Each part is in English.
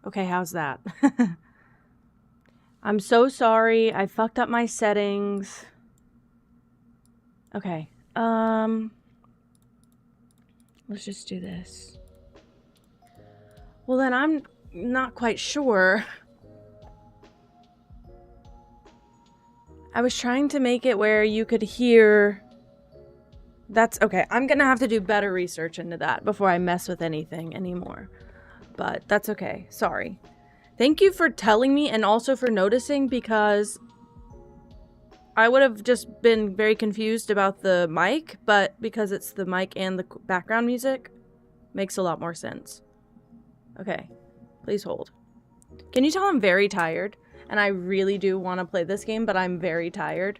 Okay, how's that? I'm so sorry. I fucked up my settings. Okay. Let's just do this. Well, then I'm not quite sure. I was trying to make it where you could hear... That's okay. I'm gonna have to do better research into that before I mess with anything anymore. But that's okay. Sorry. Thank you for telling me and also for noticing, because I would have just been very confused about the mic, but because it's the mic and the background music, makes a lot more sense. Okay. Please hold. Can you tell I'm very tired? And I really do want to play this game, but I'm very tired.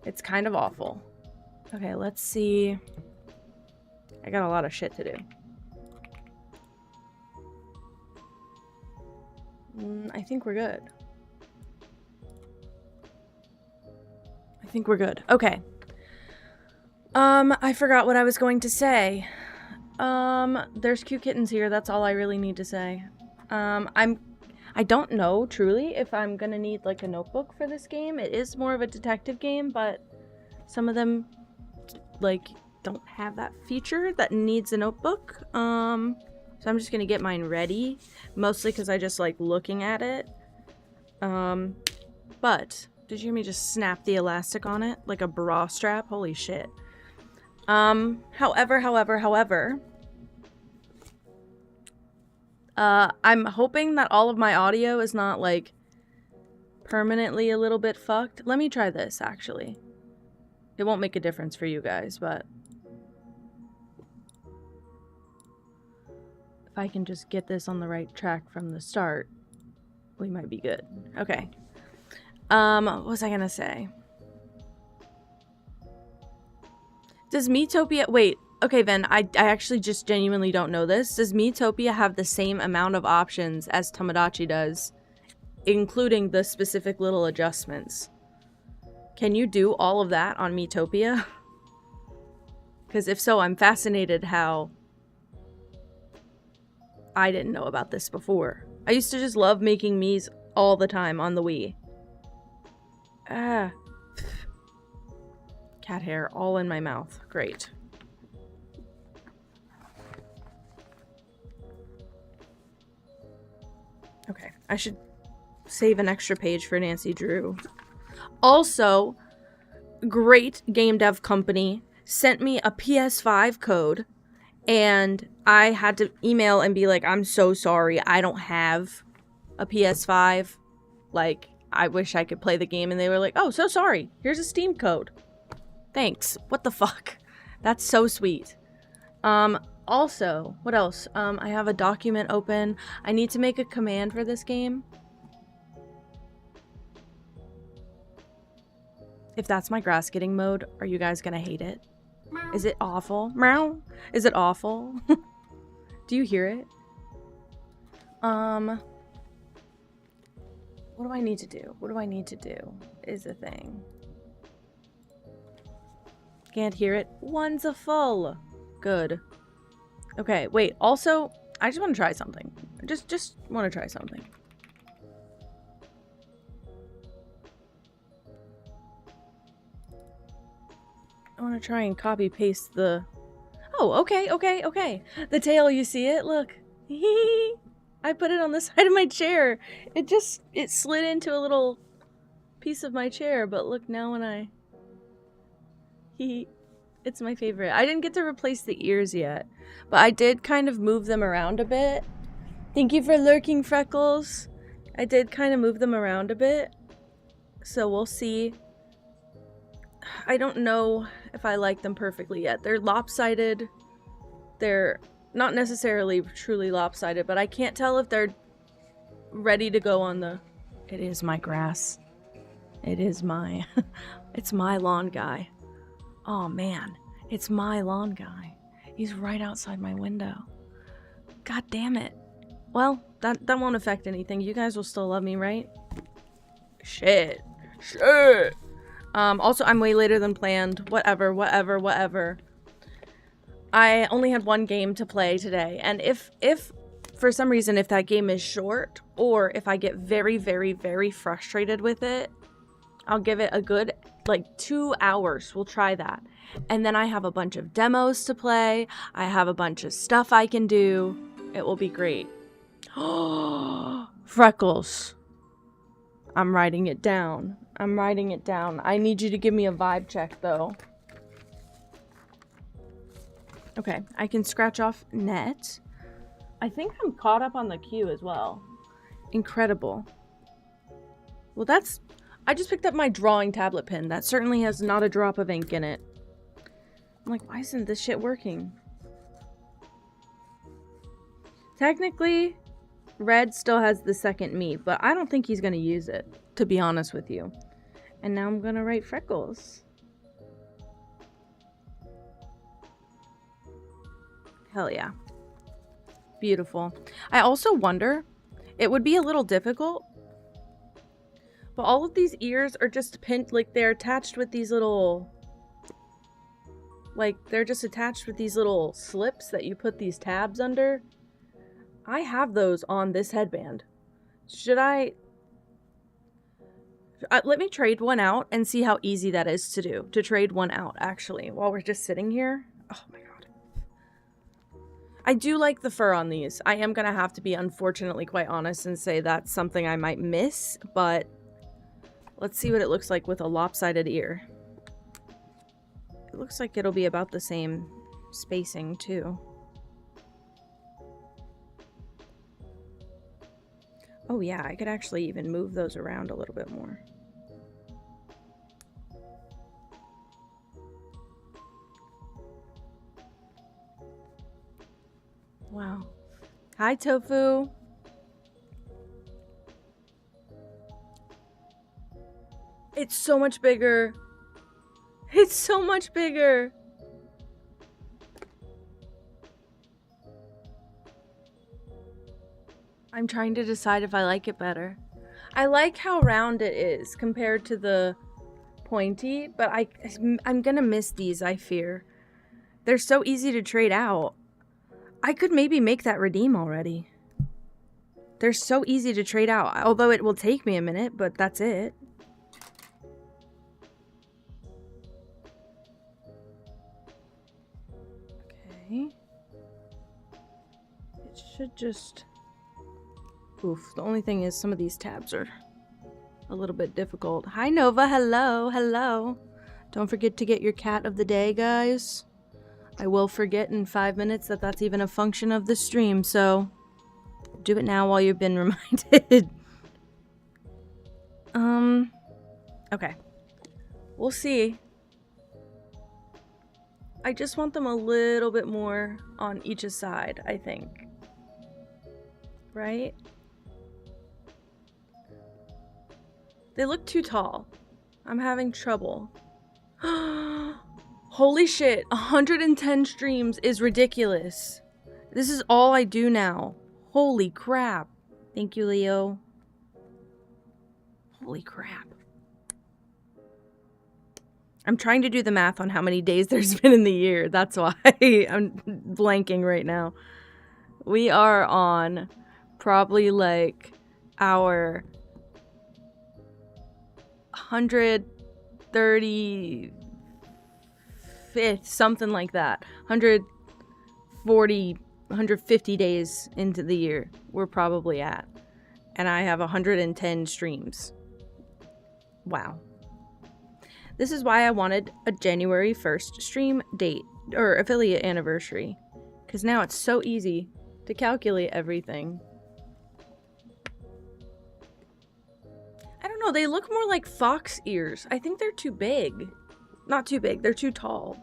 It's kind of awful. Okay, let's see. I got a lot of shit to do. I think we're good. I think we're good. Okay. I forgot what I was going to say. There's cute kittens here. That's all I really need to say. I don't know, truly, if I'm gonna need, like, a notebook for this game. It is more of a detective game, but some of them, like, don't have that feature that needs a notebook. So I'm just gonna get mine ready, mostly because I just like looking at it. But did you hear me just snap the elastic on it like a bra strap? Holy shit. However, I'm hoping that all of my audio is not like permanently a little bit fucked. Let me try this, actually. It won't make a difference for you guys, but if I can just get this on the right track from the start, we might be good. Okay. What was I gonna say? Does Miitopia... Wait, okay, Ven, I actually just genuinely don't know this. Does Miitopia have the same amount of options as Tomodachi does, including the specific little adjustments? Can you do all of that on Miitopia? Because if so, I'm fascinated how I didn't know about this before. I used to just love making Miis all the time on the Wii. Ah. Cat hair all in my mouth. Great. Okay, I should save an extra page for Nancy Drew. Also, great game dev company sent me a PS5 code, and I had to email and be like, I'm so sorry, I don't have a PS5. Like, I wish I could play the game. And they were like, oh, so sorry, here's a Steam code. Thanks. What the fuck? That's so sweet. Also, what else? I have a document open. I need to make a command for this game. If that's my grass getting mode, are you guys gonna hate it? Meow. Is it awful? Meow? Is it awful? Do you hear it? What do I need to do? What do I need to do is a thing. Can't hear it. Wonderful. Good. Okay, wait. Also, I just want to try something. Just want to try something. I want to try and copy paste the... Oh, okay. The tail, you see it? Look. I put it on the side of my chair. It slid into a little piece of my chair, but look now when I... It's my favorite. I didn't get to replace the ears yet, but I did kind of move them around a bit. Thank you for lurking, Freckles. I did kind of move them around a bit, so we'll see. I don't know if I like them perfectly yet. They're lopsided. They're not necessarily truly lopsided, but I can't tell if they're ready to go on the... It is my grass. It is my... It's my lawn guy. Oh man, it's my lawn guy. He's right outside my window. God damn it. Well, that won't affect anything. You guys will still love me, right? Shit. Also, I'm way later than planned. Whatever. I only had one game to play today, and if for some reason, if that game is short or if I get very, very, very frustrated with it, I'll give it a good, like, 2 hours. We'll try that. And then I have a bunch of demos to play. I have a bunch of stuff I can do. It will be great. Freckles. I'm writing it down. I'm writing it down. I need you to give me a vibe check, though. Okay, I can scratch off net. I think I'm caught up on the queue as well. Incredible. Well, that's... I just picked up my drawing tablet pen. That certainly has not a drop of ink in it. I'm like, why isn't this shit working? Technically, Red still has the second me, but I don't think he's going to use it, to be honest with you. And now I'm going to write Freckles. Hell yeah. Beautiful. I also wonder, it would be a little difficult, but all of these ears are just pinned, like they're attached with these little, like they're just attached with these little slips that you put these tabs under. I have those on this headband. Should I let me trade one out and see how easy that is to do, to trade one out actually, while we're just sitting here. Oh my God. I do like the fur on these. I am going to have to be unfortunately quite honest and say that's something I might miss, but let's see what it looks like with a lopsided ear. It looks like it'll be about the same spacing too. Oh yeah, I could actually even move those around a little bit more. Wow. Hi, Tofu. It's so much bigger. It's so much bigger. I'm trying to decide if I like it better. I like how round it is compared to the pointy, but I'm gonna miss these, I fear. They're so easy to trade out. I could maybe make that redeem already. They're so easy to trade out, although it will take me a minute, but that's it. Okay. It should just... Oof, the only thing is some of these tabs are a little bit difficult. Hi, Nova. Hello. Hello. Don't forget to get your cat of the day, guys. I will forget in 5 minutes that that's even a function of the stream, so do it now while you've been reminded. Okay. We'll see. I just want them a little bit more on each side, I think. Right? They look too tall. I'm having trouble. Holy shit, 110 streams is ridiculous. This is all I do now. Holy crap. Thank you, Leo. Holy crap. I'm trying to do the math on how many days there's been in the year. That's why I'm blanking right now. We are on probably like our 135th, something like that. 140, 150 days into the year we're probably at. And I have 110 streams. Wow. This is why I wanted a January 1st stream date, or affiliate anniversary. Because now it's so easy to calculate everything. I don't know, they look more like fox ears. I think they're too big. Not too big, they're too tall.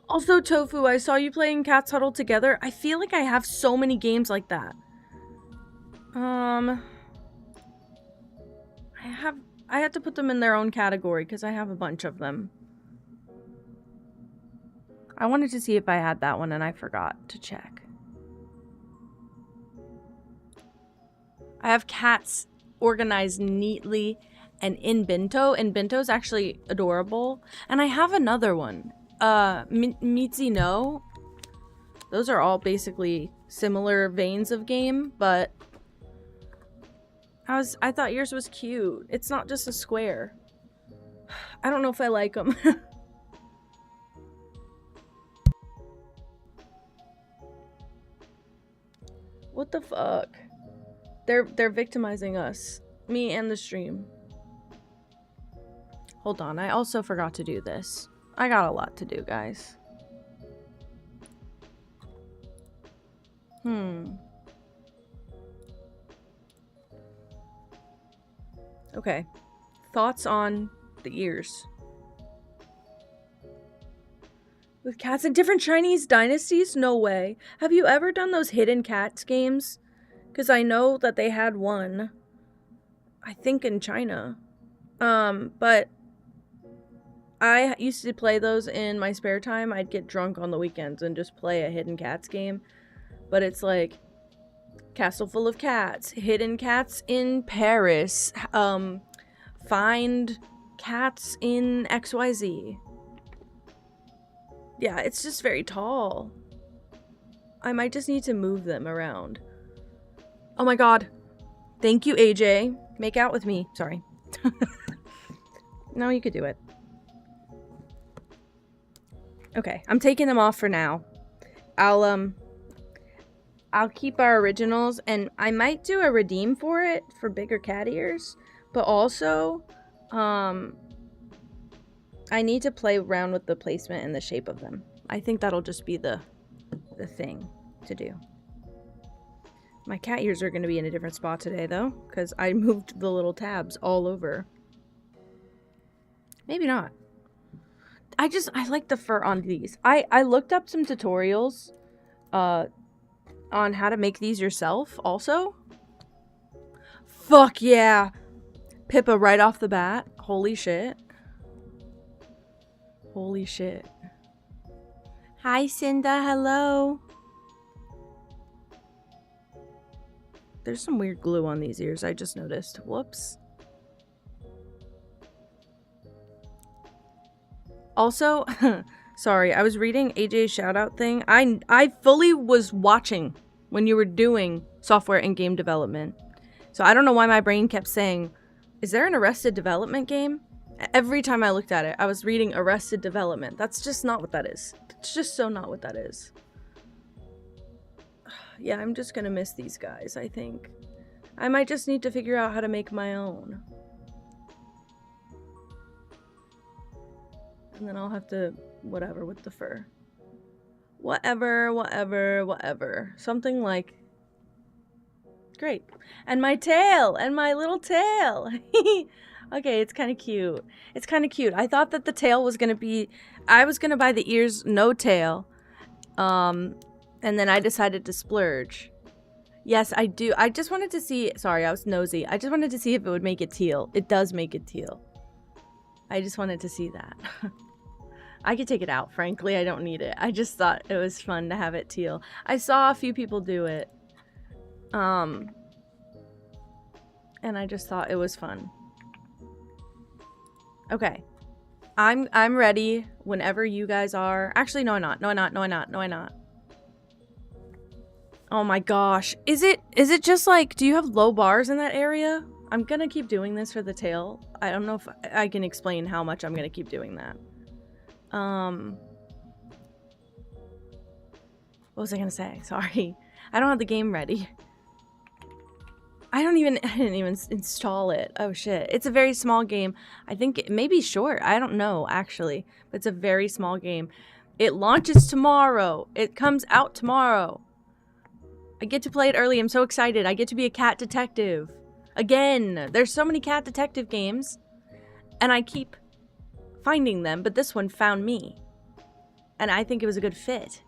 Also, Tofu, I saw you playing Cats Huddle Together. I feel like I have so many games like that. I had to put them in their own category because I have a bunch of them. I wanted to see if I had that one and I forgot to check. I have cats organized neatly and in Bento, and Bento's actually adorable. And I have another one. Mitzi no. Those are all basically similar veins of game, but I thought yours was cute. It's not just a square. I don't know if I like them. What the fuck? They're victimizing us. Me and the stream. Hold on, I also forgot to do this. I got a lot to do, guys. Okay. Thoughts on the ears. With cats in different Chinese dynasties? No way. Have you ever done those hidden cats games? Because I know that they had one. I think in China. But I used to play those in my spare time. I'd get drunk on the weekends and just play a hidden cats game. But it's like Castle Full of Cats, Hidden Cats in Paris, Find Cats in XYZ. Yeah, it's just very tall. I might just need to move them around. Oh my god. Thank you, AJ. Make out with me. Sorry. No, you could do it. Okay, I'm taking them off for now. I'll keep our originals, and I might do a redeem for it for bigger cat ears, but also, I need to play around with the placement and the shape of them. I think that'll just be the thing to do. My cat ears are going to be in a different spot today, though, because I moved the little tabs all over. Maybe not. I like the fur on these. I looked up some tutorials on how to make these yourself also. Fuck yeah! Pippa right off the bat. Holy shit. Holy shit. Hi, Cinda. Hello. There's some weird glue on these ears, I just noticed. Whoops. Also, sorry, I was reading AJ's shoutout thing. I fully was watching when you were doing software and game development. So I don't know why my brain kept saying, is there an Arrested Development game? Every time I looked at it, I was reading Arrested Development. That's just not what that is. It's just so not what that is. Yeah, I'm just gonna miss these guys, I think. I might just need to figure out how to make my own. And then I'll have to, whatever, with the fur. Whatever. Something like... Great. And my tail! And my little tail! Okay, it's kind of cute. It's kind of cute. I thought that the tail was gonna be... I was gonna buy the ears, no tail. And then I decided to splurge. Yes, I do. I just wanted to see... Sorry, I was nosy. I just wanted to see if it would make it teal. It does make it teal. I just wanted to see that. I could take it out, frankly. I don't need it. I just thought it was fun to have it teal. I saw a few people do it. And I just thought it was fun. Okay. I'm ready whenever you guys are. Actually, no, I'm not. No, I'm not. No, I'm not. No, I'm not. Oh my gosh. Is it just like, do you have low bars in that area? I'm gonna keep doing this for the tail. I don't know if I can explain how much I'm gonna keep doing that. What was I gonna say? Sorry. I don't have the game ready. I didn't even install it. Oh shit. It's a very small game. I think it may be short. I don't know, actually. But it's a very small game. It launches tomorrow. It comes out tomorrow. I get to play it early. I'm so excited. I get to be a cat detective. Again. There's so many cat detective games. And I keep finding them, but this one found me. And I think it was a good fit.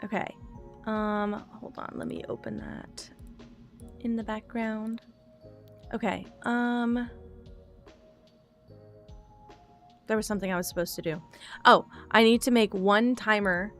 Okay. Hold on. Let me open that in the background. Okay. There was something I was supposed to do. Oh, I need to make one timer.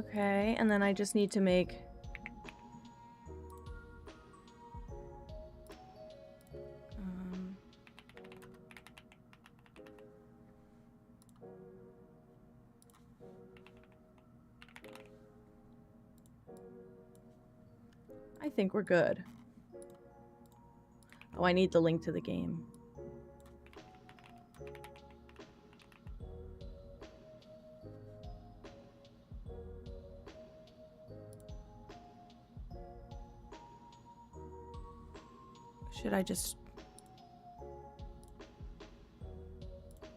Okay, and then I just need to make... I think we're good. Oh, I need the link to the game. Should I just...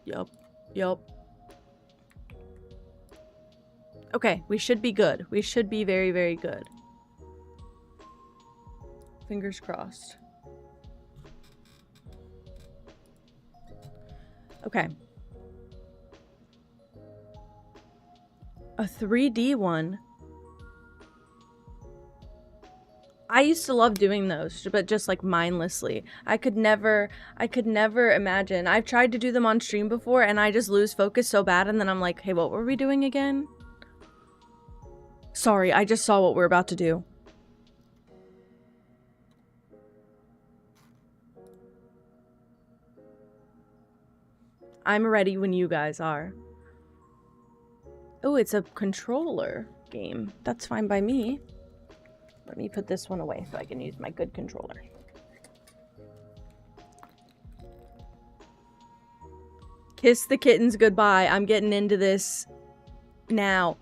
Yup. Okay, we should be good. We should be very, very good. Fingers crossed. Okay. A 3D one. I used to love doing those, but just like mindlessly. I could never imagine. I've tried to do them on stream before and I just lose focus so bad and then I'm like, hey, what were we doing again? Sorry, I just saw what we're about to do. I'm ready when you guys are. Oh, it's a controller game. That's fine by me. Let me put this one away so I can use my good controller. Kiss the kittens goodbye. I'm getting into this now.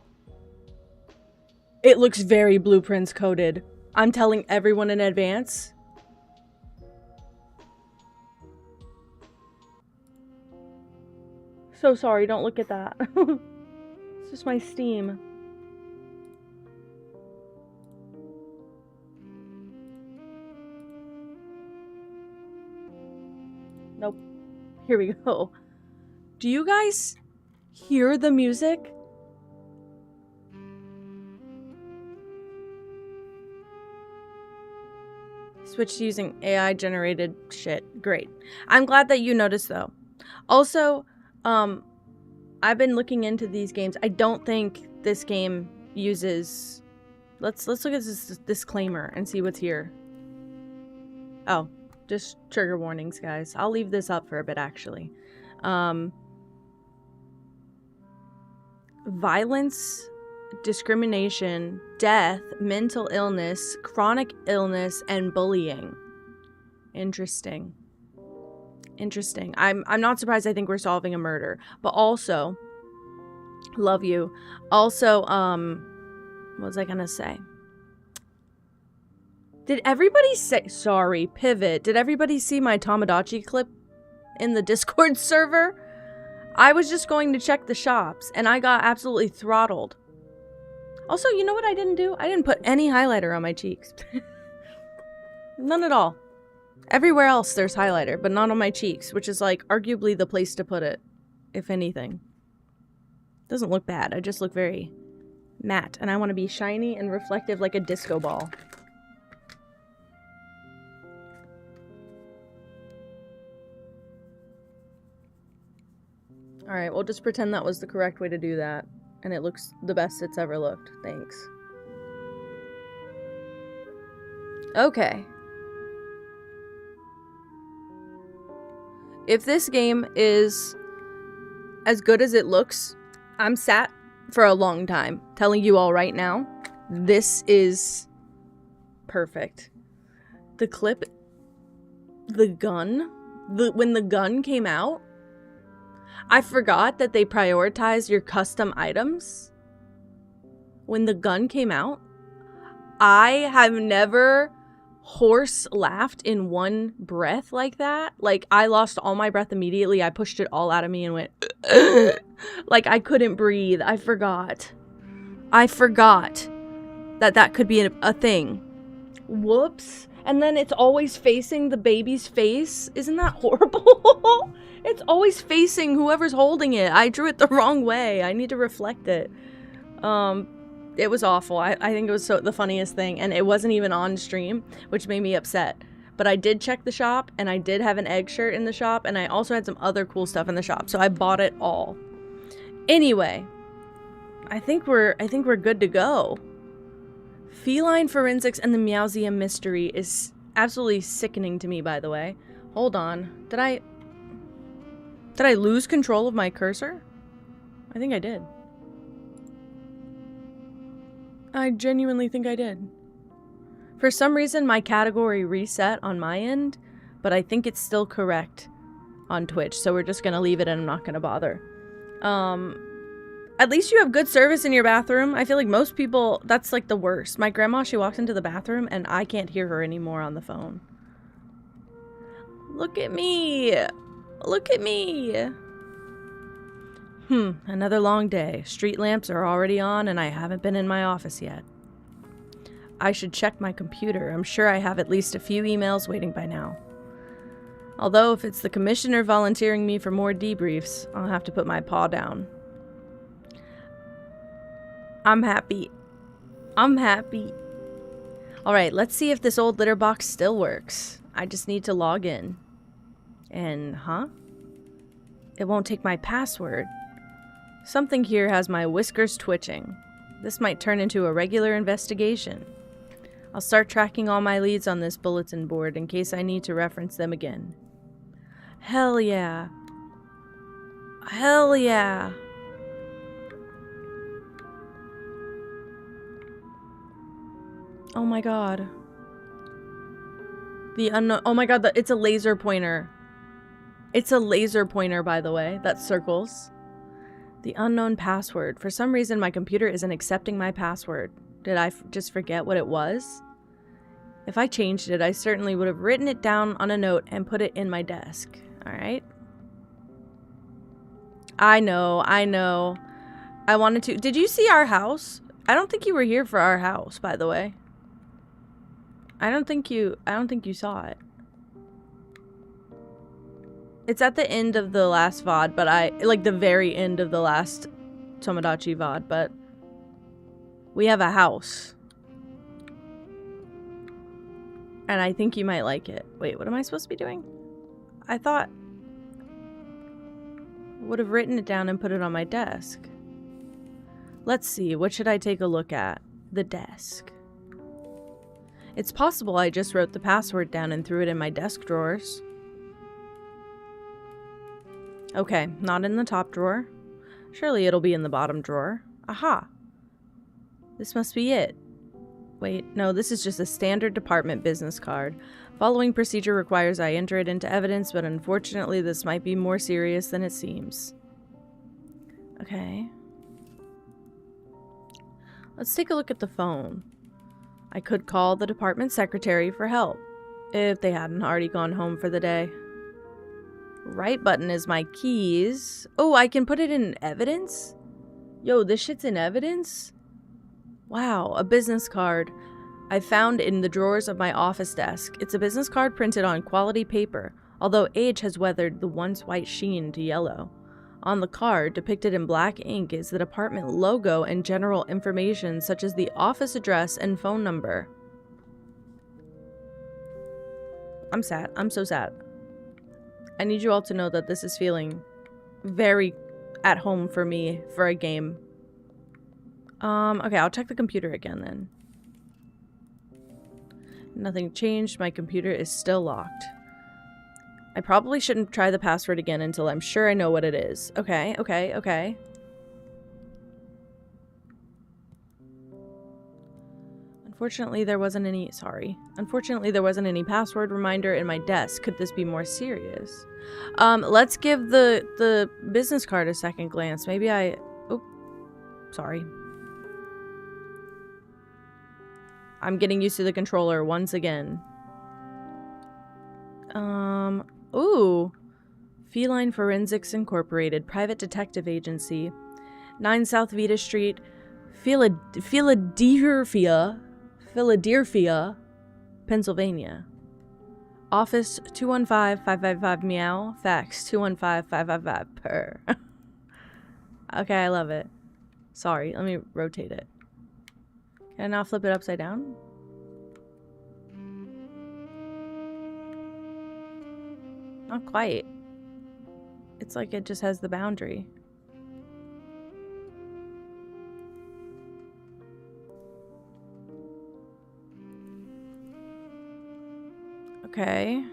It looks very Blueprints coded. I'm telling everyone in advance. So sorry, don't look at that. It's just my Steam. Nope. Here we go. Do you guys hear the music? Switched to using AI generated shit. Great. I'm glad that you noticed though. Also, I've been looking into these games. I don't think this game uses... Let's look at this disclaimer and see what's here. Oh, just trigger warnings, guys. I'll leave this up for a bit, actually. Violence, discrimination, death, mental illness, chronic illness, and bullying. Interesting. Interesting. I'm not surprised. I think we're solving a murder, but also, love you. Also, what was I gonna say? Did everybody say, sorry, pivot. Did everybody see my Tamagotchi clip in the Discord server? I was just going to check the shops and I got absolutely throttled. Also, you know what I didn't do? I didn't put any highlighter on my cheeks. None at all. Everywhere else there's highlighter, but not on my cheeks, which is like arguably the place to put it, if anything. Doesn't look bad. I just look very matte and I want to be shiny and reflective like a disco ball. Alright, we'll just pretend that was the correct way to do that. And it looks the best it's ever looked. Thanks. Okay. If this game is as good as it looks, I'm sat for a long time telling you all right now, this is perfect. The clip, the gun, when the gun came out, I forgot that they prioritized your custom items. When the gun came out, I have never horse laughed in one breath like that. Like, I lost all my breath immediately. I pushed it all out of me and went, like, I couldn't breathe. I forgot that that could be a thing. Whoops. And then it's always facing the baby's face. Isn't that horrible? It's always facing whoever's holding it. I drew it the wrong way. I need to reflect it. It was awful. I think it was the funniest thing. And it wasn't even on stream, which made me upset. But I did check the shop, and I did have an egg shirt in the shop, and I also had some other cool stuff in the shop. So I bought it all. Anyway, I think we're good to go. Feline forensics and the Meowseum mystery is absolutely sickening to me, by the way. Hold on. Did I lose control of my cursor? I think I did. I genuinely think I did. For some reason, my category reset on my end, but I think it's still correct on Twitch, so we're just gonna leave it and I'm not gonna bother. At least you have good service in your bathroom. I feel like most people, that's like the worst. My grandma, she walks into the bathroom and I can't hear her anymore on the phone. Look at me. Look at me. Another long day. Street lamps are already on and I haven't been in my office yet. I should check my computer. I'm sure I have at least a few emails waiting by now. Although if it's the commissioner volunteering me for more debriefs, I'll have to put my paw down. I'm happy. I'm happy. Alright, let's see if this old litter box still works. I just need to log in. And, it won't take my password. Something here has my whiskers twitching. This might turn into a regular investigation. I'll start tracking all my leads on this bulletin board in case I need to reference them again. Hell yeah. Hell yeah. Oh my god. The unknown. Oh my god, it's a laser pointer. It's a laser pointer, by the way, that circles. The unknown password. For some reason, my computer isn't accepting my password. Did I just forget what it was? If I changed it, I certainly would have written it down on a note and put it in my desk. Alright? I know. I wanted to. Did you see our house? I don't think you were here for our house, by the way. I don't think you saw it. It's at the end of the last VOD, but like the very end of the last Tomodachi VOD, but we have a house. And I think you might like it. Wait, what am I supposed to be doing? I thought I would have written it down and put it on my desk. Let's see, what should I take a look at? The desk. It's possible I just wrote the password down and threw it in my desk drawers. Okay, not in the top drawer. Surely it'll be in the bottom drawer. Aha! This must be it. Wait, no, this is just a standard department business card. Following procedure requires I enter it into evidence, but unfortunately this might be more serious than it seems. Okay. Let's take a look at the phone. I could call the department secretary for help, if they hadn't already gone home for the day. Right button is my keys. Oh, I can put it in evidence? Yo, this shit's in evidence? Wow, a business card I found in the drawers of my office desk. It's a business card printed on quality paper, although age has weathered the once white sheen to yellow. On the card, depicted in black ink, is the department logo and general information such as the office address and phone number. I'm sad. I'm so sad. I need you all to know that this is feeling very at home for me for a game. Okay, I'll check the computer again then. Nothing changed. My computer is still locked. I probably shouldn't try the password again until I'm sure I know what it is. Okay. Unfortunately, there wasn't any password reminder in my desk. Could this be more serious? Let's give the business card a second glance. Maybe oh, sorry. I'm getting used to the controller once again. Ooh. Feline Forensics Incorporated, private detective agency. 9 South Vita Street, Philadelphia, Pennsylvania. Office 215-555 meow. Fax 215-555 per. Okay, I love it. Sorry, let me rotate it. Can I now flip it upside down? Not quite. It's like it just has the boundary. Okay.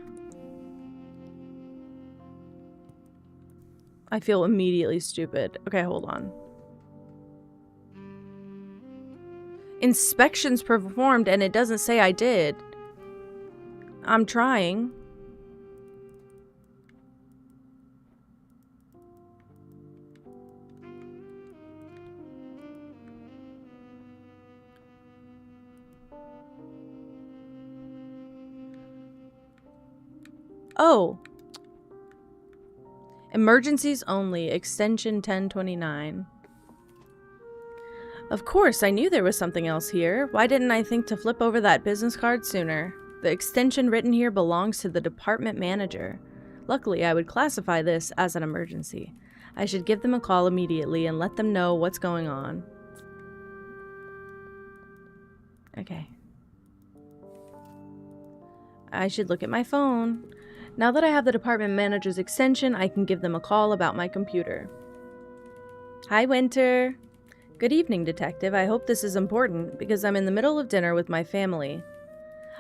I feel immediately stupid. Okay, hold on. Inspections performed, and it doesn't say I did. I'm trying. Oh. Emergencies only. Extension 1029. Of course, I knew there was something else here. Why didn't I think to flip over that business card sooner? The extension written here belongs to the department manager. Luckily, I would classify this as an emergency. I should give them a call immediately and let them know what's going on. Okay. I should look at my phone. Now that I have the department manager's extension, I can give them a call about my computer. Hi, Winter. Good evening, Detective. I hope this is important, because I'm in the middle of dinner with my family.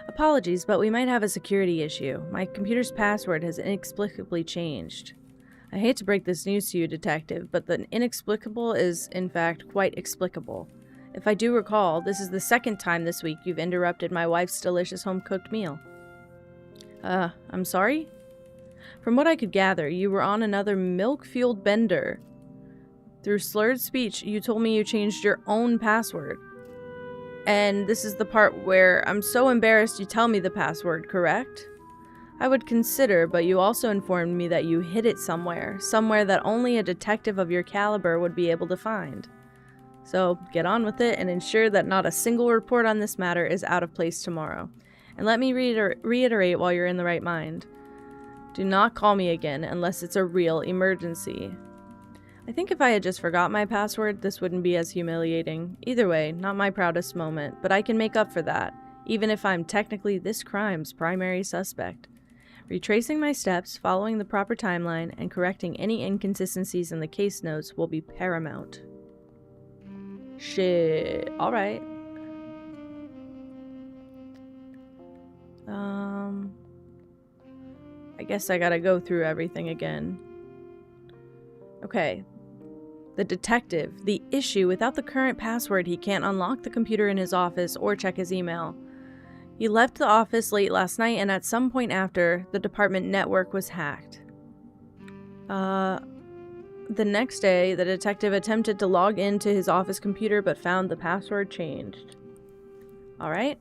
Apologies, but we might have a security issue. My computer's password has inexplicably changed. I hate to break this news to you, Detective, but the inexplicable is, in fact, quite explicable. If I do recall, this is the second time this week you've interrupted my wife's delicious home-cooked meal. I'm sorry? From what I could gather, you were on another milk-fueled bender. Through slurred speech, you told me you changed your own password. And this is the part where I'm so embarrassed you tell me the password, correct? I would consider, but you also informed me that you hid it somewhere that only a detective of your caliber would be able to find. So, get on with it and ensure that not a single report on this matter is out of place tomorrow. And let me reiterate while you're in the right mind. Do not call me again unless it's a real emergency. I think if I had just forgot my password, this wouldn't be as humiliating. Either way, not my proudest moment, but I can make up for that, even if I'm technically this crime's primary suspect. Retracing my steps, following the proper timeline, and correcting any inconsistencies in the case notes will be paramount. Shit. Alright. I guess I gotta go through everything again. Okay. The detective. The issue. Without the current password, he can't unlock the computer in his office or check his email. He left the office late last night, and at some point after, the department network was hacked. The next day, the detective attempted to log into his office computer, but found the password changed. Alright.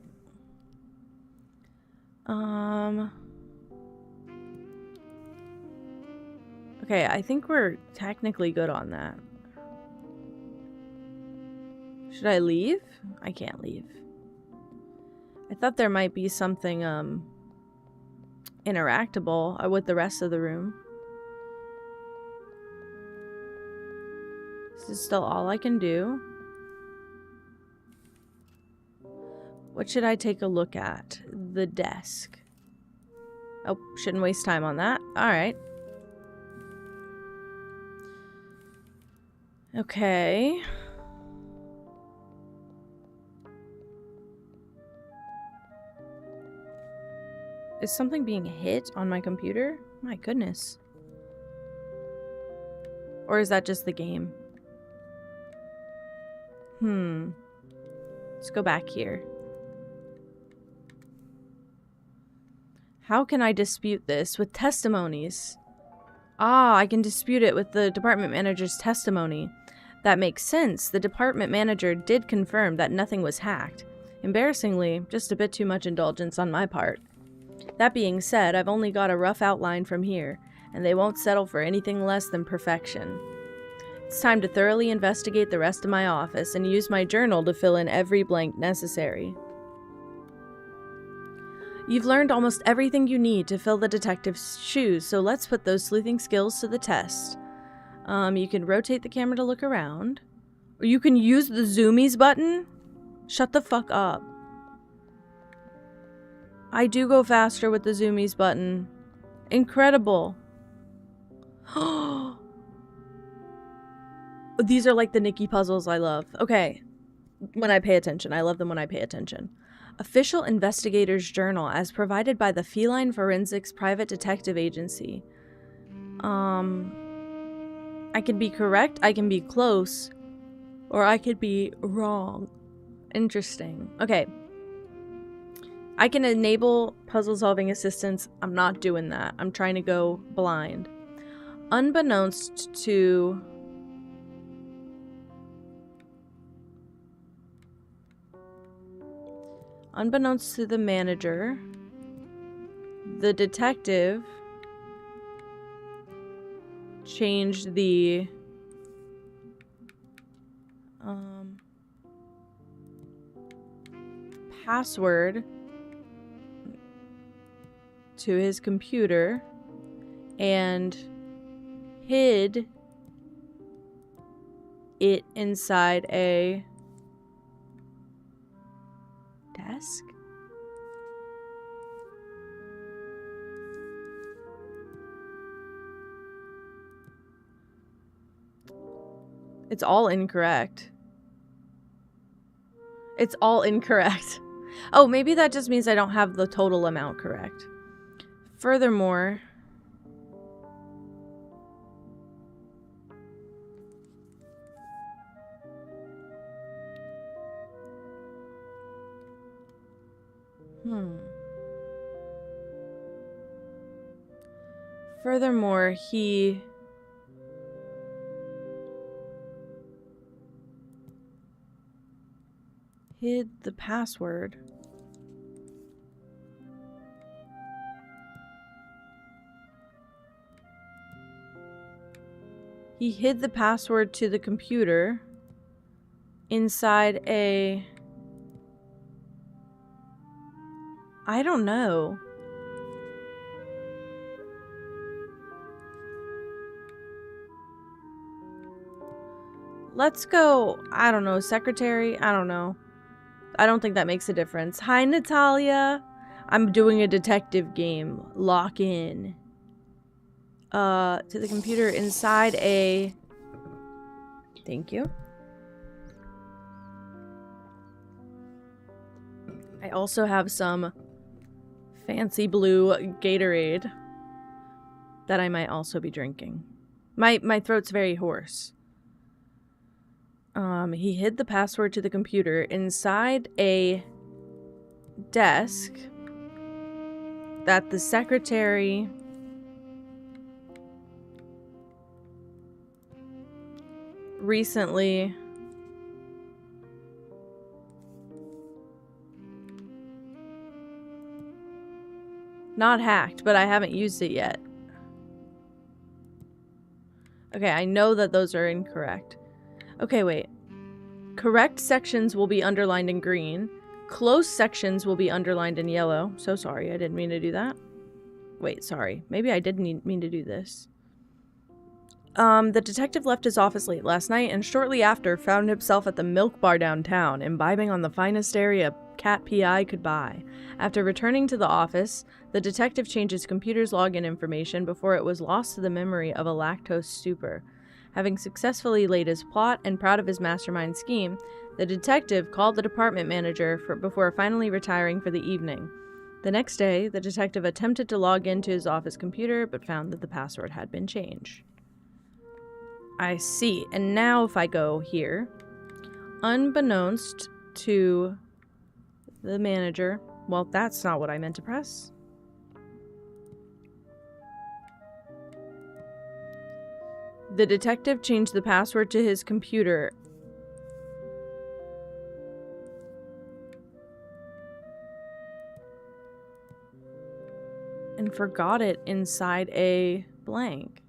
Okay, I think we're technically good on that. Should I leave? I can't leave. I thought there might be something, interactable with the rest of the room. This is still all I can do. What should I take a look at? The desk. Oh, shouldn't waste time on that. Alright. Okay. Is something being hit on my computer? My goodness. Or is that just the game? Let's go back here. How can I dispute this with testimonies? Ah, I can dispute it with the department manager's testimony. That makes sense. The department manager did confirm that nothing was hacked. Embarrassingly, just a bit too much indulgence on my part. That being said, I've only got a rough outline from here, and they won't settle for anything less than perfection. It's time to thoroughly investigate the rest of my office and use my journal to fill in every blank necessary. You've learned almost everything you need to fill the detective's shoes, so let's put those sleuthing skills to the test. You can rotate the camera to look around. Or you can use the zoomies button? Shut the fuck up. I do go faster with the zoomies button. Incredible. These are like the Nikki puzzles I love. Okay. When I pay attention. I love them when I pay attention. Official Investigator's Journal as provided by the Feline Forensics Private Detective Agency. I can be correct, I can be close, or I could be wrong. Interesting. Okay. I can enable puzzle solving assistance. I'm not doing that. I'm trying to go blind. Unbeknownst to the manager, the detective changed the password to his computer and hid it inside a desk? It's all incorrect. It's all incorrect. Oh, maybe that just means I don't have the total amount correct. Furthermore, he hid the password. He hid the password to the computer inside a... I don't know. Let's go, I don't know, secretary? I don't know. I don't think that makes a difference. Hi, Natalia. I'm doing a detective game. Lock in. To the computer inside a... Thank you. I also have some fancy blue Gatorade that I might also be drinking. My throat's very hoarse. He hid the password to the computer inside a desk that the secretary recently not hacked, but I haven't used it yet. Okay, I know that those are incorrect. Okay, wait. Correct sections will be underlined in green. Close sections will be underlined in yellow. So sorry, I didn't mean to do that. Wait, sorry. Maybe I did mean to do this. The detective left his office late last night and shortly after found himself at the milk bar downtown, imbibing on the finest dairy a cat PI could buy. After returning to the office, the detective changed his computer's login information before it was lost to the memory of a lactose stupor. Having successfully laid his plot and proud of his mastermind scheme, the detective called the department manager before finally retiring for the evening. The next day, the detective attempted to log into his office computer, but found that the password had been changed. I see. And now if I go here, unbeknownst to the manager, well, that's not what I meant to press. The detective changed the password to his computer. And forgot it inside a blank.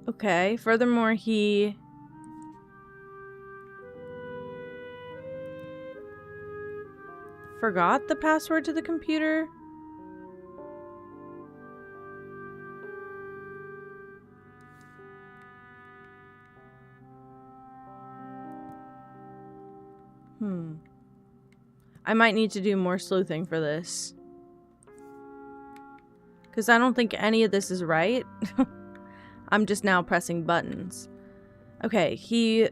Okay, furthermore, he forgot the password to the computer. I might need to do more sleuthing for this. Because I don't think any of this is right. I'm just now pressing buttons. Okay, he...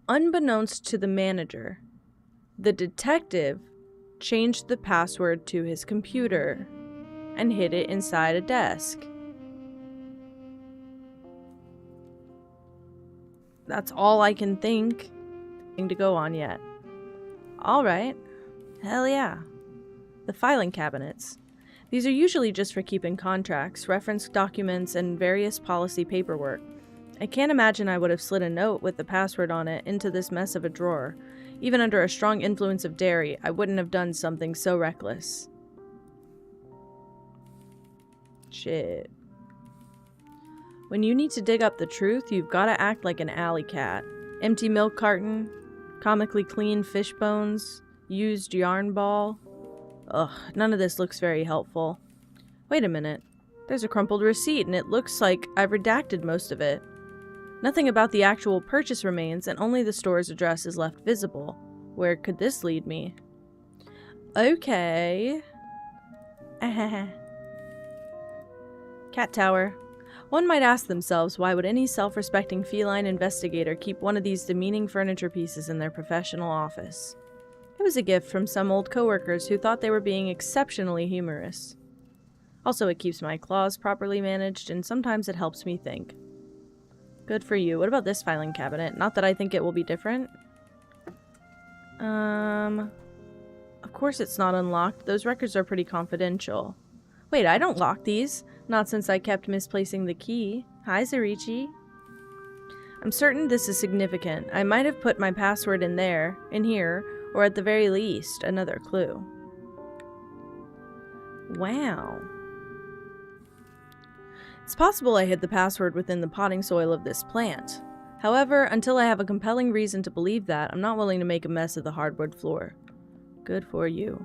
Unbeknownst to the manager, the detective changed the password to his computer and hid it inside a desk. That's all I can think. Nothing to go on yet. Alright. Hell yeah. The filing cabinets. These are usually just for keeping contracts, reference documents, and various policy paperwork. I can't imagine I would have slid a note with the password on it into this mess of a drawer. Even under a strong influence of dairy, I wouldn't have done something so reckless. Shit. When you need to dig up the truth, you've got to act like an alley cat. Empty milk carton, comically clean fish bones, used yarn ball. Ugh, none of this looks very helpful. Wait a minute. There's a crumpled receipt, and it looks like I've redacted most of it. Nothing about the actual purchase remains, and only the store's address is left visible. Where could this lead me? Okay. Cat tower. One might ask themselves, why would any self-respecting feline investigator keep one of these demeaning furniture pieces in their professional office? It was a gift from some old coworkers who thought they were being exceptionally humorous. Also, it keeps my claws properly managed, and sometimes it helps me think. Good for you. What about this filing cabinet? Not that I think it will be different. Of course it's not unlocked. Those records are pretty confidential. Wait, I don't lock these. Not since I kept misplacing the key. Hi, Zarichi. I'm certain this is significant. I might have put my password in here, or at the very least, another clue. Wow. It's possible I hid the password within the potting soil of this plant. However, until I have a compelling reason to believe that, I'm not willing to make a mess of the hardwood floor. Good for you.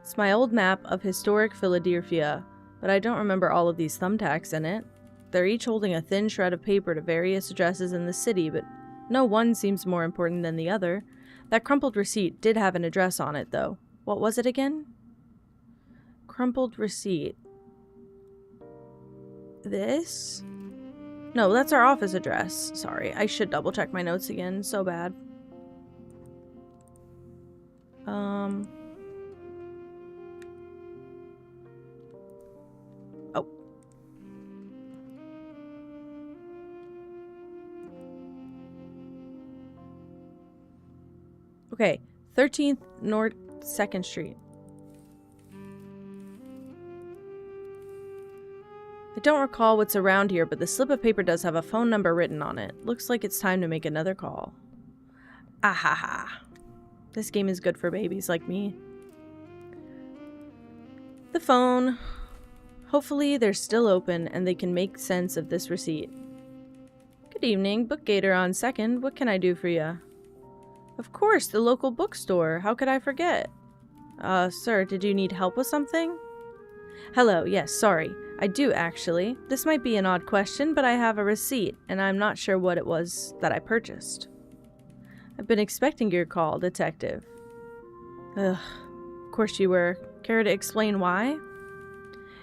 It's my old map of historic Philadelphia, but I don't remember all of these thumbtacks in it. They're each holding a thin shred of paper to various addresses in the city, but no one seems more important than the other. That crumpled receipt did have an address on it, though. What was it again? Crumpled receipt. This? No, that's our office address. Sorry, I should double check my notes again. So bad. Oh. Okay, 13th North 2nd Street. I don't recall what's around here, but the slip of paper does have a phone number written on it. Looks like it's time to make another call. Ahaha. This game is good for babies like me. The phone. Hopefully they're still open and they can make sense of this receipt. Good evening, Bookgator on 2nd. What can I do for you? Of course, the local bookstore. How could I forget? Sir, did you need help with something? Hello, yes, sorry. I do, actually. This might be an odd question, but I have a receipt, and I'm not sure what it was that I purchased. I've been expecting your call, Detective. Ugh, of course you were. Care to explain why?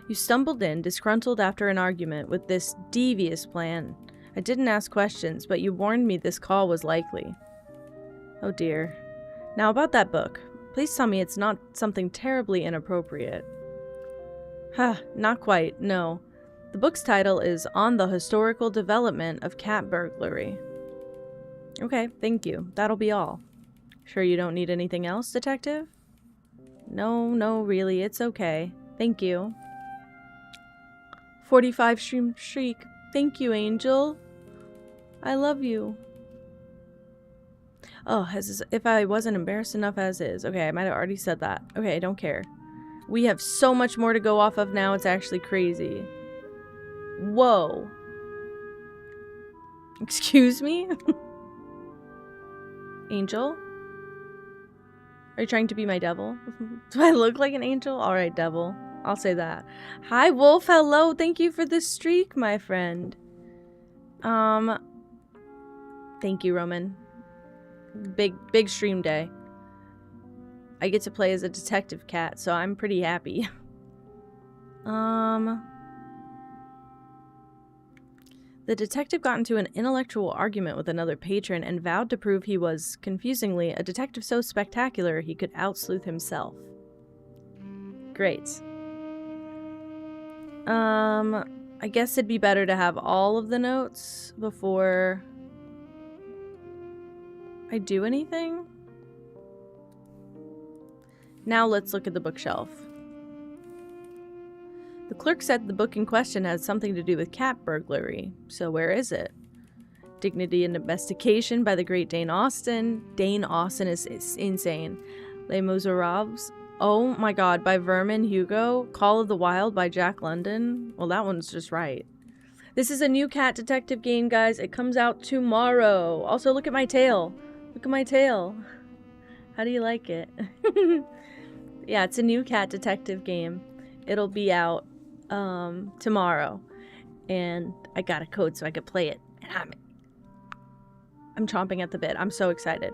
You stumbled in, disgruntled after an argument with this devious plan. I didn't ask questions, but you warned me this call was likely. Oh dear. Now about that book. Please tell me it's not something terribly inappropriate. Huh, not quite, no. The book's title is On the Historical Development of Cat Burglary. Okay, thank you. That'll be all. Sure you don't need anything else, Detective? No, really, it's okay. Thank you. 45 Stream Shriek. Thank you, Angel. I love you. Oh, as if I wasn't embarrassed enough as is. Okay, I might have already said that. Okay, I don't care. We have so much more to go off of now, it's actually crazy. Whoa. Excuse me? Angel? Are you trying to be my devil? Do I look like an angel? Alright, devil. I'll say that. Hi, Wolf. Hello. Thank you for the streak, my friend. Thank you, Roman. Big stream day. I get to play as a detective cat, so I'm pretty happy. The detective got into an intellectual argument with another patron and vowed to prove he was, confusingly, a detective so spectacular he could out-sleuth himself. Great. I guess it'd be better to have all of the notes before I do anything. Now let's look at the bookshelf. The clerk said the book in question had something to do with cat burglary. So where is it? Dignity and Investigation by the great Dane Austen. Dane Austen is insane. Les Miserables. Oh my god, by Vermin Hugo. Call of the Wild by Jack London. Well, that one's just right. This is a new cat detective game, guys. It comes out tomorrow. Also, look at my tail. Look at my tail. How do you like it? Yeah, it's a new cat detective game. It'll be out tomorrow. And I got a code so I could play it. And I'm chomping at the bit. I'm so excited.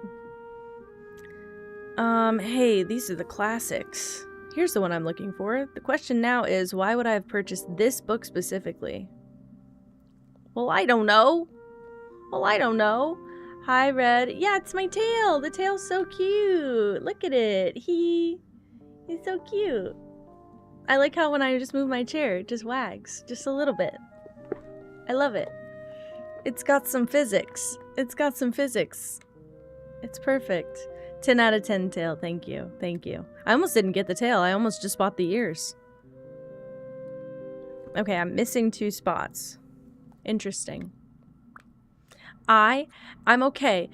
Hey, these are the classics. Here's the one I'm looking for. The question now is, why would I have purchased this book specifically? Well, I don't know. Hi, Red. Yeah, it's my tail. The tail's so cute. Look at it. He's so cute. I like how when I just move my chair, it just wags. Just a little bit. I love it. It's got some physics. It's perfect. 10 out of 10 tail. Thank you. I almost didn't get the tail. I almost just bought the ears. Okay, I'm missing 2 spots. Interesting. I'm okay.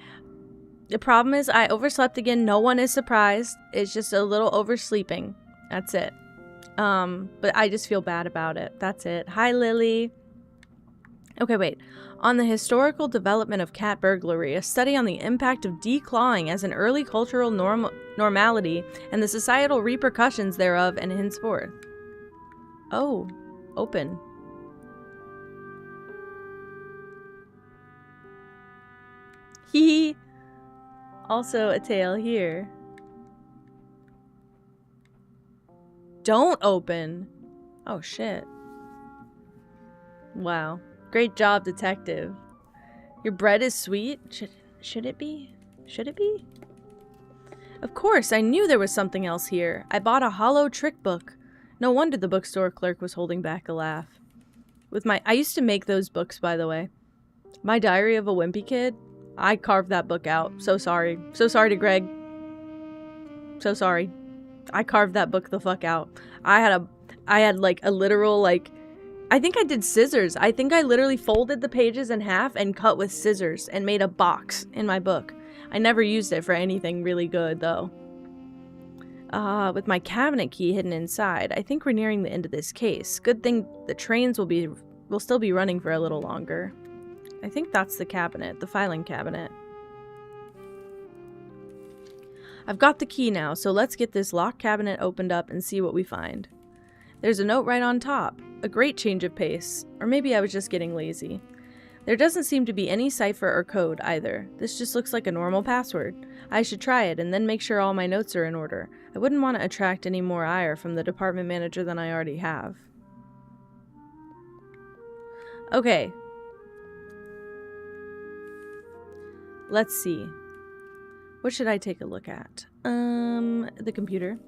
The problem is I overslept again. No one is surprised. It's just a little oversleeping. That's it. But I just feel bad about it. That's it. Hi, Lily. Okay, wait. On the historical development of cat burglary, a study on the impact of declawing as an early cultural normality and the societal repercussions thereof and henceforth. Oh, open. Hee. Also a tail here. Don't open. Oh, shit. Wow. Great job, detective. Your bread is sweet? Should it be? Of course, I knew there was something else here. I bought a hollow trick book. No wonder the bookstore clerk was holding back a laugh. I used to make those books, by the way. My Diary of a Wimpy Kid, I carved that book out. So sorry. So sorry to Greg. So sorry. I carved that book the fuck out. I had like a literal, like, I think I did scissors. I think I literally folded the pages in half and cut with scissors and made a box in my book. I never used it for anything really good, though. With my cabinet key hidden inside, I think we're nearing the end of this case. Good thing the trains will still be running for a little longer. I think that's the cabinet, the filing cabinet. I've got the key now, so let's get this locked cabinet opened up and see what we find. There's a note right on top. A great change of pace. Or maybe I was just getting lazy. There doesn't seem to be any cipher or code either. This just looks like a normal password. I should try it and then make sure all my notes are in order. I wouldn't want to attract any more ire from the department manager than I already have. Okay. Let's see. What should I take a look at? The computer.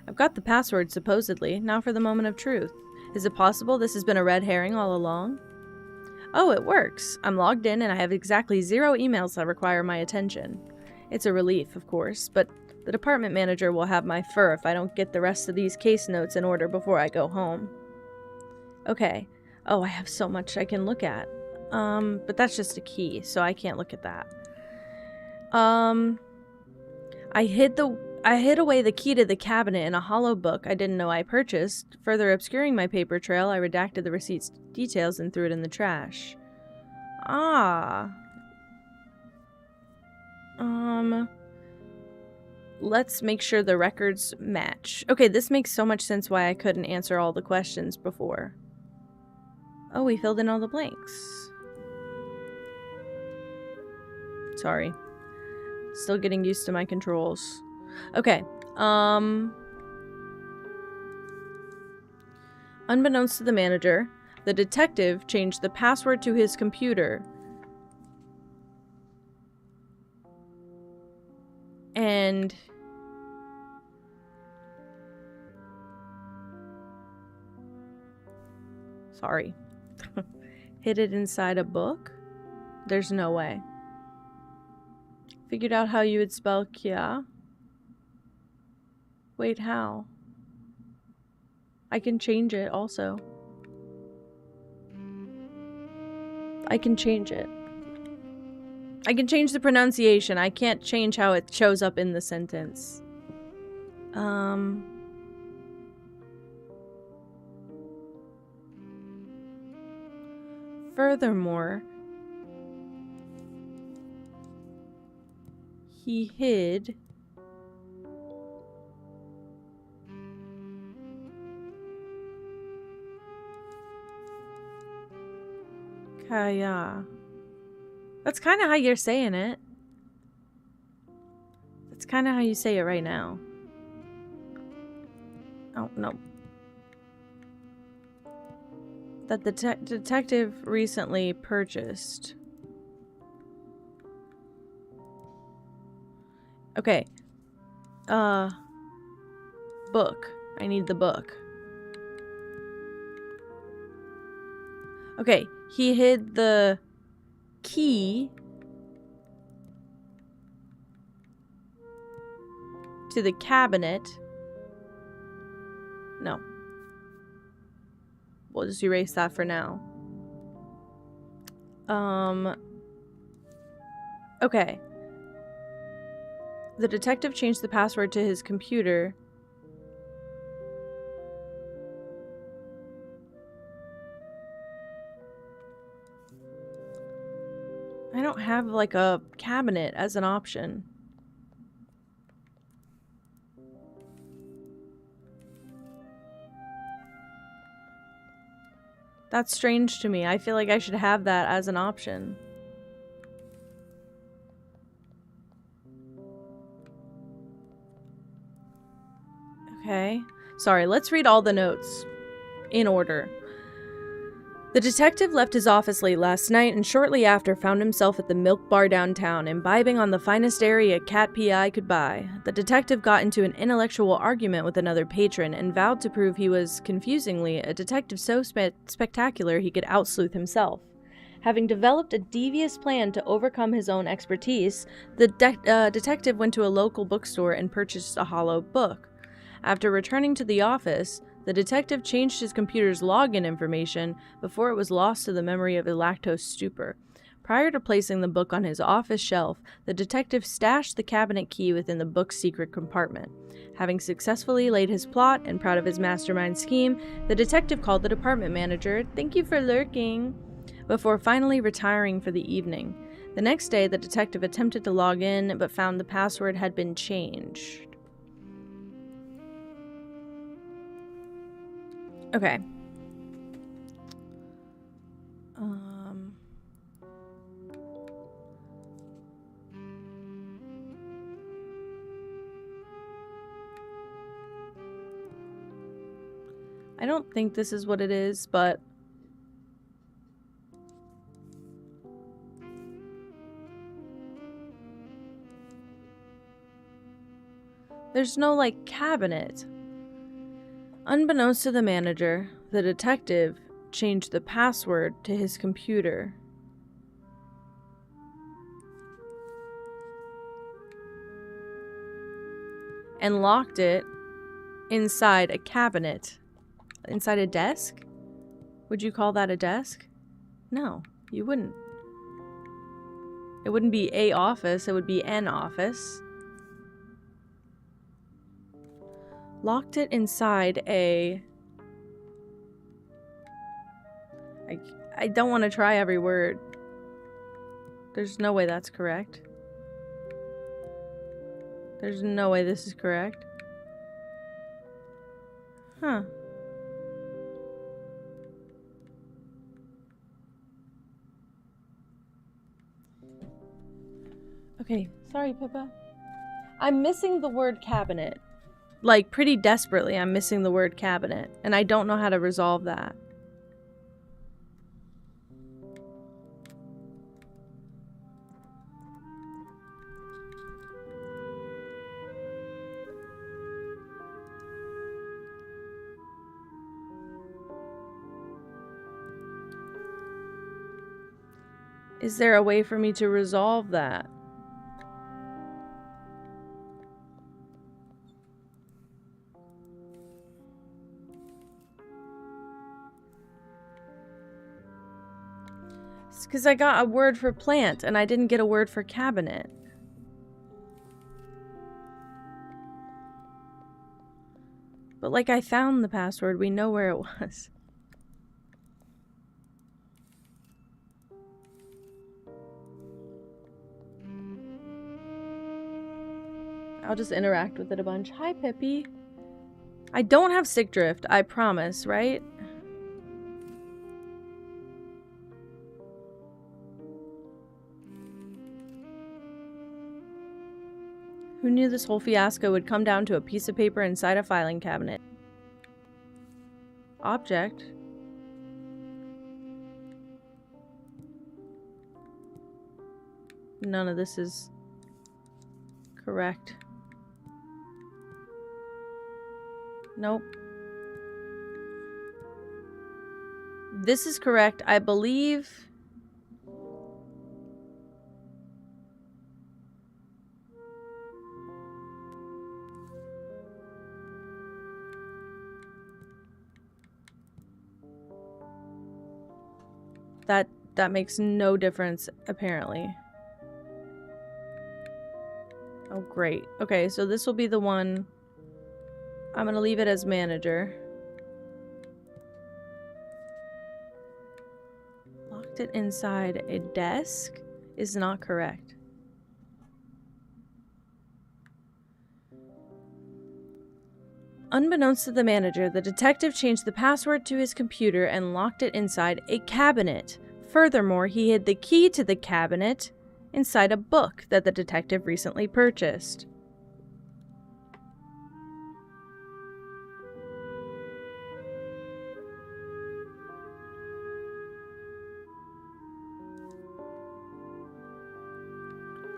I've got the password, supposedly. Now for the moment of truth. Is it possible this has been a red herring all along? Oh, it works. I'm logged in and I have exactly 0 emails that require my attention. It's a relief, of course, but the department manager will have my fur if I don't get the rest of these case notes in order before I go home. Okay. Oh, I have so much I can look at. But that's just a key, so I can't look at that. I hid away the key to the cabinet in a hollow book I didn't know I purchased. Further obscuring my paper trail, I redacted the receipt's details and threw it in the trash. Ah. let's make sure the records match. Okay, this makes so much sense why I couldn't answer all the questions before. Oh, we filled in all the blanks. Sorry. Still getting used to my controls. Okay, unbeknownst to the manager, the detective changed the password to his computer. And sorry. Hid it inside a book? There's no way. Figured out how you would spell Kia. Wait, how? I can change it also. I can change it. I can change the pronunciation. I can't change how it shows up in the sentence. Furthermore, he hid Kaya. That's kind of how you're saying it. That's kind of how you say it right now. Oh, no. That the detective recently purchased. Okay. Book. I need the book. Okay, he hid the key to the cabinet. No. We'll just erase that for now. Okay. The detective changed the password to his computer. I don't have like a cabinet as an option. That's strange to me. I feel like I should have that as an option. Okay. Sorry, let's read all the notes in order. The detective left his office late last night and shortly after found himself at the Milk Bar downtown, imbibing on the finest dairy a cat PI could buy. The detective got into an intellectual argument with another patron and vowed to prove he was, confusingly, a detective so spectacular he could out-sleuth himself. Having developed a devious plan to overcome his own expertise, the detective went to a local bookstore and purchased a hollow book. After returning to the office, the detective changed his computer's login information before it was lost to the memory of a lactose stupor. Prior to placing the book on his office shelf, the detective stashed the cabinet key within the book's secret compartment. Having successfully laid his plot and proud of his mastermind scheme, the detective called the department manager, "Thank you for lurking," before finally retiring for the evening. The next day, the detective attempted to log in, but found the password had been changed. Okay. I don't think this is what it is, but there's no, like, cabinet. Unbeknownst to the manager, the detective changed the password to his computer. And locked it inside a cabinet. Inside a desk? Would you call that a desk? No, you wouldn't. It wouldn't be a office, it would be an office. Locked it inside a... I don't want to try every word. There's no way that's correct. There's no way this is correct. Huh. Okay, sorry, Pippa. I'm missing the word cabinet. Like, pretty desperately, I'm missing the word cabinet. And I don't know how to resolve that. Is there a way for me to resolve that? It's because I got a word for plant and I didn't get a word for cabinet. But like, I found the password, we know where it was. I'll just interact with it a bunch. Hi, Pippi. I don't have stick drift, I promise, right? Who knew this whole fiasco would come down to a piece of paper inside a filing cabinet? Object. None of this is correct. Nope. This is correct, I believe. That makes no difference, apparently. Oh, great. Okay, so this will be the one. I'm gonna leave it as manager. Locked it inside a desk is not correct. Unbeknownst to the manager, the detective changed the password to his computer and locked it inside a cabinet. Furthermore, he hid the key to the cabinet inside a book that the detective recently purchased.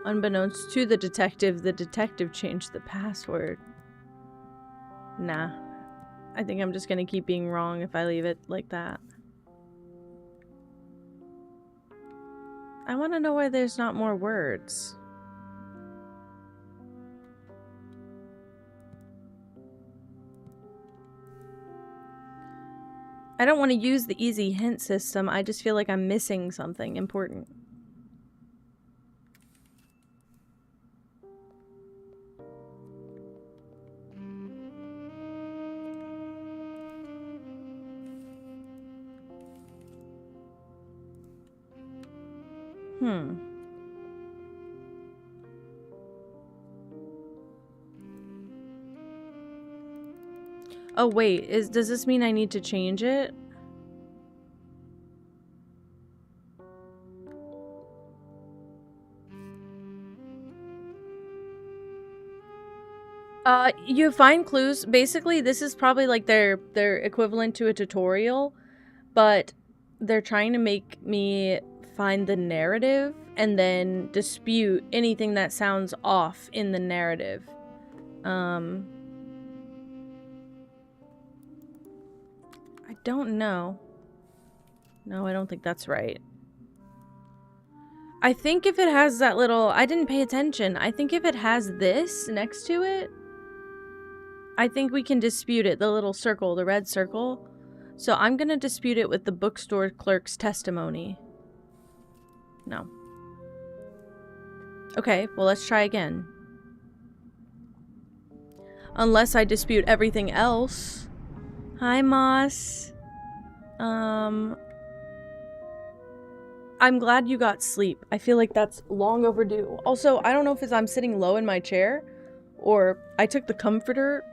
Unbeknownst to the detective changed the password. Nah. I think I'm just gonna keep being wrong if I leave it like that. I want to know why there's not more words. I don't want to use the easy hint system, I just feel like I'm missing something important. Oh wait, does this mean I need to change it? You find clues. Basically, this is probably like their equivalent to a tutorial, but they're trying to make me find the narrative and then dispute anything that sounds off in the narrative. I don't know. No, I don't think that's right. I think if it has that little... I didn't pay attention. I think if it has this next to it, I think we can dispute it. The little circle, the red circle. So I'm gonna dispute it with the bookstore clerk's testimony. No. Okay, well, let's try again. Unless I dispute everything else. Hi, Moss. I'm glad you got sleep. I feel like that's long overdue. Also, I don't know if it's I'm sitting low in my chair or I took the comforter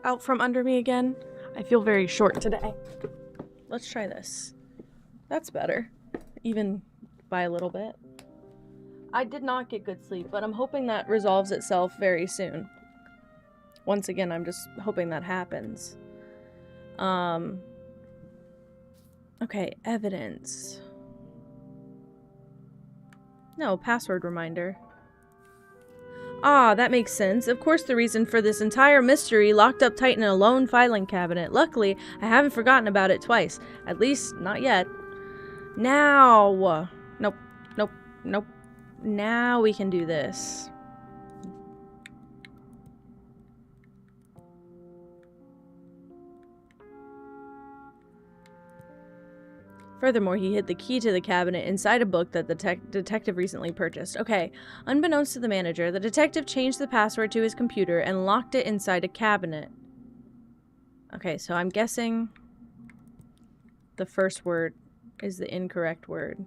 out from under me again. I feel very short today. Let's try this. That's better, even by a little bit. I did not get good sleep, but I'm hoping that resolves itself very soon. Once again, I'm just hoping that happens. Okay, evidence. No, password reminder. Ah, that makes sense. Of course, the reason for this entire mystery locked up tight in a lone filing cabinet. Luckily, I haven't forgotten about it twice. At least, not yet. Now! Nope, nope, nope. Now we can do this. Furthermore, he hid the key to the cabinet inside a book that the detective recently purchased. Okay, unbeknownst to the manager, the detective changed the password to his computer and locked it inside a cabinet. Okay, so I'm guessing the first word is the incorrect word.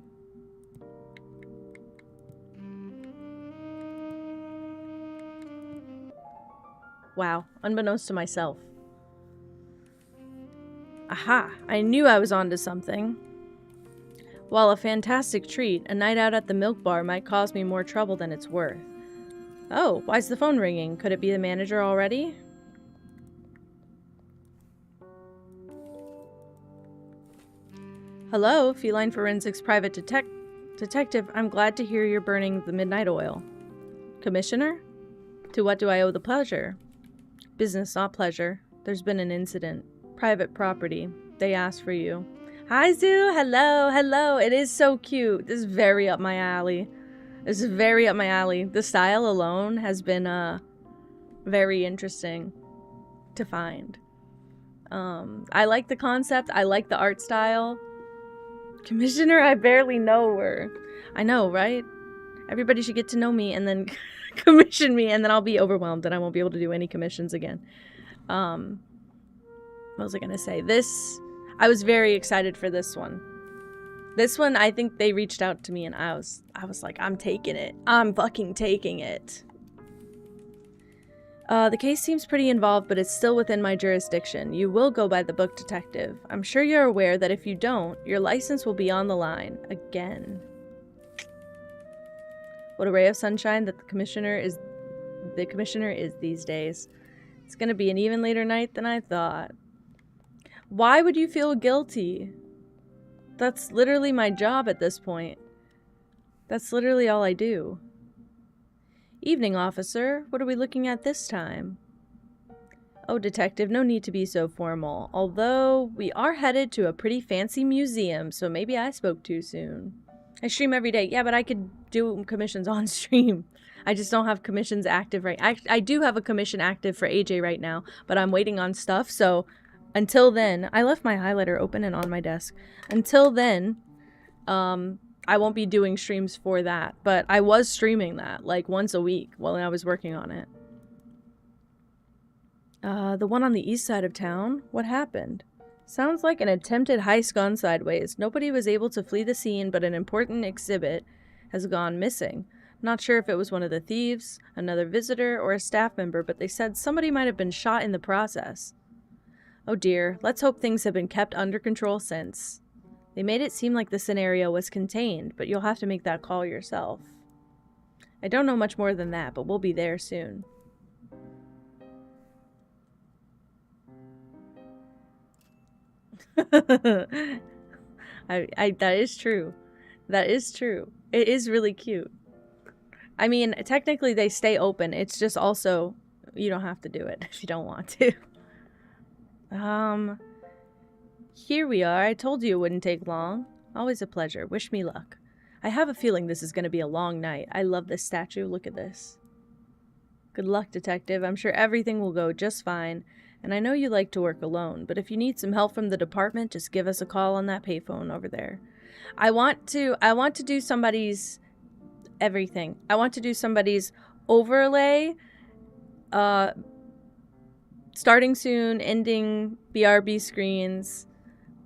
Wow, unbeknownst to myself. Aha, I knew I was onto something. While a fantastic treat, a night out at the milk bar might cause me more trouble than it's worth. Oh, why's the phone ringing? Could it be the manager already? Hello, Feline Forensics Private Detective. I'm glad to hear you're burning the midnight oil. Commissioner? To what do I owe the pleasure? Business, not pleasure. There's been an incident. Private property. They asked for you. Hi, Zoo. Hello, hello. It is so cute. This is very up my alley. This is very up my alley. The style alone has been very interesting to find. I like the concept. I like the art style. Commissioner, I barely know her. I know, right? Everybody should get to know me and then commission me, and then I'll be overwhelmed and I won't be able to do any commissions again. What was I gonna say? I was very excited for this one. This one, I think they reached out to me and I was like, I'm taking it. I'm fucking taking it. The case seems pretty involved, but it's still within my jurisdiction. You will go by the book, detective. I'm sure you're aware that if you don't, your license will be on the line. Again. What a ray of sunshine that the commissioner is these days. It's gonna be an even later night than I thought. Why would you feel guilty? That's literally my job at this point. That's literally all I do. Evening, officer. What are we looking at this time? Oh, detective, no need to be so formal. Although, we are headed to a pretty fancy museum, so maybe I spoke too soon. I stream every day. Yeah, but I could do commissions on stream. I just don't have commissions active right. I do have a commission active for AJ right now, but I'm waiting on stuff, so until then, I left my highlighter open and on my desk. Until then, I won't be doing streams for that, but I was streaming that like once a week while I was working on it. The one on the east side of town? What happened? Sounds like an attempted heist gone sideways. Nobody was able to flee the scene, but an important exhibit has gone missing. Not sure if it was one of the thieves, another visitor, or a staff member, but they said somebody might have been shot in the process. Oh dear, let's hope things have been kept under control since. They made it seem like the scenario was contained, but you'll have to make that call yourself. I don't know much more than that, but we'll be there soon. That is true. That is true. It is really cute. I mean, technically they stay open. It's just also, you don't have to do it if you don't want to. Here we are. I told you it wouldn't take long. Always a pleasure. Wish me luck. I have a feeling this is going to be a long night. I love this statue. Look at this. Good luck, detective. I'm sure everything will go just fine. And I know you like to work alone, but if you need some help from the department, just give us a call on that payphone over there. I want to do somebody's everything. I want to do somebody's overlay, starting soon, ending BRB screens,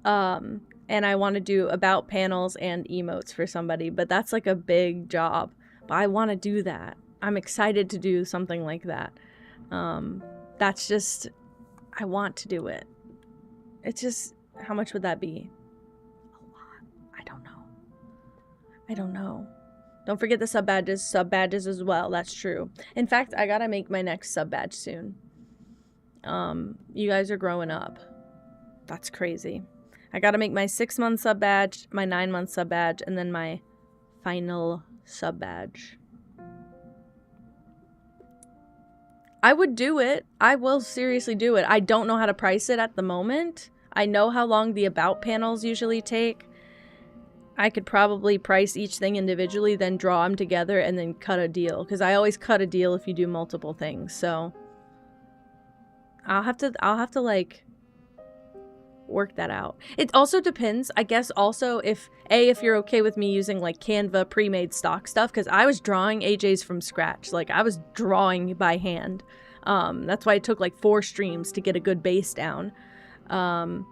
and I want to do about panels and emotes for somebody, but that's like a big job. But I want to do that. I'm excited to do something like that. That's just, I want to do it. It's just, how much would that be? A lot. I don't know. Don't forget the sub badges as well. That's true. In fact, I gotta make my next sub badge soon. You guys are growing up. That's crazy. I gotta make my 6-month sub badge, my 9-month sub badge, and then my final sub badge. I would do it. I will seriously do it. I don't know how to price it at the moment. I know how long the about panels usually take. I could probably price each thing individually, then draw them together, and then cut a deal. Because I always cut a deal if you do multiple things. So I'll have to like work that out. It also depends, I guess, also if you're okay with me using like Canva pre-made stock stuff, because I was drawing AJ's from scratch. Like I was drawing by hand. That's why it took like 4 streams to get a good base down. But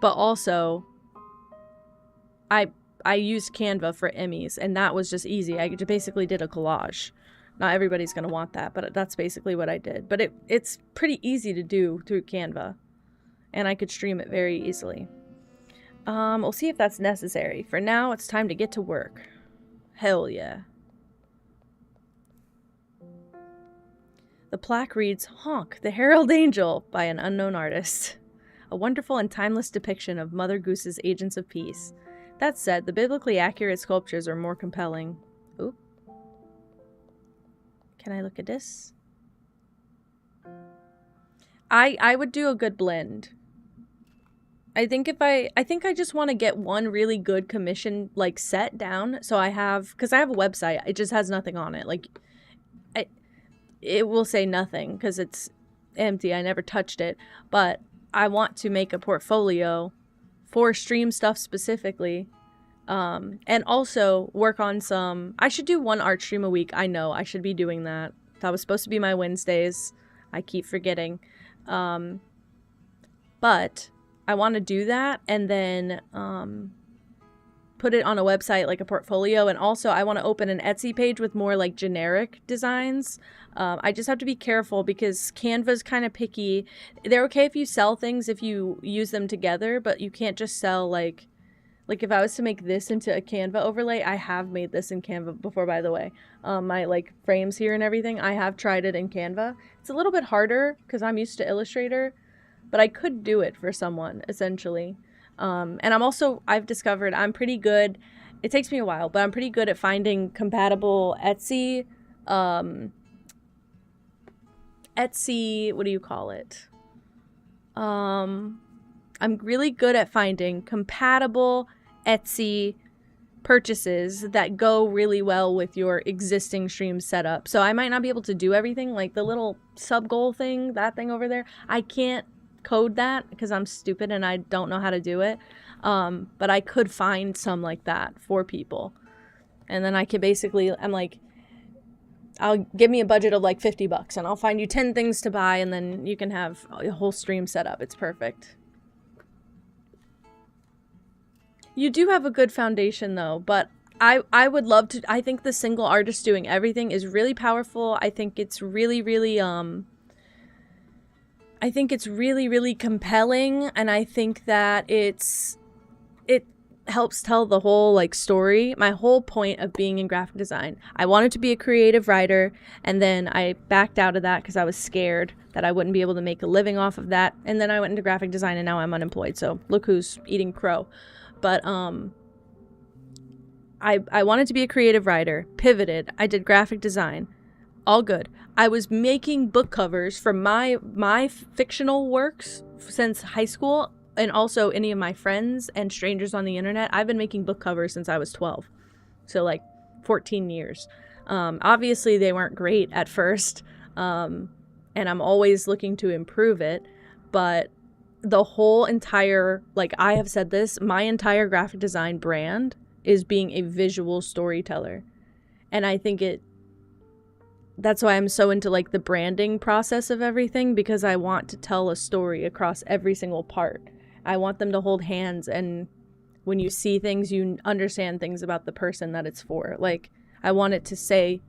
also I used Canva for Emmys, and that was just easy. I just basically did a collage. Not everybody's gonna want that, but that's basically what I did. But it's pretty easy to do through Canva, and I could stream it very easily. We'll see if that's necessary. For now, it's time to get to work. Hell yeah. The plaque reads, "Honk, the Herald Angel," by an unknown artist. A wonderful and timeless depiction of Mother Goose's agents of peace. That said, the biblically accurate sculptures are more compelling. Oop. Can I look at this? I would do a good blend. I think I just want to get one really good commission like set down. So I have, because I have a website, it just has nothing on it. Like it will say nothing because it's empty. I never touched it, but I want to make a portfolio for stream stuff specifically. And also work on some, I should do 1 art stream a week. I know I should be doing that. That was supposed to be my Wednesdays. I keep forgetting. But I want to do that and then, put it on a website, like a portfolio. And also I want to open an Etsy page with more like generic designs. I just have to be careful because Canva's kind of picky. They're okay if you sell things, if you use them together, but you can't just sell like if I was to make this into a Canva overlay, I have made this in Canva before, by the way. My like frames here and everything, I have tried it in Canva. It's a little bit harder because I'm used to Illustrator, but I could do it for someone essentially. And I've discovered I'm pretty good. It takes me a while, but I'm pretty good at finding compatible Etsy, what do you call it? I'm really good at finding compatible Etsy purchases that go really well with your existing stream setup. So I might not be able to do everything, like the little sub goal thing, that thing over there. I can't code that because I'm stupid and I don't know how to do it. But I could find some like that for people. And then I could basically, I'm like, I'll give me a budget of like $50 and I'll find you 10 things to buy and then you can have a whole stream set up. It's perfect. You do have a good foundation though, but I would love to, I think the single artist doing everything is really powerful. I think it's really, really, really compelling, and I think that it helps tell the whole like story. My whole point of being in graphic design, I wanted to be a creative writer, and then I backed out of that because I was scared that I wouldn't be able to make a living off of that, and then I went into graphic design and now I'm unemployed, so look who's eating crow. But I wanted to be a creative writer, pivoted, I did graphic design, all good. I was making book covers for my fictional works since high school, and also any of my friends and strangers on the internet. I've been making book covers since I was 12, so like 14 years. Obviously they weren't great at first, and I'm always looking to improve it, but the whole entire, like I have said this, my entire graphic design brand is being a visual storyteller. And I think that's why I'm so into like the branding process of everything, because I want to tell a story across every single part. I want them to hold hands, and when you see things, you understand things about the person that it's for. Like, I want it to say,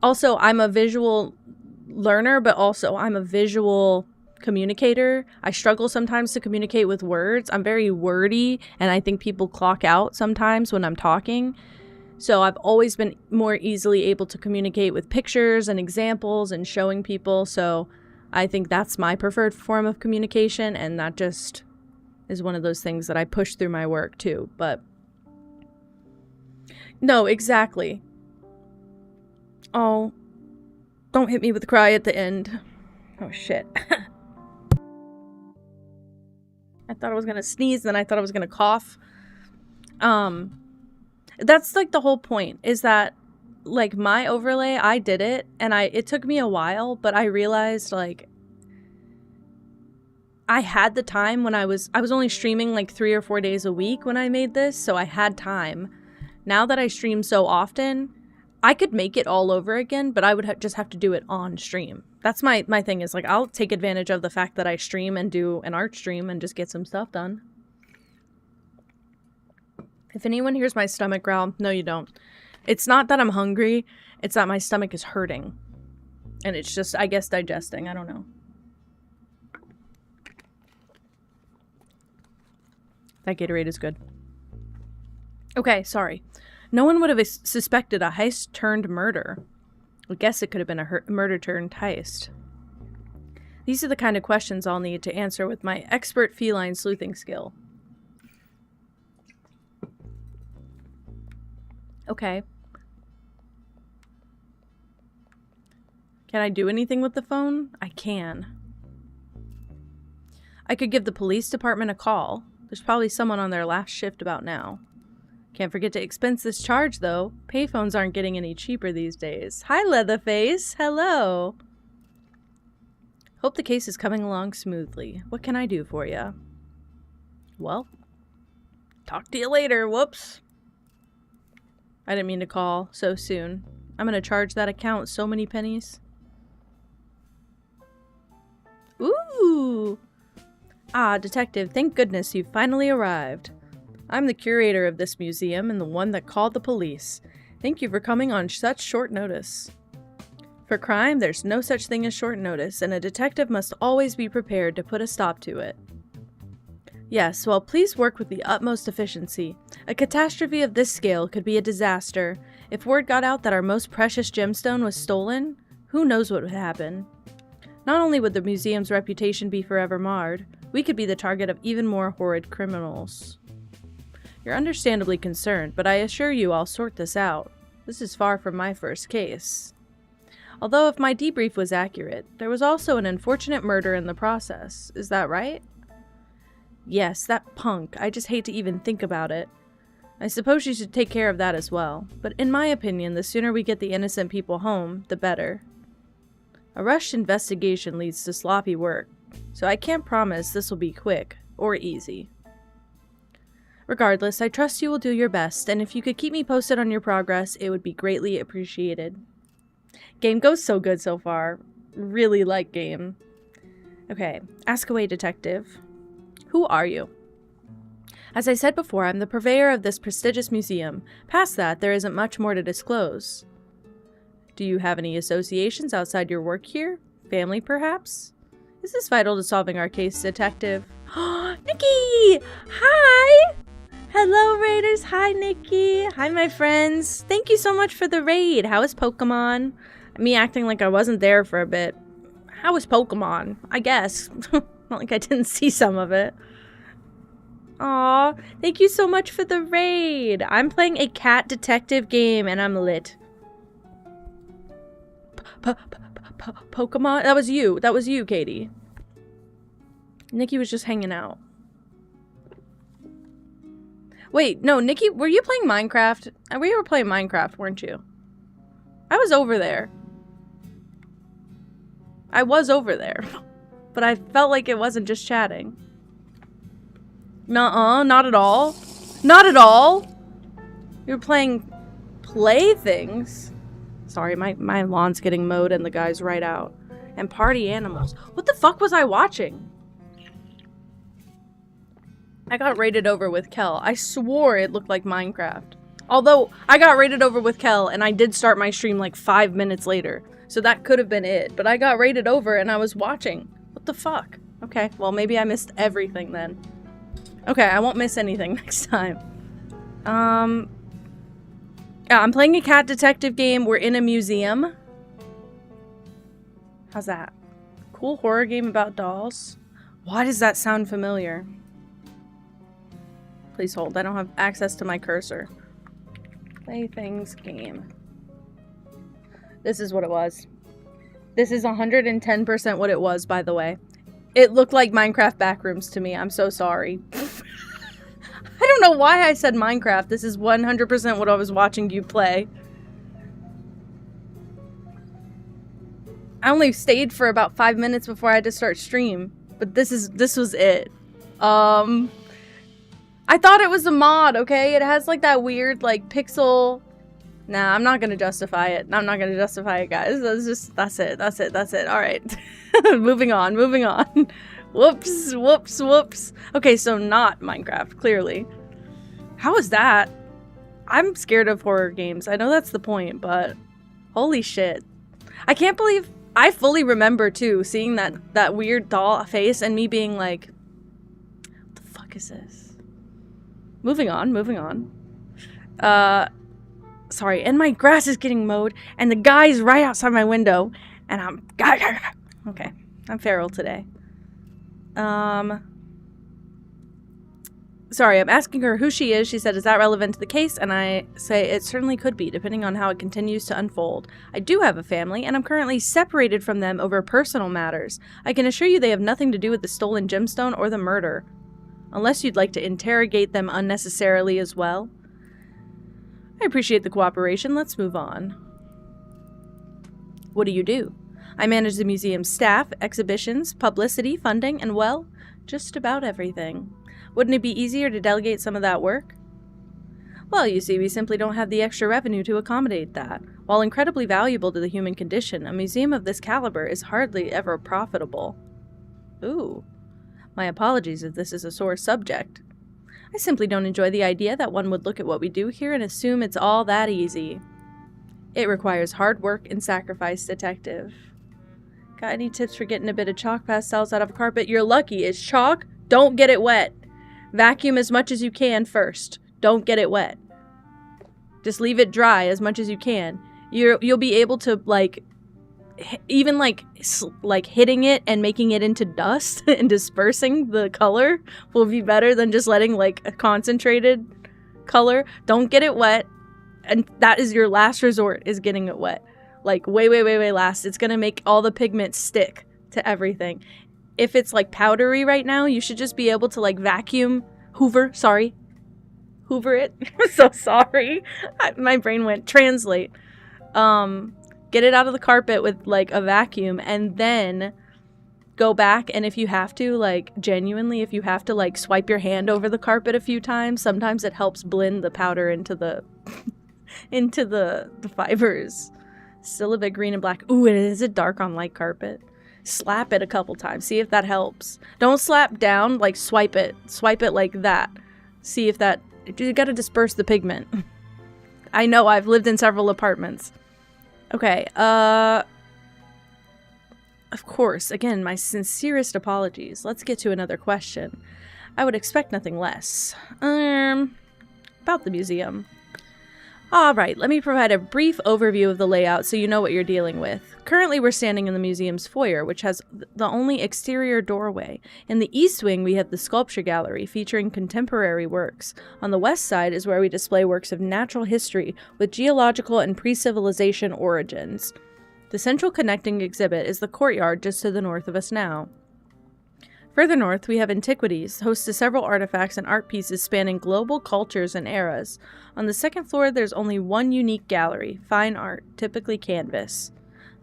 also, I'm a visual learner, but also I'm a visual communicator. I struggle sometimes to communicate with words. I'm very wordy, and I think people clock out sometimes when I'm talking. So I've always been more easily able to communicate with pictures and examples and showing people. So I think that's my preferred form of communication, and that just is one of those things that I push through my work too. But no, exactly. Oh, don't hit me with a cry at the end. Oh shit. I thought I was gonna sneeze, then I thought I was gonna cough. That's like the whole point, is that like my overlay, I did it, and it took me a while, but I realized like I had the time when I was only streaming like 3 or 4 days a week when I made this, so I had time. Now that I stream so often, I could make it all over again, but I would just have to do it on stream. That's my thing, is like I'll take advantage of the fact that I stream and do an art stream and just get some stuff done. If anyone hears my stomach growl, no you don't. It's not that I'm hungry, it's that my stomach is hurting. And it's just, I guess, digesting, I don't know. That Gatorade is good. Okay, sorry. No one would have suspected a heist turned murder. I guess it could have been a murder turned heist. These are the kind of questions I'll need to answer with my expert feline sleuthing skill. Okay. Can I do anything with the phone? I can. I could give the police department a call. There's probably someone on their last shift about now. Can't forget to expense this charge, though. Payphones aren't getting any cheaper these days. Hi, Leatherface. Hello. Hope the case is coming along smoothly. What can I do for you? Well, talk to you later. Whoops. I didn't mean to call so soon. I'm gonna charge that account so many pennies. Ooh! Ah, detective, thank goodness you've finally arrived. I'm the curator of this museum and the one that called the police. Thank you for coming on such short notice. For crime, there's no such thing as short notice, and a detective must always be prepared to put a stop to it. Yes, well, please work with the utmost efficiency. A catastrophe of this scale could be a disaster. If word got out that our most precious gemstone was stolen, who knows what would happen? Not only would the museum's reputation be forever marred, we could be the target of even more horrid criminals. You're understandably concerned, but I assure you I'll sort this out. This is far from my first case. Although if my debrief was accurate, there was also an unfortunate murder in the process. Is that right? Yes, that punk. I just hate to even think about it. I suppose you should take care of that as well, but in my opinion, the sooner we get the innocent people home, the better. A rushed investigation leads to sloppy work, so I can't promise this will be quick or easy. Regardless, I trust you will do your best, and if you could keep me posted on your progress, it would be greatly appreciated. Game goes so good so far. Really like game. Okay, ask away, detective. Who are you? As I said before, I'm the purveyor of this prestigious museum. Past that, there isn't much more to disclose. Do you have any associations outside your work here? Family, perhaps? Is this vital to solving our case, detective? Nikki! Hi! Hello, Raiders. Hi, Nikki. Hi, my friends. Thank you so much for the raid. How is Pokemon? Me acting like I wasn't there for a bit. How is Pokemon? I guess. Not like I didn't see some of it. Aw, thank you so much for the raid. I'm playing a cat detective game and I'm lit. Pokemon? That was you. That was you, Katie. Nikki was just hanging out. Wait, no, Nikki, were you playing Minecraft? We were playing Minecraft, weren't you? I was over there. I was over there. But I felt like it wasn't just chatting. Nuh-uh, not at all. Not at all! You were playing playthings. Sorry, my lawn's getting mowed and the guy's right out. And party animals. What the fuck was I watching? I got raided over with Kel. I swore it looked like Minecraft. Although, I got raided over with Kel and I did start my stream like 5 minutes later. So that could have been it. But I got rated over and I was watching. What the fuck? Okay, well, maybe I missed everything then. Okay, I won't miss anything next time. Yeah, I'm playing a cat detective game. We're in a museum. How's that? Cool horror game about dolls. Why does that sound familiar? Please hold. I don't have access to my cursor. Playthings game. This is what it was. This is 110% what it was, by the way. It looked like Minecraft Backrooms to me. I'm so sorry. I don't know why I said Minecraft. This is 100% what I was watching you play. I only stayed for about 5 minutes before I had to start stream. But this was it. I thought it was a mod, okay? It has like that weird like pixel. Nah, I'm not gonna justify it. I'm not gonna justify it, guys. That's it. Alright. moving on. Whoops. Okay, so not Minecraft, clearly. How is that? I'm scared of horror games. I know that's the point, but holy shit. I can't believe I fully remember too seeing that weird doll face and me being like, what the fuck is this? Moving on. Sorry, and my grass is getting mowed and the guy's right outside my window and I'm okay. I'm feral today. Sorry, I'm asking her who she is. She said, is that relevant to the case? And I say, it certainly could be, depending on how it continues to unfold. I do have a family, and I'm currently separated from them over personal matters. I can assure you they have nothing to do with the stolen gemstone or the murder. Unless you'd like to interrogate them unnecessarily as well. I appreciate the cooperation. Let's move on. What do? I manage the museum's staff, exhibitions, publicity, funding, and, well, just about everything. Wouldn't it be easier to delegate some of that work? Well, you see, we simply don't have the extra revenue to accommodate that. While incredibly valuable to the human condition, a museum of this caliber is hardly ever profitable. Ooh. My apologies if this is a sore subject. I simply don't enjoy the idea that one would look at what we do here and assume it's all that easy. It requires hard work and sacrifice, detective. Got any tips for getting a bit of chalk pastels out of a carpet? You're lucky. It's chalk. Don't get it wet. Vacuum as much as you can first. Don't get it wet. Just leave it dry as much as you can. You'll be able to like even like hitting it and making it into dust and dispersing the color will be better than just letting like a concentrated color. Don't get it wet, and that is your last resort, is getting it wet. Like way last. It's gonna make all the pigment stick to everything. If it's like powdery right now, you should just be able to like hoover it. I'm so sorry. My brain went translate. Get it out of the carpet with like a vacuum and then go back, and if you have to, like genuinely, if you have to like swipe your hand over the carpet a few times, sometimes it helps blend the powder into the into the fibers. Still a bit green and black. Ooh, and is it dark on light carpet? Slap it a couple times. See if that helps. Don't slap down, like swipe it. Swipe it like that. See if that... You gotta disperse the pigment. I know, I've lived in several apartments. Okay, of course, again, my sincerest apologies. Let's get to another question. I would expect nothing less. About the museum. Alright, let me provide a brief overview of the layout so you know what you're dealing with. Currently, we're standing in the museum's foyer, which has the only exterior doorway. In the east wing, we have the sculpture gallery, featuring contemporary works. On the west side is where we display works of natural history with geological and pre-civilization origins. The central connecting exhibit is the courtyard just to the north of us now. Further north, we have Antiquities, host to several artifacts and art pieces spanning global cultures and eras. On the second floor, there's only one unique gallery, fine art, typically canvas.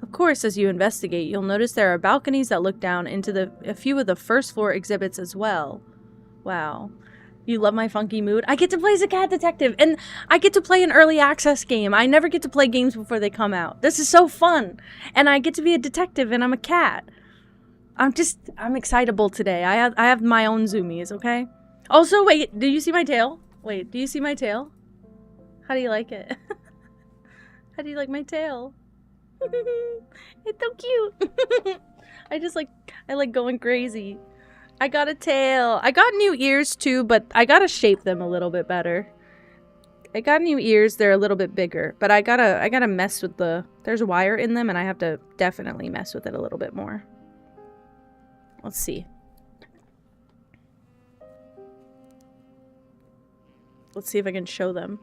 Of course, as you investigate, you'll notice there are balconies that look down into a few of the first floor exhibits as well. Wow. You love my funky mood? I get to play as a cat detective, and I get to play an early access game. I never get to play games before they come out. This is so fun. And I get to be a detective, and I'm a cat. I'm excitable today. I have my own zoomies, okay? Also, wait, do you see my tail? Wait, do you see my tail? How do you like it? How do you like my tail? It's so cute. I like going crazy. I got a tail. I got new ears too, but I gotta shape them a little bit better. I got new ears. They're a little bit bigger, but I gotta mess with there's a wire in them and I have to definitely mess with it a little bit more. Let's see. Let's see if I can show them.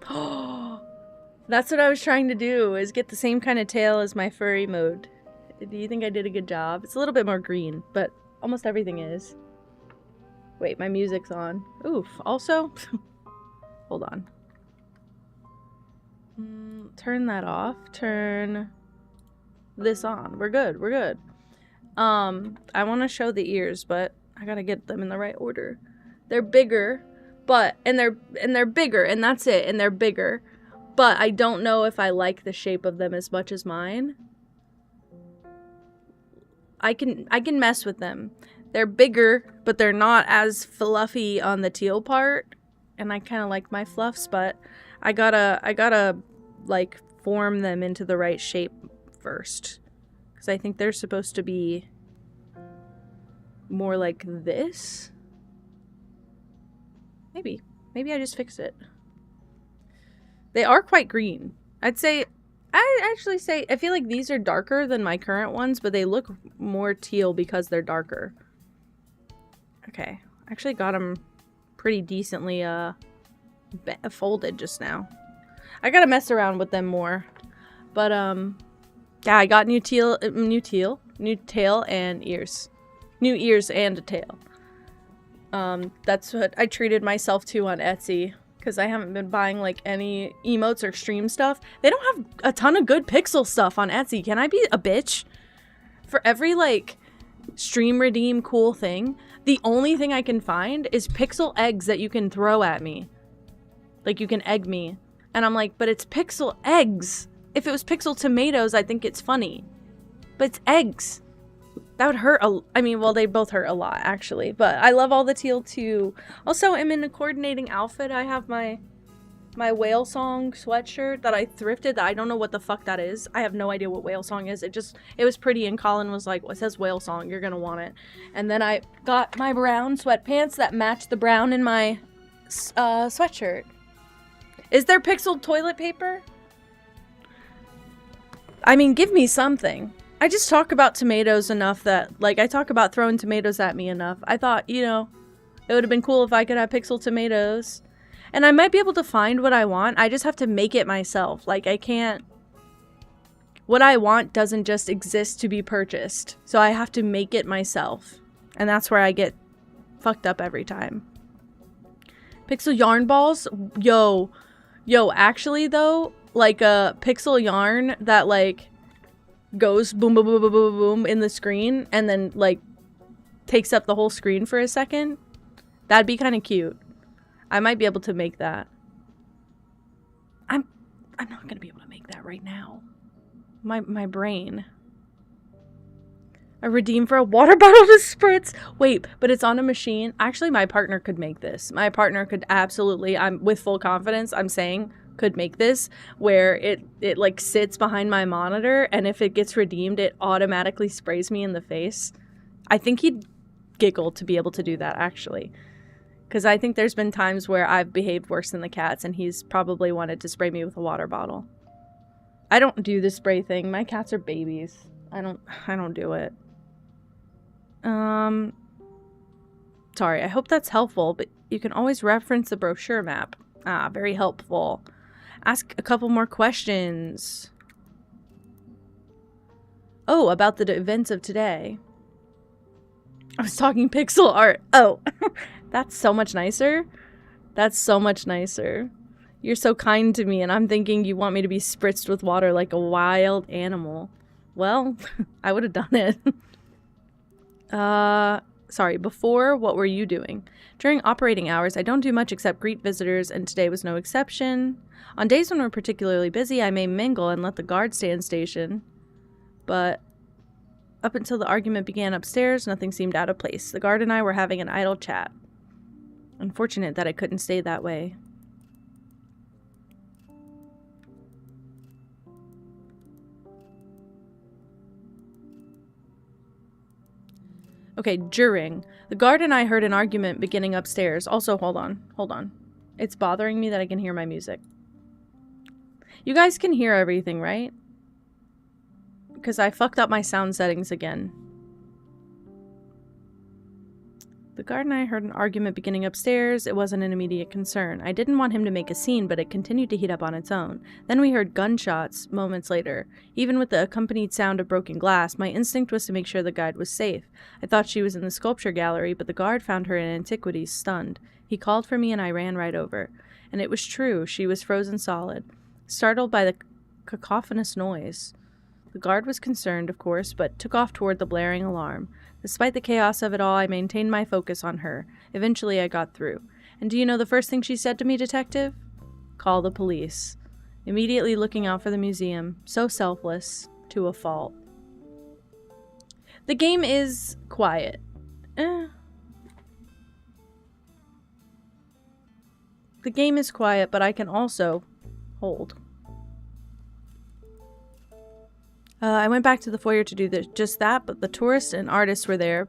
Oh, that's what I was trying to do, is get the same kind of tail as my furry mode. Do you think I did a good job? It's a little bit more green, but almost everything is. Wait, my music's on. Oof, also? Hold on. Turn that off. Turn this on. We're good, we're good. I want to show the ears, but I gotta get them in the right order. They're bigger, but, and they're bigger, and that's it, and they're bigger. But I don't know if I like the shape of them as much as mine. I can mess with them. They're bigger, but they're not as fluffy on the teal part. And I kind of like my fluffs, but I gotta like form them into the right shape first. Because I think they're supposed to be more like this. Maybe I just fixed it. They are quite green. I feel like these are darker than my current ones, but they look more teal because they're darker. Okay, I actually got them pretty decently folded just now. I gotta mess around with them more. But yeah, I got new tail and ears. New ears and a tail. That's what I treated myself to on Etsy, because I haven't been buying like any emotes or stream stuff. They don't have a ton of good pixel stuff on Etsy. Can I be a bitch? For every like stream redeem cool thing, the only thing I can find is pixel eggs that you can throw at me. Like, you can egg me. And I'm like, but it's pixel eggs. If it was pixel tomatoes, I think it's funny. But it's eggs. That would hurt I mean, well, they both hurt a lot, actually. But I love all the teal, too. Also, I'm in a coordinating outfit. I have my Whale Song sweatshirt that I thrifted. That I don't know what the fuck that is. I have no idea what Whale Song is. It was pretty, and Colin was like, well, it says Whale Song. You're gonna want it. And then I got my brown sweatpants that match the brown in my sweatshirt. Is there pixel toilet paper? I mean, give me something. I just talk about tomatoes enough that, like, I talk about throwing tomatoes at me enough. I thought, you know, it would have been cool if I could have pixel tomatoes. And I might be able to find what I want. I just have to make it myself. Like, I can't... What I want doesn't just exist to be purchased. So I have to make it myself. And that's where I get fucked up every time. Pixel yarn balls? Yo, actually, though, like a pixel yarn that, like, goes boom, boom, boom, boom, boom, boom in the screen and then, like, takes up the whole screen for a second. That'd be kind of cute. I might be able to make that. I'm not gonna be able to make that right now. My brain. A redeem for a water bottle to spritz. Wait, but it's on a machine. Actually, my partner could make this. My partner could absolutely, I'm with full confidence, I'm saying, could make this, where it like sits behind my monitor, and if it gets redeemed, it automatically sprays me in the face. I think he'd giggle to be able to do that, actually. Because I think there's been times where I've behaved worse than the cats, and he's probably wanted to spray me with a water bottle. I don't do the spray thing. My cats are babies. I don't do it. Sorry, I hope that's helpful, but you can always reference the brochure map. Ah, very helpful. Ask a couple more questions. Oh, about the events of today. I was talking pixel art. Oh, that's so much nicer. That's so much nicer. You're so kind to me, and I'm thinking you want me to be spritzed with water like a wild animal. Well, I would have done it. Sorry, before, what were you doing? During operating hours, I don't do much except greet visitors, and today was no exception. On days when we're particularly busy, I may mingle and let the guard stand station. But up until the argument began upstairs, nothing seemed out of place. The guard and I were having an idle chat. Unfortunate that it couldn't stay that way. Okay, during. The guard and I heard an argument beginning upstairs. Also, hold on. It's bothering me that I can hear my music. You guys can hear everything, right? Because I fucked up my sound settings again. The guard and I heard an argument beginning upstairs. It wasn't an immediate concern. I didn't want him to make a scene, but it continued to heat up on its own. Then we heard gunshots moments later. Even with the accompanied sound of broken glass, my instinct was to make sure the guide was safe. I thought she was in the sculpture gallery, but the guard found her in antiquities, stunned. He called for me and I ran right over. And it was true. She was frozen solid, startled by the cacophonous noise. The guard was concerned, of course, but took off toward the blaring alarm. Despite the chaos of it all, I maintained my focus on her. Eventually, I got through. And do you know the first thing she said to me, Detective? Call the police. Immediately looking out for the museum. So selfless. To a fault. The game is quiet. The game is quiet, but I can also hold. I went back to the foyer to do just that, but the tourists and artists were there.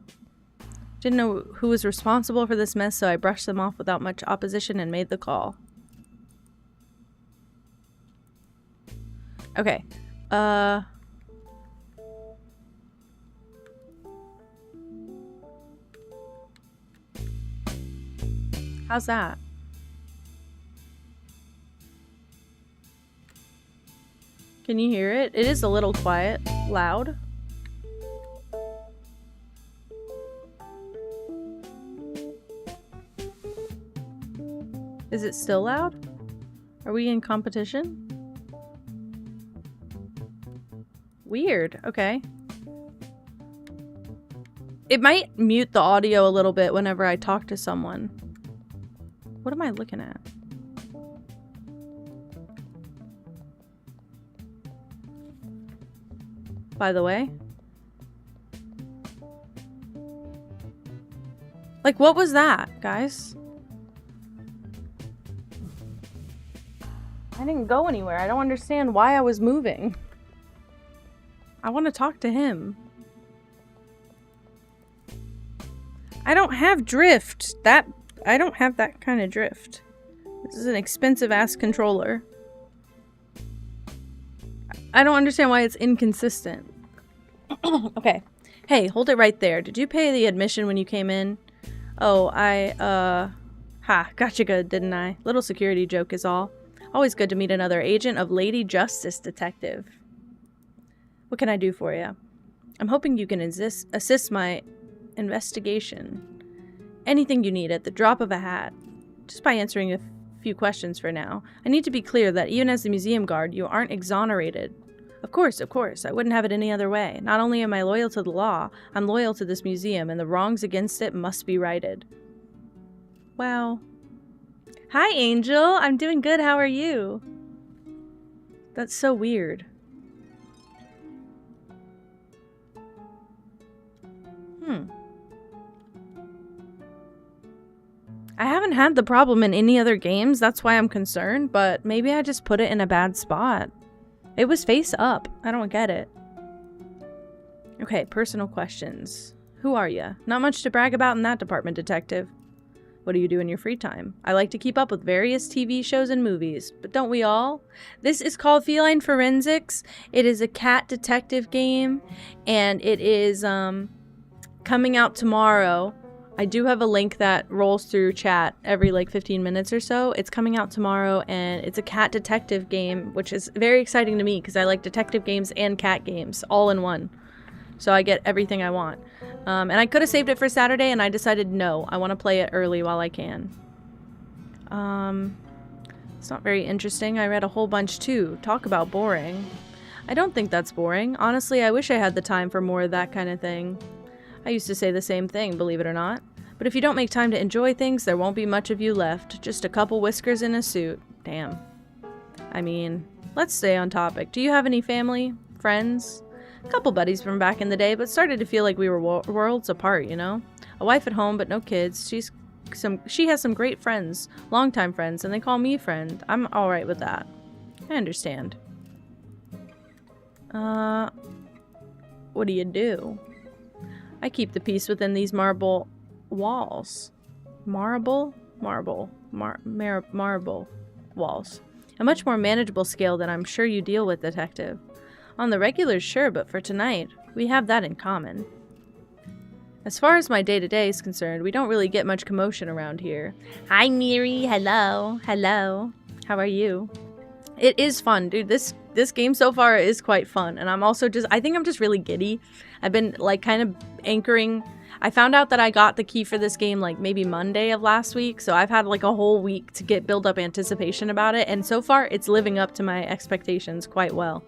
Didn't know who was responsible for this mess, so I brushed them off without much opposition and made the call. Okay. How's that? Can you hear it? It is a little quiet. Loud. Is it still loud? Are we in competition? Weird. Okay. It might mute the audio a little bit whenever I talk to someone. What am I looking at? By the way. Like, what was that, guys? I didn't go anywhere. I don't understand why I was moving. I want to talk to him. I don't have drift. I don't have that kind of drift. This is an expensive-ass controller. I don't understand why it's inconsistent. Okay. Hey, hold it right there. Did you pay the admission when you came in? Oh, gotcha good, didn't I? Little security joke is all. Always good to meet another agent of Lady Justice Detective. What can I do for you? I'm hoping you can assist my investigation. Anything you need at the drop of a hat. Just by answering a few questions for now. I need to be clear that even as the museum guard, you aren't exonerated. Of course. I wouldn't have it any other way. Not only am I loyal to the law, I'm loyal to this museum, and the wrongs against it must be righted. Wow. Hi, Angel. I'm doing good. How are you? That's so weird. I haven't had the problem in any other games, that's why I'm concerned, but maybe I just put it in a bad spot. It was face up. I don't get it. Okay, personal questions. Who are you? Not much to brag about in that department, Detective. What do you do in your free time? I like to keep up with various TV shows and movies, but don't we all? This is called Feline Forensics. It is a cat detective game, and it is coming out tomorrow. I do have a link that rolls through chat every like 15 minutes or so. It's coming out tomorrow, and it's a cat detective game, which is very exciting to me because I like detective games and cat games all in one. So I get everything I want. And I could have saved it for Saturday, and I decided no, I want to play it early while I can. It's not very interesting. I read a whole bunch too. Talk about boring. I don't think that's boring. Honestly, I wish I had the time for more of that kind of thing. I used to say the same thing, believe it or not. But if you don't make time to enjoy things, there won't be much of you left. Just a couple whiskers in a suit. Damn. I mean, let's stay on topic. Do you have any family? Friends? A couple buddies from back in the day, but started to feel like we were worlds apart, you know? A wife at home, but no kids. She has some great friends, longtime friends, and they call me friend. I'm alright with that. I understand. What do you do? I keep the peace within these marble walls. Marble walls. A much more manageable scale than I'm sure you deal with, Detective. On the regular, sure, but for tonight, we have that in common. As far as my day-to-day is concerned, we don't really get much commotion around here. Hi, Miri. Hello. Hello. How are you? It is fun, dude. This game so far is quite fun, and I'm also I think I'm just really giddy. I've been, like, kind of anchoring. I found out that I got the key for this game, like, maybe Monday of last week, so I've had, like, a whole week to build up anticipation about it, and so far, it's living up to my expectations quite well.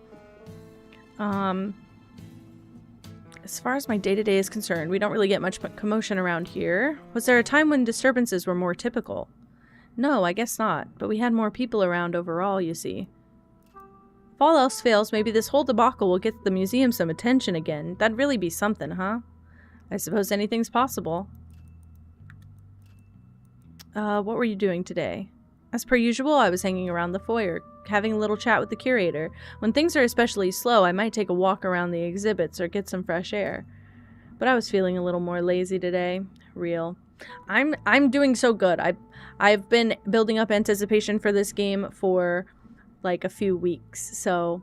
As far as my day-to-day is concerned, we don't really get much commotion around here. Was there a time when disturbances were more typical? No, I guess not, but we had more people around overall, you see. If all else fails, maybe this whole debacle will get the museum some attention again. That'd really be something, huh? I suppose anything's possible. What were you doing today? As per usual, I was hanging around the foyer, having a little chat with the curator. When things are especially slow, I might take a walk around the exhibits or get some fresh air. But I was feeling a little more lazy today. Real. I'm doing so good. I've been building up anticipation for this game for like a few weeks, so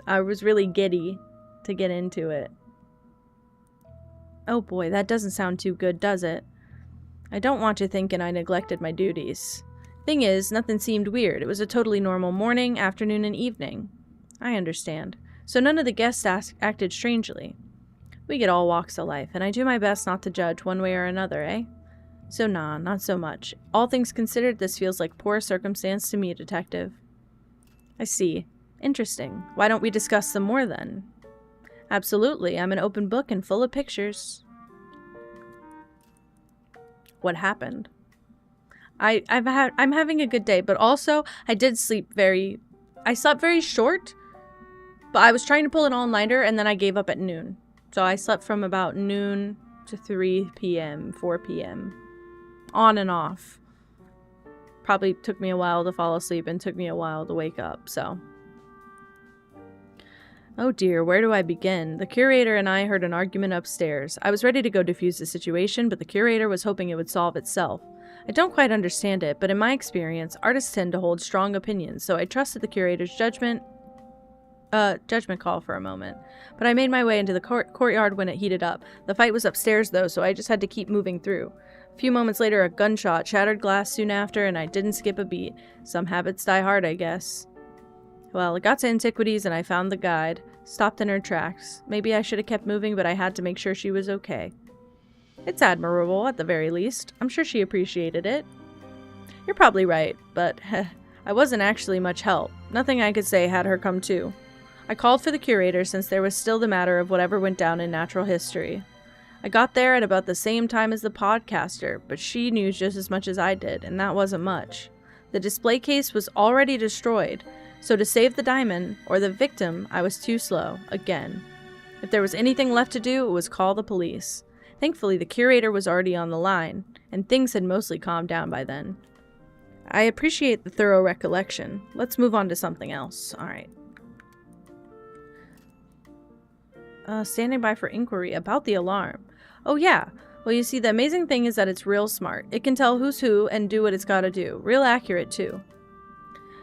I was really giddy to get into it. Oh boy, that doesn't sound too good, does it? I don't want you thinking I neglected my duties. Thing is, nothing seemed weird. It was a totally normal morning, afternoon, and evening. I understand. So none of the guests acted strangely. We get all walks of life, and I do my best not to judge one way or another, eh? So nah, not so much. All things considered, this feels like poor circumstance to me, Detective. I see. Interesting. Why don't we discuss some more then? Absolutely. I'm an open book and full of pictures. What happened? I'm having a good day, but also I did sleep I slept very short, but I was trying to pull an all-nighter and then I gave up at noon. So I slept from about noon to 3 p.m., 4 p.m. On and off. Probably took me a while to fall asleep and took me a while to wake up, so. Oh dear, where do I begin? The curator and I heard an argument upstairs. I was ready to go defuse the situation, but the curator was hoping it would solve itself. I don't quite understand it, but in my experience, artists tend to hold strong opinions, so I trusted the curator's judgment call for a moment. But I made my way into the courtyard when it heated up. The fight was upstairs, though, so I just had to keep moving through. A few moments later, a gunshot shattered glass soon after, and I didn't skip a beat. Some habits die hard, I guess. Well, I got to Antiquities, and I found the guide. Stopped in her tracks. Maybe I should have kept moving, but I had to make sure she was okay. It's admirable, at the very least. I'm sure she appreciated it. You're probably right, but I wasn't actually much help. Nothing I could say had her come to. I called for the curator since there was still the matter of whatever went down in natural history. I got there at about the same time as the podcaster, but she knew just as much as I did, and that wasn't much. The display case was already destroyed, so to save the diamond, or the victim, I was too slow, again. If there was anything left to do, it was call the police. Thankfully, the curator was already on the line, and things had mostly calmed down by then. I appreciate the thorough recollection. Let's move on to something else. Alright. Standing by for inquiry about the alarm. Oh yeah. Well, you see, the amazing thing is that it's real smart. It can tell who's who and do what it's gotta do. Real accurate, too.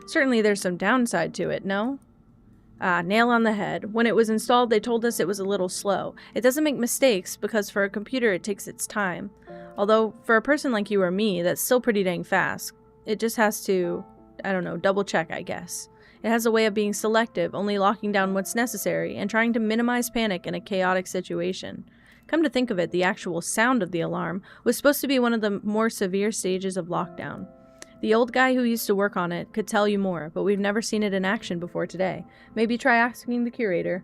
Certainly there's some downside to it, no? Nail on the head. When it was installed, they told us it was a little slow. It doesn't make mistakes, because for a computer it takes its time. Although, for a person like you or me, that's still pretty dang fast. It just has to, I don't know, double check, I guess. It has a way of being selective, only locking down what's necessary, and trying to minimize panic in a chaotic situation. Come to think of it, the actual sound of the alarm was supposed to be one of the more severe stages of lockdown. The old guy who used to work on it could tell you more, but we've never seen it in action before today. Maybe try asking the curator.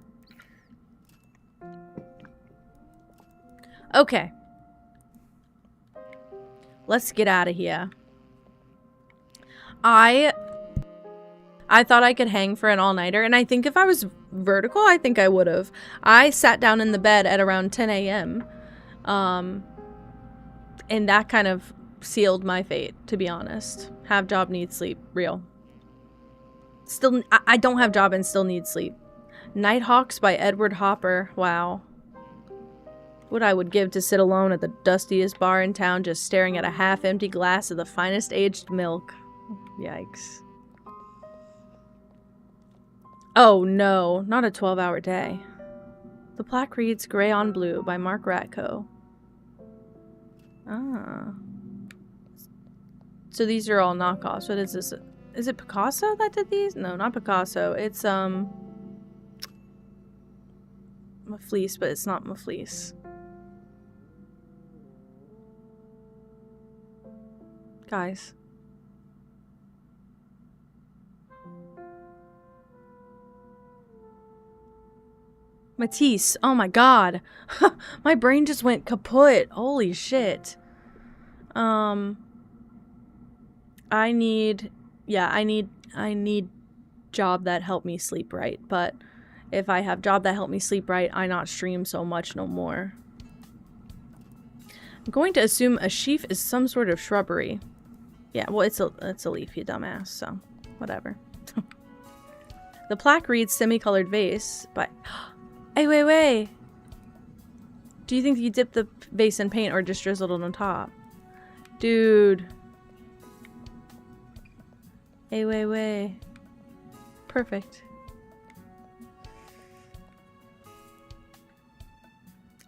Okay. Let's get out of here. I thought I could hang for an all-nighter, and I think if I was vertical, I think I would have. I sat down in the bed at around 10 a.m. And that kind of sealed my fate, to be honest. Have job, need sleep. Real. Still, I don't have job and still need sleep. Nighthawks by Edward Hopper. Wow. What I would give to sit alone at the dustiest bar in town just staring at a half-empty glass of the finest aged milk. Yikes. Oh no, not a 12-hour day. The plaque reads Gray on Blue by Mark Ratko. Ah. So these are all knockoffs. What is this? Is it Picasso that did these? No, not Picasso. It's, Mafleece, but it's not Mafleece. Guys. Matisse. Oh my god. My brain just went kaput. Holy shit. I need job that help me sleep right, but if I have job that help me sleep right, I not stream so much no more. I'm going to assume a sheaf is some sort of shrubbery. Yeah, well, it's a leaf, you dumbass, so whatever. The plaque reads Semi-Colored Vase, but... Hey, wait. Do you think you dipped the vase in paint or just drizzled it on top? Dude. Hey, wait. Perfect.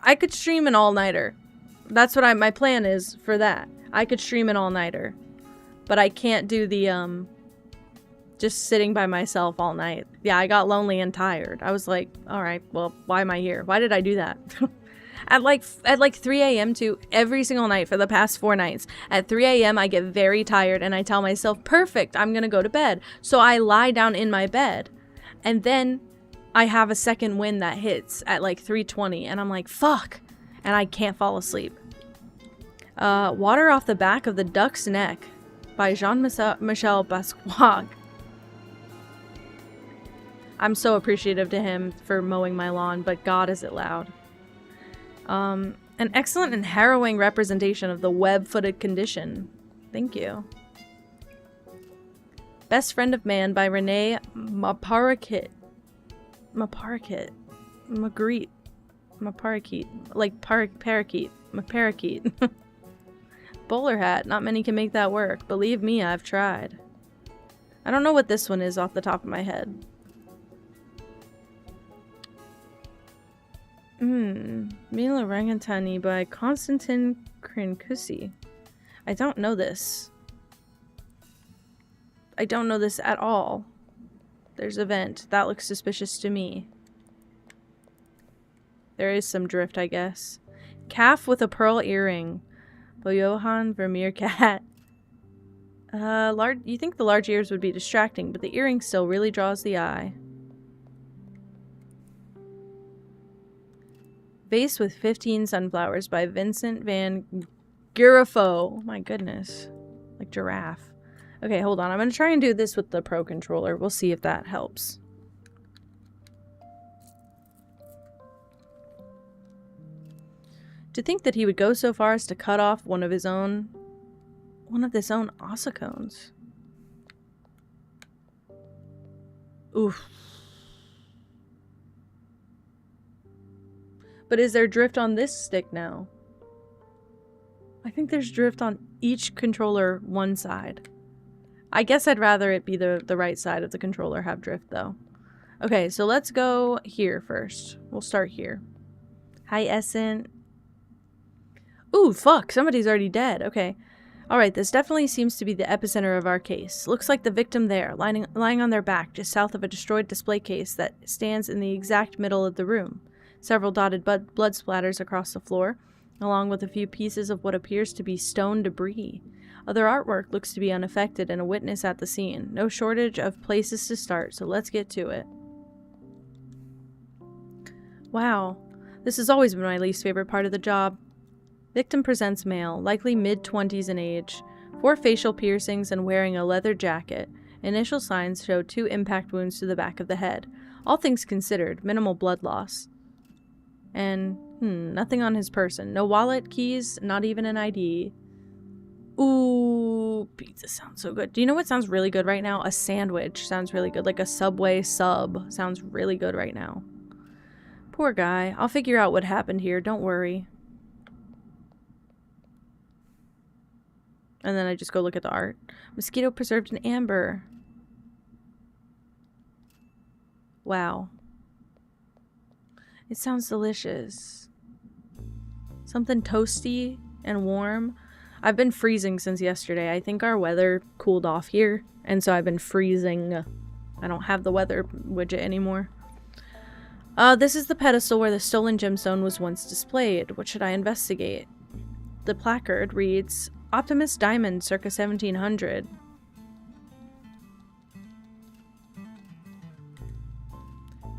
I could stream an all-nighter. That's what my plan is for that. I could stream an all-nighter. But I can't do the, just sitting by myself all night. Yeah, I got lonely and tired. I was like, alright, well, why am I here? Why did I do that? At like 3 a.m. too, every single night for the past 4 nights. At 3 a.m. I get very tired and I tell myself, perfect, I'm gonna go to bed. So I lie down in my bed. And then I have a second wind that hits at like 3:20 and I'm like, fuck. And I can't fall asleep. Water Off the Back of the Duck's Neck by Jean-Michel Basquiat. I'm so appreciative to him for mowing my lawn, but God is it loud. An excellent and harrowing representation of the web-footed condition. Thank you. Best Friend of Man by Renee Magritte. Like parakeet. Parakeet. Bowler hat. Not many can make that work. Believe me, I've tried. I don't know what this one is off the top of my head. Mila Rangantani by Konstantin Krinkusi. I don't know this. I don't know this at all. There's a vent. That looks suspicious to me. There is some drift, I guess. Calf with a pearl earring by Johan Vermeer Cat. You think the large ears would be distracting, but the earring still really draws the eye. Vase with 15 Sunflowers by Vincent van Garifo. Oh my goodness. Like giraffe. Okay, hold on. I'm going to try and do this with the Pro Controller. We'll see if that helps. To think that he would go so far as to cut off one of his own ossicones. Oof. But is there drift on this stick now? I think there's drift on each controller one side. I guess I'd rather it be the right side of the controller have drift though. Okay, so let's go here first. We'll start here. Hi, Essent. Ooh, fuck, somebody's already dead. Okay. Alright, this definitely seems to be the epicenter of our case. Looks like the victim there, lying on their back just south of a destroyed display case that stands in the exact middle of the room. Several dotted blood splatters across the floor, along with a few pieces of what appears to be stone debris. Other artwork looks to be unaffected and a witness at the scene. No shortage of places to start, so let's get to it. Wow, this has always been my least favorite part of the job. Victim presents male, likely mid-20s in age, 4 facial piercings and wearing a leather jacket. Initial signs show 2 impact wounds to the back of the head. All things considered, minimal blood loss. And, nothing on his person. No wallet, keys, not even an ID. Ooh, pizza sounds so good. Do you know what sounds really good right now? A sandwich sounds really good. Like a Subway sub sounds really good right now. Poor guy. I'll figure out what happened here. Don't worry. And then I just go look at the art. Mosquito preserved in amber. Wow. It sounds delicious. Something toasty and warm. I've been freezing since yesterday. I think our weather cooled off here, and so I've been freezing. I don't have the weather widget anymore. This is the pedestal where the stolen gemstone was once displayed. What should I investigate? The placard reads, Optimus Diamond, circa 1700.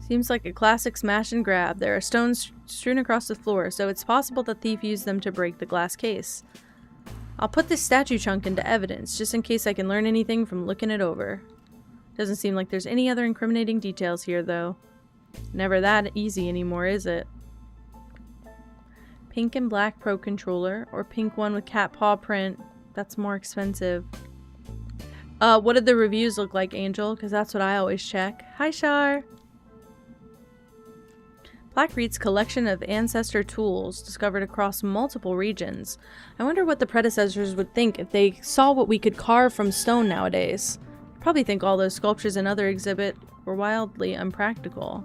Seems like a classic smash and grab. There are stones strewn across the floor, so it's possible the thief used them to break the glass case. I'll put this statue chunk into evidence, just in case I can learn anything from looking it over. Doesn't seem like there's any other incriminating details here, though. Never that easy anymore, is it? Pink and black Pro Controller, or pink one with cat paw print. That's more expensive. What did the reviews look like, Angel? Because that's what I always check. Hi, Shar! Plaque reads collection of ancestor tools discovered across multiple regions. I wonder what the predecessors would think if they saw what we could carve from stone nowadays. Probably think all those sculptures and other exhibit were wildly unpractical.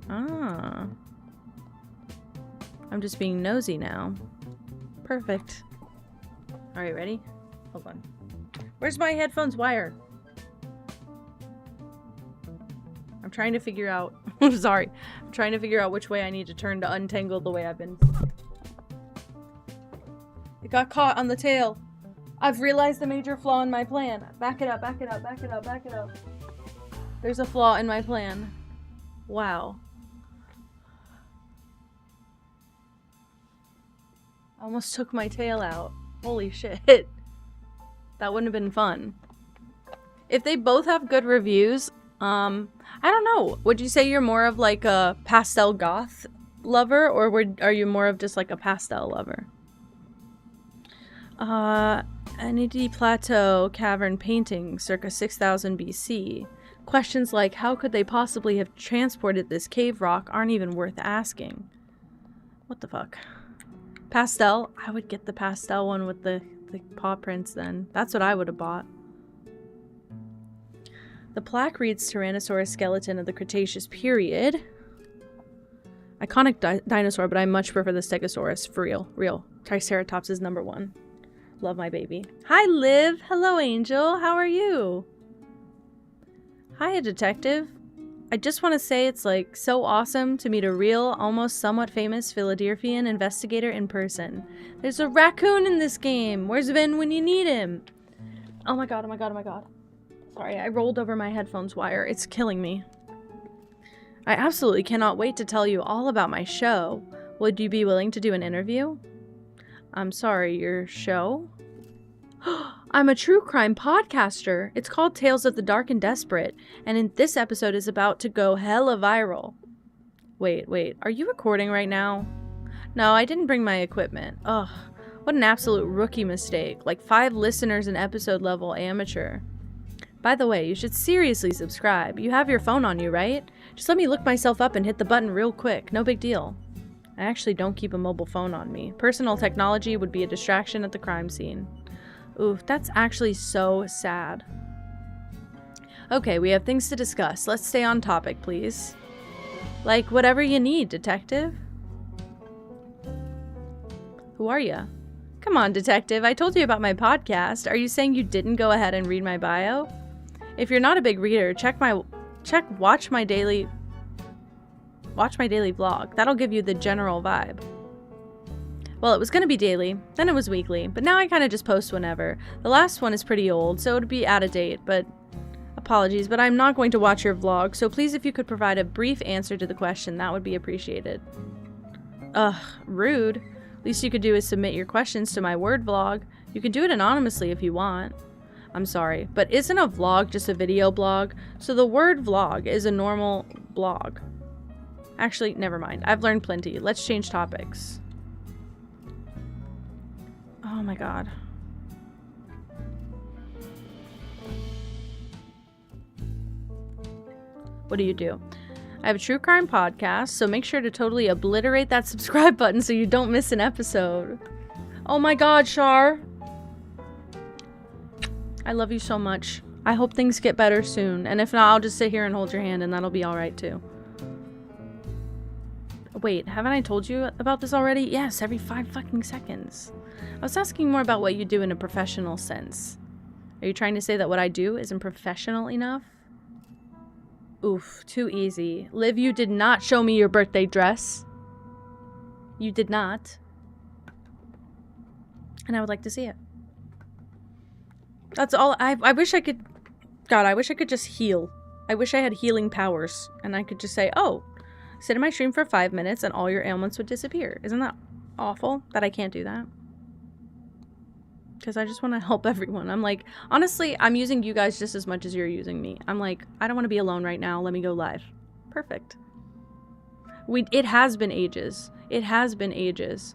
Ah. I'm just being nosy now. Perfect. Alright, ready? Hold on. Where's my headphones wire? I'm trying to figure out... Sorry. I'm trying to figure out which way I need to turn to untangle the way I've been. It got caught on the tail. I've realized the major flaw in my plan. Back it up, back it up, back it up, back it up. There's a flaw in my plan. Wow. I almost took my tail out. Holy shit. That wouldn't have been fun. If they both have good reviews, I don't know. Would you say you're more of like a pastel goth lover, or are you more of just like a pastel lover? Anidi Plateau Cavern painting circa 6000 BC. Questions like how could they possibly have transported this cave rock aren't even worth asking. What the fuck? Pastel? I would get the pastel one with the paw prints then. That's what I would have bought. The plaque reads Tyrannosaurus skeleton of the Cretaceous period. Iconic dinosaur, but I much prefer the Stegosaurus. For real. Real. Triceratops is number one. Love my baby. Hi, Liv. Hello, Angel. How are you? Hi, detective. I just want to say it's like so awesome to meet a real, almost somewhat famous Philadelphian investigator in person. There's a raccoon in this game. Where's Vin when you need him? Oh my god, oh my god, oh my god. Sorry, I rolled over my headphones wire. It's killing me. I absolutely cannot wait to tell you all about my show. Would you be willing to do an interview? I'm sorry, your show? I'm a true crime podcaster. It's called Tales of the Dark and Desperate, and in this episode is about to go hella viral. Wait, are you recording right now? No, I didn't bring my equipment. Ugh, what an absolute rookie mistake. Like 5 listeners an episode level amateur. By the way, you should seriously subscribe. You have your phone on you, right? Just let me look myself up and hit the button real quick. No big deal. I actually don't keep a mobile phone on me. Personal technology would be a distraction at the crime scene. Ooh, that's actually so sad. Okay, we have things to discuss. Let's stay on topic, please. Like, whatever you need, detective. Who are you? Come on, detective. I told you about my podcast. Are you saying you didn't go ahead and read my bio? If you're not a big reader, watch my daily vlog. That'll give you the general vibe. Well, it was gonna be daily, then it was weekly, but now I kinda just post whenever. The last one is pretty old, so it'd be out of date, but apologies, but I'm not going to watch your vlog, so please if you could provide a brief answer to the question, that would be appreciated. Ugh, rude. Least you could do is submit your questions to my Word vlog. You can do it anonymously if you want. I'm sorry, but isn't a vlog just a video blog? So the Word vlog is a normal blog. Actually, never mind. I've learned plenty. Let's change topics. Oh my god. What do? I have a true crime podcast, so make sure to totally obliterate that subscribe button so you don't miss an episode. Oh my god, Shar. I love you so much. I hope things get better soon. And if not, I'll just sit here and hold your hand and that'll be alright too. Wait, haven't I told you about this already? Yes, every 5 fucking seconds. I was asking more about what you do in a professional sense. Are you trying to say that what I do isn't professional enough? Oof, too easy. Liv, you did not show me your birthday dress. You did not. And I would like to see it. That's all. I wish I could... God, I wish I could just heal. I wish I had healing powers. And I could just say, oh, sit in my stream for 5 minutes and all your ailments would disappear. Isn't that awful that I can't do that? Because I just want to help everyone. I'm like, honestly, I'm using you guys just as much as you're using me. I'm like, I don't want to be alone right now. Let me go live. Perfect. It has been ages. It has been ages.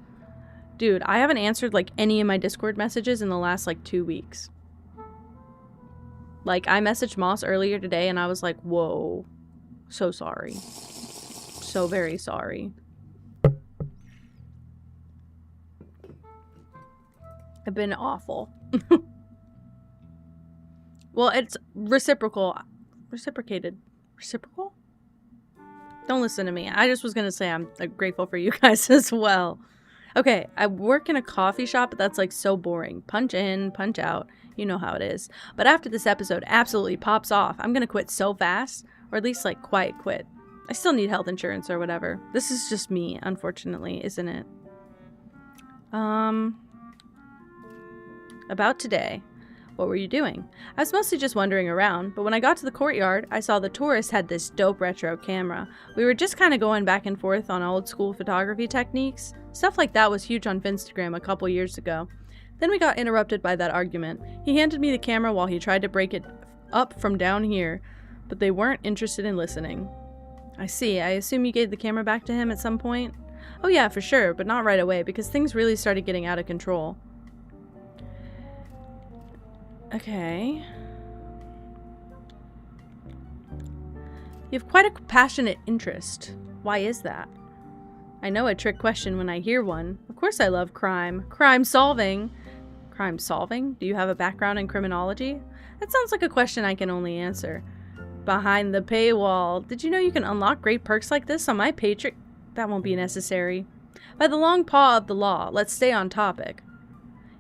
Dude, I haven't answered like any of my Discord messages in the last like 2 weeks. Like, I messaged Moss earlier today and I was like, whoa, so sorry. So very sorry. I've been awful. Well, it's reciprocal. Reciprocated. Reciprocal? Don't listen to me. I just was gonna say I'm grateful for you guys as well. Okay, I work in a coffee shop, but that's like so boring. Punch in, punch out. You know how it is. But after this episode absolutely pops off, I'm gonna quit so fast. Or at least like quiet quit. I still need health insurance or whatever. This is just me, unfortunately, isn't it? About today. What were you doing? I was mostly just wandering around, but when I got to the courtyard, I saw the tourist had this dope retro camera. We were just kind of going back and forth on old school photography techniques. Stuff like that was huge on Finstagram a couple years ago. Then we got interrupted by that argument. He handed me the camera while he tried to break it up from down here, but they weren't interested in listening. I see. I assume you gave the camera back to him at some point? Oh yeah, for sure, but not right away because things really started getting out of control. Okay. You have quite a passionate interest. Why is that? I know a trick question when I hear one. Of course I love crime. Crime solving. Crime solving? Do you have a background in criminology? That sounds like a question I can only answer. Behind the paywall. Did you know you can unlock great perks like this on my Patreon? That won't be necessary. By the long paw of the law, let's stay on topic.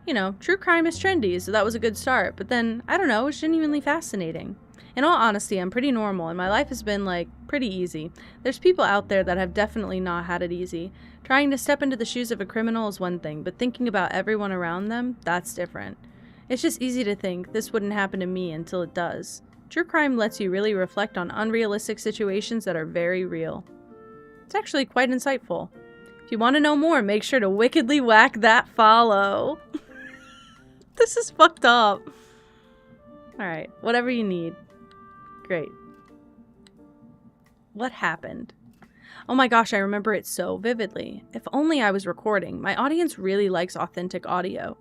You know, true crime is trendy, so that was a good start, but then, I don't know, it's genuinely fascinating. In all honesty, I'm pretty normal, and my life has been, like, pretty easy. There's people out there that have definitely not had it easy. Trying to step into the shoes of a criminal is one thing, but thinking about everyone around them, that's different. It's just easy to think, this wouldn't happen to me until it does. True crime lets you really reflect on unrealistic situations that are very real. It's actually quite insightful. If you want to know more, make sure to wickedly whack that follow. This is fucked up. Alright, whatever you need. Great. What happened? Oh my gosh, I remember it so vividly. If only I was recording. My audience really likes authentic audio.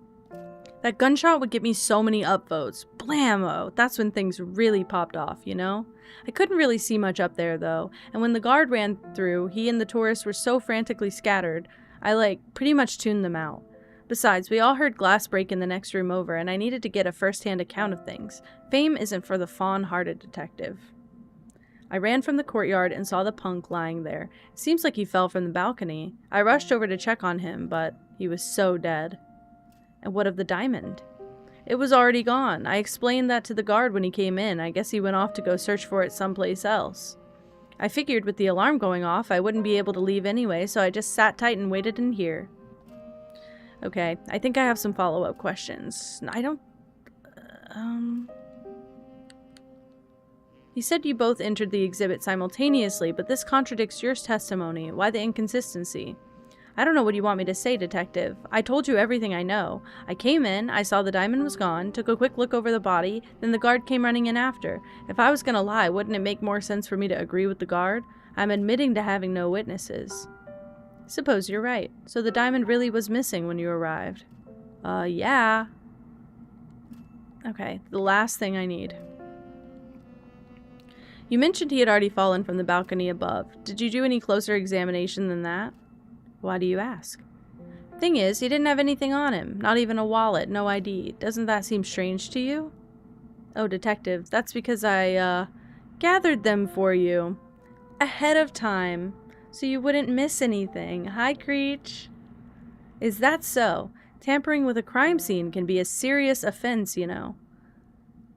That gunshot would get me so many upvotes. Blammo! That's when things really popped off, you know? I couldn't really see much up there though, and when the guard ran through, he and the tourists were so frantically scattered, I pretty much tuned them out. Besides, we all heard glass break in the next room over, and I needed to get a first-hand account of things. Fame isn't for the fawn-hearted detective. I ran from the courtyard and saw the punk lying there. It seems like he fell from the balcony. I rushed over to check on him, but he was so dead. And what of the diamond? It was already gone. I explained that to the guard when he came in. I guess he went off to go search for it someplace else. I figured with the alarm going off, I wouldn't be able to leave anyway, so I just sat tight and waited in here. Okay, I think I have some follow-up questions. I don't... You said you both entered the exhibit simultaneously, but this contradicts your testimony. Why the inconsistency? I don't know what you want me to say, detective. I told you everything I know. I came in, I saw the diamond was gone, took a quick look over the body, then the guard came running in after. If I was gonna lie, wouldn't it make more sense for me to agree with the guard? I'm admitting to having no witnesses. Suppose you're right. So the diamond really was missing when you arrived. Yeah. Okay, the last thing I need. You mentioned he had already fallen from the balcony above. Did you do any closer examination than that? Why do you ask? Thing is, he didn't have anything on him. Not even a wallet, no ID. Doesn't that seem strange to you? Oh, detective, that's because I, gathered them for you. Ahead of time. So you wouldn't miss anything. Hi, Creech. Is that so? Tampering with a crime scene can be a serious offense, you know.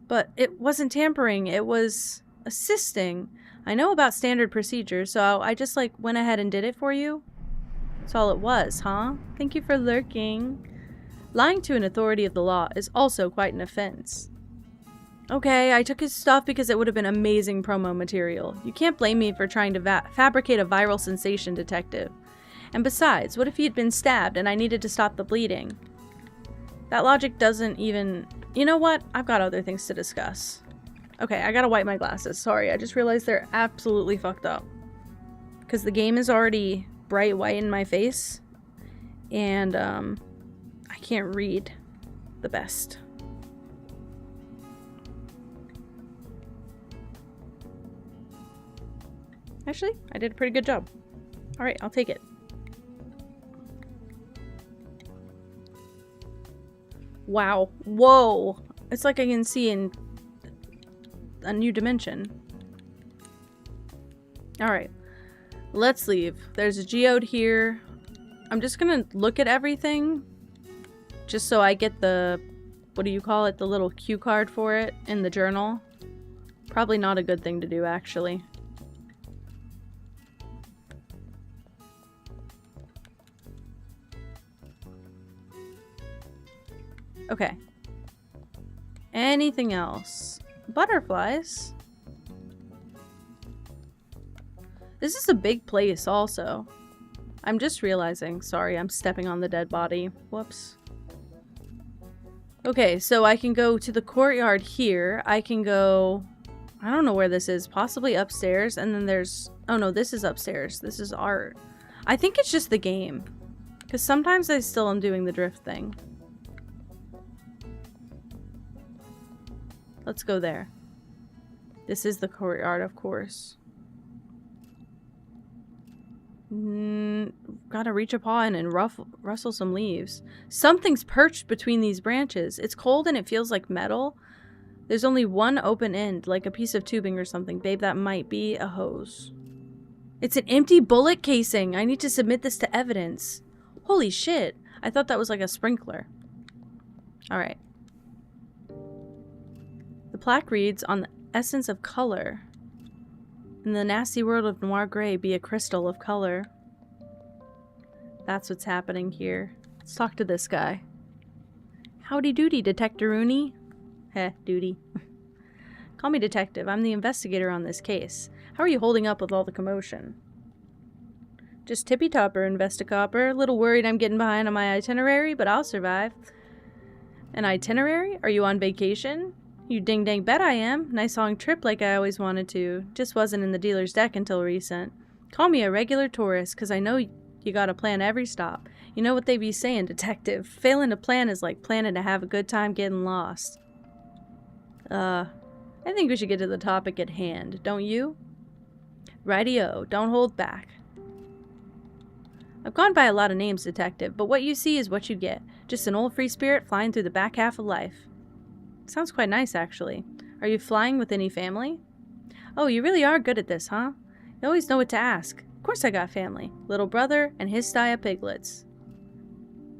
But it wasn't tampering, it was assisting. I know about standard procedures, so I just went ahead and did it for you. That's all it was, huh? Thank you for lurking. Lying to an authority of the law is also quite an offense. Okay, I took his stuff because it would have been amazing promo material. You can't blame me for trying to fabricate a viral sensation, detective. And besides, what if he had been stabbed and I needed to stop the bleeding? That logic doesn't even... You know what? I've got other things to discuss. Okay, I gotta wipe my glasses. Sorry, I just realized they're absolutely fucked up. Because the game is already bright white in my face. And, I can't read the best. Actually, I did a pretty good job. Alright, I'll take it. Wow. Whoa. It's like I can see in a new dimension. Alright. Let's leave. There's a geode here. I'm just gonna look at everything. Just so I get the... What do you call it? The little cue card for it in the journal. Probably not a good thing to do, actually. Okay. Anything else? Butterflies? This is a big place also. I'm just realizing. Sorry, I'm stepping on the dead body. Whoops. Okay, so I can go to the courtyard here. I can go... I don't know where this is. Possibly upstairs. And then there's... Oh no, this is upstairs. This is art. I think it's just the game. Because sometimes I still am doing the drift thing. Let's go there. This is the courtyard, of course. Gotta reach a paw in and rustle some leaves. Something's perched between these branches. It's cold and it feels like metal. There's only one open end, like a piece of tubing or something. Babe, that might be a hose. It's an empty bullet casing. I need to submit this to evidence. Holy shit. I thought that was like a sprinkler. Alright. The plaque reads, on the essence of color. In the nasty world of noir gray, be a crystal of color. That's what's happening here. Let's talk to this guy. Howdy doody, Detective Rooney. Heh, duty. Call me detective. I'm the investigator on this case. How are you holding up with all the commotion? Just tippy-topper, Investicopper. A little worried I'm getting behind on my itinerary, but I'll survive. An itinerary? Are you on vacation? You ding-dang bet I am. Nice long trip like I always wanted to. Just wasn't in the dealer's deck until recent. Call me a regular tourist, because I know you gotta plan every stop. You know what they be saying, detective. Failing to plan is like planning to have a good time getting lost. I think we should get to the topic at hand, don't you? Rightio, don't hold back. I've gone by a lot of names, detective, but what you see is what you get. Just an old free spirit flying through the back half of life. Sounds quite nice, actually. Are you flying with any family? Oh, you really are good at this, huh? You always know what to ask. Of course I got family. Little brother and his sty of piglets.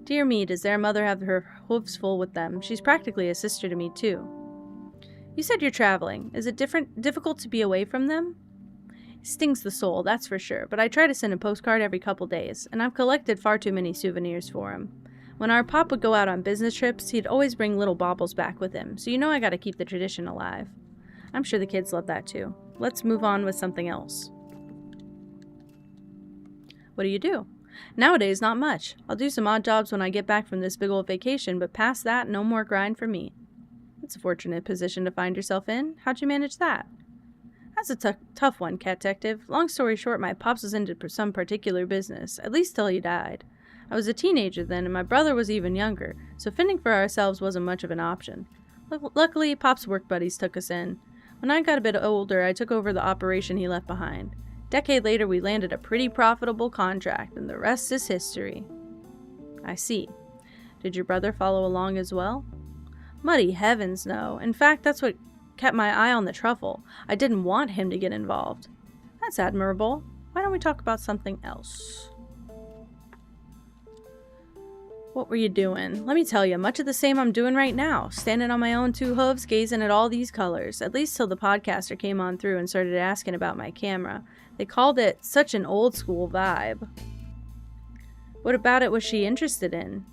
Dear me, does their mother have her hooves full with them? She's practically a sister to me, too. You said you're traveling. Is it difficult to be away from them? It stings the soul, that's for sure, but I try to send a postcard every couple days, and I've collected far too many souvenirs for him. When our pop would go out on business trips, he'd always bring little baubles back with him, so you know I gotta keep the tradition alive. I'm sure the kids love that too. Let's move on with something else. What do you do? Nowadays, not much. I'll do some odd jobs when I get back from this big old vacation, but past that, no more grind for me. That's a fortunate position to find yourself in. How'd you manage that? That's a tough one, Cat Detective. Long story short, my pops was into some particular business, at least till he died. I was a teenager then, and my brother was even younger, so fending for ourselves wasn't much of an option. Luckily, Pop's work buddies took us in. When I got a bit older, I took over the operation he left behind. A decade later, we landed a pretty profitable contract, and the rest is history. I see. Did your brother follow along as well? Muddy heavens, no. In fact, that's what kept my eye on the truffle. I didn't want him to get involved. That's admirable. Why don't we talk about something else? What were you doing? Let me tell you, much of the same I'm doing right now. Standing on my own two hooves, gazing at all these colors. At least till the podcaster came on through and started asking about my camera. They called it such an old school vibe. What about it was she interested in?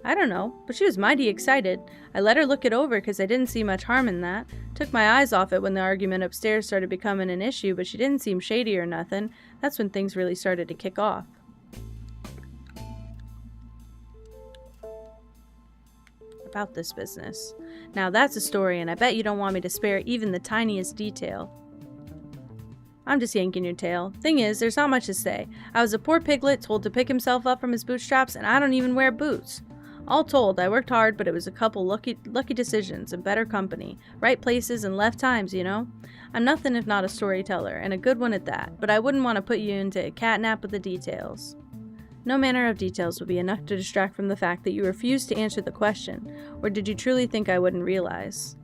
I don't know, but she was mighty excited. I let her look it over because I didn't see much harm in that. Took my eyes off it when the argument upstairs started becoming an issue, but she didn't seem shady or nothing. That's when things really started to kick off. About this business. Now that's a story, and I bet you don't want me to spare even the tiniest detail. I'm just yanking your tail. Thing is, there's not much to say. I was a poor piglet told to pick himself up from his bootstraps, and I don't even wear boots. All told, I worked hard, but it was a couple lucky decisions and better company. Right places and left times, you know? I'm nothing if not a storyteller, and a good one at that, but I wouldn't want to put you into a catnap with the details. No manner of details would be enough to distract from the fact that you refused to answer the question, or did you truly think I wouldn't realize?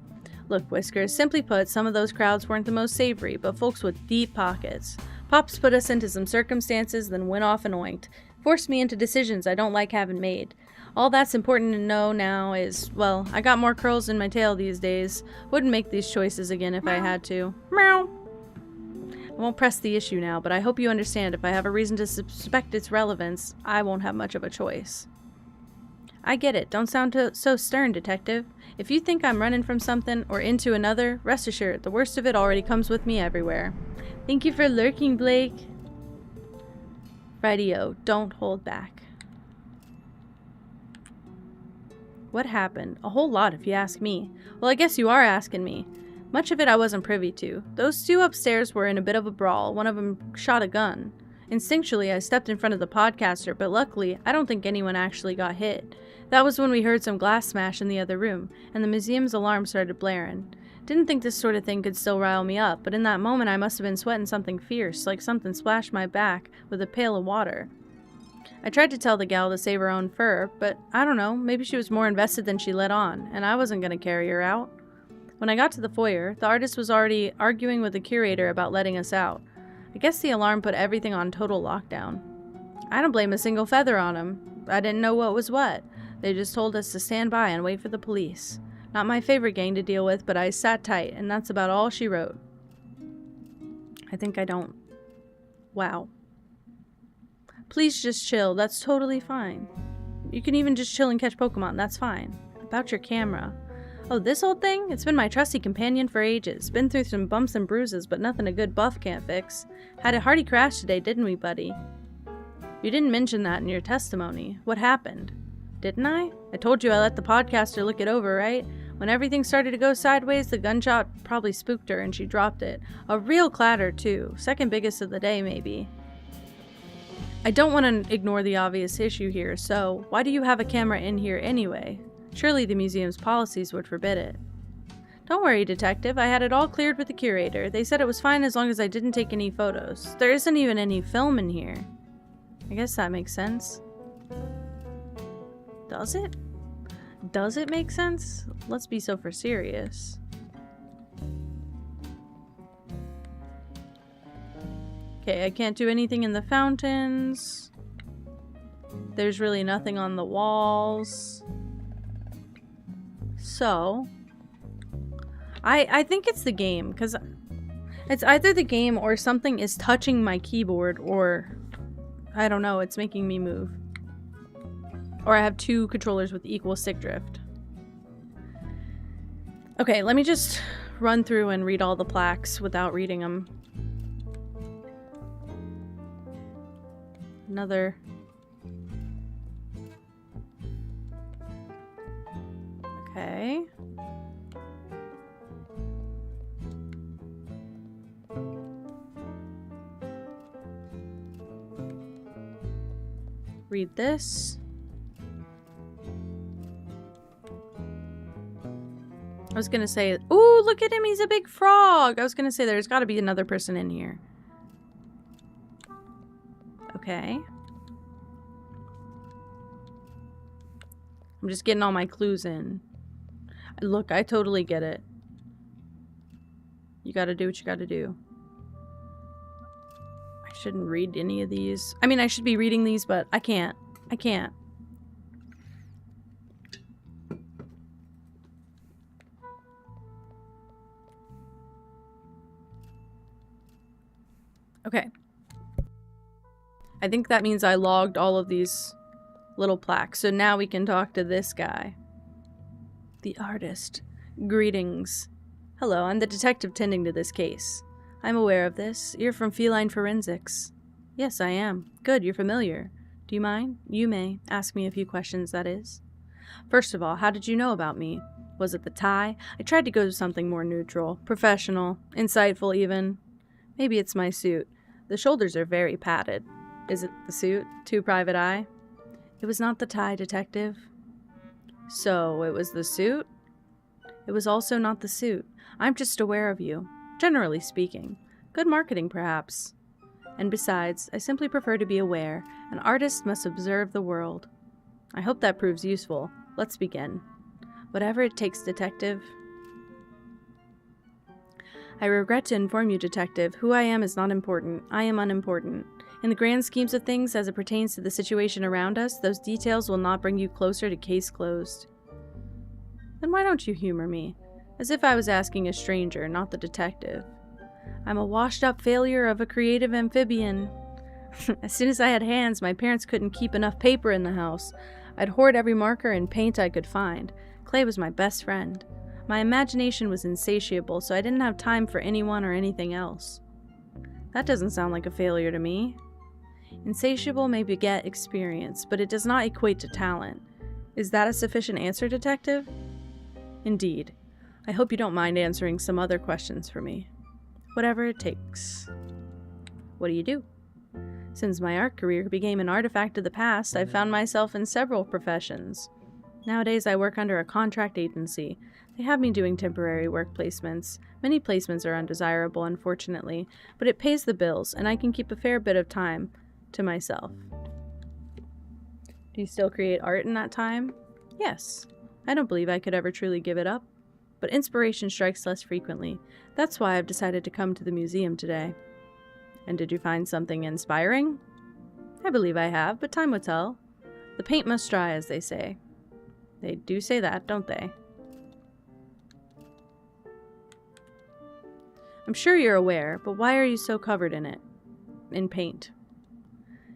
Look, Whiskers, simply put, some of those crowds weren't the most savory, but folks with deep pockets. Pops put us into some circumstances, then went off and oinked. Forced me into decisions I don't like having made. All that's important to know now is, well, I got more curls in my tail these days. Wouldn't make these choices again if I had to. Meow. I won't press the issue now, but I hope you understand if I have a reason to suspect its relevance, I won't have much of a choice. I get it. Don't sound so stern, Detective. If you think I'm running from something or into another, rest assured, the worst of it already comes with me everywhere. Thank you for lurking, Blake. Rightio, don't hold back. What happened? A whole lot, if you ask me. Well, I guess you are asking me. Much of it I wasn't privy to. Those two upstairs were in a bit of a brawl. One of them shot a gun. Instinctually, I stepped in front of the podcaster, but luckily, I don't think anyone actually got hit. That was when we heard some glass smash in the other room, and the museum's alarm started blaring. Didn't think this sort of thing could still rile me up, but in that moment I must have been sweating something fierce, like something splashed my back with a pail of water. I tried to tell the gal to save her own fur, but I don't know, maybe she was more invested than she let on, and I wasn't going to carry her out. When I got to the foyer, the artist was already arguing with the curator about letting us out. I guess the alarm put everything on total lockdown. I don't blame a single feather on him. I didn't know what was what. They just told us to stand by and wait for the police. Not my favorite gang to deal with, but I sat tight, and that's about all she wrote. I think I don't... Wow. Please just chill, that's totally fine. You can even just chill and catch Pokemon, that's fine. About your camera. Oh, this old thing? It's been my trusty companion for ages. Been through some bumps and bruises, but nothing a good buff can't fix. Had a hearty crash today, didn't we, buddy? You didn't mention that in your testimony. What happened? Didn't I? I told you I let the podcaster look it over, right? When everything started to go sideways, the gunshot probably spooked her and she dropped it. A real clatter, too. Second biggest of the day, maybe. I don't want to ignore the obvious issue here, so why do you have a camera in here anyway? Surely the museum's policies would forbid it. Don't worry, Detective. I had it all cleared with the curator. They said it was fine as long as I didn't take any photos. There isn't even any film in here. I guess that makes sense. Does it? Does it make sense? Let's be so for serious. Okay, I can't do anything in the fountains. There's really nothing on the walls. So, I think it's the game, because it's either the game or something is touching my keyboard, or I don't know, it's making me move. Or I have two controllers with equal stick drift. Okay, let me just run through and read all the plaques without reading them. Another... Okay. Read this. I was gonna say, ooh, look at him, he's a big frog. I was gonna say there's gotta be another person in here. Okay. I'm just getting all my clues in. Look, I totally get it. You gotta do what you gotta do. I shouldn't read any of these. I mean, I should be reading these, but I can't. I can't. Okay. I think that means I logged all of these little plaques. So now we can talk to this guy. The artist. Greetings. Hello, I'm the detective tending to this case. I'm aware of this. You're from Feline Forensics. Yes, I am. Good, you're familiar. Do you mind? You may. Ask me a few questions, that is. First of all, how did you know about me? Was it the tie? I tried to go to something more neutral, professional, insightful even. Maybe it's my suit. The shoulders are very padded. Is it the suit? Too private eye? It was not the tie, detective. So, it was the suit? It was also not the suit. I'm just aware of you, generally speaking. Good marketing, perhaps. And besides, I simply prefer to be aware. An artist must observe the world. I hope that proves useful. Let's begin. Whatever it takes, detective. I regret to inform you, detective, who I am is not important. I am unimportant. In the grand schemes of things, as it pertains to the situation around us, those details will not bring you closer to case closed. Then why don't you humor me? As if I was asking a stranger, not the detective. I'm a washed-up failure of a creative amphibian. As soon as I had hands, my parents couldn't keep enough paper in the house. I'd hoard every marker and paint I could find. Clay was my best friend. My imagination was insatiable, so I didn't have time for anyone or anything else. That doesn't sound like a failure to me. Insatiable may beget experience, but it does not equate to talent. Is that a sufficient answer, detective? Indeed. I hope you don't mind answering some other questions for me. Whatever it takes. What do you do? Since my art career became an artifact of the past, I've found myself in several professions. Nowadays I work under a contract agency. They have me doing temporary work placements. Many placements are undesirable, unfortunately, but it pays the bills, and I can keep a fair bit of time to myself. Do you still create art in that time? Yes. I don't believe I could ever truly give it up, but inspiration strikes less frequently. That's why I've decided to come to the museum today. And did you find something inspiring? I believe I have, but time will tell. The paint must dry, as they say. They do say that, don't they? I'm sure you're aware, but why are you so covered in it? In paint.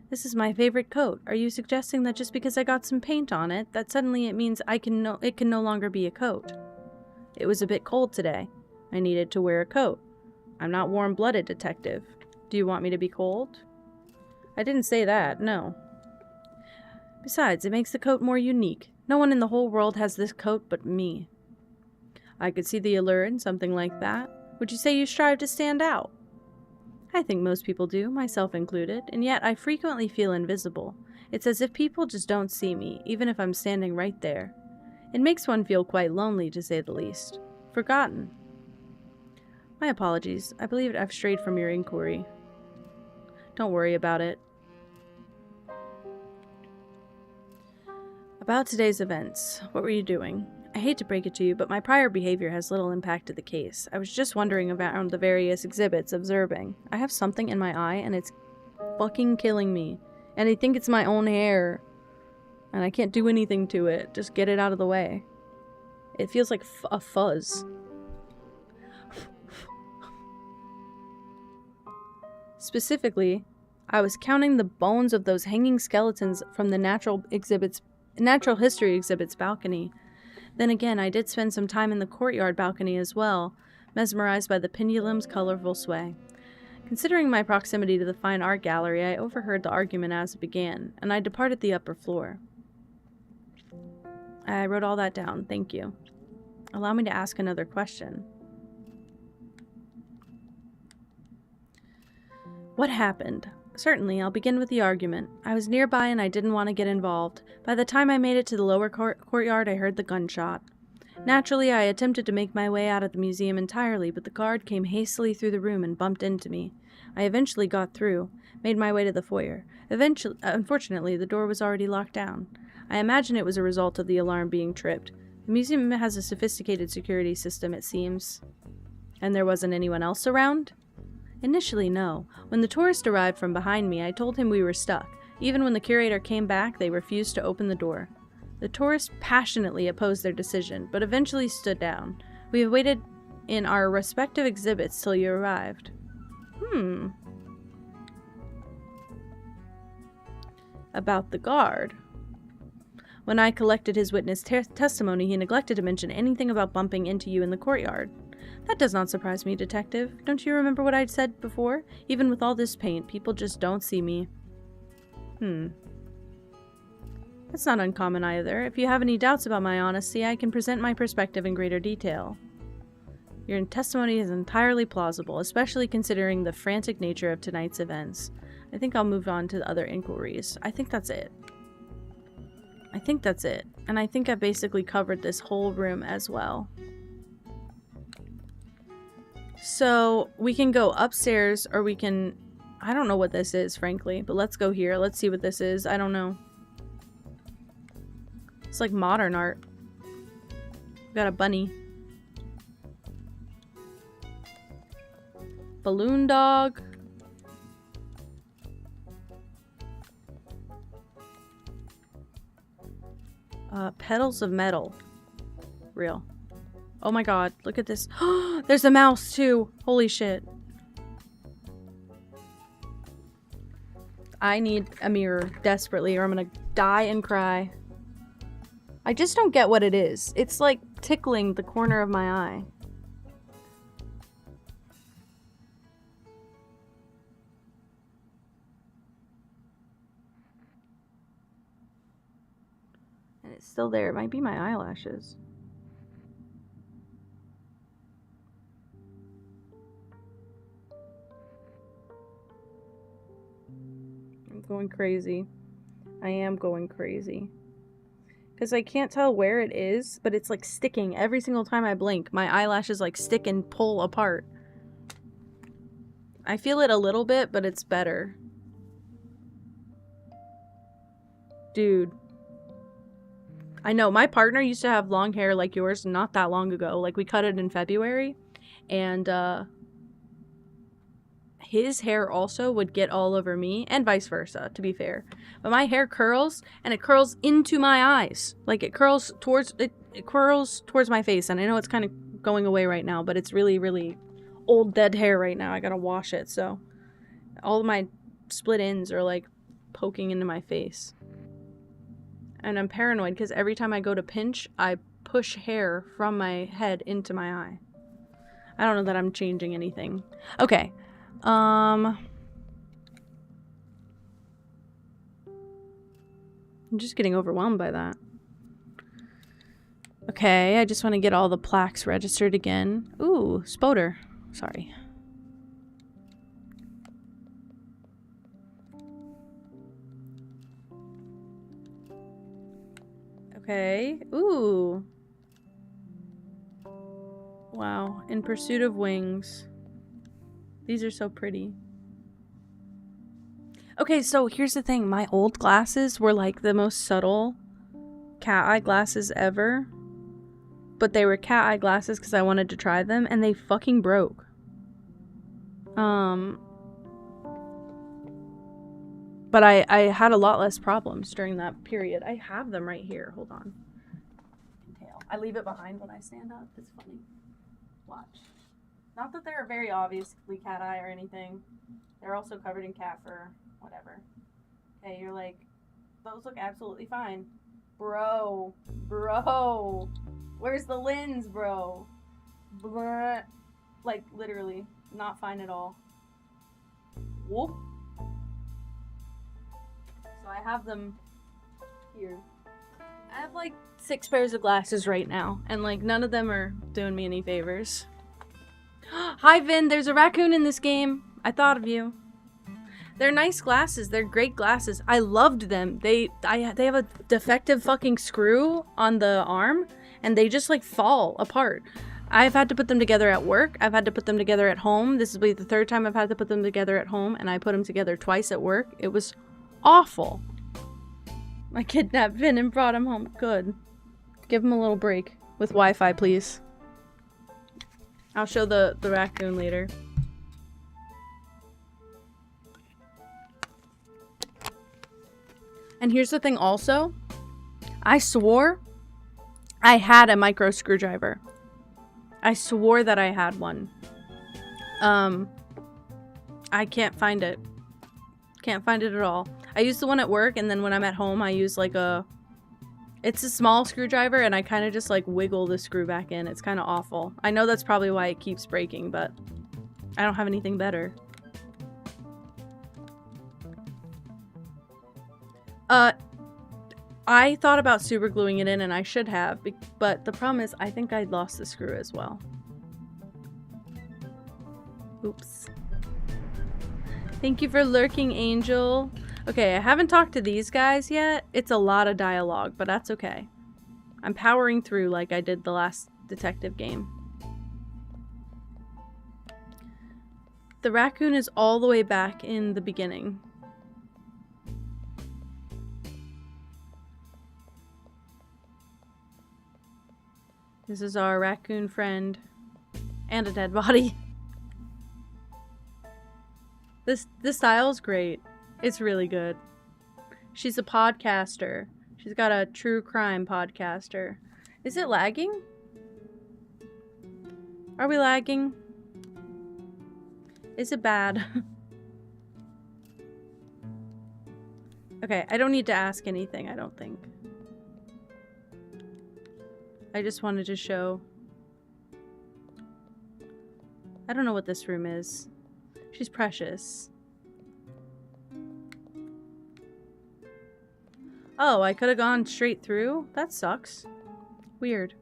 This is my favorite coat. Are you suggesting that just because I got some paint on it, that suddenly it means it can no longer be a coat? It was a bit cold today. I needed to wear a coat. I'm not warm-blooded, detective. Do you want me to be cold? I didn't say that, no. Besides, it makes the coat more unique. No one in the whole world has this coat but me. I could see the allure in something like that. Would you say you strive to stand out? I think most people do, myself included, and yet I frequently feel invisible. It's as if people just don't see me, even if I'm standing right there. It makes one feel quite lonely, to say the least. Forgotten. My apologies. I believe I've strayed from your inquiry. Don't worry about it. About today's events, what were you doing? I hate to break it to you, but my prior behavior has little impact to the case. I was just wandering around the various exhibits, observing. I have something in my eye, and it's fucking killing me. And I think it's my own hair. And I can't do anything to it. Just get it out of the way. It feels like a fuzz. Specifically, I was counting the bones of those hanging skeletons from the natural history exhibit's balcony. Then again, I did spend some time in the courtyard balcony as well, mesmerized by the pendulum's colorful sway. Considering my proximity to the fine art gallery, I overheard the argument as it began, and I departed the upper floor. I wrote all that down, thank you. Allow me to ask another question. What happened? Certainly, I'll begin with the argument. I was nearby and I didn't want to get involved. By the time I made it to the lower courtyard, I heard the gunshot. Naturally, I attempted to make my way out of the museum entirely, but the guard came hastily through the room and bumped into me. I eventually got through, made my way to the foyer. Unfortunately, the door was already locked down. I imagine it was a result of the alarm being tripped. The museum has a sophisticated security system, it seems. And there wasn't anyone else around? Initially, no. When the tourist arrived from behind me, I told him we were stuck. Even when the curator came back, they refused to open the door. The tourists passionately opposed their decision, but eventually stood down. We have waited in our respective exhibits till you arrived. About the guard. When I collected his witness testimony, he neglected to mention anything about bumping into you in the courtyard. That does not surprise me, Detective. Don't you remember what I'd said before? Even with all this paint, people just don't see me. That's not uncommon either. If you have any doubts about my honesty, I can present my perspective in greater detail. Your testimony is entirely plausible, especially considering the frantic nature of tonight's events. I think I'll move on to the other inquiries. I think that's it. And I think I've basically covered this whole room as well. So we can go upstairs, or we can... I don't know what this is, frankly, but let's go here. Let's see what this is. I don't know. It's like modern art. We got a bunny. Balloon dog. Petals of metal. Real. Oh my god, look at this. There's a mouse too. Holy shit. I need a mirror desperately, or I'm gonna die and cry. I just don't get what it is. It's like tickling the corner of my eye. And it's still there. It might be my eyelashes. I'm going crazy. I am going crazy. Because I can't tell where it is, but it's like sticking every single time I blink. My eyelashes like stick and pull apart. I feel it a little bit, but it's better. Dude. I know, my partner used to have long hair like yours not that long ago. Like, we cut it in February. And, his hair also would get all over me, and vice versa, to be fair. But my hair curls, and it curls into my eyes. Like, it curls towards my face. And I know it's kind of going away right now, but it's really, really old dead hair right now. I gotta wash it, so all of my split ends are like poking into my face. And I'm paranoid because every time I go to pinch, I push hair from my head into my eye. I don't know that I'm changing anything. Okay. I'm just getting overwhelmed by that. Okay, I just want to get all the plaques registered again. Ooh, Spoder. Sorry. Okay. Ooh. Wow. In Pursuit of Wings. These are so pretty. Okay, so here's the thing. My old glasses were like the most subtle cat eye glasses ever. But they were cat eye glasses because I wanted to try them, and they fucking broke. But I had a lot less problems during that period. I have them right here. Hold on. I leave it behind when I stand up. It's funny. Watch. Not that they're very obviously cat eye or anything. They're also covered in cat fur. Whatever. Okay, you're like, those look absolutely fine. Bro. Where's the lens, bro? Blah. Like, literally. Not fine at all. Whoop. So I have them here. I have like 6 pairs of glasses right now, and like none of them are doing me any favors. Hi Vin, there's a raccoon in this game. I thought of you. They're nice glasses. They're great glasses. I loved them. They have a defective fucking screw on the arm, and they just like fall apart. I've had to put them together at work. I've had to put them together at home. This will be the third time I've had to put them together at home, and I put them together twice at work. It was awful. I kidnapped Vin and brought him home. Good. Give him a little break with Wi-Fi, please. I'll show the raccoon later. And here's the thing also. I swore I had a micro screwdriver. I swore that I had one. I can't find it. Can't find it at all. I use the one at work, and then when I'm at home, I use like it's a small screwdriver, and I kind of just like wiggle the screw back in. It's kind of awful. I know that's probably why it keeps breaking, but I don't have anything better. I thought about super gluing it in, and I should have, but the problem is I think I lost the screw as well. Oops. Thank you for lurking, Angel. Okay, I haven't talked to these guys yet. It's a lot of dialogue, but that's okay. I'm powering through like I did the last detective game. The raccoon is all the way back in the beginning. This is our raccoon friend. And a dead body. This style's great. It's really good. She's a podcaster. She's got a true crime podcaster. Is it lagging? Are we lagging? Is it bad? Okay, I don't need to ask anything, I don't think. I just wanted to show. I don't know what this room is. She's precious. Oh, I could have gone straight through? That sucks. Weird.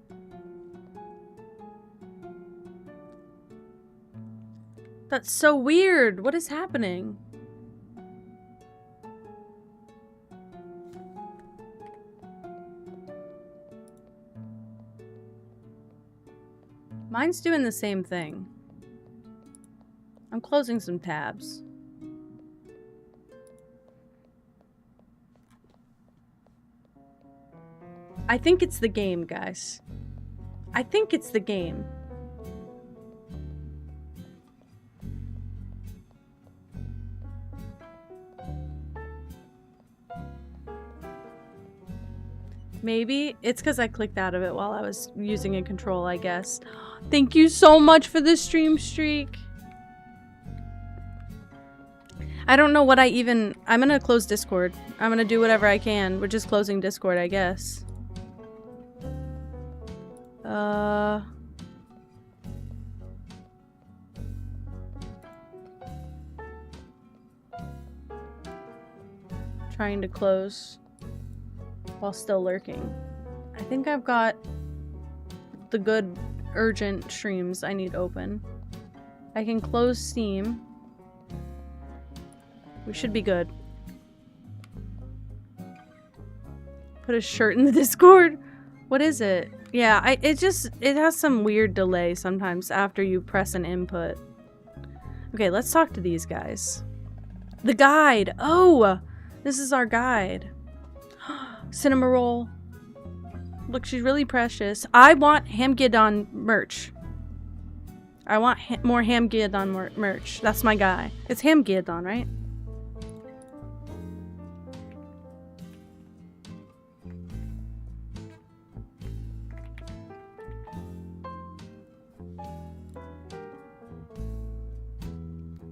That's so weird. What is happening? Mine's doing the same thing. I'm closing some tabs. I think it's the game, guys. I think it's the game. Maybe it's because I clicked out of it while I was using a control, I guess. Thank you so much for the stream streak. I don't know what I'm gonna close Discord. I'm gonna do whatever I can. We're just closing Discord, I guess. Trying to close while still lurking. I think I've got the good urgent streams I need open. I can close Steam. We should be good. Put a shirt in the Discord. What is it? Yeah, it has some weird delay sometimes after you press an input. Okay, let's talk to these guys. The guide. Oh, this is our guide. Cinema roll. Look, she's really precious. I want Hamgidon merch. I want more Hamgidon merch. That's my guy. It's Hamgidon, right?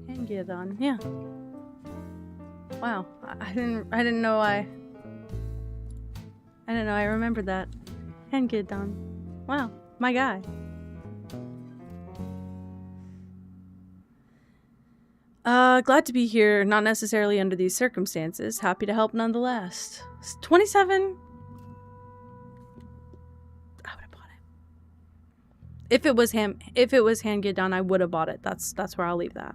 Hamgidon, yeah. Wow, I didn't know I remembered that. Hamgidon. Wow, my guy. Glad to be here, not necessarily under these circumstances. Happy to help nonetheless. 27? I would have bought it. If it was Hamgidon, I would have bought it. That's where I'll leave that.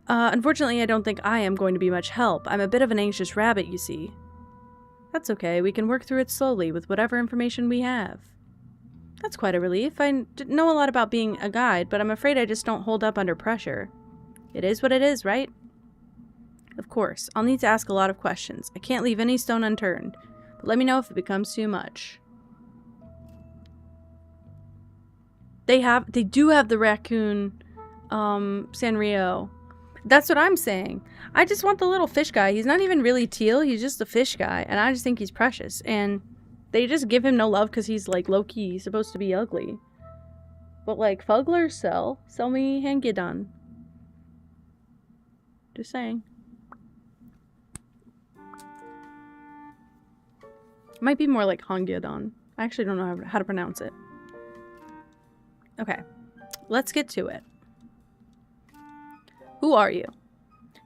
Unfortunately, I don't think I am going to be much help. I'm a bit of an anxious rabbit, you see. That's okay, we can work through it slowly with whatever information we have. That's quite a relief. I know a lot about being a guide, but I'm afraid I just don't hold up under pressure. It is what it is, right? Of course, I'll need to ask a lot of questions. I can't leave any stone unturned, but let me know if it becomes too much. They do have the raccoon, Sanrio. That's what I'm saying. I just want the little fish guy. He's not even really teal, he's just a fish guy, and I just think he's precious, and they just give him no love because he's, like, low-key supposed to be ugly. But, like, Fugglers sell me Hangidon. Just saying. Might be more like Hangidon. I actually don't know how to pronounce it. Okay, let's get to it. Who are you?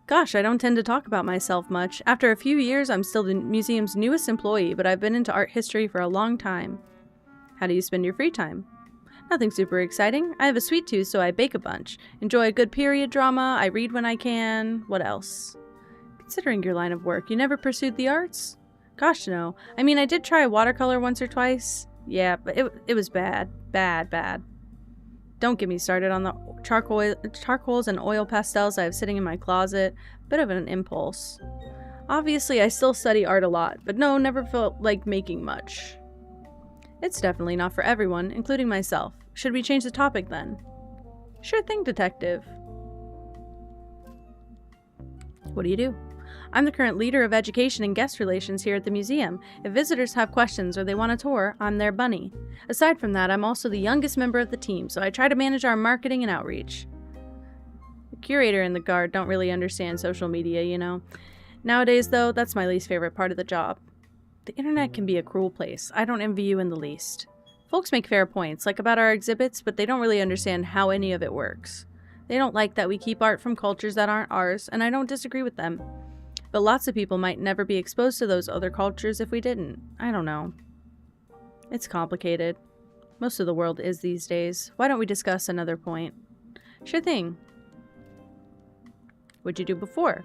Gosh, I don't tend to talk about myself much. After a few years, I'm still the museum's newest employee, but I've been into art history for a long time. How do you spend your free time? Nothing super exciting. I have a sweet tooth, so I bake a bunch. Enjoy a good period drama. I read when I can. What else? Considering your line of work, you never pursued the arts? Gosh, no. I mean, I did try watercolor once or twice. Yeah, but it was bad. Bad. Don't get me started on the charcoals and oil pastels I have sitting in my closet. Bit of an impulse. Obviously, I still study art a lot, but no, never felt like making much. It's definitely not for everyone, including myself. Should we change the topic then? Sure thing, detective. What do you do? I'm the current leader of education and guest relations here at the museum. If visitors have questions or they want a tour, I'm their bunny. Aside from that, I'm also the youngest member of the team, so I try to manage our marketing and outreach. The curator and the guard don't really understand social media, you know. Nowadays, though, that's my least favorite part of the job. The internet can be a cruel place. I don't envy you in the least. Folks make fair points, like about our exhibits, but they don't really understand how any of it works. They don't like that we keep art from cultures that aren't ours, and I don't disagree with them. But lots of people might never be exposed to those other cultures if we didn't. I don't know. It's complicated. Most of the world is these days. Why don't we discuss another point? Sure thing. What'd you do before?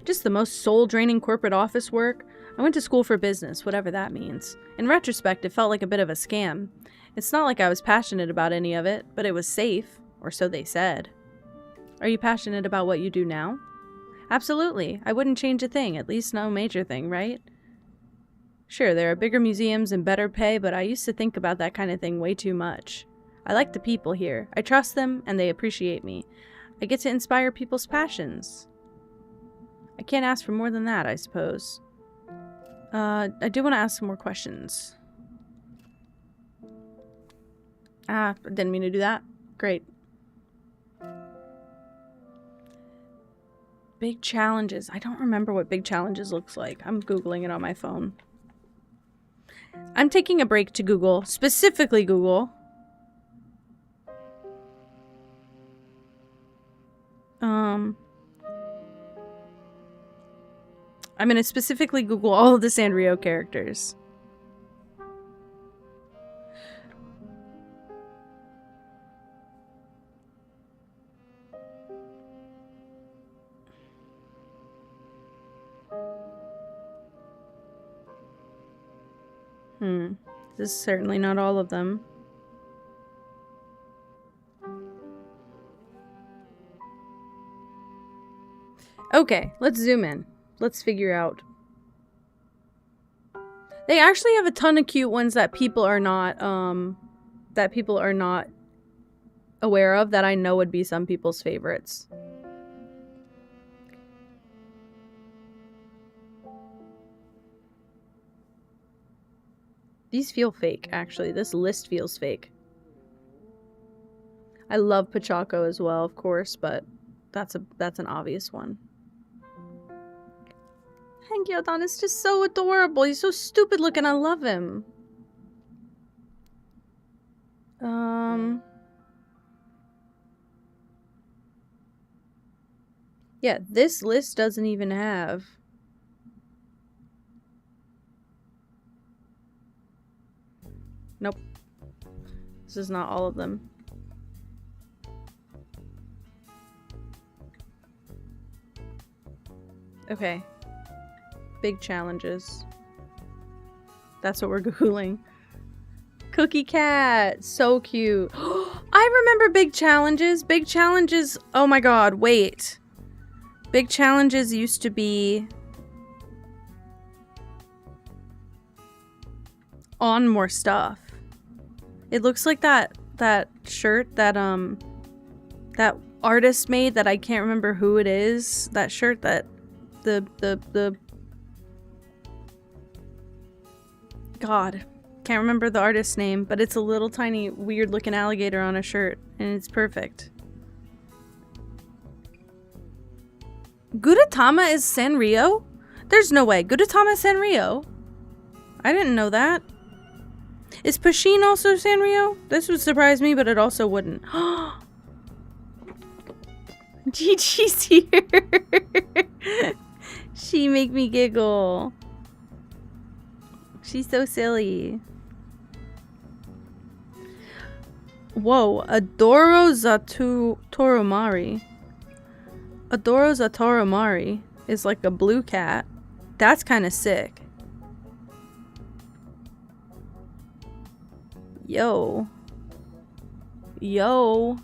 Just the most soul-draining corporate office work. I went to school for business, whatever that means. In retrospect, it felt like a bit of a scam. It's not like I was passionate about any of it, but it was safe, or so they said. Are you passionate about what you do now? Absolutely. I wouldn't change a thing, at least no major thing, right? Sure, there are bigger museums and better pay, but I used to think about that kind of thing way too much. I like the people here. I trust them, and they appreciate me. I get to inspire people's passions. I can't ask for more than that, I suppose. I do want to ask some more questions. Didn't mean to do that. Great. Big challenges. I don't remember what big challenges looks like. I'm Googling it on my phone. I'm taking a break to Google, specifically Google. I'm going to specifically Google all of the Sanrio characters. This is certainly not all of them. Okay, let's zoom in. Let's figure out. They actually have a ton of cute ones that people are not aware of, that I know would be some people's favorites. These feel fake, actually. This list feels fake. I love Pachaco as well, of course, but that's an obvious one. Hangyodon is just so adorable. He's so stupid looking. I love him. Yeah, this list doesn't even have... Nope. This is not all of them. Okay. Big challenges. That's what we're Googling. Cookie cat. So cute. I remember Big Challenges. Big Challenges. Oh my god, wait. Big Challenges used to be on more stuff. It looks like that shirt that that artist made that I can't remember who it is. That shirt that the God, can't remember the artist's name, but it's a little tiny weird looking alligator on a shirt and it's perfect. Gudetama is Sanrio? There's no way. Gudetama is Sanrio? I didn't know that. Is Pusheen also Sanrio? This would surprise me, but it also wouldn't. Gigi's here. She make me giggle. She's so silly. Whoa, Adoro Toromari. Adoro Zatoromari is like a blue cat. That's kind of sick. Yo. Yo.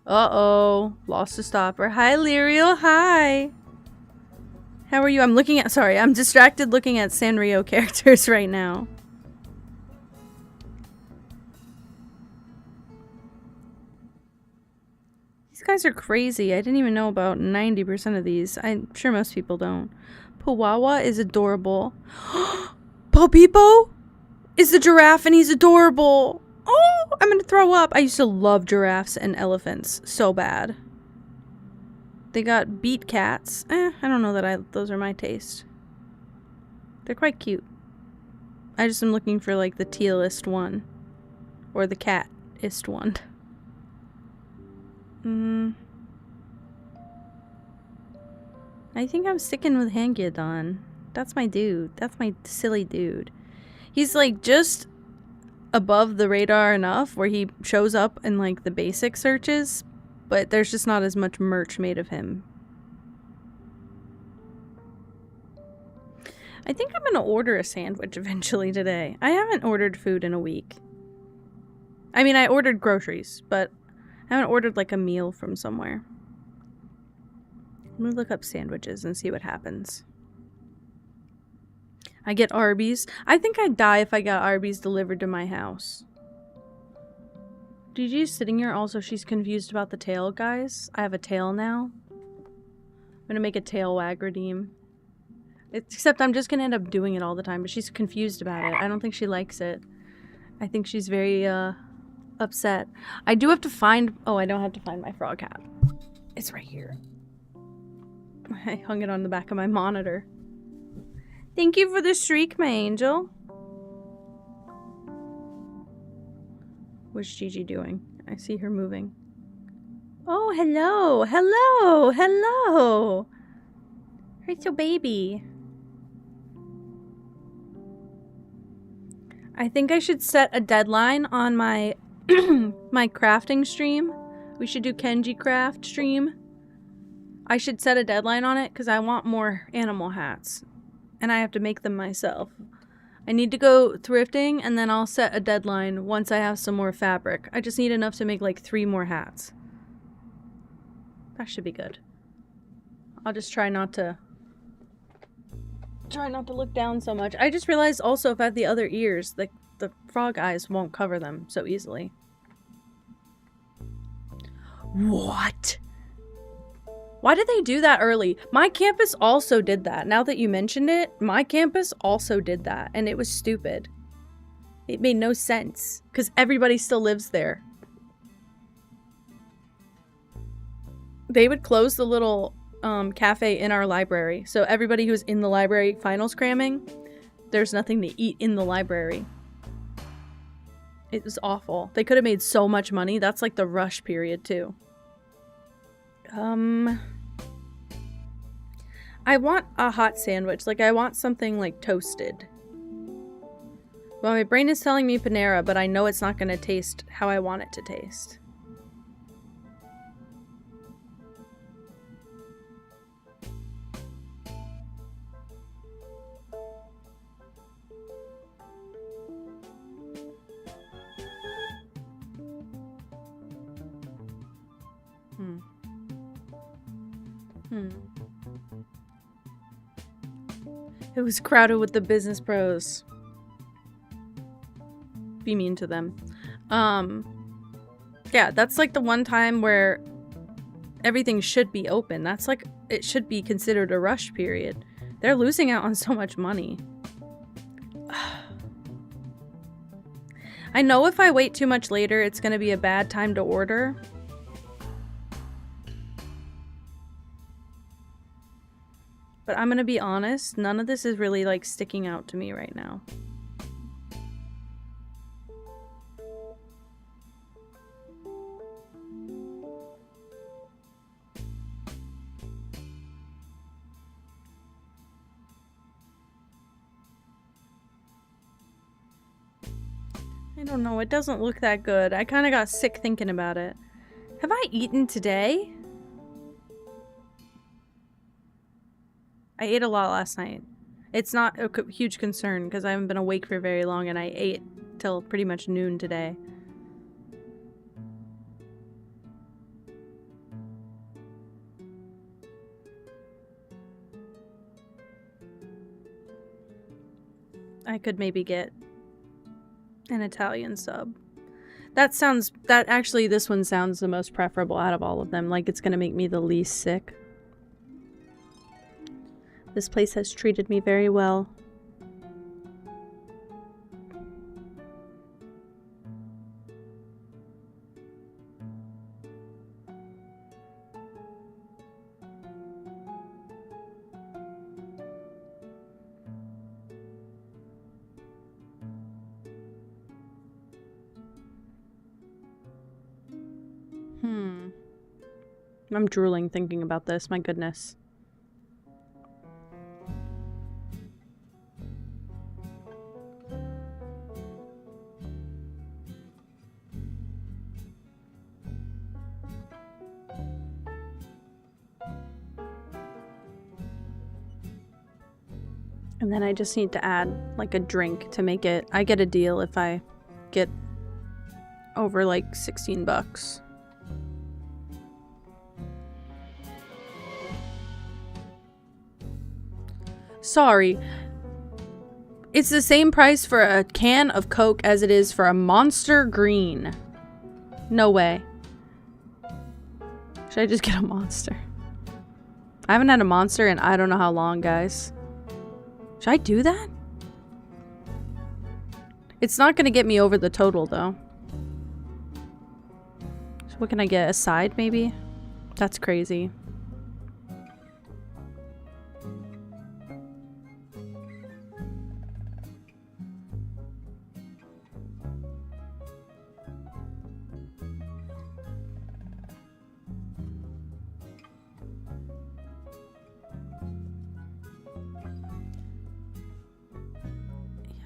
Uh-oh. Lost a stopper. Hi, Lyriel. Hi. How are you? I'm distracted looking at Sanrio characters right now. These guys are crazy. I didn't even know about 90% of these. I'm sure most people don't. Pawawa is adorable. Popipo is the giraffe and he's adorable. Oh, I'm gonna throw up. I used to love giraffes and elephants so bad. They got beat cats. I don't know that those are my taste. They're quite cute. I just am looking for like the tealist one. Or the catist one. I think I'm sticking with Hangyadon. That's my dude. That's my silly dude. He's like just above the radar enough where he shows up in like the basic searches, but there's just not as much merch made of him. I think I'm gonna order a sandwich eventually today. I haven't ordered food in a week. I mean, I ordered groceries, but I haven't ordered like a meal from somewhere. I'm gonna look up sandwiches and see what happens. I get Arby's. I think I'd die if I got Arby's delivered to my house. Gigi's sitting here. Also, she's confused about the tail, guys. I have a tail now. I'm gonna make a tail wag redeem. Except I'm just gonna end up doing it all the time, but she's confused about it. I don't think she likes it. I think she's very, upset. I do have to find... Oh, I don't have to find my frog hat. It's right here. I hung it on the back of my monitor. Thank you for the streak, my angel. What's Gigi doing? I see her moving. Oh, hello. Hello. Hello. Where's your baby? I think I should set a deadline on my my crafting stream. We should do Kenji craft stream. I should set a deadline on it because I want more animal hats. And I have to make them myself. I need to go thrifting and then I'll set a deadline once I have some more fabric. I just need enough to make like 3 more hats. That should be good. I'll just try not to look down so much. I just realized also if I have the other ears, like the frog eyes won't cover them so easily. What? Why did they do that early? My campus also did that. Now that you mentioned it, my campus also did that. And it was stupid. It made no sense. Because everybody still lives there. They would close the little cafe in our library. So everybody who's in the library finals cramming, there's nothing to eat in the library. It was awful. They could have made so much money. That's like the rush period too. I want a hot sandwich. Like, I want something, like, toasted. Well, my brain is telling me Panera, but I know it's not going to taste how I want it to taste. It was crowded with the business pros. Be mean to them. Yeah, that's like the one time where everything should be open. That's like, it should be considered a rush period. They're losing out on so much money. I know if I wait too much later, it's gonna be a bad time to order. But I'm gonna be honest, none of this is really like sticking out to me right now. I don't know, it doesn't look that good. I kind of got sick thinking about it. Have I eaten today? I ate a lot last night. It's not a huge concern because I haven't been awake for very long and I ate till pretty much noon today. I could maybe get an Italian sub. This one sounds the most preferable out of all of them. Like it's gonna make me the least sick. This place has treated me very well. I'm drooling thinking about this, my goodness. And then I just need to add like a drink to make it. I get a deal if I get over like 16 bucks. Sorry. It's the same price for a can of Coke as it is for a Monster Green. No way. Should I just get a Monster? I haven't had a Monster in I don't know how long, guys. Should I do that? It's not gonna get me over the total, though. So what can I get? A side, maybe? That's crazy.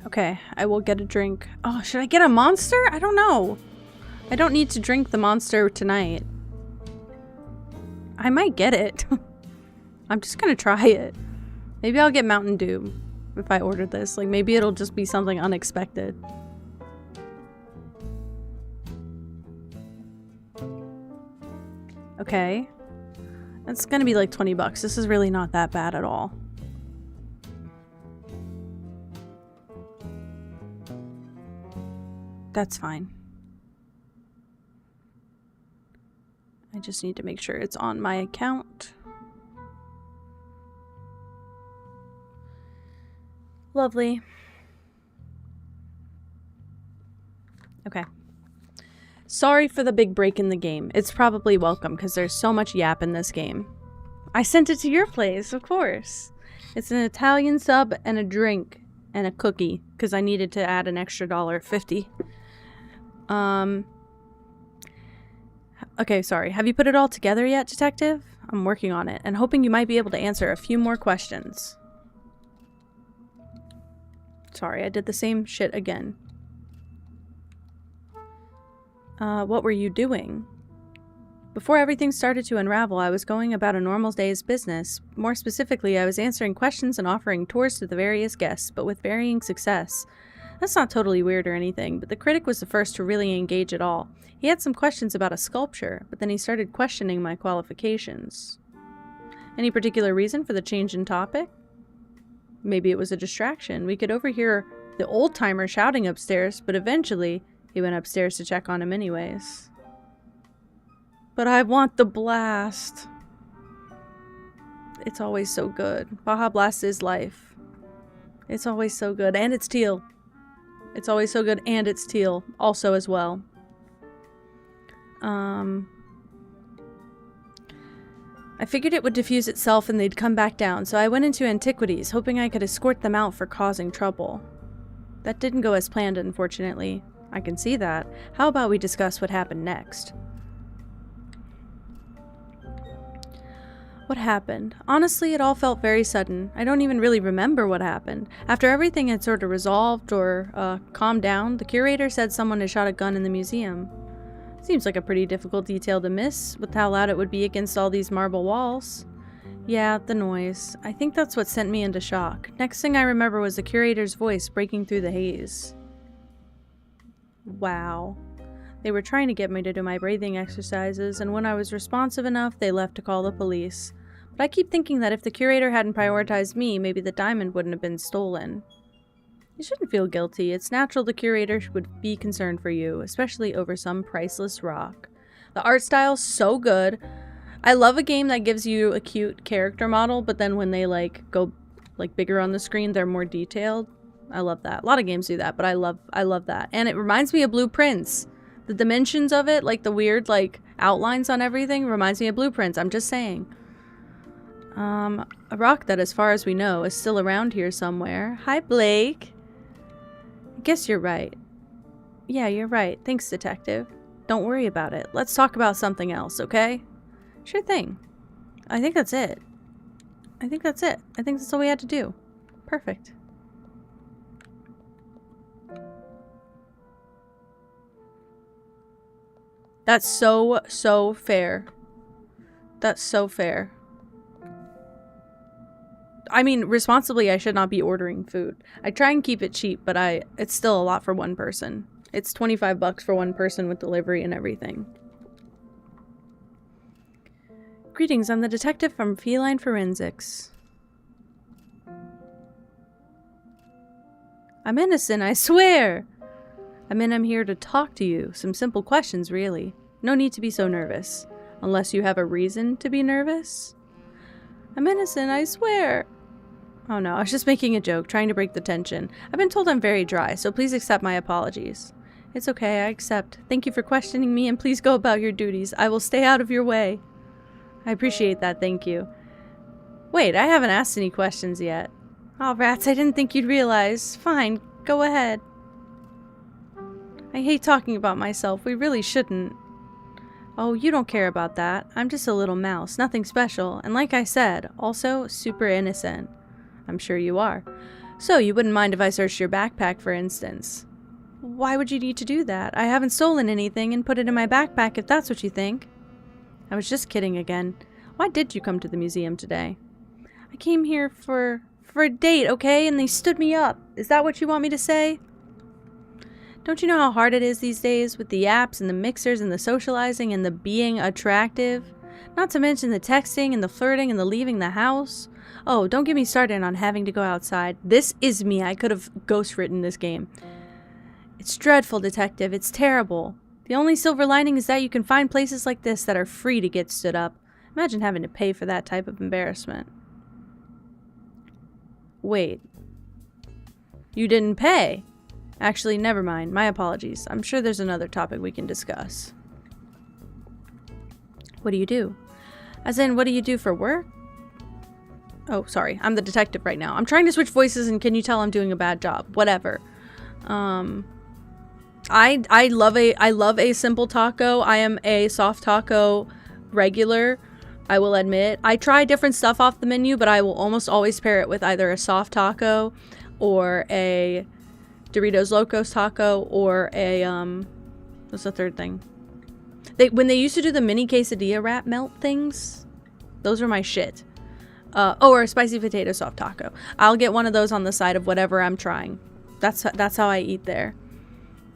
Okay, I will get a drink. Oh, should I get a Monster? I don't know. I don't need to drink the Monster tonight. I might get it. I'm just gonna try it. Maybe I'll get Mountain Dew if I ordered this. Like, maybe it'll just be something unexpected. Okay. That's gonna be like 20 bucks. This is really not that bad at all. That's fine. I just need to make sure it's on my account. Lovely. Okay. Sorry for the big break in the game. It's probably welcome because there's so much yap in this game. I sent it to your place, of course. It's an Italian sub and a drink and a cookie because I needed to add an extra $1.50. Okay, sorry. Have you put it all together yet, Detective? I'm working on it and hoping you might be able to answer a few more questions. Sorry, I did the same shit again. What were you doing? Before everything started to unravel, I was going about a normal day's business. More specifically, I was answering questions and offering tours to the various guests, but with varying success. That's not totally weird or anything, but the critic was the first to really engage at all. He had some questions about a sculpture, but then he started questioning my qualifications. Any particular reason for the change in topic? Maybe it was a distraction. We could overhear the old-timer shouting upstairs, but eventually he went upstairs to check on him anyways. But I want the blast. It's always so good. Baja Blast is life. It's always so good. And it's teal. It's always so good and it's teal also as well. I figured it would diffuse itself and they'd come back down, so I went into Antiquities, hoping I could escort them out for causing trouble. That didn't go as planned, unfortunately. I can see that. How about we discuss what happened next? What happened? Honestly, it all felt very sudden. I don't even really remember what happened. After everything had sort of resolved or calmed down, the curator said someone had shot a gun in the museum. Seems like a pretty difficult detail to miss, with how loud it would be against all these marble walls. Yeah, the noise. I think that's what sent me into shock. Next thing I remember was the curator's voice breaking through the haze. Wow. They were trying to get me to do my breathing exercises, and when I was responsive enough, they left to call the police. But I keep thinking that if the curator hadn't prioritized me, maybe the diamond wouldn't have been stolen. You shouldn't feel guilty. It's natural the curator would be concerned for you, especially over some priceless rock. The art style's so good. I love a game that gives you a cute character model, but then when they go bigger on the screen, they're more detailed. I love that. A lot of games do that, but I love that. And it reminds me of Blueprints. The dimensions of it, like the weird outlines on everything, reminds me of Blueprints. I'm just saying. A rock that, as far as we know, is still around here somewhere. Hi, Blake. I guess you're right. Yeah, you're right. Thanks, detective. Don't worry about it. Let's talk about something else, okay? Sure thing. I think that's it. I think that's all we had to do. Perfect. That's so fair. That's so fair. I mean, responsibly, I should not be ordering food. I try and keep it cheap, but it's still a lot for one person. It's $25 for one person with delivery and everything. Greetings, I'm the detective from Feline Forensics. I'm innocent, I swear! I'm here to talk to you. Some simple questions, really. No need to be so nervous. Unless you have a reason to be nervous? I'm innocent, I swear! Oh no, I was just making a joke, trying to break the tension. I've been told I'm very dry, so please accept my apologies. It's okay, I accept. Thank you for questioning me, and please go about your duties. I will stay out of your way. I appreciate that, thank you. Wait, I haven't asked any questions yet. Oh, rats, I didn't think you'd realize. Fine, go ahead. I hate talking about myself. We really shouldn't. Oh, you don't care about that. I'm just a little mouse, nothing special. And like I said, also super innocent. I'm sure you are. So, you wouldn't mind if I searched your backpack, for instance. Why would you need to do that? I haven't stolen anything and put it in my backpack if that's what you think. I was just kidding again. Why did you come to the museum today? I came here for a date, okay? And they stood me up. Is that what you want me to say? Don't you know how hard it is these days with the apps and the mixers and the socializing and the being attractive? Not to mention the texting and the flirting and the leaving the house. Oh, don't get me started on having to go outside. This is me. I could have ghostwritten this game. It's dreadful, detective. It's terrible. The only silver lining is that you can find places like this that are free to get stood up. Imagine having to pay for that type of embarrassment. Wait. You didn't pay? Actually, never mind. My apologies. I'm sure there's another topic we can discuss. What do you do? As in, what do you do for work? Oh, sorry. I'm the detective right now. I'm trying to switch voices and can you tell I'm doing a bad job? Whatever. I love a simple taco. I am a soft taco regular, I will admit. I try different stuff off the menu, but I will almost always pair it with either a soft taco or a Doritos Locos taco or a what's the third thing? When they used to do the mini quesadilla wrap melt things, those are my shit. Or a spicy potato soft taco. I'll get one of those on the side of whatever I'm trying. That's how I eat there.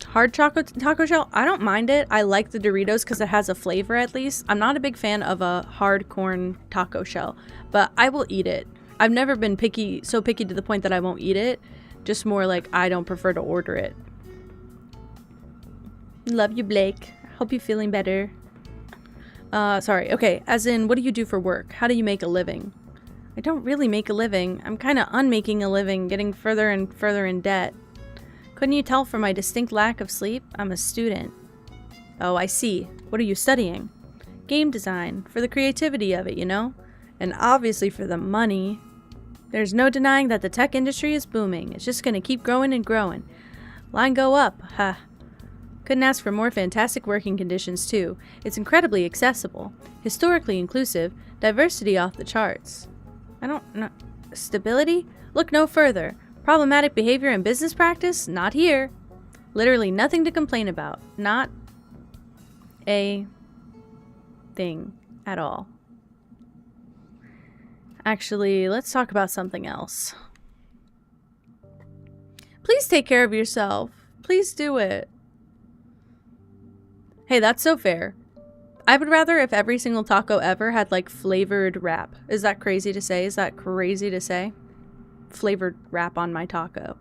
Hard taco shell, I don't mind it. I like the Doritos because it has a flavor at least. I'm not a big fan of a hard corn taco shell, but I will eat it. I've never been so picky to the point that I won't eat it. Just more like I don't prefer to order it. Love you, Blake. Hope you're feeling better. Sorry. Okay, as in, what do you do for work? How do you make a living? I don't really make a living. I'm kind of unmaking a living, getting further and further in debt. Couldn't you tell from my distinct lack of sleep? I'm a student. Oh, I see. What are you studying? Game design. For the creativity of it, you know? And obviously for the money. There's no denying that the tech industry is booming. It's just gonna keep growing and growing. Line go up. Ha. Couldn't ask for more fantastic working conditions, too. It's incredibly accessible. Historically inclusive. Diversity off the charts. I don't know. Stability? Look no further. Problematic behavior and business practice? Not here. Literally nothing to complain about. Not a thing at all. Actually, let's talk about something else. Please take care of yourself. Please do it. Hey, that's so fair. I would rather if every single taco ever had like flavored wrap. Is that crazy to say? Is that crazy to say? Flavored wrap on my taco.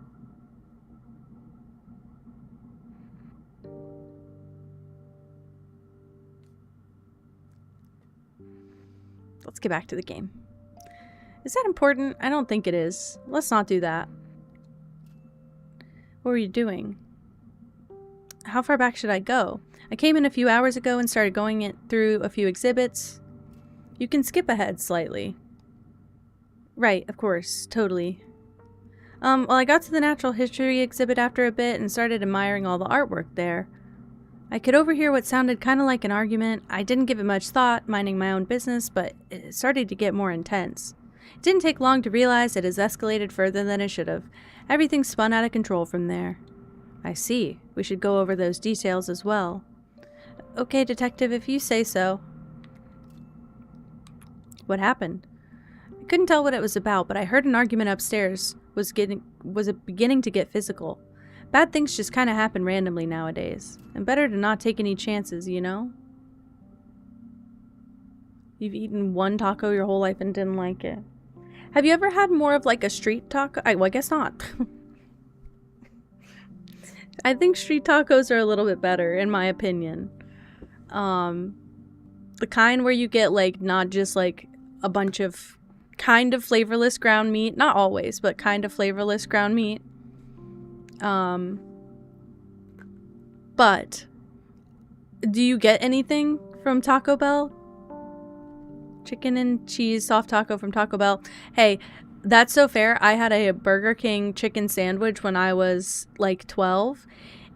Let's get back to the game. Is that important? I don't think it is. Let's not do that. What were you doing? How far back should I go? I came in a few hours ago and started going through a few exhibits. You can skip ahead slightly. Right, of course, totally. Well, I got to the natural history exhibit after a bit and started admiring all the artwork there. I could overhear what sounded kind of like an argument. I didn't give it much thought, minding my own business, but it started to get more intense. It didn't take long to realize it has escalated further than it should have. Everything spun out of control from there. I see. We should go over those details as well. Okay, detective, if you say so. What happened? I couldn't tell what it was about, but I heard an argument upstairs was beginning to get physical. Bad things just kind of happen randomly nowadays. And better to not take any chances, you know? You've eaten one taco your whole life and didn't like it. Have you ever had more of like a street taco? Well, I guess not. I think street tacos are a little bit better, in my opinion. The kind where you get like not just like a bunch of kind of flavorless ground meat, not always, but kind of flavorless ground meat. But do you get anything from Taco Bell? Chicken and cheese soft taco from Taco Bell. Hey, that's so fair. I had a Burger King chicken sandwich when I was like 12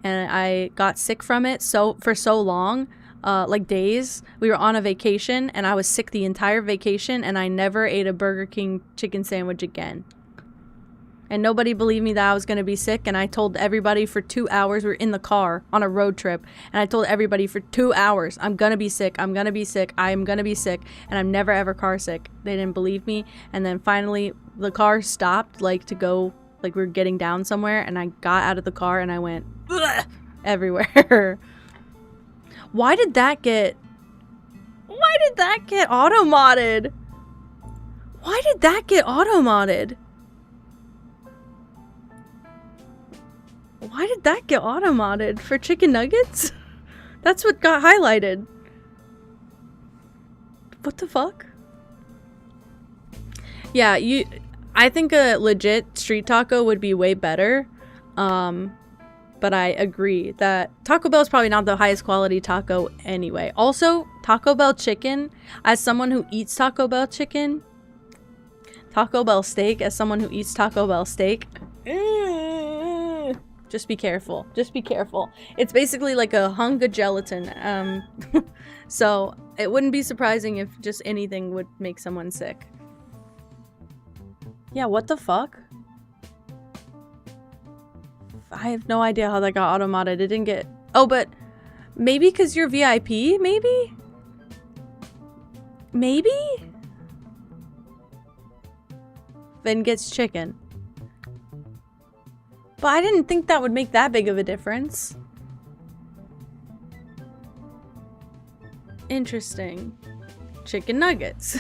and I got sick from it for so long, like days. We were on a vacation and I was sick the entire vacation and I never ate a Burger King chicken sandwich again. And nobody believed me that I was going to be sick, and I told everybody for 2 hours. We were in the car on a road trip, and I told everybody for 2 hours, I'm going to be sick, I'm going to be sick, I'm going to be sick, and I'm never ever car sick. They didn't believe me, and then finally the car stopped, like to go, like we were getting down somewhere, and I got out of the car and I went everywhere. Why did that get auto-modded? Why did that get auto-modded? Why did that get auto-modded? For chicken nuggets? That's what got highlighted. What the fuck? Yeah, I think a legit street taco would be way better. But I agree that Taco Bell is probably not the highest quality taco anyway. Also, Taco Bell chicken, as someone who eats Taco Bell chicken, Taco Bell steak, as someone who eats Taco Bell steak, just be careful. Just be careful. It's basically like a hunk of gelatin. So it wouldn't be surprising if just anything would make someone sick. Yeah, what the fuck? I have no idea how that got auto-modded. It didn't get... Oh, but maybe because you're VIP? Maybe? Maybe? Then gets chicken. But I didn't think that would make that big of a difference. Interesting. Chicken nuggets.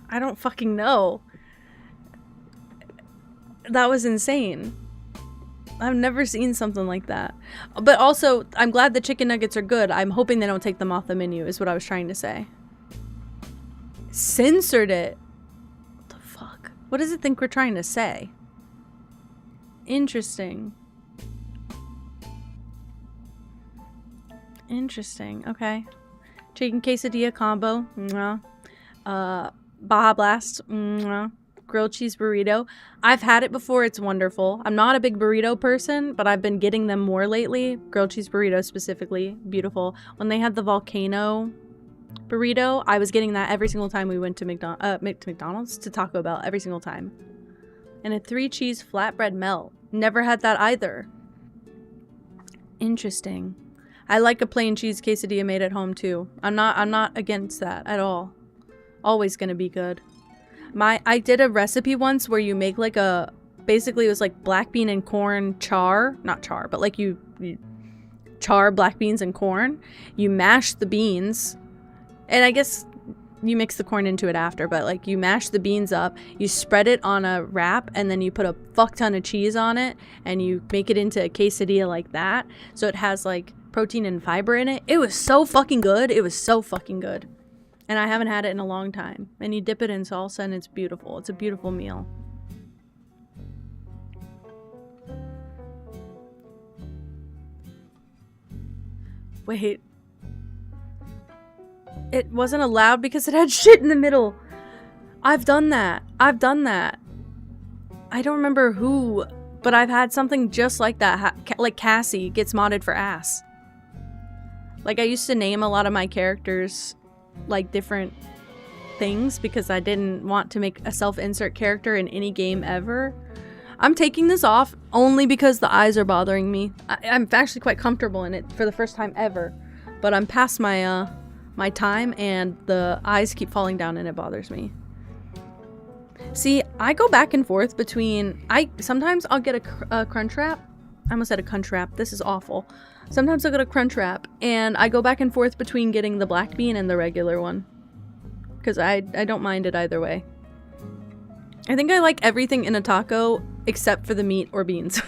I don't fucking know. That was insane. I've never seen something like that. But also, I'm glad the chicken nuggets are good. I'm hoping they don't take them off the menu, is what I was trying to say. Censored it. What the fuck? What does it think we're trying to say? Interesting. Interesting. Okay. Chicken quesadilla combo. Baja Blast. Grilled cheese burrito. I've had it before. It's wonderful. I'm not a big burrito person, but I've been getting them more lately. Grilled cheese burrito specifically. Beautiful. When they had the volcano burrito, I was getting that every single time we went to McDonald's, to Taco Bell, every single time. And a 3-cheese flatbread melt. Never had that either. Interesting. I like a plain cheese quesadilla made at home too. I'm not against that at all. Always gonna be good. I did a recipe once where you make like basically it was like black bean and corn char, not char, but like you char black beans and corn. You mash the beans, and I guess you mix the corn into it after, but like you mash the beans up, you spread it on a wrap, and then you put a fuck ton of cheese on it, and you make it into a quesadilla like that. So it has like protein and fiber in it. It was so fucking good. It was so fucking good. And I haven't had it in a long time. And you dip it in salsa and it's beautiful. It's a beautiful meal. Wait. It wasn't allowed because it had shit in the middle. I've done that. I don't remember who, but I've had something just like that. Like Cassie gets modded for ass. Like I used to name a lot of my characters like different things because I didn't want to make a self-insert character in any game ever. I'm taking this off only because the eyes are bothering me. I'm actually quite comfortable in it for the first time ever, but I'm past my my time and the eyes keep falling down and it bothers me. See, I go back and forth between sometimes I'll get a crunch wrap. I almost said a crunch wrap. This is awful. Sometimes I'll get a crunch wrap, and I go back and forth between getting the black bean and the regular one. Because I don't mind it either way. I think I like everything in a taco except for the meat or beans.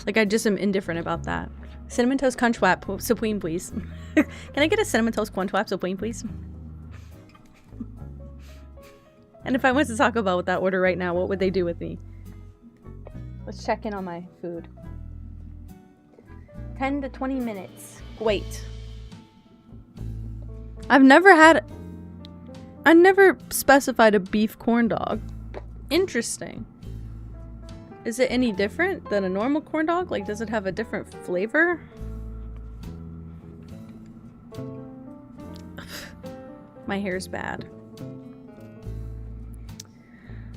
Like, I just am indifferent about that. Cinnamon Toast Crunch Wrap Supreme, please. Can I get a Cinnamon Toast Crunch Wrap Supreme, please? And if I went to Taco Bell with that order right now, what would they do with me? Let's check in on my food. 10 to 20 minutes. Wait. I never specified a beef corn dog. Interesting. Is it any different than a normal corn dog? Like, does it have a different flavor? My hair's bad.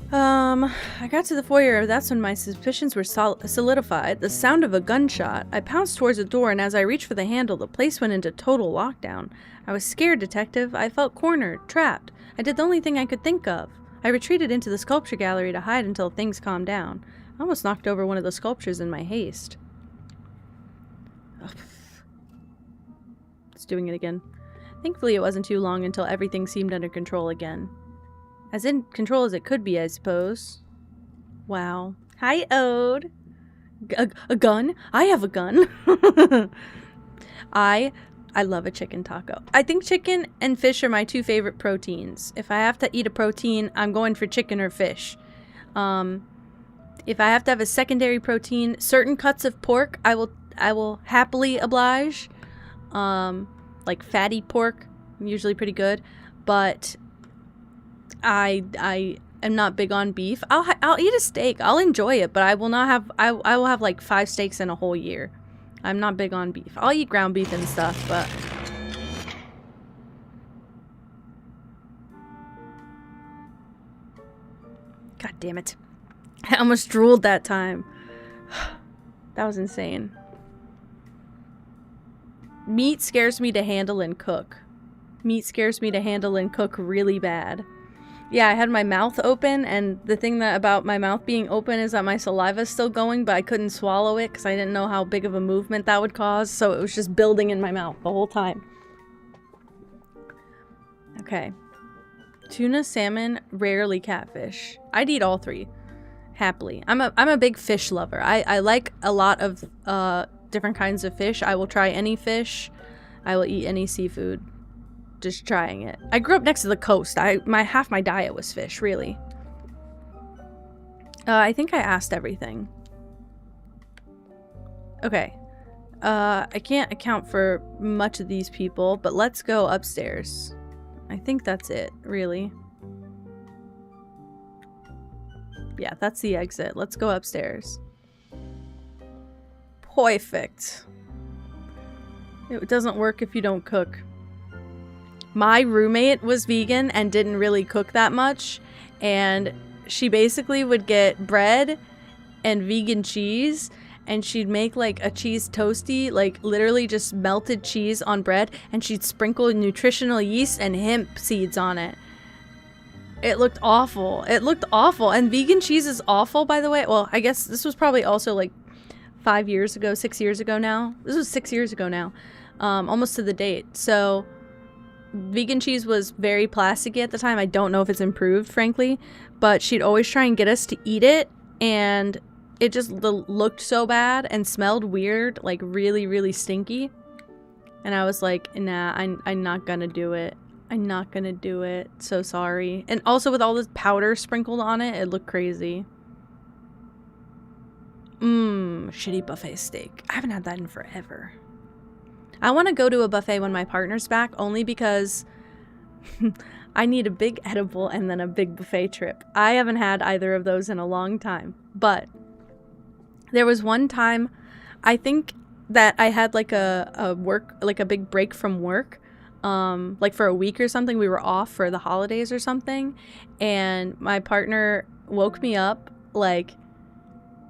I got to the foyer. That's when my suspicions were solidified. The sound of a gunshot. I pounced towards the door, and as I reached for the handle, the place went into total lockdown. I was scared, detective. I felt cornered, trapped. I did the only thing I could think of. I retreated into the sculpture gallery to hide until things calmed down. I almost knocked over one of the sculptures in my haste. Ugh. It's doing it again. Thankfully, it wasn't too long until everything seemed under control again. As in control as it could be, I suppose. Wow. Hi, Ode. A gun? I have a gun. I love a chicken taco. I think chicken and fish are my two favorite proteins. If I have to eat a protein, I'm going for chicken or fish. If I have to have a secondary protein, certain cuts of pork, I will happily oblige. Like fatty pork, usually pretty good, but I am not big on beef. I'll eat a steak. I'll enjoy it, but I will not have. I will have like 5 steaks in a whole year. I'm not big on beef. I'll eat ground beef and stuff, but God damn it! I almost drooled that time. That was insane. Meat scares me to handle and cook. Meat scares me to handle and cook really bad. Yeah, I had my mouth open, and the thing that about my mouth being open is that my saliva's still going, but I couldn't swallow it because I didn't know how big of a movement that would cause, so it was just building in my mouth the whole time. Okay. Tuna, salmon, rarely catfish. I'd eat all three. Happily. I'm a big fish lover. I like a lot of different kinds of fish. I will try any fish. I will eat any seafood. Just trying it. I grew up next to the coast. Half my diet was fish, really. I think I asked everything. Okay. I can't account for much of these people, but let's go upstairs. I think that's it, really. Yeah, that's the exit. Let's go upstairs. Perfect. It doesn't work if you don't cook. My roommate was vegan and didn't really cook that much, and she basically would get bread and vegan cheese, and she'd make like a cheese toasty, like literally just melted cheese on bread, and she'd sprinkle nutritional yeast and hemp seeds on it. It looked awful. It looked awful. And vegan cheese is awful, by the way. Well, I guess this was probably also like 5 years ago, 6 years ago now. This was 6 years ago now. Almost to the date. So vegan cheese was very plasticky at the time. I don't know if it's improved, frankly, but she'd always try and get us to eat it, and it just looked so bad and smelled weird, like really, really stinky. And I was like, nah, I'm not gonna do it. I'm not gonna do it. So sorry. And also with all this powder sprinkled on it, it looked crazy. Shitty buffet steak. I haven't had that in forever. I want to go to a buffet when my partner's back, only because I need a big edible and then a big buffet trip. I haven't had either of those in a long time. But there was one time, I think that I had like a big break from work, like for a week or something. We were off for the holidays or something, and my partner woke me up like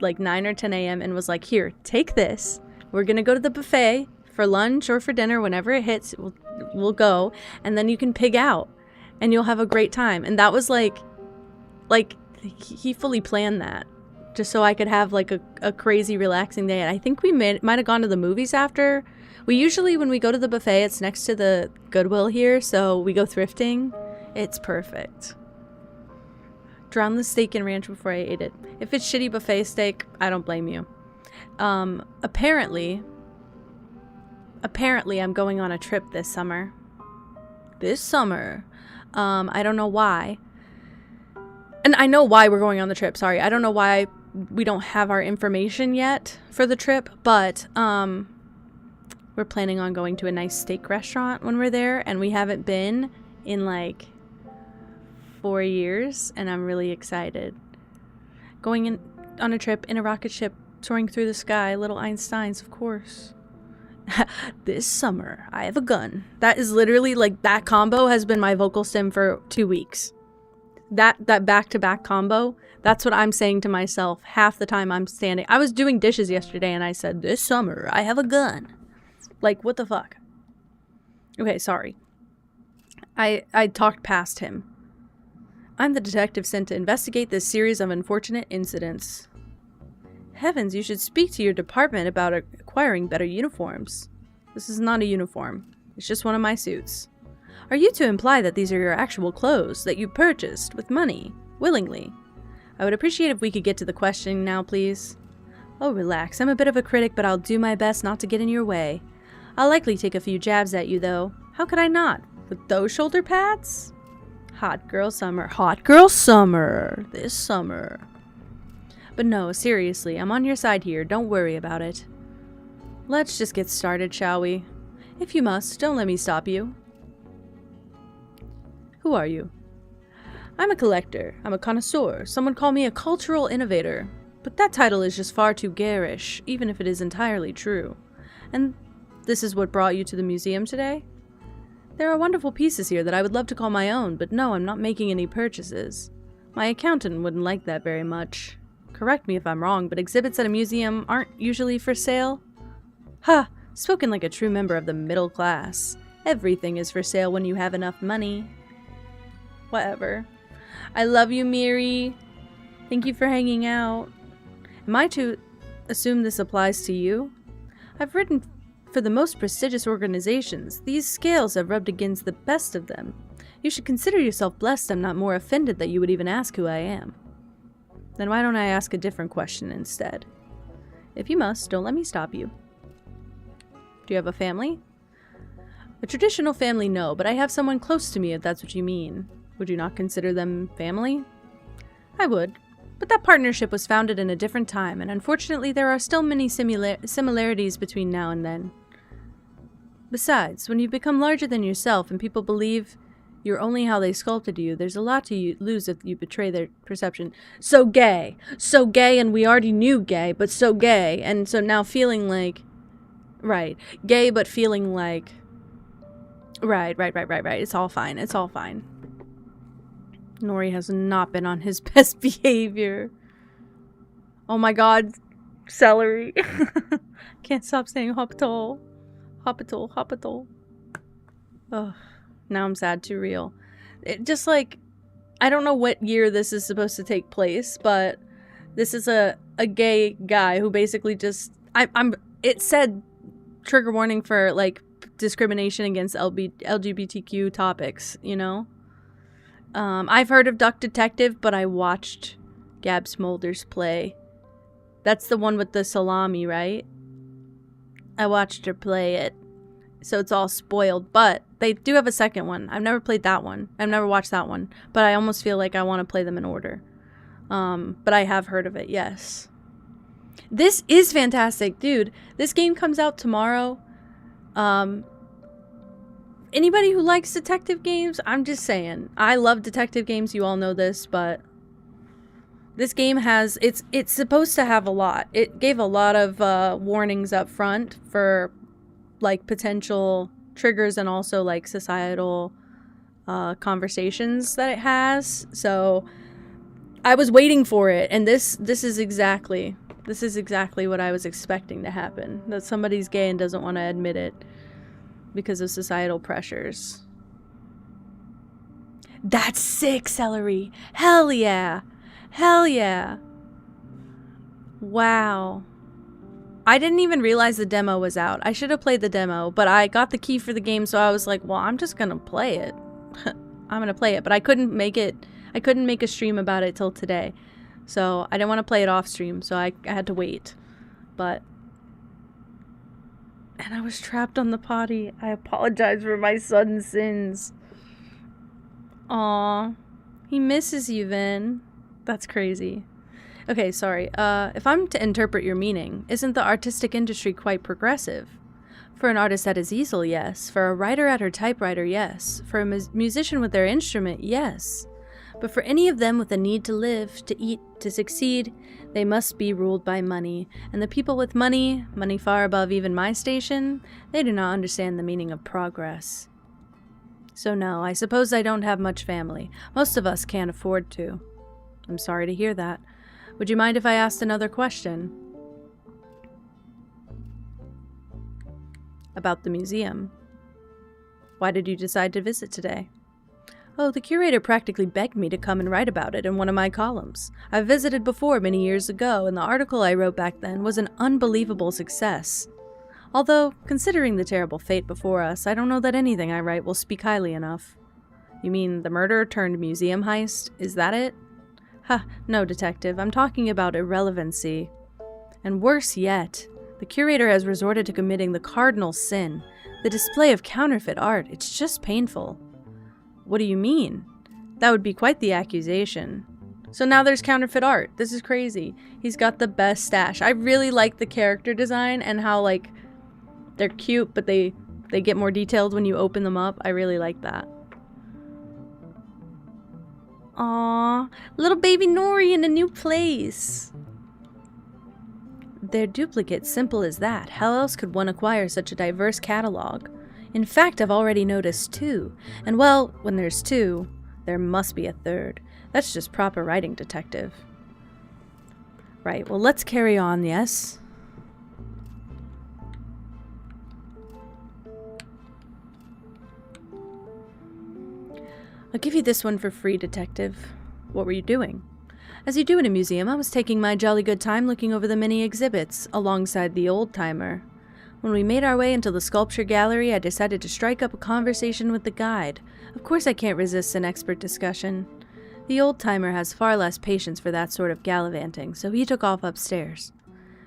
9 or 10 a.m. and was like, here, take this. We're gonna go to the buffet for lunch or for dinner, whenever it hits, we'll go, and then you can pig out and you'll have a great time. And that was like he fully planned that just so I could have like a crazy relaxing day. And I think we might have gone to the movies after. We usually, when we go to the buffet, it's next to the Goodwill here, so we go thrifting. It's perfect. Drown the steak in ranch before I ate it. If it's shitty buffet steak, I don't blame you. Apparently I'm going on a trip this summer. I don't know why. And I know why we're going on the trip, sorry. I don't know why we don't have our information yet for the trip, but we're planning on going to a nice steak restaurant when we're there, and we haven't been in like 4 years, and I'm really excited. Going on a trip in a rocket ship, soaring through the sky, little Einsteins, of course. This summer, I have a gun. That is literally, like, that combo has been my vocal stim for 2 weeks. That back-to-back combo, that's what I'm saying to myself half the time I'm standing. I was doing dishes yesterday, and I said, this summer, I have a gun. Like, what the fuck? Okay, sorry. I talked past him. I'm the detective sent to investigate this series of unfortunate incidents. Heavens, you should speak to your department about acquiring better uniforms. This is not a uniform. It's just one of my suits. Are you to imply that these are your actual clothes that you purchased with money, willingly? I would appreciate if we could get to the question now, please. Oh, relax. I'm a bit of a critic, but I'll do my best not to get in your way. I'll likely take a few jabs at you, though. How could I not? With those shoulder pads? Hot girl summer. Hot girl summer. This summer. But no, seriously, I'm on your side here. Don't worry about it. Let's just get started, shall we? If you must, don't let me stop you. Who are you? I'm a collector. I'm a connoisseur. Someone call me a cultural innovator. But that title is just far too garish, even if it is entirely true. And this is what brought you to the museum today? There are wonderful pieces here that I would love to call my own, but no, I'm not making any purchases. My accountant wouldn't like that very much. Correct me if I'm wrong, but exhibits at a museum aren't usually for sale? Ha! Spoken like a true member of the middle class. Everything is for sale when you have enough money. Whatever. I love you, Miri. Thank you for hanging out. Am I to assume this applies to you? I've written for the most prestigious organizations. These scales have rubbed against the best of them. You should consider yourself blessed I'm not more offended that you would even ask who I am. Then why don't I ask a different question instead? If you must, don't let me stop you. Do you have a family? A traditional family, no, but I have someone close to me if that's what you mean. Would you not consider them family? I would, but that partnership was founded in a different time, and unfortunately there are still many similarities between now and then. Besides, when you become larger than yourself and people believe you're only how they sculpted you, there's a lot to lose if you betray their perception. So gay, and we already knew gay, but so gay, and so now feeling like, right, gay but feeling like, right, it's all fine, it's all fine. Nori has not been on his best behavior. Oh my god, celery. Can't stop saying hopital. Hopital. Ugh. Now I'm sad, too real. It just like, I don't know what year this is supposed to take place, but this is a gay guy who basically just, it said trigger warning for like discrimination against LGBTQ topics, you know? I've heard of Duck Detective, but I watched Gab Smolders play. That's the one with the salami, right? I watched her play it. So it's all spoiled, but they do have a second one. I've never played that one. I've never watched that one, but I almost feel like I want to play them in order. But I have heard of it, yes. This is fantastic, dude. This game comes out tomorrow. Anybody who likes detective games, I'm just saying. I love detective games, you all know this, but this game has, it's supposed to have a lot. It gave a lot of warnings up front for like potential triggers and also like societal conversations that it has. So I was waiting for it, and this is exactly what I was expecting to happen. That somebody's gay and doesn't want to admit it because of societal pressures. That's sick, celery. Hell yeah. Hell yeah. Wow. I didn't even realize the demo was out. I should have played the demo, but I got the key for the game, so I was like, well, I'm just gonna play it. I'm gonna play it, but I couldn't make a stream about it till today. So I didn't want to play it off stream, so I had to wait. And I was trapped on the potty. I apologize for my son's sins. Aw. He misses you, Vin. That's crazy. Okay, sorry. If I'm to interpret your meaning, isn't the artistic industry quite progressive? For an artist at his easel, yes. For a writer at her typewriter, yes. For a musician with their instrument, yes. But for any of them with a need to live, to eat, to succeed, they must be ruled by money. And the people with money far above even my station, they do not understand the meaning of progress. So no, I suppose I don't have much family. Most of us can't afford to. I'm sorry to hear that. Would you mind if I asked another question? About the museum. Why did you decide to visit today? Oh, the curator practically begged me to come and write about it in one of my columns. I've visited before many years ago, and the article I wrote back then was an unbelievable success. Although, considering the terrible fate before us, I don't know that anything I write will speak highly enough. You mean the murder turned museum heist? Is that it? Ha, no, detective. I'm talking about irrelevancy. And worse yet, the curator has resorted to committing the cardinal sin, the display of counterfeit art. It's just painful. What do you mean? That would be quite the accusation. So now there's counterfeit art. This is crazy. He's got the best stash. I really like the character design and how, like, they're cute, but they get more detailed when you open them up. I really like that. Aww, little baby Nori in a new place. They're duplicates, simple as that. How else could one acquire such a diverse catalog? In fact, I've already noticed 2. And well, when there's 2, there must be a 3rd. That's just proper writing, detective. Right, well, let's carry on, yes? I'll give you this one for free, Detective. What were you doing? As you do in a museum, I was taking my jolly good time looking over the many exhibits, alongside the old-timer. When we made our way into the sculpture gallery, I decided to strike up a conversation with the guide. Of course I can't resist an expert discussion. The old-timer has far less patience for that sort of gallivanting, so he took off upstairs.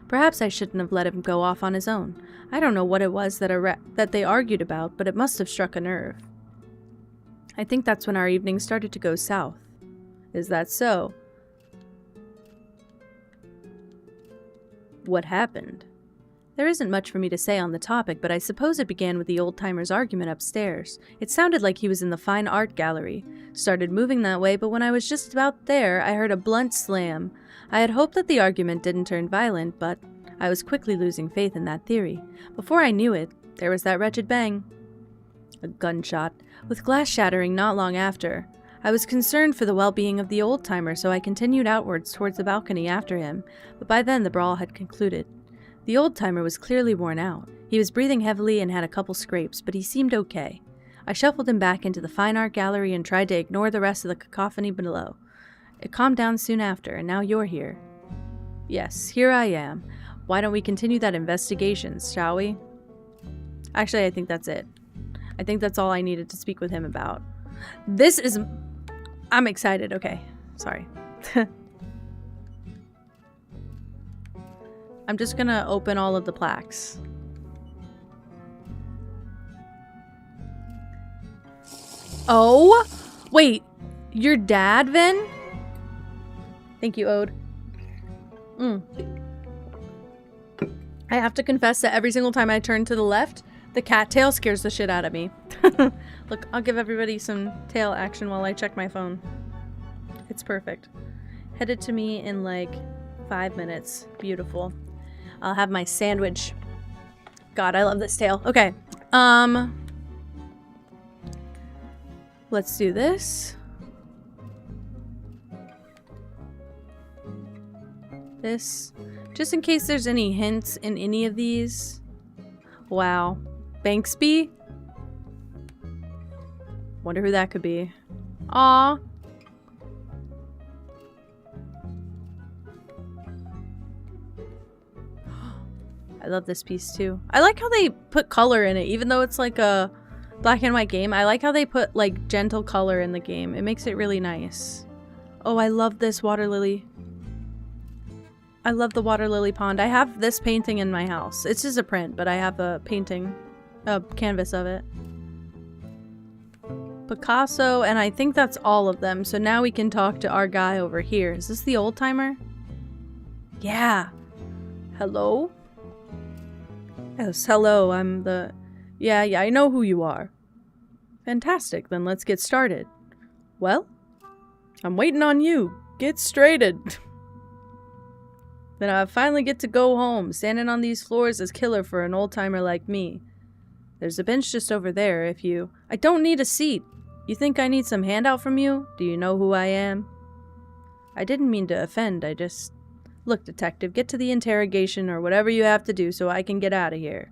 Perhaps I shouldn't have let him go off on his own. I don't know what it was that they argued about, but it must have struck a nerve. I think that's when our evening started to go south. Is that so? What happened? There isn't much for me to say on the topic, but I suppose it began with the old-timer's argument upstairs. It sounded like he was in the fine art gallery. Started moving that way, but when I was just about there, I heard a blunt slam. I had hoped that the argument didn't turn violent, but I was quickly losing faith in that theory. Before I knew it, there was that wretched bang. A gunshot, with glass shattering not long after. I was concerned for the well-being of the old-timer, so I continued outwards towards the balcony after him, but by then the brawl had concluded. The old-timer was clearly worn out. He was breathing heavily and had a couple scrapes, but he seemed okay. I shuffled him back into the fine art gallery and tried to ignore the rest of the cacophony below. It calmed down soon after, and now you're here. Yes, here I am. Why don't we continue that investigation, shall we? Actually, I think that's it. I think that's all I needed to speak with him about. I'm excited. Okay, sorry. I'm just gonna open all of the plaques. Oh, wait, your dad, Vin? Thank you, Ode. I have to confess that every single time I turn to the left, the cat tail scares the shit out of me. Look, I'll give everybody some tail action while I check my phone. It's perfect. Headed to me in like 5 minutes. Beautiful. I'll have my sandwich. God, I love this tail. Okay. Let's do this. This. Just in case there's any hints in any of these. Wow. Banksby? Wonder who that could be. Aw. I love this piece too. I like how they put color in it, even though it's like a black and white game. I like how they put like gentle color in the game. It makes it really nice. Oh, I love this water lily. I love the water lily pond. I have this painting in my house. It's just a print, but I have a painting, a canvas of it. Picasso, and I think that's all of them. So now we can talk to our guy over here. Is this the old timer? Yeah. Hello? Yes, hello. I'm the... Yeah, I know who you are. Fantastic. Then let's get started. Well, I'm waiting on you. Get straighted. Then I finally get to go home. Standing on these floors is killer for an old-timer like me. There's a bench just over there if you... I don't need a seat. You think I need some handout from you? Do you know who I am? I didn't mean to offend, I just... Look, detective, get to the interrogation or whatever you have to do so I can get out of here.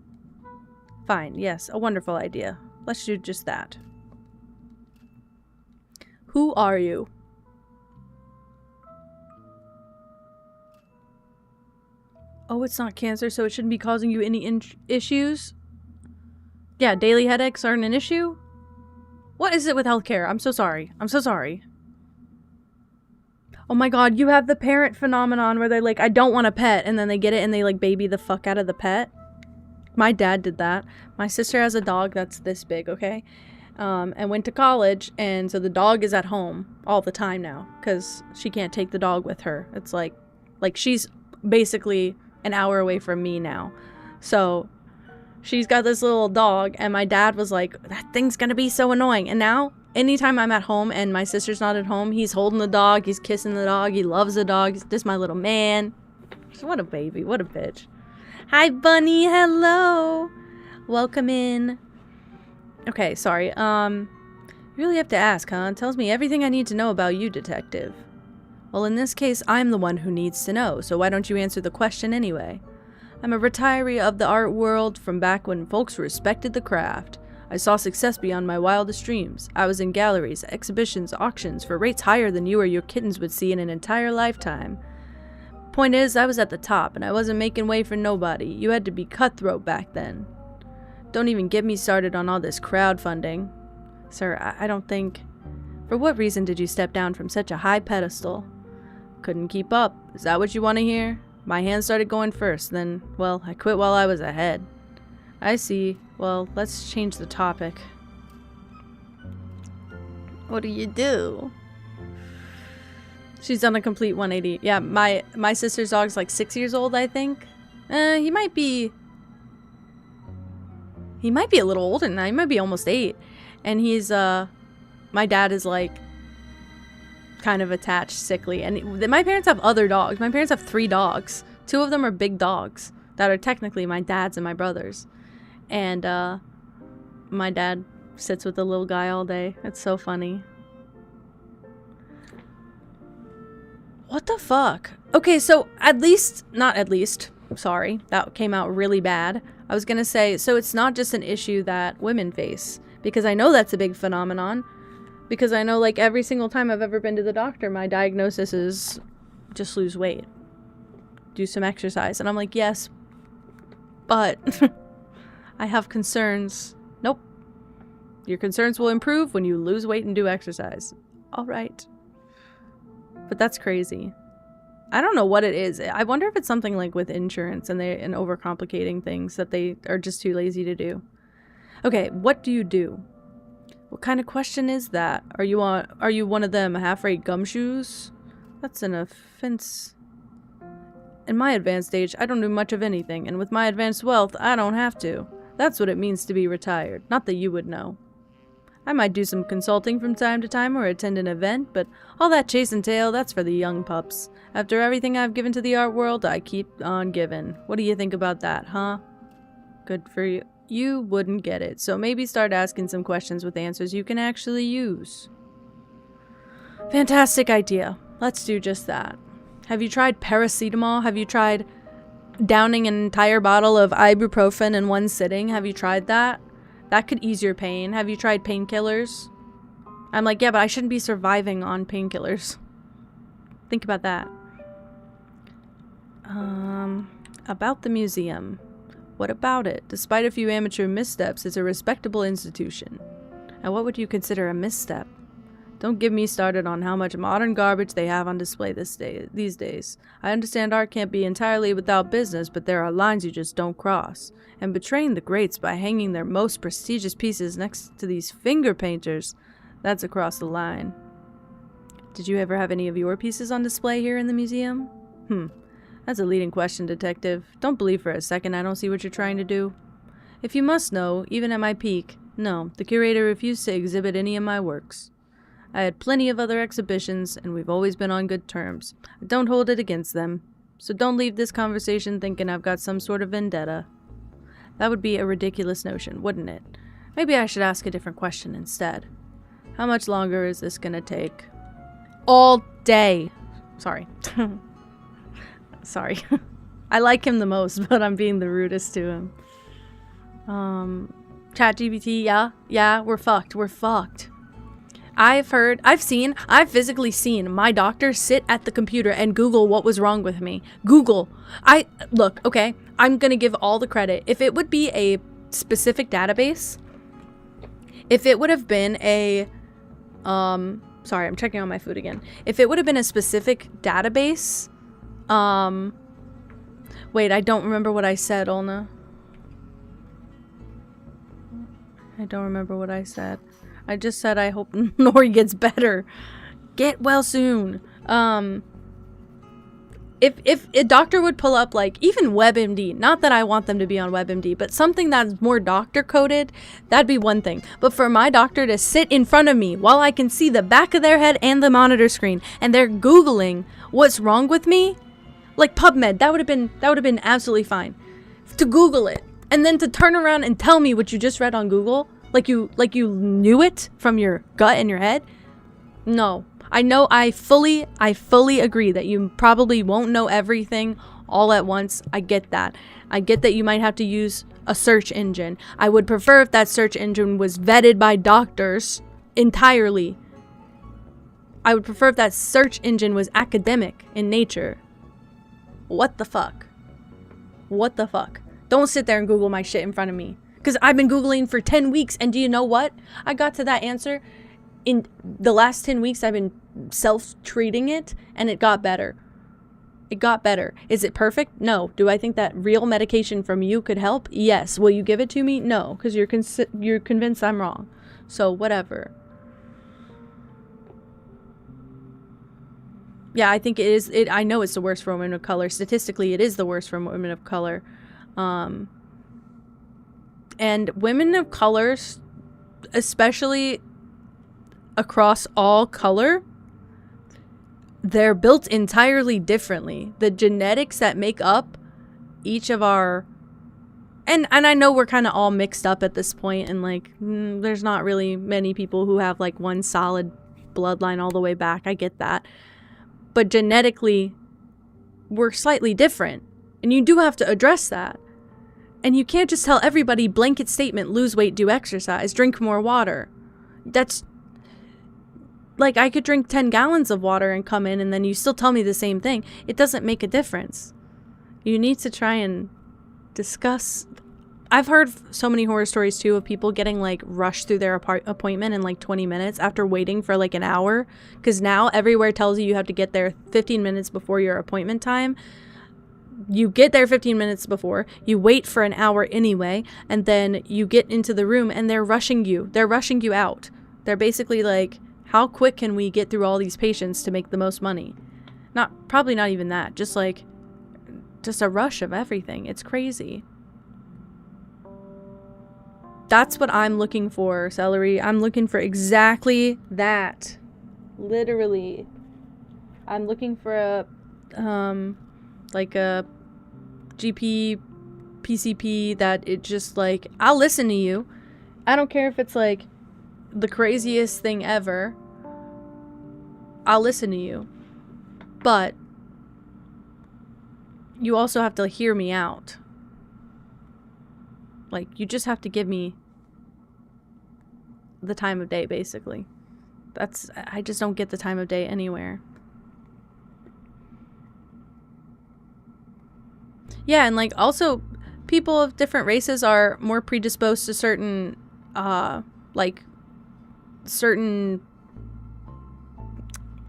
Fine, yes, a wonderful idea. Let's do just that. Who are you? Oh, it's not cancer, so it shouldn't be causing you any issues? Yeah, daily headaches aren't an issue? What is it with healthcare? I'm so sorry. I'm so sorry. Oh my god, you have the parent phenomenon where they're like, I don't want a pet, and then they get it and they like baby the fuck out of the pet. My dad did that. My sister has a dog that's this big, okay? And went to college, and so the dog is at home all the time now, because she can't take the dog with her. It's like she's basically an hour away from me now. So she's got this little dog, and my dad was like, that thing's gonna be so annoying. And now, anytime I'm at home and my sister's not at home, he's holding the dog, he's kissing the dog, he loves the dog, he's just my little man. What a baby, what a bitch. Hi, bunny, hello. Welcome in. Okay, sorry, you really have to ask, huh? It tells me everything I need to know about you, detective. Well, in this case, I'm the one who needs to know, so why don't you answer the question anyway? I'm a retiree of the art world from back when folks respected the craft. I saw success beyond my wildest dreams. I was in galleries, exhibitions, auctions for rates higher than you or your kittens would see in an entire lifetime. Point is, I was at the top, and I wasn't making way for nobody. You had to be cutthroat back then. Don't even get me started on all this crowdfunding. Sir, I don't think... For what reason did you step down from such a high pedestal? Couldn't keep up. Is that what you want to hear? My hand started going first, then, well, I quit while I was ahead. I see. Well, let's change the topic. What do you do? She's done a complete 180. Yeah, my sister's dog's like 6 years old, I think. He might be a little older than that. He might be almost 8. And he's, my dad is like kind of attached, sickly. And my parents have other dogs. My parents have 3 dogs. 2 of them are big dogs that are technically my dad's and my brother's. And my dad sits with the little guy all day. It's so funny. What the fuck? Okay, so not at least, sorry, that came out really bad. I was gonna say, so it's not just an issue that women face, because I know that's a big phenomenon. Because I know, like, every single time I've ever been to the doctor, my diagnosis is just lose weight. Do some exercise. And I'm like, yes, but I have concerns. Nope. Your concerns will improve when you lose weight and do exercise. All right. But that's crazy. I don't know what it is. I wonder if it's something like with insurance and overcomplicating things that they are just too lazy to do. Okay, what do you do? What kind of question is that? Are you one of them half-rate gumshoes? That's an offense. In my advanced age, I don't do much of anything, and with my advanced wealth, I don't have to. That's what it means to be retired. Not that you would know. I might do some consulting from time to time or attend an event, but all that chase and tail, that's for the young pups. After everything I've given to the art world, I keep on giving. What do you think about that, huh? Good for you. You wouldn't get it, so maybe start asking some questions with answers you can actually use. Fantastic idea. Let's do just that. Have you tried paracetamol? Have you tried downing an entire bottle of ibuprofen in one sitting? Have you tried that? That could ease your pain. Have you tried painkillers? I'm like, yeah, but I shouldn't be surviving on painkillers. Think about that. About the museum. What about it? Despite a few amateur missteps, it's a respectable institution. And what would you consider a misstep? Don't get me started on how much modern garbage they have on display these days. I understand art can't be entirely without business, but there are lines you just don't cross. And betraying the greats by hanging their most prestigious pieces next to these finger painters, that's across the line. Did you ever have any of your pieces on display here in the museum? That's a leading question, detective. Don't believe for a second I don't see what you're trying to do. If you must know, even at my peak, no, the curator refused to exhibit any of my works. I had plenty of other exhibitions, and we've always been on good terms. I don't hold it against them. So don't leave this conversation thinking I've got some sort of vendetta. That would be a ridiculous notion, wouldn't it? Maybe I should ask a different question instead. How much longer is this gonna take? All day. Sorry. Sorry. I like him the most, but I'm being the rudest to him. ChatGPT, yeah, we're fucked. I've physically seen my doctor sit at the computer and Google what was wrong with me. Look, okay, I'm gonna give all the credit. If it would be a specific database, if it would have been a, sorry, I'm checking on my food again. If it would have been a specific database, wait, I don't remember what I said, Olna. I don't remember what I said. I just said I hope Nori gets better. Get well soon. If a doctor would pull up, like, even WebMD, not that I want them to be on WebMD, but something that's more doctor coded, that'd be one thing. But for my doctor to sit in front of me while I can see the back of their head and the monitor screen, and they're Googling what's wrong with me, like PubMed, that would have been absolutely fine. To Google it, and then to turn around and tell me what you just read on Google, like you knew it from your gut and your head. No, I know. I fully agree that you probably won't know everything all at once. I get that. I get that you might have to use a search engine. I would prefer if that search engine was vetted by doctors entirely. I would prefer if that search engine was academic in nature. What the fuck? What the fuck? Don't sit there and Google my shit in front of me. Because I've been Googling for 10 weeks, and do you know what? I got to that answer in the last 10 weeks. I've been self-treating it, and it got better. It got better. Is it perfect? No. Do I think that real medication from you could help? Yes. Will you give it to me? No, because you're convinced I'm wrong. So whatever. Yeah, I think it is. I know it's the worst for women of color. Statistically, it is the worst for women of color. And women of color, especially across all color, they're built entirely differently. The genetics that make up each of our... And I know we're kind of all mixed up at this point, and like, there's not really many people who have like one solid bloodline all the way back. I get that. But genetically, we're slightly different. And you do have to address that. And you can't just tell everybody, blanket statement, lose weight, do exercise, drink more water. That's... Like, I could drink 10 gallons of water and come in, and then you still tell me the same thing. It doesn't make a difference. You need to try and discuss... I've heard so many horror stories, too, of people getting, like, rushed through their appointment in, like, 20 minutes after waiting for, like, an hour. Because now everywhere tells you have to get there 15 minutes before your appointment time. You get there 15 minutes before, you wait for an hour anyway, and then you get into the room and they're rushing you. They're rushing you out. They're basically like, how quick can we get through all these patients to make the most money? Probably not even that. Just like, just a rush of everything. It's crazy. That's what I'm looking for, Celery. I'm looking for exactly that. Literally. I'm looking for a, like a GP, PCP that it just like, I'll listen to you. I don't care if it's like the craziest thing ever. I'll listen to you. But you also have to hear me out. Like, you just have to give me the time of day, basically. I just don't get the time of day anywhere. Yeah, and like also people of different races are more predisposed to certain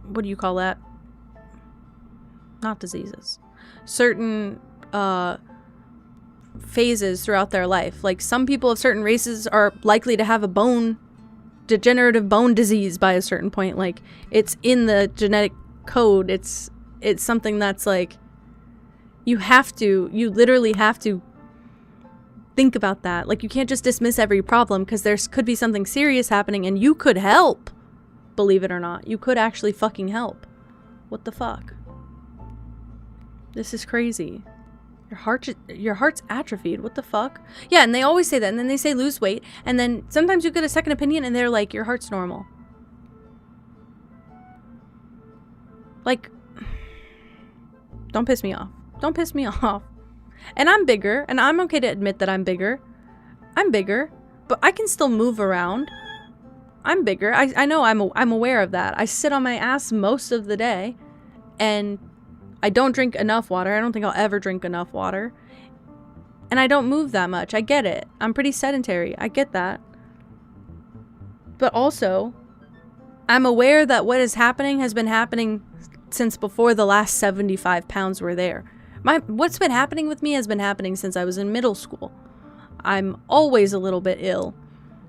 what do you call that? Not diseases. Certain phases throughout their life. Like some people of certain races are likely to have a degenerative bone disease by a certain point. Like it's in the genetic code. It's something that's like you literally have to think about that. Like, you can't just dismiss every problem because there could be something serious happening and you could help. Believe it or not. You could actually fucking help. What the fuck? This is crazy. Your heart's atrophied. What the fuck? Yeah, and they always say that. And then they say lose weight. And then sometimes you get a second opinion and they're like, your heart's normal. Like, don't piss me off. Don't piss me off. And I'm bigger, and I'm okay to admit that I'm bigger. I'm bigger, but I can still move around. I'm bigger. I know I'm aware of that. I sit on my ass most of the day, and I don't drink enough water. I don't think I'll ever drink enough water. And I don't move that much. I get it. I'm pretty sedentary. I get that. But also, I'm aware that what is happening has been happening since before the last 75 pounds were there. What's been happening with me has been happening since I was in middle school. I'm always a little bit ill.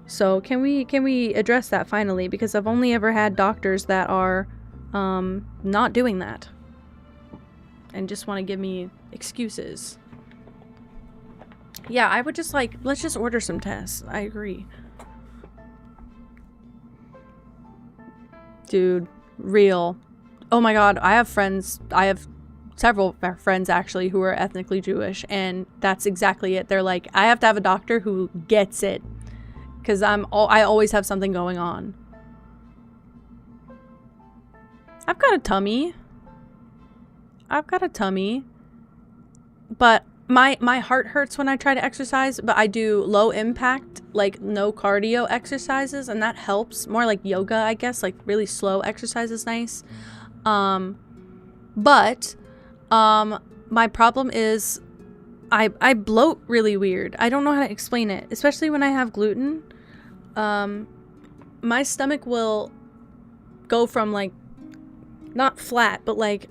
So can we address that finally? Because I've only ever had doctors that are not doing that. And just want to give me excuses. Yeah, I would just like, let's just order some tests. I agree. Dude, real. Oh my god, I have several friends actually who are ethnically Jewish, and that's exactly it. They're like, I have to have a doctor who gets it, because I always have something going on. I've got a tummy. but my heart hurts when I try to exercise, but I do low impact, like no cardio exercises, and that helps. More like yoga, I guess, like really slow exercise is nice. But my problem is I bloat really weird. I don't know how to explain it, especially when I have gluten. My stomach will go from like not flat, but like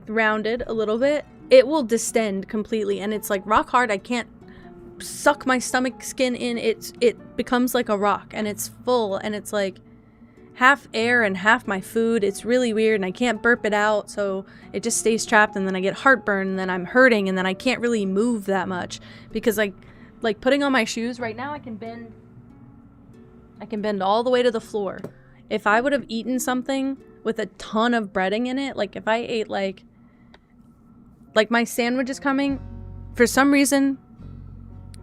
rounded a little bit. It will distend completely, and it's like rock hard. I can't suck my stomach skin in. It becomes like a rock, and it's full, and it's like half air and half my food. It's really weird, and I can't burp it out, so it just stays trapped, and then I get heartburn, and then I'm hurting, and then I can't really move that much because like putting on my shoes right now, I can bend all the way to the floor. If I would have eaten something with a ton of breading in it, like if I ate like my sandwich is coming, for some reason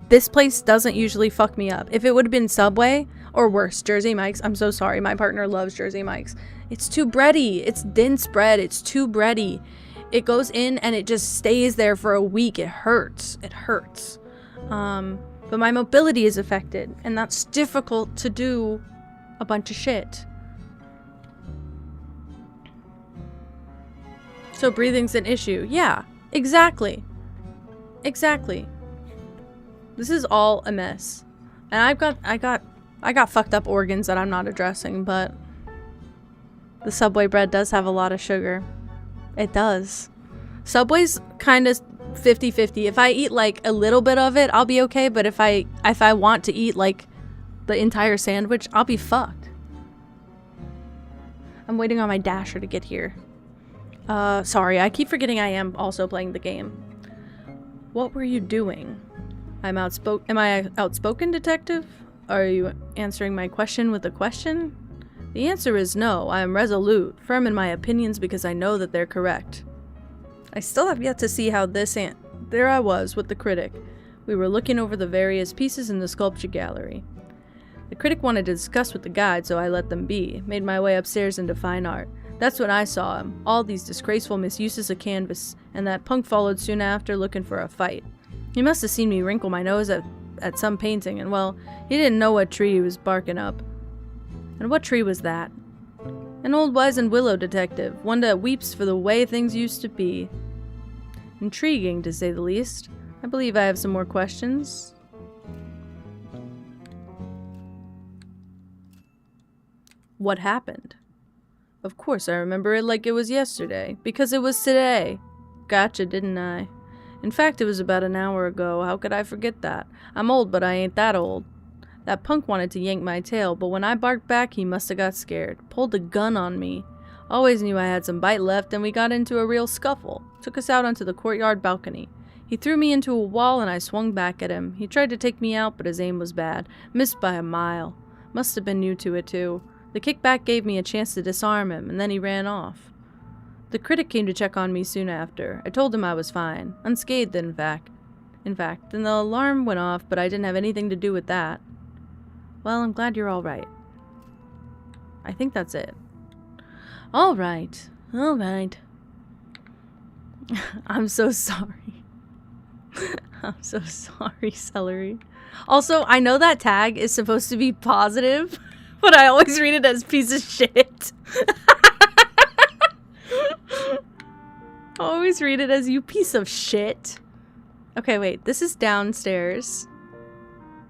this place doesn't usually fuck me up. If it would have been Subway or worse, Jersey Mike's, I'm so sorry, my partner loves Jersey Mike's. It's too bready. It's dense bread. It's too bready. It goes in and it just stays there for a week. It hurts. It hurts. But my mobility is affected, and that's difficult to do a bunch of shit. So breathing's an issue. Yeah, exactly. Exactly. This is all a mess. And I got fucked up organs that I'm not addressing, but the Subway bread does have a lot of sugar. It does. Subway's kind of 50-50. If I eat like a little bit of it, I'll be okay, but if I want to eat like the entire sandwich, I'll be fucked. I'm waiting on my dasher to get here. Sorry, I keep forgetting I am also playing the game. What were you doing? Am I outspoken, detective? Are you answering my question with a question? The answer is no. I am resolute, firm in my opinions because I know that they're correct. I still have yet to see how there I was with the critic. We were looking over the various pieces in the sculpture gallery. The critic wanted to discuss with the guide, so I let them be, made my way upstairs into fine art. That's when I saw him, all these disgraceful misuses of canvas, and that punk followed soon after looking for a fight. He must have seen me wrinkle my nose at some painting, and well, he didn't know what tree he was barking up. And what tree was that? An old wizened willow, detective, one that weeps for the way things used to be. Intriguing, to say the least. I believe I have some more questions. What happened? Of course I remember it like it was yesterday, because it was today. Gotcha, didn't I? In fact, it was about an hour ago. How could I forget that? I'm old, but I ain't that old. That punk wanted to yank my tail, but when I barked back, he must have got scared. Pulled a gun on me. Always knew I had some bite left, and we got into a real scuffle. Took us out onto the courtyard balcony. He threw me into a wall, and I swung back at him. He tried to take me out, but his aim was bad. Missed by a mile. Must have been new to it, too. The kickback gave me a chance to disarm him, and then he ran off. The critic came to check on me soon after. I told him I was fine. Unscathed, in fact. Then the alarm went off, but I didn't have anything to do with that. Well, I'm glad you're all right. I think that's it. All right. All right. I'm so sorry. I'm so sorry, Celery. Also, I know that tag is supposed to be positive, but I always read it as piece of shit. I always read it as you piece of shit. Okay, wait. This is downstairs.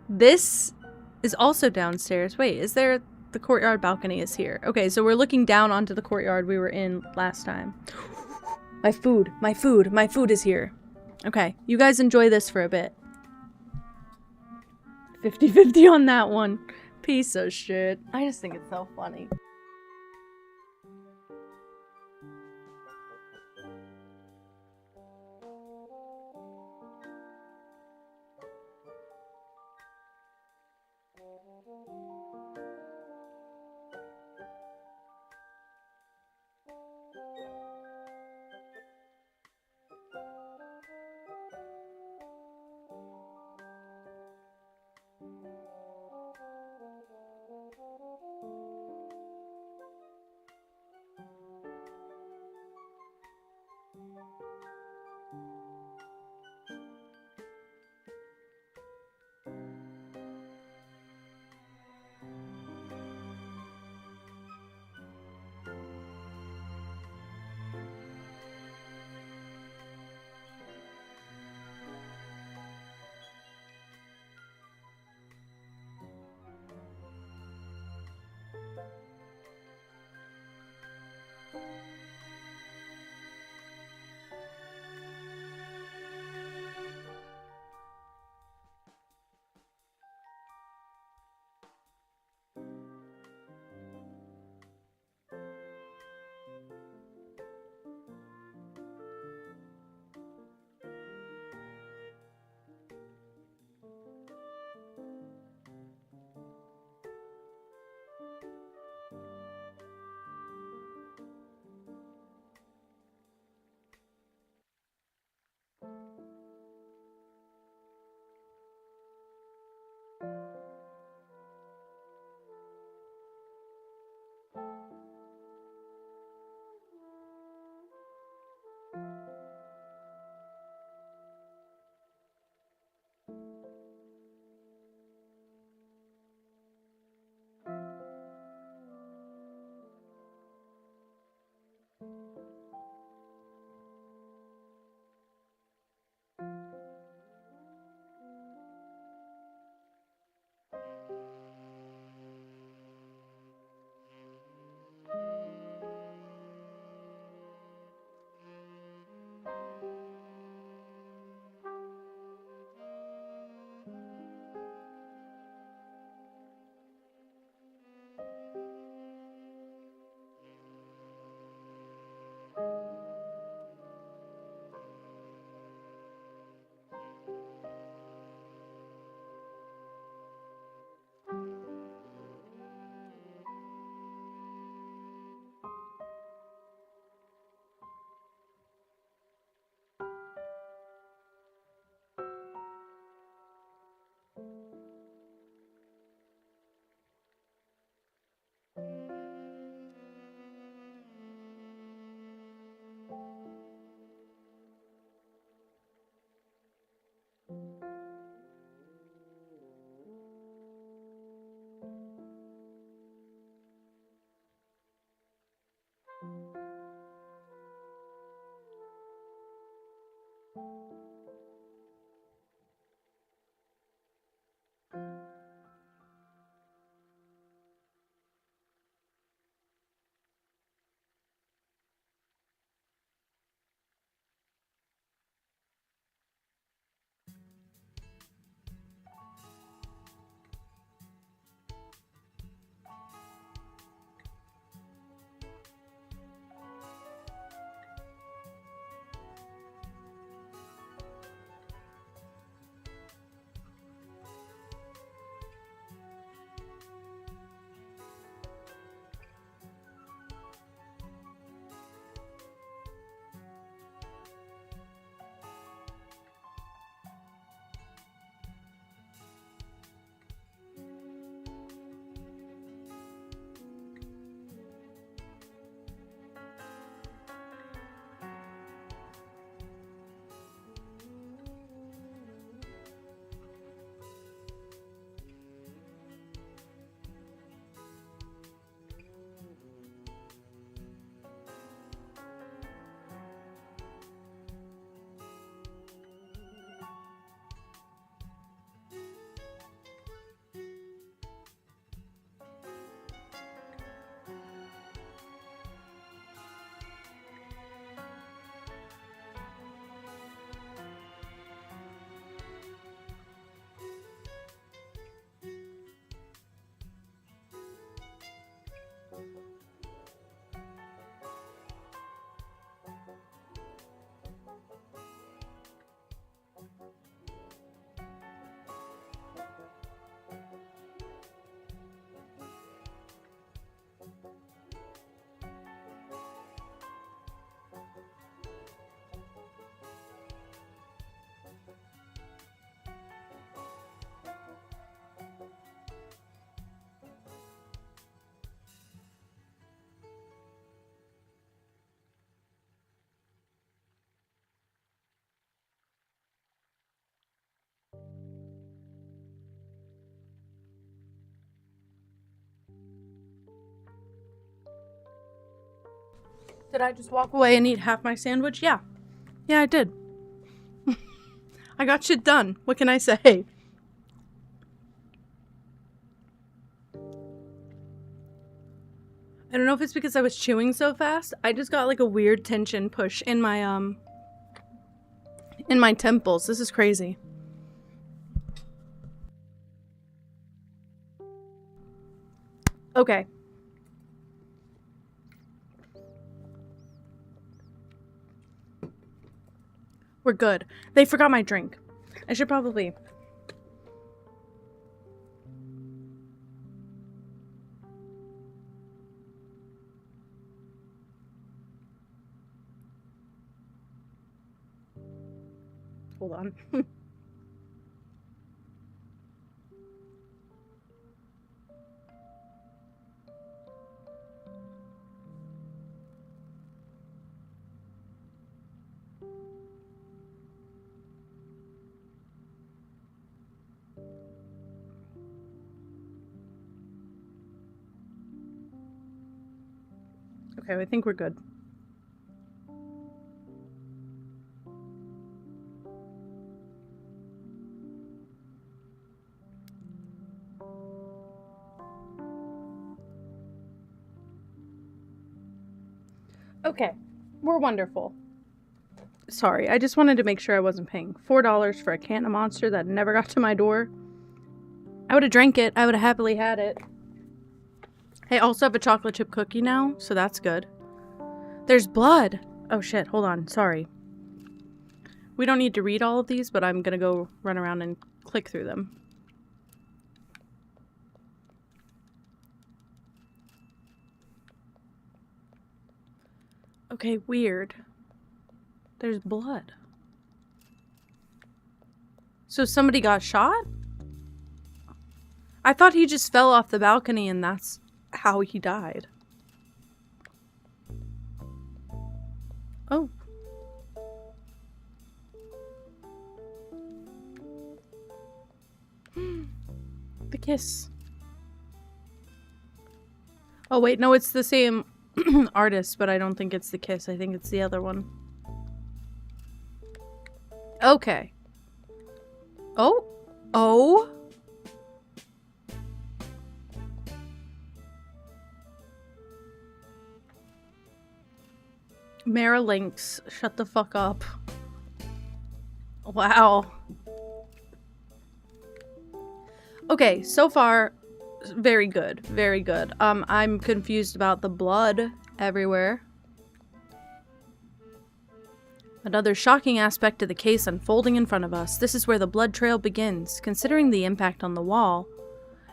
This is also downstairs. Wait, is there... The courtyard balcony is here. Okay, so we're looking down onto the courtyard we were in last time. My food is here. Okay, you guys enjoy this for a bit. 50-50 on that one. Piece of shit. I just think it's so funny. Did I just walk away and eat half my sandwich? Yeah. Yeah, I did. I got shit done. What can I say? I don't know if it's because I was chewing so fast. I just got like a weird tension push in my temples. This is crazy. Okay. We're good. They forgot my drink. I should probably... Hold on. Okay, I think we're good. Okay, we're wonderful. Sorry, I just wanted to make sure I wasn't paying $4 for a can of Monster that never got to my door. I would have drank it. I would have happily had it. I also have a chocolate chip cookie now, so that's good. There's blood. Oh shit, hold on. Sorry. We don't need to read all of these, but I'm gonna go run around and click through them. Okay, weird. There's blood. So somebody got shot? I thought he just fell off the balcony and that's how he died. Oh. The kiss. Oh wait, no, it's the same artist, but I don't think it's the kiss. I think it's the other one. Okay. Oh. Oh. Mara Lynx, shut the fuck up. Wow. Okay, so far, very good. Very good. I'm confused about the blood everywhere. Another shocking aspect of the case unfolding in front of us. This is where the blood trail begins. Considering the impact on the wall,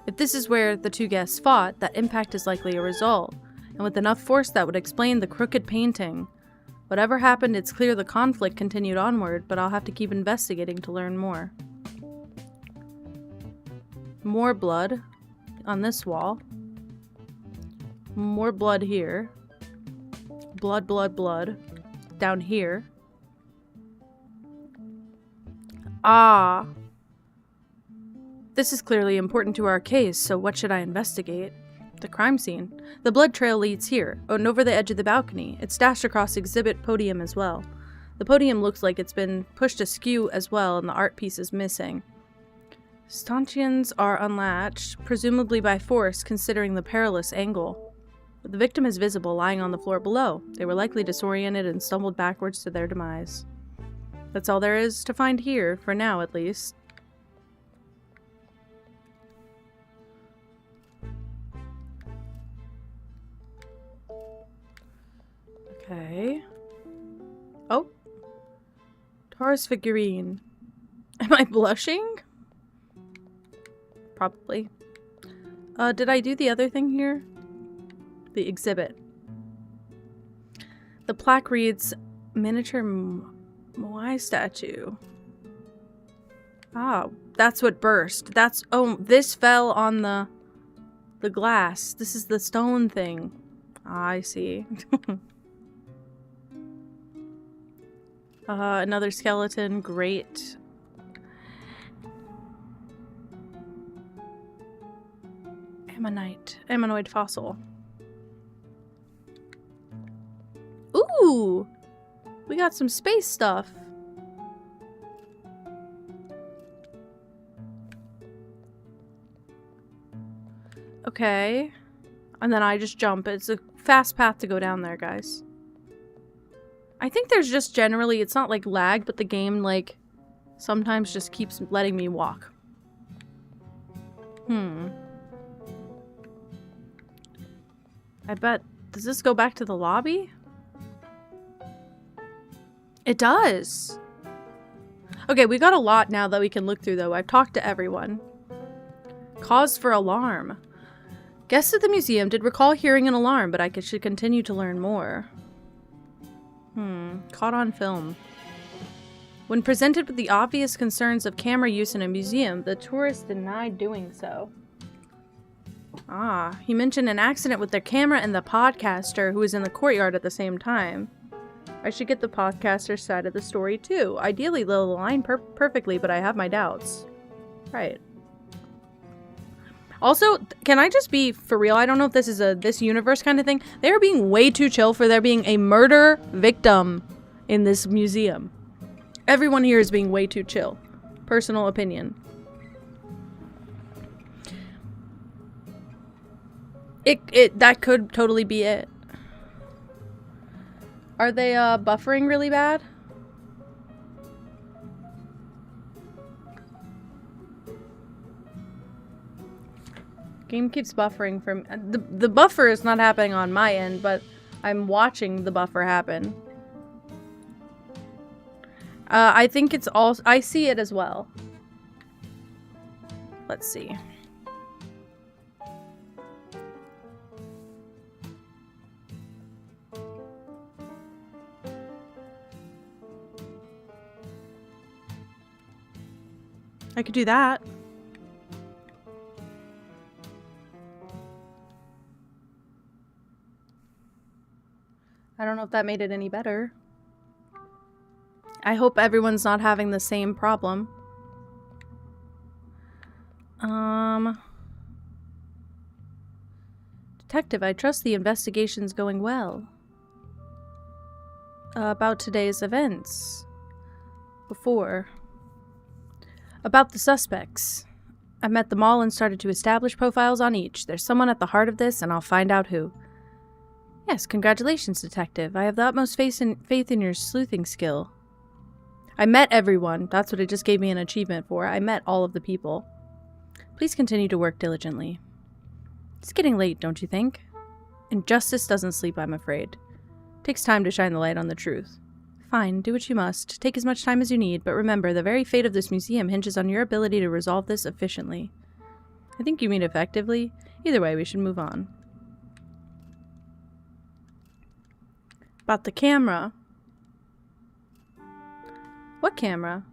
if this is where the two guests fought, that impact is likely a result. And with enough force, that would explain the crooked painting. Whatever happened, it's clear the conflict continued onward, but I'll have to keep investigating to learn more. More blood on this wall. More blood here. Blood, blood, blood. Down here. Ah. This is clearly important to our case, so what should I investigate? The crime scene. The blood trail leads here, and over the edge of the balcony. It's dashed across exhibit podium as well. The podium looks like it's been pushed askew as well, and the art piece is missing. Stanchions are unlatched, presumably by force, considering the perilous angle. But the victim is visible, lying on the floor below. They were likely disoriented and stumbled backwards to their demise. That's all there is to find here, for now at least. Okay. Oh. Taurus figurine. Am I blushing? Probably. Did I do the other thing here? The exhibit. The plaque reads, miniature Moai statue. Ah, that's what burst. That's, oh, this fell on the glass. This is the stone thing. Ah, I see. Another skeleton. Great. Ammonite fossil. Ooh! We got some space stuff. Okay. And then I just jump. It's a fast path to go down there, guys. I think there's just generally, it's not like lag, but the game, like, sometimes just keeps letting me walk. I bet, does this go back to the lobby? It does. Okay, we got a lot now that we can look through, though. I've talked to everyone. Cause for alarm. Guests at the museum did recall hearing an alarm, but I should continue to learn more. Caught on film. When presented with the obvious concerns of camera use in a museum, the tourist denied doing so. Ah, he mentioned an accident with their camera and the podcaster who was in the courtyard at the same time. I should get the podcaster's side of the story too. Ideally, they'll align perfectly, but I have my doubts. Right. Also, can I just be for real? I don't know if this is a this universe kind of thing. They're being way too chill for there being a murder victim in this museum. Everyone here is being way too chill. Personal opinion. That could totally be it. Are they buffering really bad? Game keeps buffering from the buffer is not happening on my end, but I'm watching the buffer happen. I think it's all I see it as well. Let's see. I could do that. I don't know if that made it any better. I hope everyone's not having the same problem. Detective, I trust the investigation's going well. About today's events. About the suspects. I met them all and started to establish profiles on each. There's someone at the heart of this, and I'll find out who. Yes, congratulations, Detective. I have the utmost faith in your sleuthing skill. I met everyone. That's what it just gave me an achievement for. I met all of the people. Please continue to work diligently. It's getting late, don't you think? And justice doesn't sleep, I'm afraid. It takes time to shine the light on the truth. Fine, do what you must. Take as much time as you need, but remember, the very fate of this museum hinges on your ability to resolve this efficiently. I think you mean effectively. Either way, we should move on. About the camera. What camera?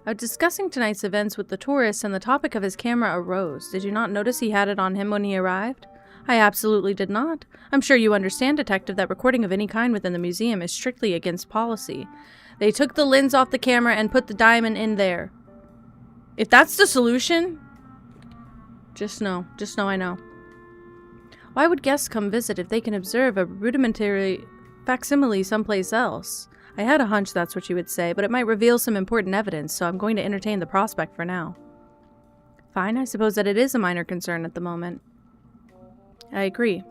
I was discussing tonight's events with the tourist, and the topic of his camera arose. Did you not notice he had it on him when he arrived? I absolutely did not. I'm sure you understand, Detective, that recording of any kind within the museum is strictly against policy. They took the lens off the camera and put the diamond in there. If that's the solution, just know I know. Why would guests come visit if they can observe a rudimentary facsimile someplace else? I had a hunch that's what you would say, but it might reveal some important evidence, so I'm going to entertain the prospect for now. Fine, I suppose that it is a minor concern at the moment. I agree.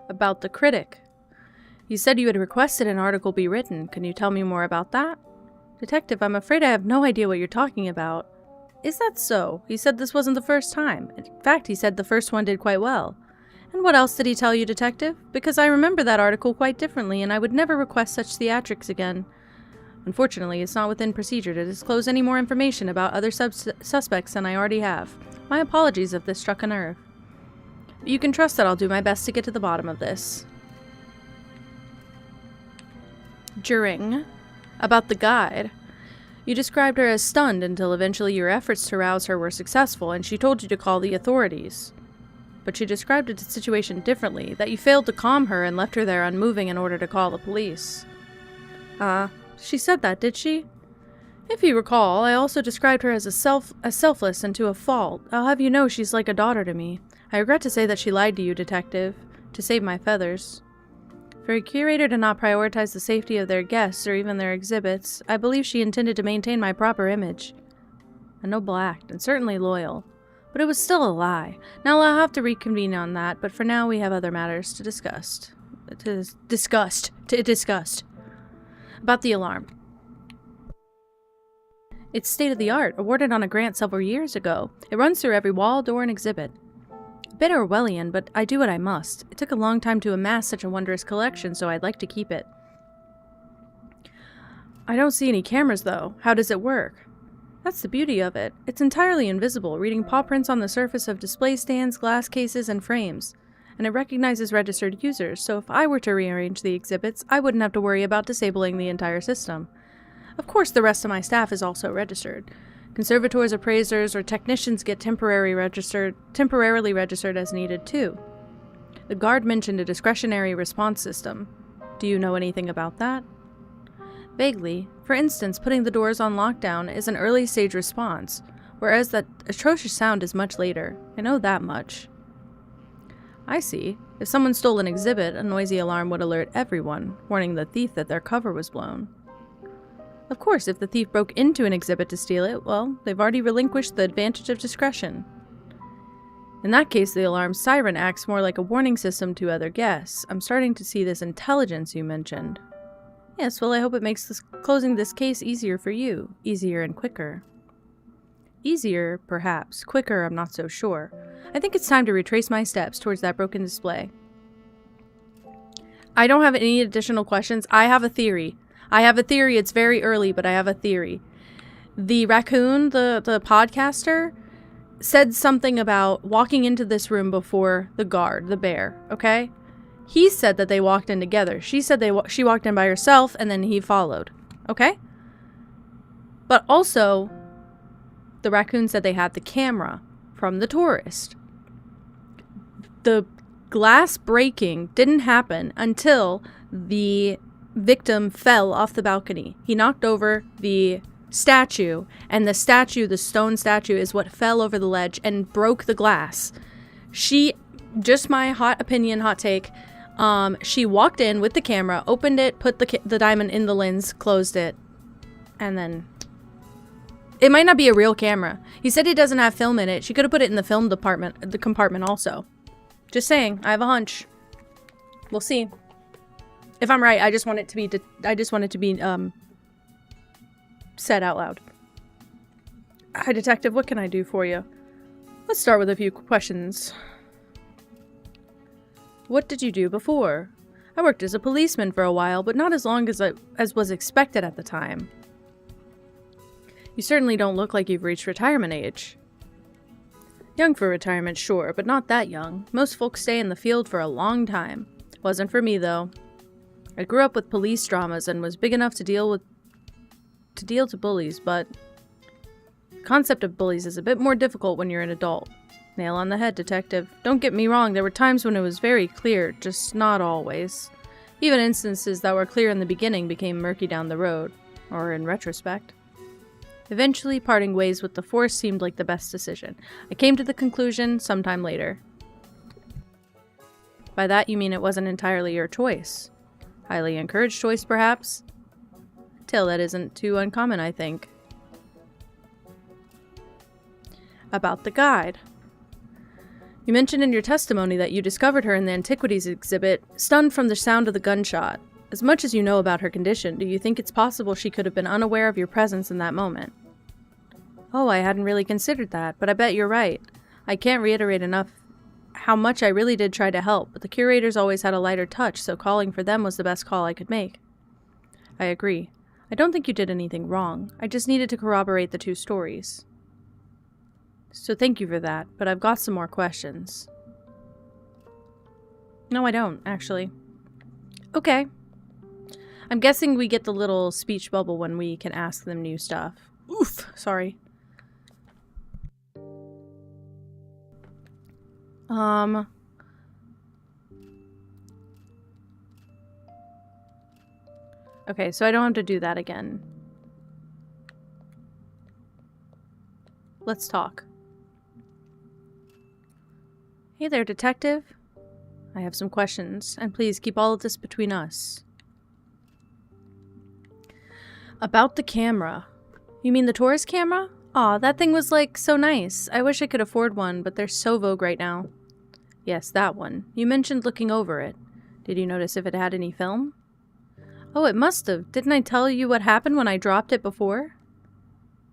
About the critic. You said you had requested an article be written. Can you tell me more about that? Detective, I'm afraid I have no idea what you're talking about. Is that so? He said this wasn't the first time. In fact, he said the first one did quite well. And what else did he tell you, Detective? Because I remember that article quite differently, and I would never request such theatrics again. Unfortunately, it's not within procedure to disclose any more information about other suspects than I already have. My apologies if this struck a nerve. But you can trust that I'll do my best to get to the bottom of this. About the guide. You described her as stunned until eventually your efforts to rouse her were successful, and she told you to call the authorities. But she described the situation differently, that you failed to calm her and left her there unmoving in order to call the police. She said that, did she? If you recall, I also described her as selfless and to a fault. I'll have you know she's like a daughter to me. I regret to say that she lied to you, Detective, to save my feathers. For a curator to not prioritize the safety of their guests or even their exhibits, I believe she intended to maintain my proper image. A noble act, and certainly loyal. But it was still a lie. Now I'll have to reconvene on that, but for now we have other matters to discuss. About the alarm. It's state-of-the-art, awarded on a grant several years ago. It runs through every wall, door, and exhibit. A bit Orwellian, but I do what I must. It took a long time to amass such a wondrous collection, so I'd like to keep it. I don't see any cameras, though. How does it work? That's the beauty of it. It's entirely invisible, reading paw prints on the surface of display stands, glass cases, and frames. And it recognizes registered users, so if I were to rearrange the exhibits, I wouldn't have to worry about disabling the entire system. Of course, the rest of my staff is also registered. Conservators, appraisers, or technicians get temporarily registered as needed, too. The guard mentioned a discretionary response system. Do you know anything about that? Vaguely. For instance, putting the doors on lockdown is an early-stage response, whereas that atrocious sound is much later. I know that much. I see. If someone stole an exhibit, a noisy alarm would alert everyone, warning the thief that their cover was blown. Of course, if the thief broke into an exhibit to steal it, well, they've already relinquished the advantage of discretion. In that case, the alarm siren acts more like a warning system to other guests. I'm starting to see this intelligence you mentioned. Yes, well, I hope it makes closing this case easier for you. Easier and quicker. Easier, perhaps. Quicker, I'm not so sure. I think it's time to retrace my steps towards that broken display. I don't have any additional questions. I have a theory. It's very early, but I have a theory. The raccoon, the podcaster, said something about walking into this room before the guard, the bear, okay? He said that they walked in together. She said she walked in by herself and then he followed. Okay? But also, the raccoon said they had the camera from the tourist. The glass breaking didn't happen until the victim fell off the balcony. He knocked over the statue, and the stone statue, is what fell over the ledge and broke the glass. Just my hot opinion, hot take, she walked in with the camera, opened it, put the diamond in the lens, closed it, and then... It might not be a real camera. He said he doesn't have film in it. She could have put it in the film compartment also. Just saying, I have a hunch. We'll see. If I'm right, I just want it to be said out loud. Hi, detective. What can I do for you? Let's start with a few questions. What did you do before? I worked as a policeman for a while, but not as long as was expected at the time. You certainly don't look like you've reached retirement age. Young for retirement, sure, but not that young. Most folks stay in the field for a long time. Wasn't for me, though. I grew up with police dramas and was big enough to deal to bullies, but the concept of bullies is a bit more difficult when you're an adult. Nail on the head, detective. Don't get me wrong, there were times when it was very clear, just not always. Even instances that were clear in the beginning became murky down the road, or in retrospect. Eventually, parting ways with the force seemed like the best decision. I came to the conclusion sometime later. By that you mean it wasn't entirely your choice. Highly encouraged choice, perhaps? A tale that isn't too uncommon, I think. About the guide. You mentioned in your testimony that you discovered her in the antiquities exhibit, stunned from the sound of the gunshot. As much as you know about her condition, do you think it's possible she could have been unaware of your presence in that moment? Oh, I hadn't really considered that, but I bet you're right. I can't reiterate enough how much I really did try to help, but the curators always had a lighter touch, so calling for them was the best call I could make. I agree. I don't think you did anything wrong. I just needed to corroborate the two stories. So thank you for that, but I've got some more questions. No, I don't, actually. Okay. I'm guessing we get the little speech bubble when we can ask them new stuff. Oof, sorry. Okay, so I don't have to do that again. Let's talk. Hey there, detective. I have some questions, and please keep all of this between us. About the camera. You mean the tourist camera? Aw, that thing was like so nice. I wish I could afford one, but they're so vogue right now. Yes, that one. You mentioned looking over it. Did you notice if it had any film? Oh, it must have. Didn't I tell you what happened when I dropped it before?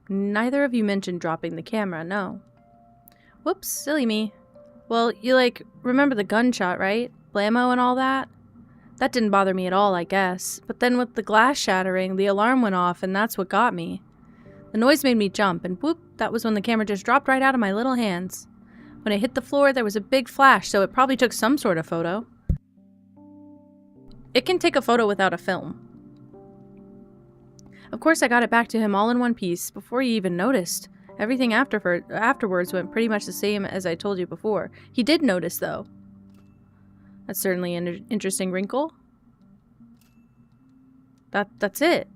Neither of you mentioned dropping the camera, no. Whoops, silly me. Well, you remember the gunshot, right? Blammo and all that? That didn't bother me at all, I guess. But then with the glass shattering, the alarm went off, and that's what got me. The noise made me jump, and whoop, that was when the camera just dropped right out of my little hands. When it hit the floor, there was a big flash, so it probably took some sort of photo. It can take a photo without a film. Of course, I got it back to him all in one piece, before he even noticed. Everything afterwards went pretty much the same as I told you before. He did notice, though. That's certainly an interesting wrinkle. That's it.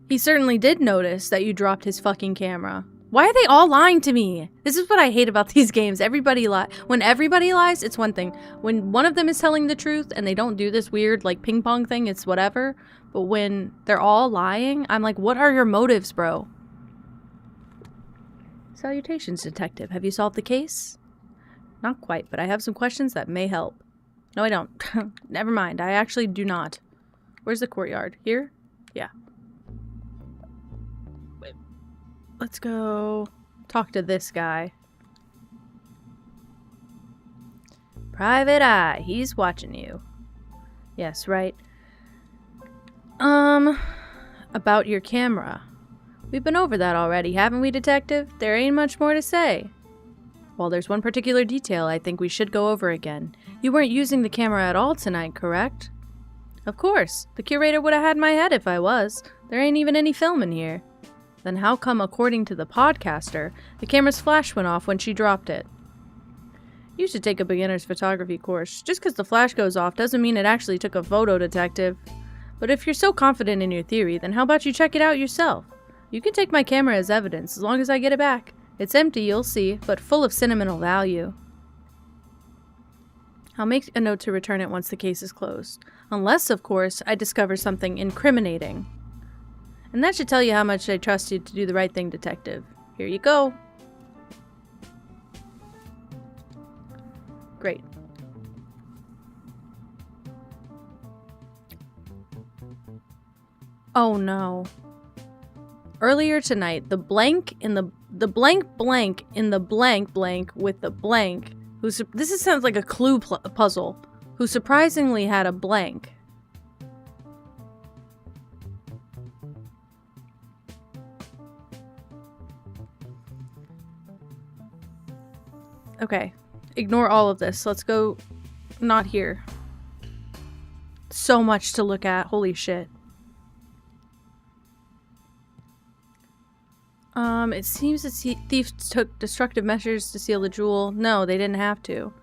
He certainly did notice that you dropped his fucking camera. Why are they all lying to me? This is what I hate about these games. When everybody lies, it's one thing. When one of them is telling the truth and they don't do this weird ping pong thing, it's whatever. But when they're all lying, I'm like, what are your motives, bro? Salutations, detective. Have you solved the case? Not quite, but I have some questions that may help. No, I don't. Never mind. I actually do not. Where's the courtyard? Here? Yeah. Wait. Let's go talk to this guy. Private Eye. He's watching you. Yes, right. About your camera. We've been over that already, haven't we, detective? There ain't much more to say. Well, there's one particular detail I think we should go over again. You weren't using the camera at all tonight, correct? Of course. The curator would have had my head if I was. There ain't even any film in here. Then how come, according to the podcaster, the camera's flash went off when she dropped it? You should take a beginner's photography course. Just because the flash goes off doesn't mean it actually took a photo detective. But if you're so confident in your theory, then how about you check it out yourself? You can take my camera as evidence, as long as I get it back. It's empty, you'll see, but full of sentimental value. I'll make a note to return it once the case is closed. Unless, of course, I discover something incriminating. And that should tell you how much I trust you to do the right thing, detective. Here you go. Great. Oh no. Earlier tonight, the blank in the blank blank in the blank blank with the blank, sounds like a clue puzzle, who surprisingly had a blank. Okay, ignore all of this. Let's go not here. So much to look at. Holy shit. It seems the thief took destructive measures to steal the jewel. No, they didn't have to.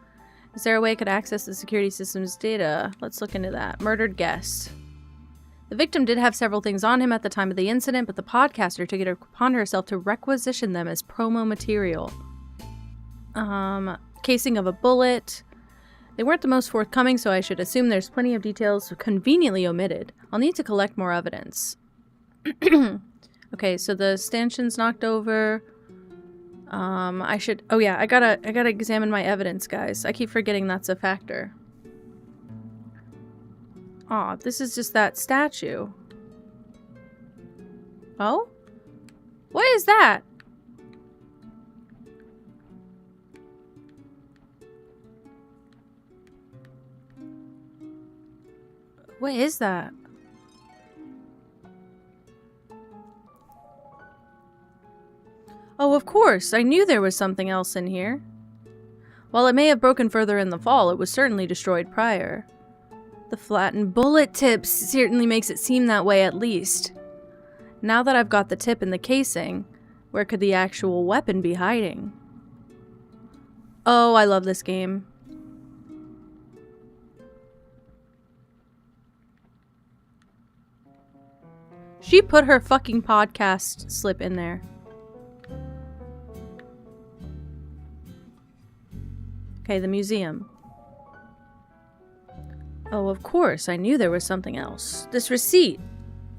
Is there a way I could access the security system's data? Let's look into that. Murdered guest. The victim did have several things on him at the time of the incident, but the podcaster took it upon herself to requisition them as promo material. Casing of a bullet. They weren't the most forthcoming, so I should assume there's plenty of details conveniently omitted. I'll need to collect more evidence. Okay, so the stanchion's knocked over. Oh yeah, I gotta examine my evidence, guys. I keep forgetting that's a factor. Aw, this is just that statue. Oh? What is that? What is that? Oh, of course. I knew there was something else in here. While it may have broken further in the fall, it was certainly destroyed prior. The flattened bullet tips certainly makes it seem that way, at least. Now that I've got the tip in the casing, where could the actual weapon be hiding? Oh, I love this game. She put her fucking podcast slip in there. Okay, the museum. Oh, of course, I knew there was something else. This receipt.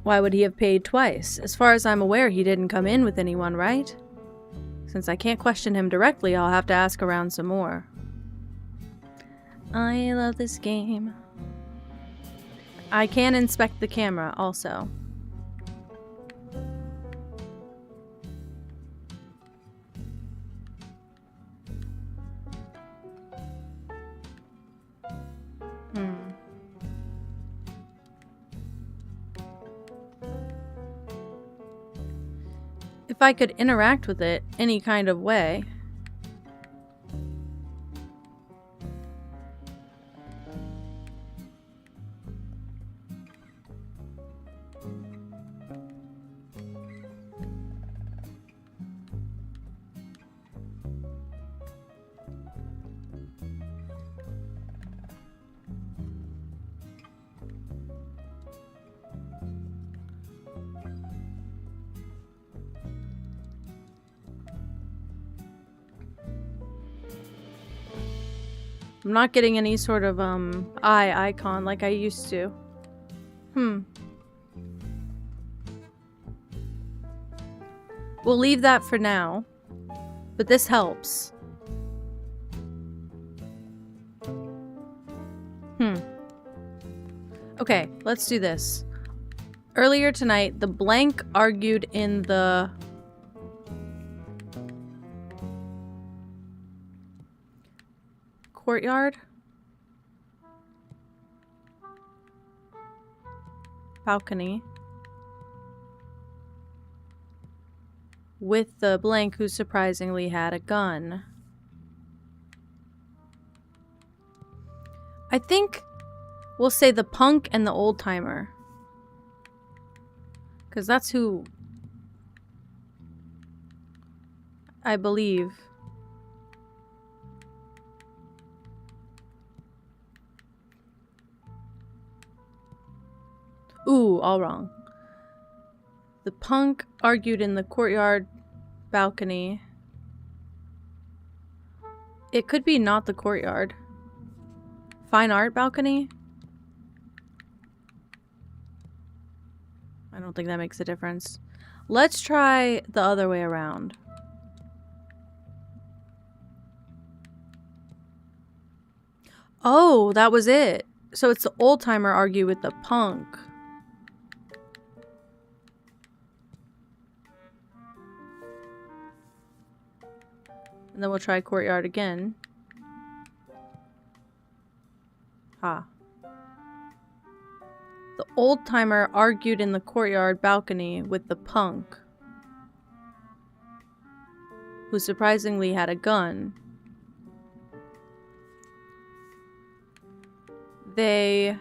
Why would he have paid twice? As far as I'm aware, he didn't come in with anyone, right? Since I can't question him directly, I'll have to ask around some more. I love this game. I can inspect the camera, also. If I could interact with it any kind of way. I'm not getting any sort of, eye icon like I used to. We'll leave that for now. But this helps. Okay, let's do this. Earlier tonight, the blank argued in the... courtyard? Balcony. With the blank who surprisingly had a gun. I think we'll say the punk and the old timer. Because that's who I believe. Ooh, all wrong. The punk argued in the courtyard balcony. It could be not the courtyard. Fine art balcony? I don't think that makes a difference. Let's try the other way around. Oh, that was it. So it's the old timer argue with the punk. And then we'll try courtyard again. Ha. The old timer argued in the courtyard balcony with the punk, who surprisingly had a gun. They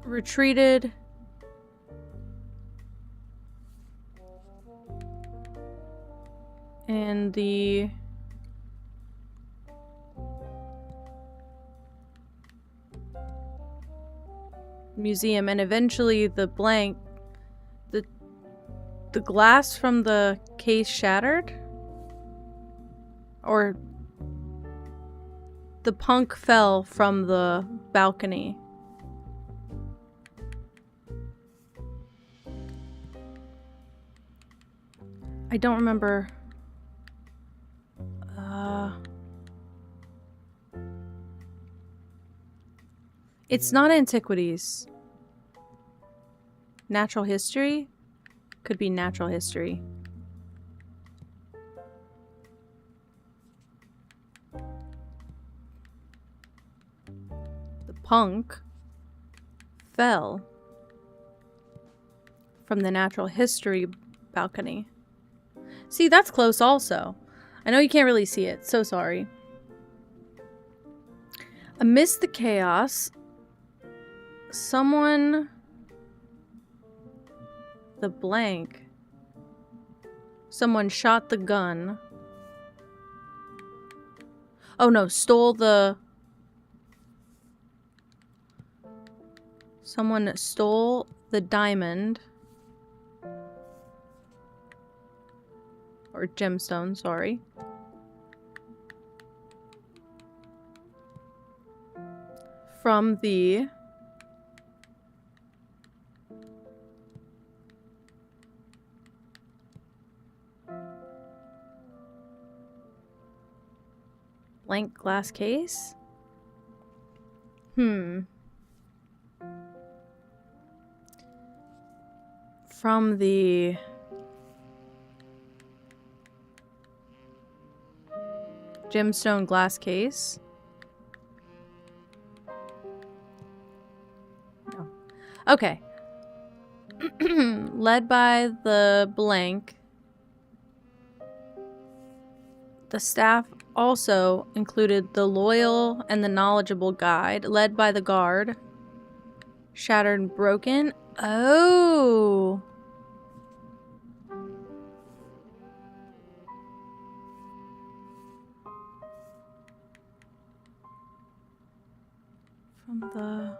retreated in the museum, and eventually the glass from the case shattered? Or the punk fell from the balcony. I don't remember. It's not antiquities. Natural history? Could be natural history. The punk fell from the natural history balcony. See, that's close also. I know you can't really see it, so sorry. Amidst the chaos, someone... the blank. Someone shot the gun. Oh no, stole the... Someone stole the diamond. Or gemstone, sorry. From the... blank glass case? From the... gemstone glass case? No. Okay. Led by the blank. The staff also included the loyal and the knowledgeable guide, led by the guard. Shattered and broken. Oh. From the...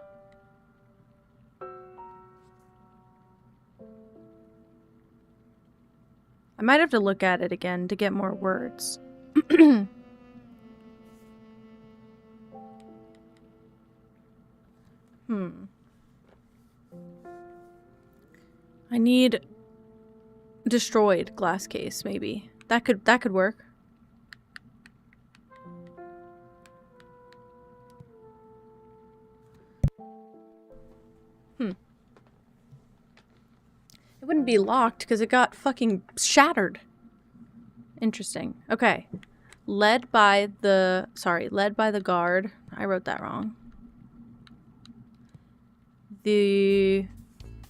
I might have to look at it again to get more words. I need destroyed glass case, maybe. That could work. It wouldn't be locked because it got fucking shattered. Interesting. Okay. Led by the guard. I wrote that wrong. The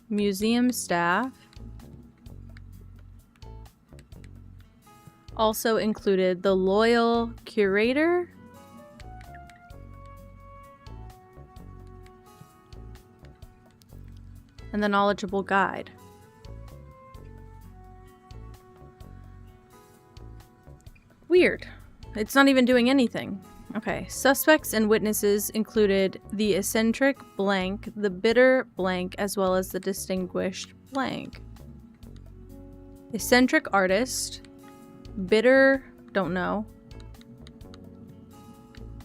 museum staff. also included the loyal curator, and the knowledgeable guide. Weird. It's not even doing anything. Okay, suspects and witnesses included the eccentric blank, the bitter blank, as well as the distinguished blank. Eccentric artist, bitter, don't know.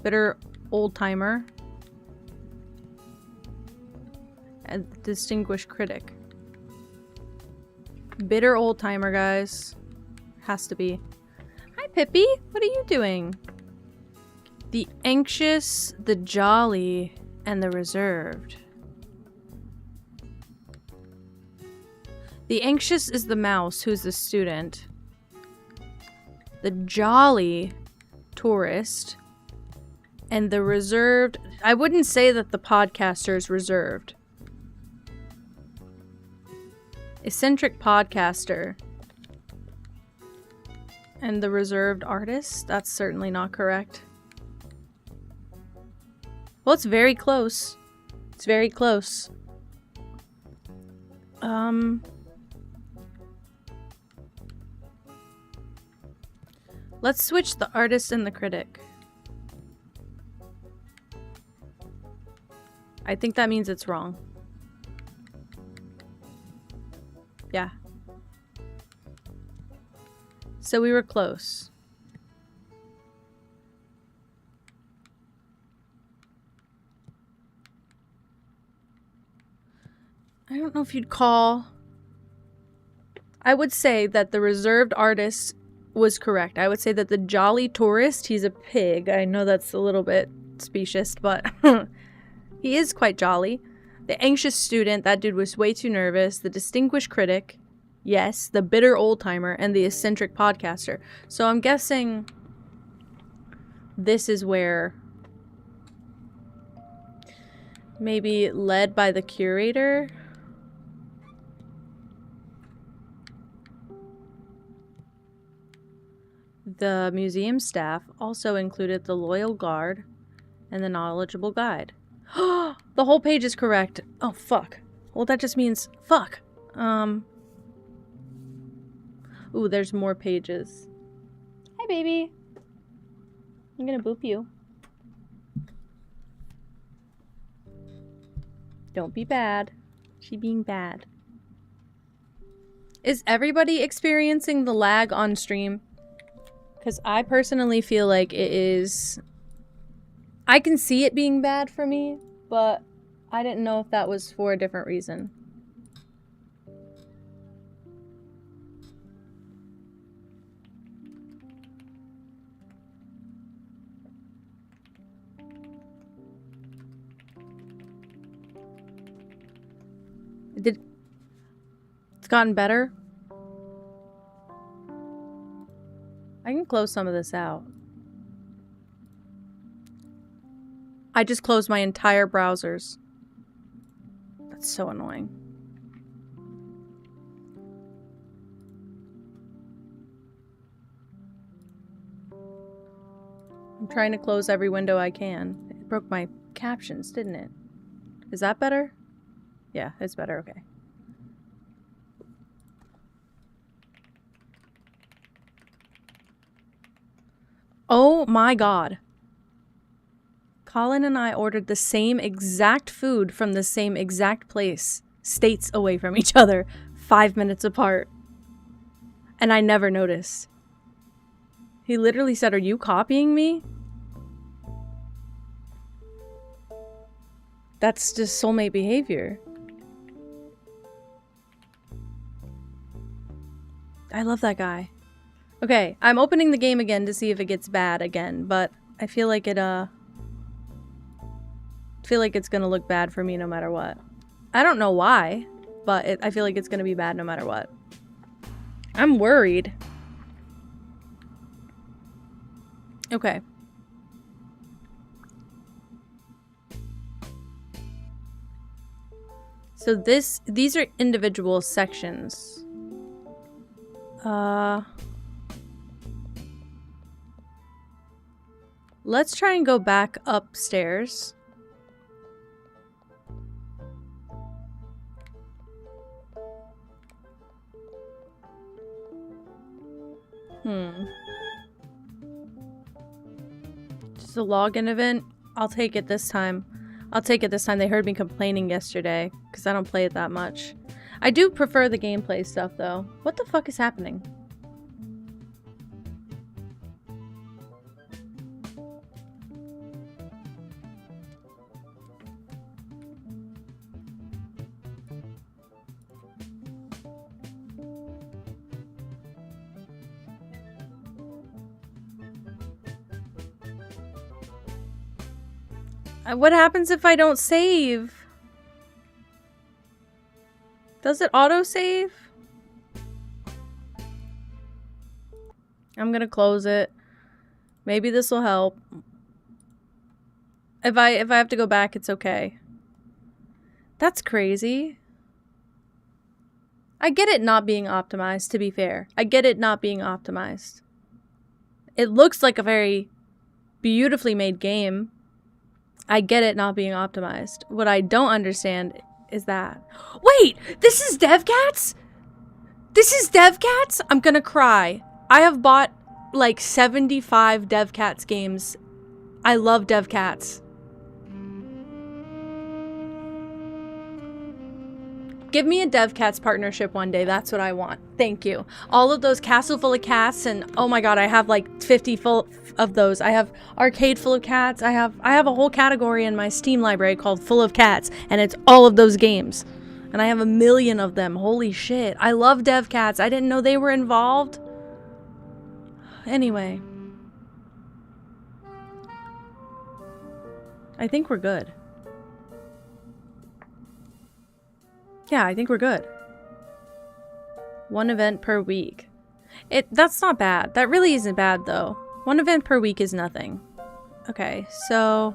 Bitter old-timer, and distinguished critic. Bitter old-timer, guys. Has to be. Hi, Pippi. What are you doing? The anxious, the jolly, and the reserved. The anxious is the mouse, who's the student. The jolly, tourist. And the reserved... I wouldn't say that the podcaster is reserved. Eccentric podcaster. And the reserved artist? That's certainly not correct. Well, it's very close. It's very close. Let's switch the artist and the critic. I think that means it's wrong. Yeah. So we were close. I don't know if you'd call... I would say that the reserved artist was correct. I would say that the jolly tourist, he's a pig. I know that's a little bit specious, but he is quite jolly. The anxious student, that dude was way too nervous. The distinguished critic, yes. The bitter old-timer, and the eccentric podcaster. So I'm guessing this is where maybe led by the curator. The museum staff also included the loyal guard and the knowledgeable guide. The whole page is correct. Oh, fuck. Well, that just means fuck. Ooh, there's more pages. Hi, baby. I'm gonna boop you. Don't be bad. She being bad. Is everybody experiencing the lag on stream? Because I personally feel like it is... I can see it being bad for me, but I didn't know if that was for a different reason. It's gotten better? I can close some of this out. I just closed my entire browsers. That's so annoying. I'm trying to close every window I can. It broke my captions, didn't it? Is that better? Yeah, it's better, okay. Oh my god. Colin and I ordered the same exact food from the same exact place, states away from each other, 5 minutes apart. And I never noticed. He literally said, "Are you copying me?" That's just soulmate behavior. I love that guy. Okay, I'm opening the game again to see if it gets bad again, but I feel like it, I feel like it's gonna look bad for me no matter what. I don't know why, but I feel like it's gonna be bad no matter what. I'm worried. Okay. So these are individual sections. Let's try and go back upstairs. Just a login event. I'll take it this time. They heard me complaining yesterday because I don't play it that much. I do prefer the gameplay stuff though. What the fuck is happening? What happens if I don't save? Does it auto-save? I'm gonna close it. Maybe this will help. If I have to go back, it's okay. That's crazy. I get it not being optimized, to be fair. I get it not being optimized. It looks like a very beautifully made game. I get it not being optimized. What I don't understand is that... Wait! This is DevCats? This is DevCats? I'm gonna cry. I have bought like 75 DevCats games. I love DevCats. Give me a DevCats partnership one day. That's what I want. Thank you. All of those Castle Full of Cats and oh my god, I have like 50 full of those. I have Arcade Full of Cats. I have a whole category in my Steam library called Full of Cats, and it's all of those games. And I have a million of them. Holy shit. I love DevCats. I didn't know they were involved. Anyway. I think we're good. Yeah, I think we're good. One event per week. That's not bad. That really isn't bad, though. One event per week is nothing. Okay, so...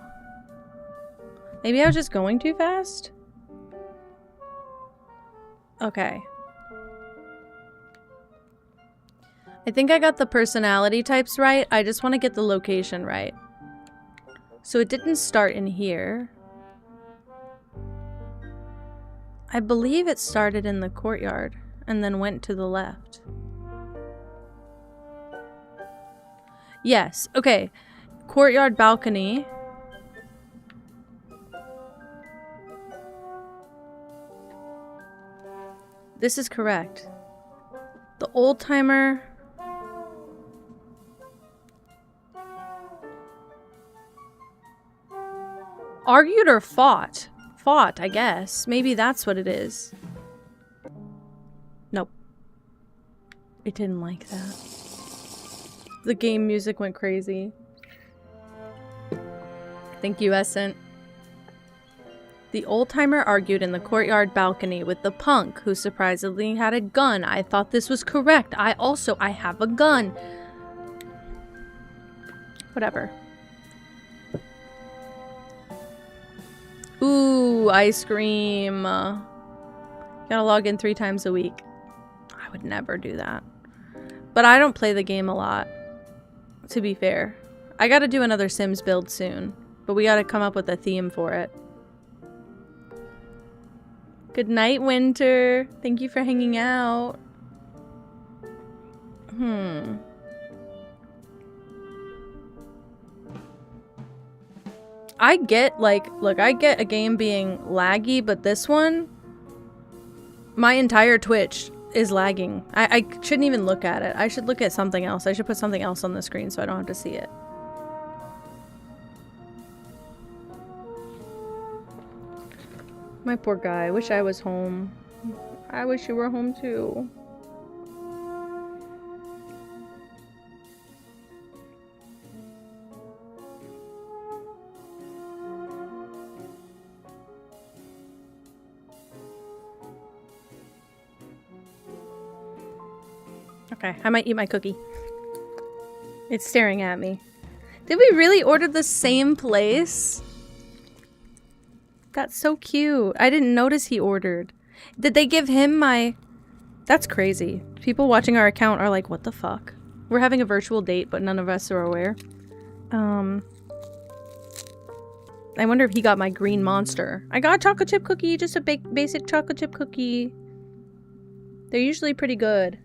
Maybe I was just going too fast? Okay. I think I got the personality types right. I just want to get the location right. So it didn't start in here. I believe it started in the courtyard and then went to the left. Yes, okay. Courtyard balcony. This is correct. The old timer. Argued or fought? Fought, I guess. Maybe that's what it is. Nope. It didn't like that. The game music went crazy. Thank you, Essent. The old-timer argued in the courtyard balcony with the punk, who surprisingly had a gun. I thought this was correct. I have a gun. Whatever. Ooh, ice cream. Gotta log in 3 times a week. I would never do that. But I don't play the game a lot, to be fair. I gotta do another Sims build soon, but we gotta come up with a theme for it. Good night, Winter. Thank you for hanging out. I get, like, look, I get a game being laggy, but this one, my entire Twitch is lagging. I shouldn't even look at it. I should look at something else. I should put something else on the screen so I don't have to see it. My poor guy. I wish I was home. I wish you were home too. Okay, I might eat my cookie. It's staring at me. Did we really order the same place? That's so cute. I didn't notice he ordered. Did they give him my... That's crazy. People watching our account are like, what the fuck? We're having a virtual date, but none of us are aware. I wonder if he got my green monster. I got a chocolate chip cookie, just a basic chocolate chip cookie. They're usually pretty good.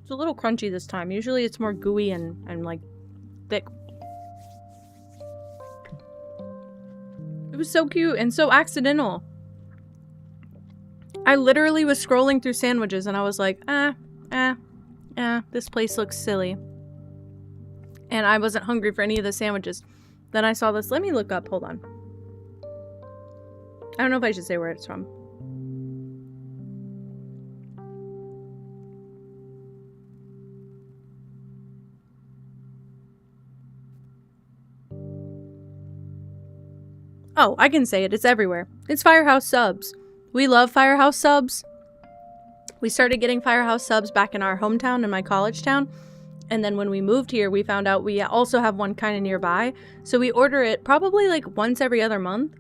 It's a little crunchy this time. Usually it's more gooey and like thick. It was so cute and so accidental. I literally was scrolling through sandwiches and I was like, this place looks silly. And I wasn't hungry for any of the sandwiches. Then I saw this. Let me look up. Hold on. I don't know if I should say where it's from. Oh, I can say it. It's everywhere. It's Firehouse Subs. We love Firehouse Subs. We started getting Firehouse Subs back in our hometown, in my college town. And then when we moved here, we found out we also have one kind of nearby. So we order it probably like once every other month,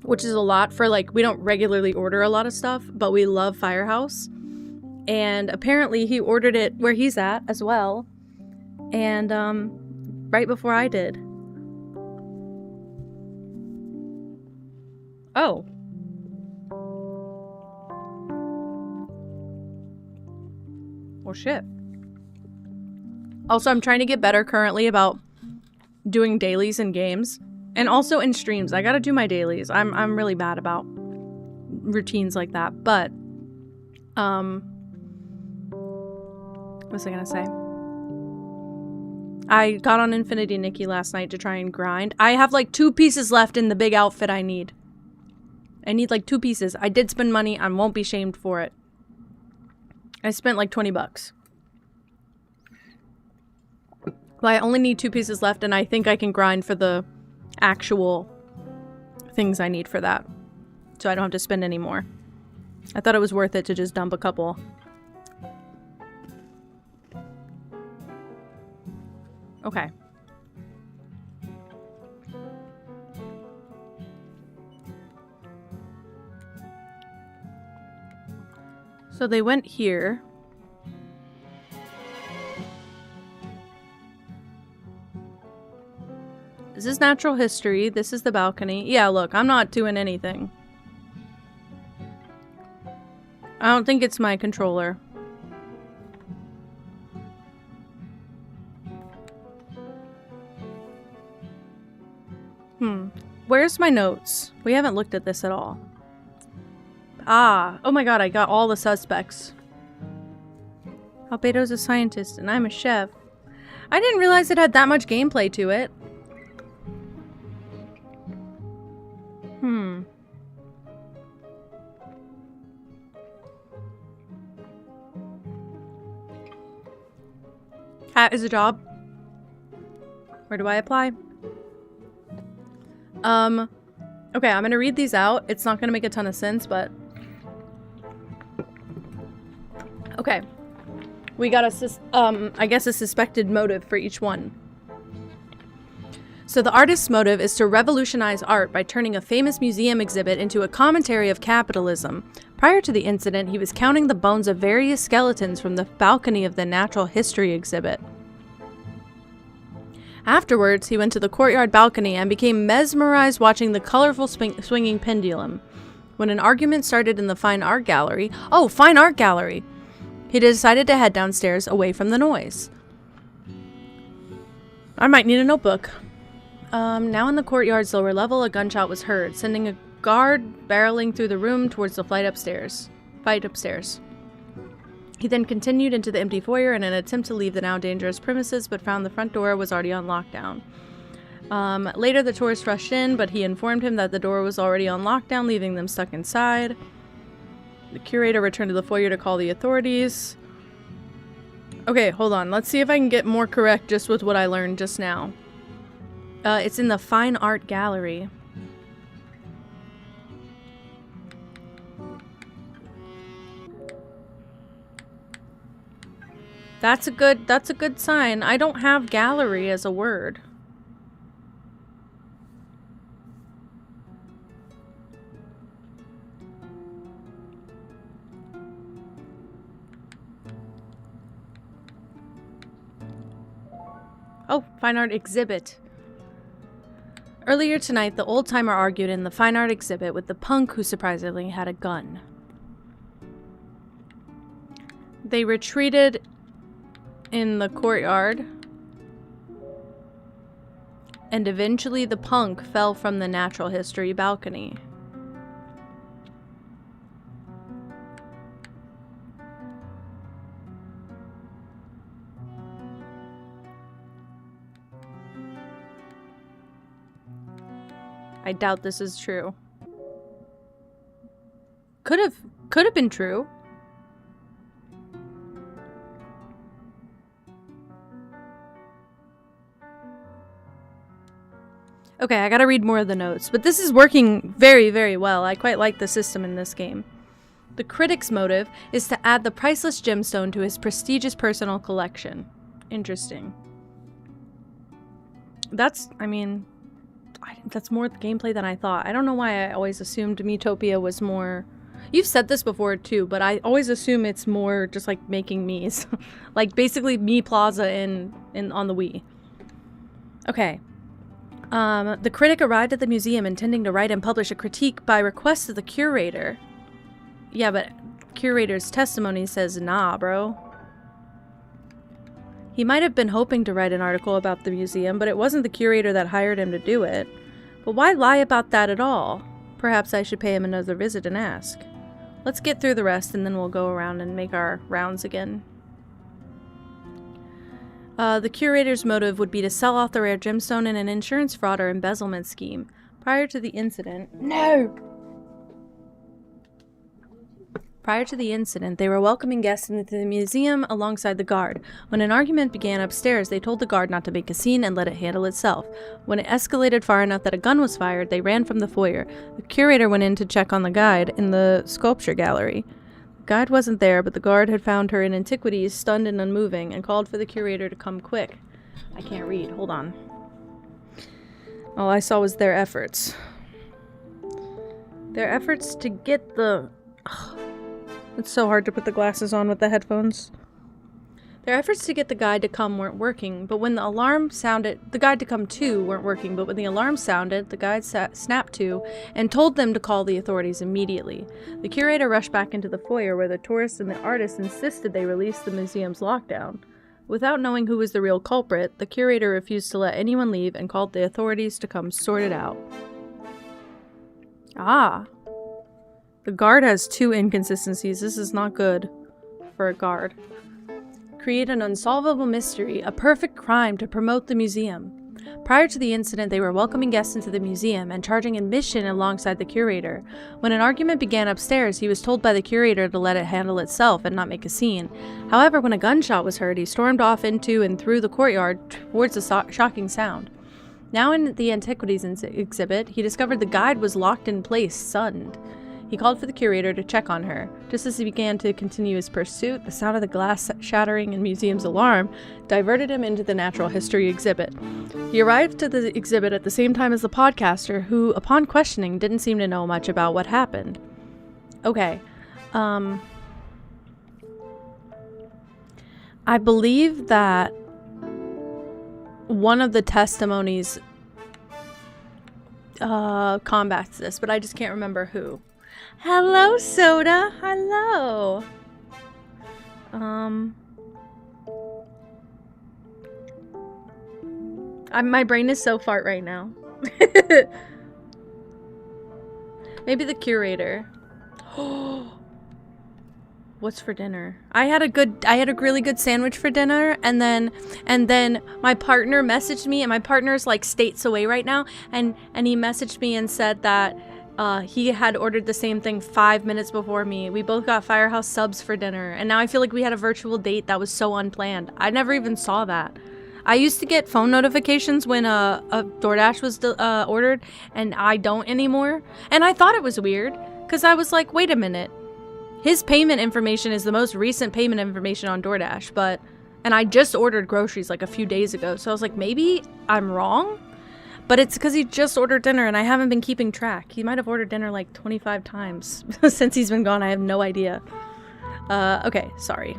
which is a lot for like, we don't regularly order a lot of stuff, but we love Firehouse. And apparently he ordered it where he's at as well. And right before I did. Oh. Well, shit. Also, I'm trying to get better currently about doing dailies in games. And also in streams. I gotta do my dailies. I'm really bad about routines like that. But, what was I gonna say? I got on Infinity Nikki last night to try and grind. I have like 2 pieces left in the big outfit I need. I need like 2 pieces. I did spend money. I won't be shamed for it. I spent like 20 bucks. But I only need 2 pieces left, and I think I can grind for the actual things I need for that. So I don't have to spend any more. I thought it was worth it to just dump a couple. Okay. So they went here. This is natural history. This is the balcony. Yeah, look, I'm not doing anything. I don't think it's my controller. Where's my notes? We haven't looked at this at all. Ah, oh my god, I got all the suspects. Albedo's a scientist and I'm a chef. I didn't realize it had that much gameplay to it. Hat is a job. Where do I apply? Okay, I'm gonna read these out. It's not gonna make a ton of sense, but... Okay. We got I guess a suspected motive for each one. So the artist's motive is to revolutionize art by turning a famous museum exhibit into a commentary of capitalism. Prior to the incident, he was counting the bones of various skeletons from the balcony of the natural history exhibit. Afterwards, he went to the courtyard balcony and became mesmerized watching the colorful swinging pendulum. When an argument started in the fine art gallery... Oh, fine art gallery! He decided to head downstairs away from the noise. I might need a notebook. Now in the courtyard's lower level, a gunshot was heard, sending a guard barreling through the room towards the fight upstairs. He then continued into the empty foyer in an attempt to leave the now dangerous premises, but found the front door was already on lockdown. Later, the tourist rushed in, but he informed him that the door was already on lockdown, leaving them stuck inside. The curator returned to the foyer to call the authorities. Okay, hold on. Let's see if I can get more correct just with what I learned just now. It's in the fine art gallery. That's a good sign. I don't have gallery as a word. Oh, fine art exhibit. Earlier tonight, the old-timer argued in the fine art exhibit with the punk who surprisingly had a gun. They retreated in the courtyard, and eventually the punk fell from the natural history balcony. I doubt this is true. Could have been true. Okay, I gotta read more of the notes, but this is working very, very well. I quite like the system in this game. The critic's motive is to add the priceless gemstone to his prestigious personal collection. Interesting. That's more gameplay than I thought. I don't know why I always assumed Miitopia was more... You've said this before too, but I always assume it's more just like making Miis. Like basically Mii Plaza on the Wii. Okay. The critic arrived at the museum intending to write and publish a critique by request of the curator. Yeah, but curator's testimony says nah, bro. He might have been hoping to write an article about the museum, but it wasn't the curator that hired him to do it. But why lie about that at all? Perhaps I should pay him another visit and ask. Let's get through the rest and then we'll go around and make our rounds again. The curator's motive would be to sell off the rare gemstone in an insurance fraud or embezzlement scheme. Prior to the incident... No! Prior to the incident, they were welcoming guests into the museum alongside the guard. When an argument began upstairs, they told the guard not to make a scene and let it handle itself. When it escalated far enough that a gun was fired, they ran from the foyer. The curator went in to check on the guide in the sculpture gallery. The guide wasn't there, but the guard had found her in antiquities, stunned and unmoving, and called for the curator to come quick. I can't read. Hold on. All I saw was their efforts. Their efforts to get the... It's so hard to put the glasses on with the headphones. Their efforts to get the guide to come weren't working, but when the alarm sounded... The guide to come to weren't working, but when the alarm sounded, the guide snapped to and told them to call the authorities immediately. The curator rushed back into the foyer where the tourists and the artists insisted they release the museum's lockdown. Without knowing who was the real culprit, the curator refused to let anyone leave and called the authorities to come sort it out. Ah. The guard has two inconsistencies. This is not good for a guard. Create an unsolvable mystery, a perfect crime to promote the museum. Prior to the incident, they were welcoming guests into the museum and charging admission alongside the curator. When an argument began upstairs, he was told by the curator to let it handle itself and not make a scene. However, when a gunshot was heard, he stormed off into and through the courtyard towards the shocking sound. Now in the antiquities exhibit, he discovered the guide was locked in place, stunned. He called for the curator to check on her. Just as he began to continue his pursuit, the sound of the glass shattering and museum's alarm diverted him into the natural history exhibit. He arrived to the exhibit at the same time as the podcaster, who, upon questioning, didn't seem to know much about what happened. Okay. I believe that one of the testimonies combats this, but I just can't remember who. Hello, Soda. Hello. My brain is so fart right now. Maybe the curator. What's for dinner? I had a really good sandwich for dinner, and then my partner messaged me, and my partner's like states away right now, and he messaged me and said that he had ordered the same thing 5 minutes before me. We both got Firehouse subs for dinner, and now I feel like we had a virtual date that was so unplanned. I never even saw that. I used to get phone notifications when a DoorDash was ordered, and I don't anymore. And I thought it was weird, because I was like, wait a minute. His payment information is the most recent payment information on DoorDash, and I just ordered groceries like a few days ago, so I was like, maybe I'm wrong? But it's because he just ordered dinner and I haven't been keeping track. He might have ordered dinner like 25 times since he's been gone. I have no idea. Okay, sorry.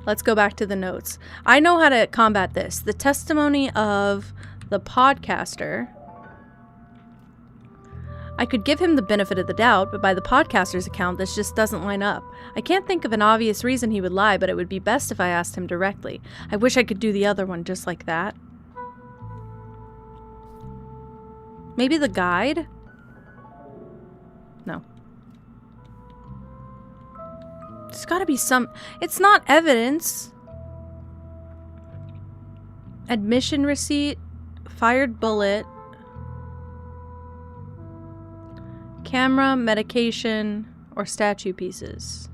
Let's go back to the notes. I know how to combat this. The testimony of the podcaster. I could give him the benefit of the doubt, but by the podcaster's account, this just doesn't line up. I can't think of an obvious reason he would lie, but it would be best if I asked him directly. I wish I could do the other one just like that. Maybe the guide? No. There's gotta be some... It's not evidence. Admission receipt. Fired bullet. Camera, medication, or statue pieces.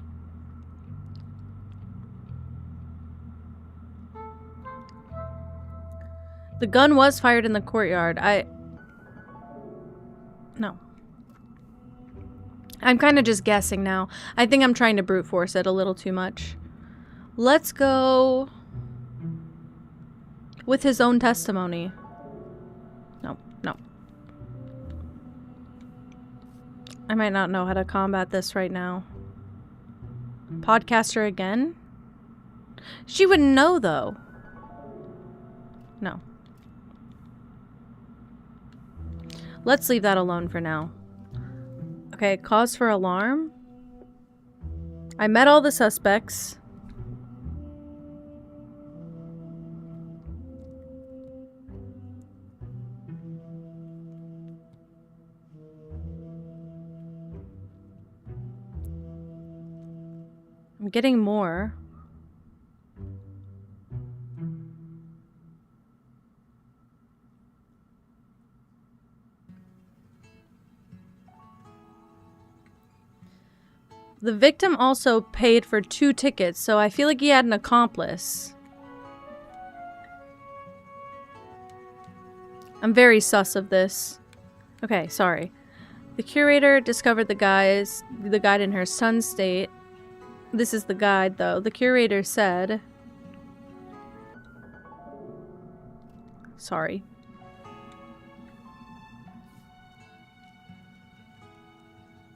The gun was fired in the courtyard. No. I'm kind of just guessing now. I think I'm trying to brute force it a little too much. Let's go with his own testimony. No. I might not know how to combat this right now. Podcaster again? She wouldn't know, though. No. Let's leave that alone for now. Okay, cause for alarm. I met all the suspects. I'm getting more. The victim also paid for 2 tickets, so I feel like he had an accomplice. I'm very sus of this. Okay, sorry. The curator discovered the guide in her son's state. This is the guide, though. The curator said... Sorry.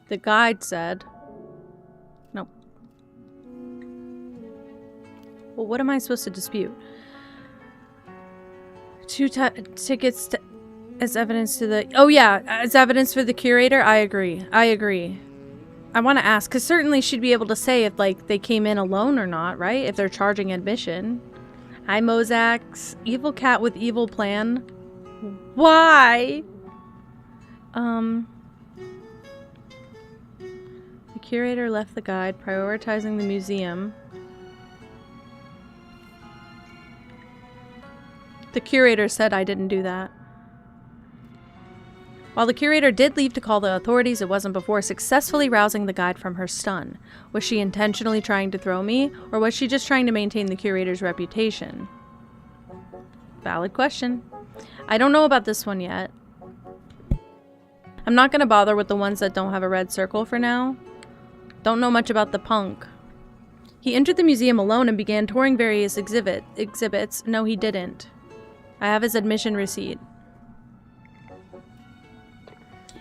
The guide said... Nope. Well, what am I supposed to dispute? 2 tickets as evidence to the... Oh, yeah. As evidence for the curator? I agree. I want to ask, because certainly she'd be able to say if, like, they came in alone or not, right? If they're charging admission. Hi, Mozax. Evil cat with evil plan. Why? The curator left the guide, prioritizing the museum. The curator said I didn't do that. While the curator did leave to call the authorities, it wasn't before successfully rousing the guide from her stun. Was she intentionally trying to throw me, or was she just trying to maintain the curator's reputation? Valid question. I don't know about this one yet. I'm not going to bother with the ones that don't have a red circle for now. Don't know much about the punk. He entered the museum alone and began touring various exhibits. No, he didn't. I have his admission receipt.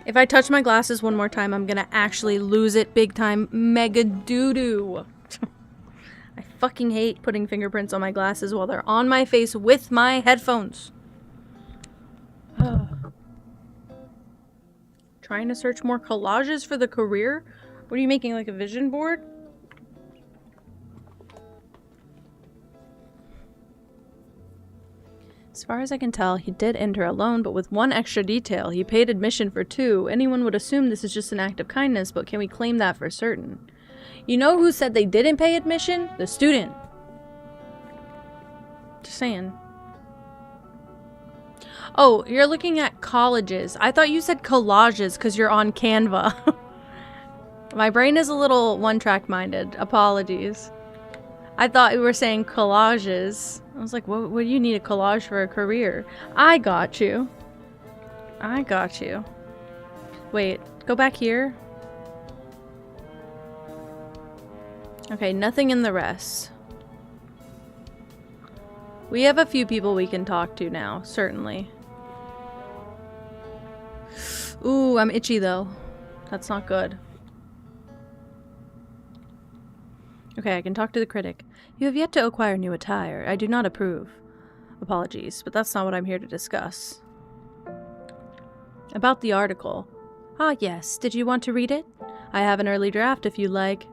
If I touch my glasses one more time, I'm gonna actually lose it big time. Mega doo-doo. I fucking hate putting fingerprints on my glasses while they're on my face with my headphones. Trying to search more collages for the career? What are you making, like a vision board? As far as I can tell, he did enter alone, but with one extra detail. He paid admission for 2. Anyone would assume this is just an act of kindness, but can we claim that for certain? You know who said they didn't pay admission? The student. Just saying. Oh, you're looking at colleges. I thought you said collages because you're on Canva. My brain is a little one-track minded. Apologies. I thought we were saying collages. I was like, what do you need a collage for a career? I got you. Wait, go back here. Okay, nothing in the rest. We have a few people we can talk to now, certainly. Ooh, I'm itchy though. That's not good. Okay, I can talk to the critic. You have yet to acquire new attire. I do not approve. Apologies, but that's not what I'm here to discuss. About the article. Ah, yes. Did you want to read it? I have an early draft if you like.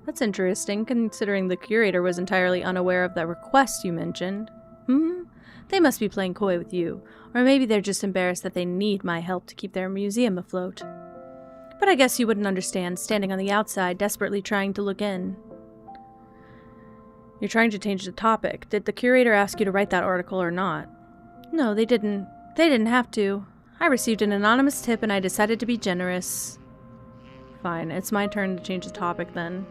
That's interesting, considering the curator was entirely unaware of that request you mentioned. They must be playing coy with you. Or maybe they're just embarrassed that they need my help to keep their museum afloat. But I guess you wouldn't understand, standing on the outside, desperately trying to look in. You're trying to change the topic. Did the curator ask you to write that article or not? No, they didn't. They didn't have to. I received an anonymous tip and I decided to be generous. Fine, it's my turn to change the topic then.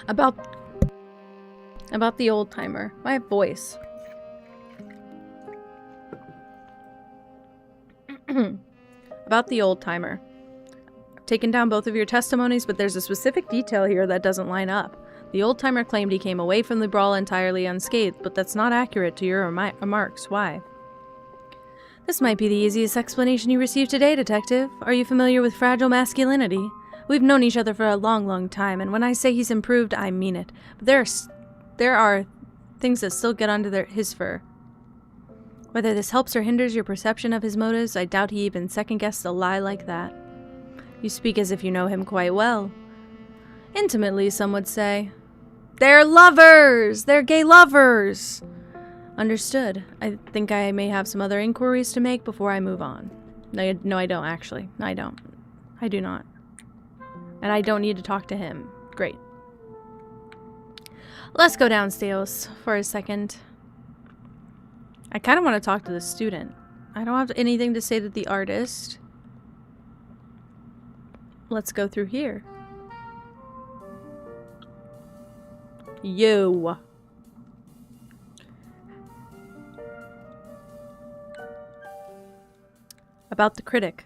About the old-timer. My voice. About the old-timer. I've taken down both of your testimonies, but there's a specific detail here that doesn't line up. The old-timer claimed he came away from the brawl entirely unscathed, but that's not accurate to your remarks. Why? This might be the easiest explanation you received today, Detective. Are you familiar with fragile masculinity? We've known each other for a long, long time, and when I say he's improved, I mean it. But there are things that still get under his fur. Whether this helps or hinders your perception of his motives, I doubt he even second-guessed a lie like that. You speak as if you know him quite well. Intimately, some would say. They're lovers! They're gay lovers! Understood. I think I may have some other inquiries to make before I move on. No, I don't, actually. No, I don't. I do not. And I don't need to talk to him. Great. Let's go downstairs for a second. I kind of want to talk to the student. I don't have anything to say to the artist. Let's go through here. Yo. About the critic.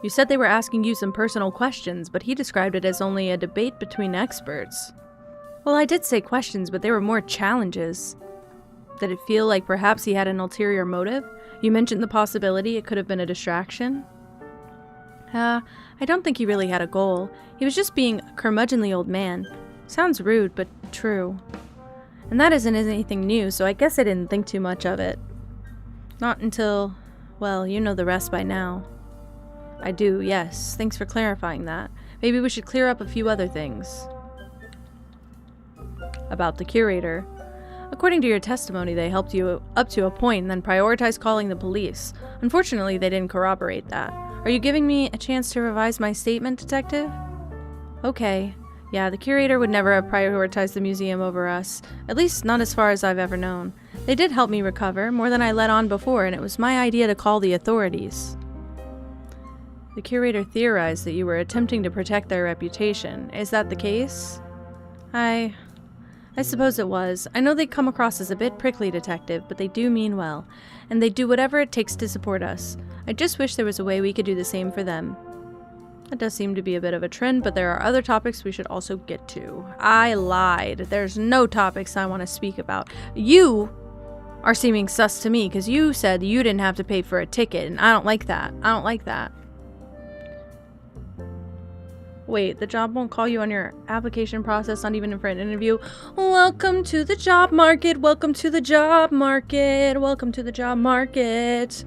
You said they were asking you some personal questions, but he described it as only a debate between experts. Well, I did say questions, but they were more challenges. Did it feel like perhaps he had an ulterior motive? You mentioned the possibility it could have been a distraction. I don't think he really had a goal. He was just being a curmudgeonly old man. Sounds rude, but true. And that isn't anything new, so I guess I didn't think too much of it. Not until, well, you know the rest by now. I do, yes. Thanks for clarifying that. Maybe we should clear up a few other things. About the curator. According to your testimony, they helped you up to a point and then prioritized calling the police. Unfortunately, they didn't corroborate that. Are you giving me a chance to revise my statement, Detective? Okay. Yeah, the curator would never have prioritized the museum over us. At least not as far as I've ever known. They did help me recover, more than I let on before, and it was my idea to call the authorities. The curator theorized that you were attempting to protect their reputation. Is that the case? I suppose it was. I know they come across as a bit prickly, Detective, but they do mean well, and they do whatever it takes to support us. I just wish there was a way we could do the same for them. That does seem to be a bit of a trend, but there are other topics we should also get to. I lied. There's no topics I want to speak about. You are seeming sus to me, because you said you didn't have to pay for a ticket, and I don't like that. I don't like that. Wait, the job won't call you on your application process, not even for an interview. Welcome to the job market. Welcome to the job market. Welcome to the job market.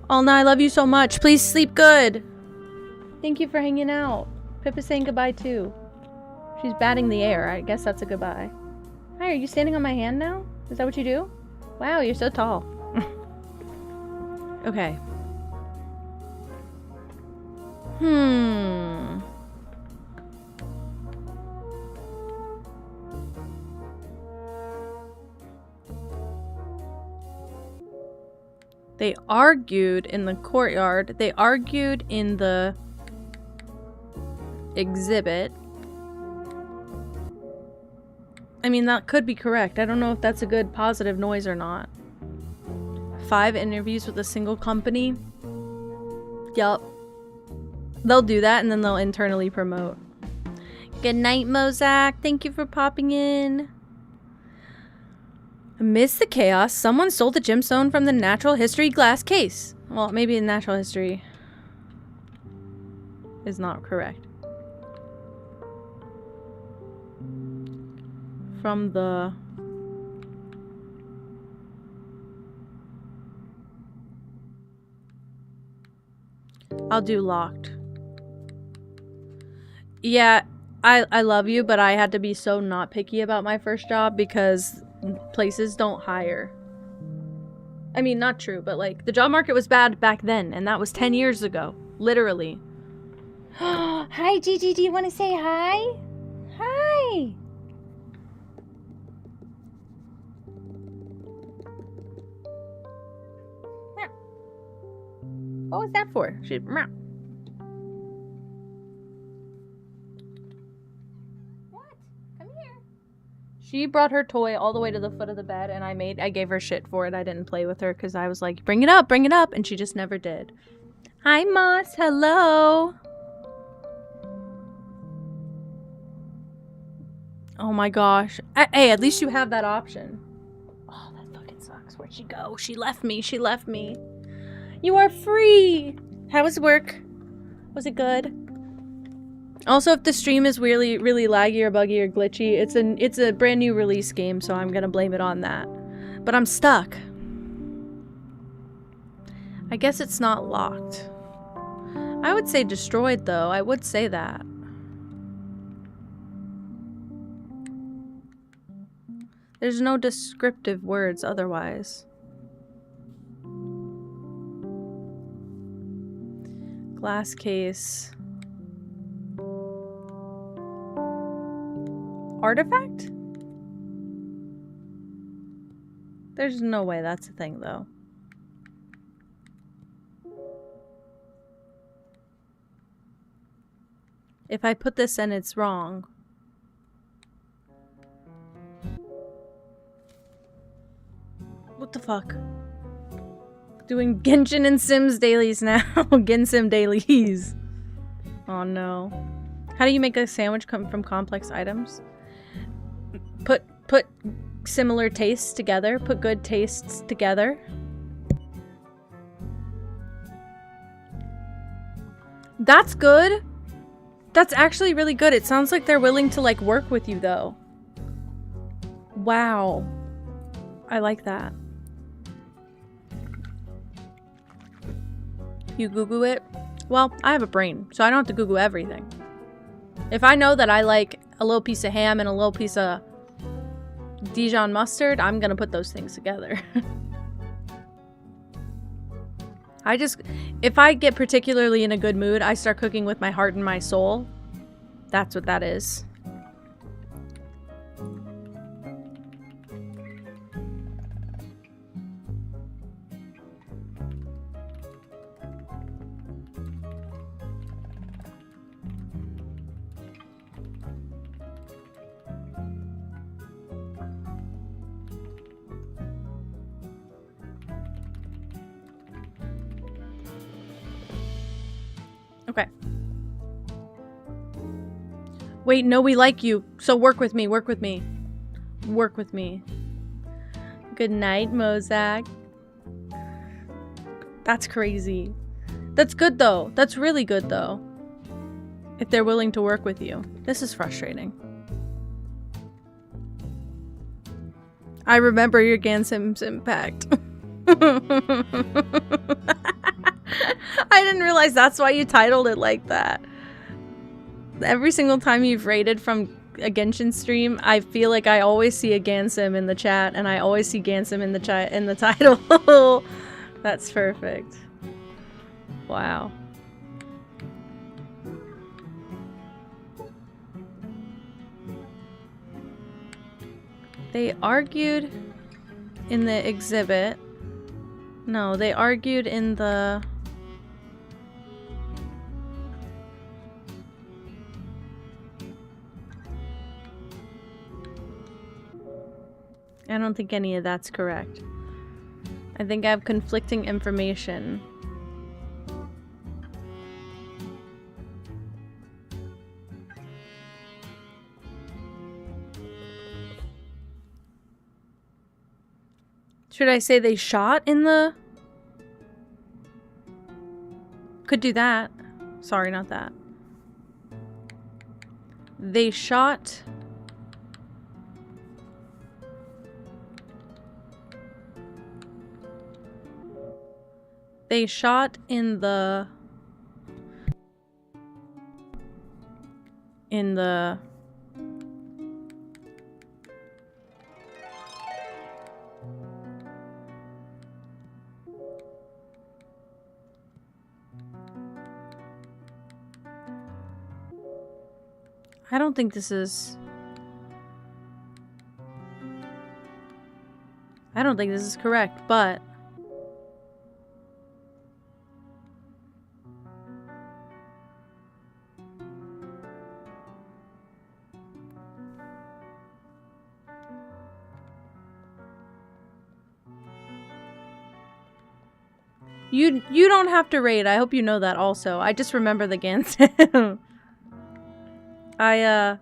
Alna, I love you so much. Please sleep good. Thank you for hanging out. Pippa's saying goodbye too. She's batting the air. I guess that's a goodbye. Hi, are you standing on my hand now? Is that what you do? Wow, you're so tall. Okay. They argued in the courtyard. They argued in the exhibit. I mean, that could be correct. I don't know if that's a good positive noise or not. 5 interviews with a single company. Yup. They'll do that and then they'll internally promote. Good night, Mozak. Thank you for popping in. Amidst the chaos, someone stole the gemstone from the natural history glass case. Well, maybe natural history is not correct. from the... I'll do locked. Yeah, I love you, but I had to be so not picky about my first job because places don't hire. I mean, not true, but like, the job market was bad back then, and that was 10 years ago. Literally. Hi, Gigi. Do you want to say hi? Hi. What was that for? She... What? Come here. She brought her toy all the way to the foot of the bed, and I gave her shit for it. I didn't play with her because I was like, bring it up, and she just never did. Hi, Moss. Hello. Oh my gosh. Hey, at least you have that option. Oh, that fucking sucks. Where'd she go? She left me. You are free. How was work? Was it good? Also, if the stream is really, really laggy or buggy or glitchy, it's a brand new release game, so I'm gonna blame it on that. But I'm stuck. I guess it's not locked. I would say destroyed, though. I would say that. There's no descriptive words otherwise. Glass case. Artifact? There's no way that's a thing, though. If I put this in, it's wrong. What the fuck? Doing Genshin and Sims dailies now. Gensim dailies. Oh no. How do you make a sandwich come from complex items? Put similar tastes together. Put good tastes together. That's good. That's actually really good. It sounds like they're willing to like work with you though. Wow. I like that. You Google it? Well, I have a brain, so I don't have to Google everything. If I know that I like a little piece of ham and a little piece of Dijon mustard, I'm gonna put those things together. If I get particularly in a good mood, I start cooking with my heart and my soul. That's what that is. Okay. Wait, no, we like you. So work with me, work with me. Work with me. Good night, Mozak. That's crazy. That's good, though. That's really good, though. If they're willing to work with you. This is frustrating. I remember your Gansim's impact. I didn't realize that's why you titled it like that. Every single time you've rated from a Genshin stream, I feel like I always see a Gansim in the chat, and I always see Gansim in the title. That's perfect. Wow. They argued in the exhibit. No, they argued in the... I don't think any of that's correct. I think I have conflicting information. Should I say they shot in the... Could do that. Sorry, not that. They shot They shot in the... I don't think this is... I don't think this is correct, but... You don't have to raid. I hope you know that also. I just remember the Gansam. I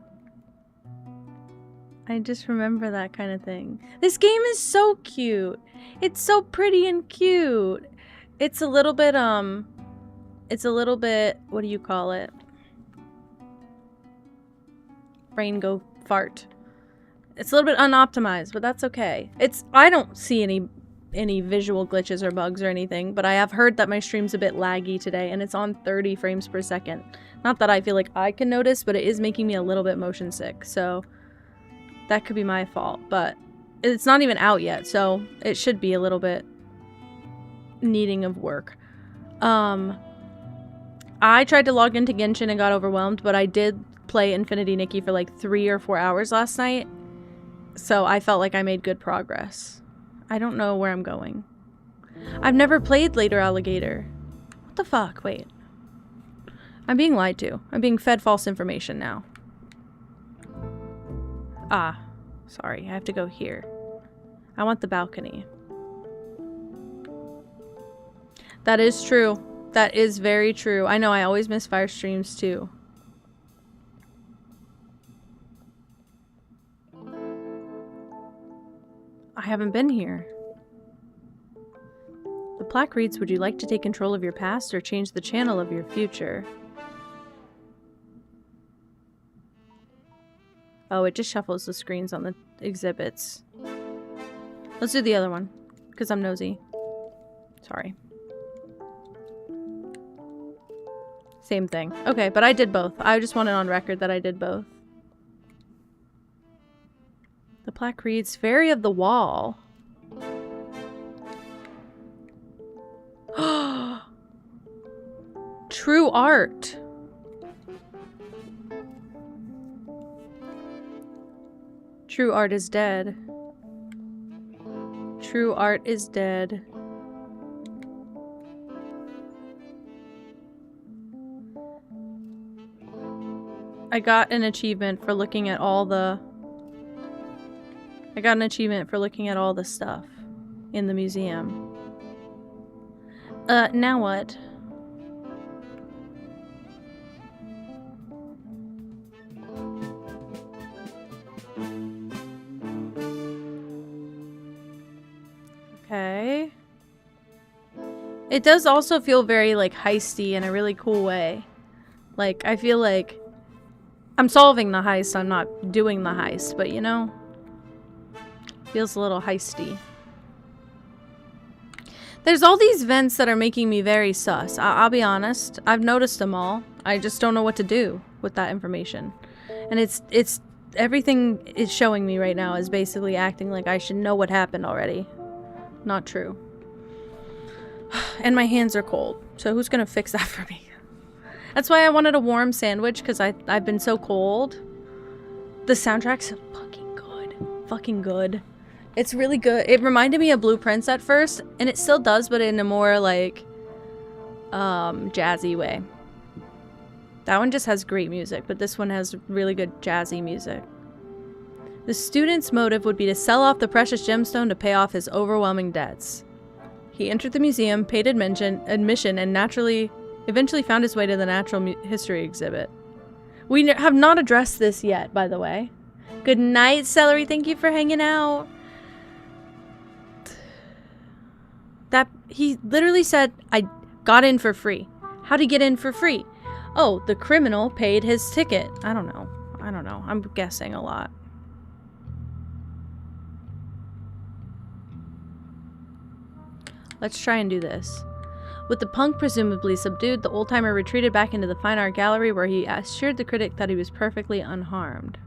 just remember that kind of thing. This game is so cute. It's so pretty and cute. It's a little bit, what do you call it? Brain go fart. It's a little bit unoptimized, but that's okay. I don't see any visual glitches or bugs or anything, but I have heard that my stream's a bit laggy today, and it's on 30 frames per second. Not that I feel like I can notice, but it is making me a little bit motion sick, so that could be my fault, but it's not even out yet, so it should be a little bit needing of work. I tried to log into Genshin and got overwhelmed, but I did play Infinity Nikki for like 3 or 4 hours last night, so I felt like I made good progress. I don't know where I'm going. I've never played Later Alligator. What the fuck? Wait. I'm being lied to. I'm being fed false information now. Ah. Sorry, I have to go here. I want the balcony. That is true. That is very true. I know, I always miss fire streams too. I haven't been here. The plaque reads, would you like to take control of your past or change the channel of your future? Oh, it just shuffles the screens on the exhibits. Let's do the other one, because I'm nosy. Sorry. Same thing. Okay, but I did both. I just want it on record that I did both. The plaque reads, Fairy of the Wall. True art. True art is dead. True art is dead. I got an achievement for looking at all the... stuff in the museum. Now what? Okay. It does also feel very, like, heisty in a really cool way. Like, I feel like I'm solving the heist, I'm not doing the heist, but you know? Feels a little heisty. There's all these vents that are making me very sus. I'll be honest. I've noticed them all. I just don't know what to do with that information. And it's everything it's showing me right now is basically acting like I should know what happened already. Not true. And my hands are cold. So who's gonna fix that for me? That's why I wanted a warm sandwich, because I've been so cold. The soundtrack's fucking good. Fucking good. It's really good. It reminded me of Blueprints at first, and it still does, but in a more, like, jazzy way. That one just has great music, but this one has really good jazzy music. The student's motive would be to sell off the precious gemstone to pay off his overwhelming debts. He entered the museum, paid admission, and eventually found his way to the natural history exhibit. We have not addressed this yet, by the way. Good night, Celery. Thank you for hanging out. He literally said, I got in for free. How'd he get in for free? Oh, the criminal paid his ticket. I don't know. I'm guessing a lot. Let's try and do this. With the punk presumably subdued, the old-timer retreated back into the fine art gallery where he assured the critic that he was perfectly unharmed.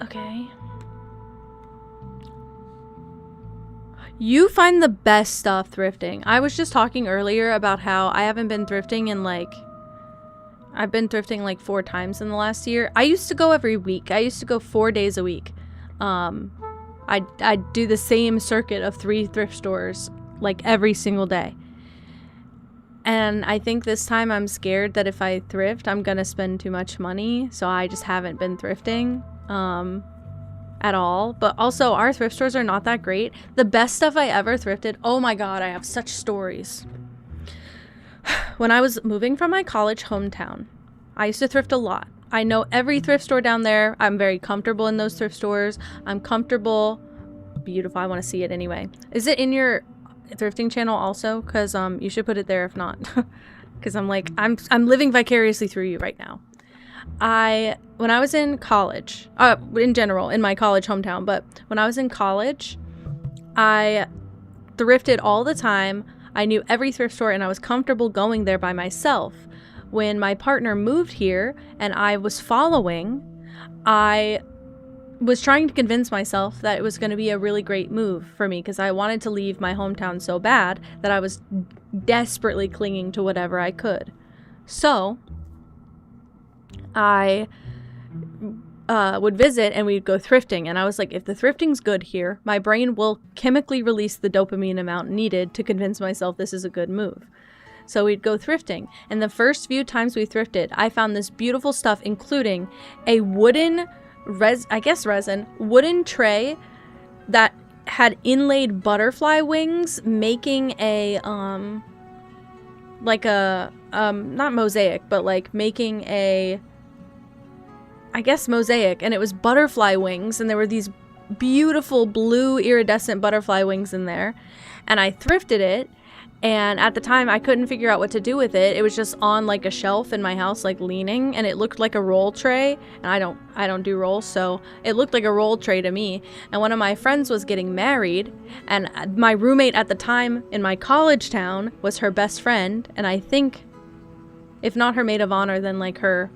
Okay. You find the best stuff thrifting. I was just talking earlier about how I haven't been thrifting in I've been thrifting like 4 times in the last year. I used to go every week. I used to go 4 days a week. I'd do the same circuit of 3 thrift stores like every single day. And I think this time I'm scared that if I thrift, I'm gonna spend too much money. So I just haven't been thrifting at all. But also our thrift stores are not that great. The best stuff I ever thrifted, oh my god, I have such stories. When I was moving from my college hometown, I used to thrift a lot. I know every thrift store down there. I'm very comfortable in those thrift stores. I'm comfortable. Beautiful. I want to see it anyway. Is it in your thrifting channel also? Because you should put it there if not. Because I'm living vicariously through you right now. When I was in college, in general, in my college hometown, but when I was in college, I thrifted all the time. I knew every thrift store and I was comfortable going there by myself. When my partner moved here and I was following, I was trying to convince myself that it was going to be a really great move for me because I wanted to leave my hometown so bad that I was desperately clinging to whatever I could. So I would visit and we'd go thrifting, and I was like, if the thrifting's good here, my brain will chemically release the dopamine amount needed to convince myself this is a good move. So we'd go thrifting, and the first few times we thrifted, I found this beautiful stuff, including a wooden wooden tray that had inlaid butterfly wings, making a not mosaic, but like making a mosaic, and it was butterfly wings, and there were these beautiful blue iridescent butterfly wings in there, and I thrifted it, and at the time I couldn't figure out what to do with it. It was just on like a shelf in my house, like leaning, and it looked like a roll tray, and I don't do rolls, so it looked like a roll tray to me. And one of my friends was getting married, and my roommate at the time in my college town was her best friend, and I think if not her maid of honor, then like her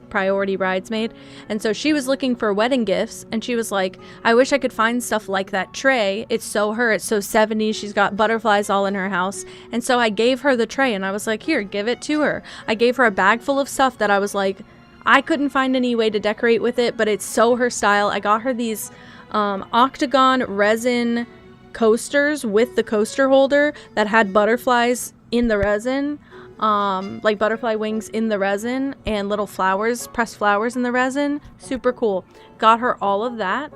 priority bridesmaid. And so she was looking for wedding gifts, and she was like, I wish I could find stuff like that tray. It's so 70s. She's got butterflies all in her house. And so I gave her the tray, and I was like, here, give it to her. I gave her a bag full of stuff that I was like, I couldn't find any way to decorate with it, but it's so her style. I got her these octagon resin coasters with the coaster holder that had butterflies in the resin, like butterfly wings in the resin, and little flowers, pressed flowers in the resin. Super cool. Got her all of that.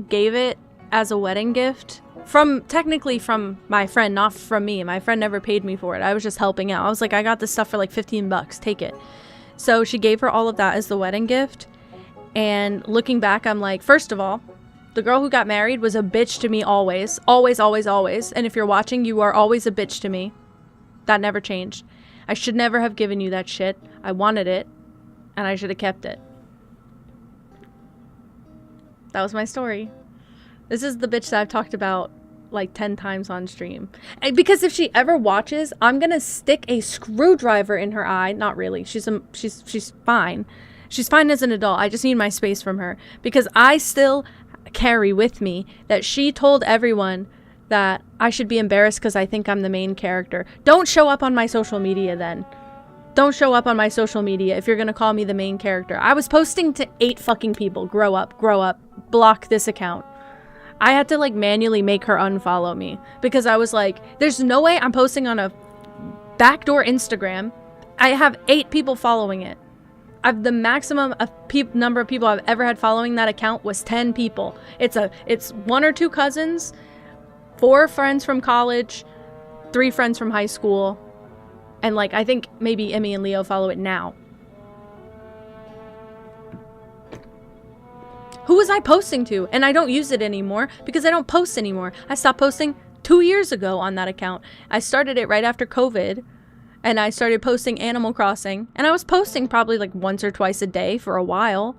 Gave it as a wedding gift technically from my friend, not from me. My friend never paid me for it. I was just helping out. I was like, I got this stuff for like $15. Take it. So she gave her all of that as the wedding gift. And looking back, I'm like, first of all, the girl who got married was a bitch to me always. Always, always, always. And if you're watching, you are always a bitch to me. That never changed. I should never have given you that shit. I wanted it, and I should have kept it. That was my story. This is the bitch that I've talked about like 10 times on stream. And because if she ever watches, I'm gonna stick a screwdriver in her eye. Not really. She's fine. She's fine as an adult. I just need my space from her. Because I still carry with me that she told everyone that I should be embarrassed because I think I'm the main character. Don't show up on my social media then. Don't show up on my social media if you're gonna call me the main character. I was posting to 8 fucking people. Grow up, block this account. I had to like manually make her unfollow me because I was like, there's no way I'm posting on a backdoor Instagram. I have 8 people following it. The maximum number of people I've ever had following that account was 10 people. It's 1 or 2 cousins, 4 friends from college, 3 friends from high school, and like I think maybe Emmy and Leo follow it now. Who was I posting to? And I don't use it anymore because I don't post anymore. I stopped posting 2 years ago on that account. I started it right after COVID, and I started posting Animal Crossing, and I was posting probably like once or twice a day for a while.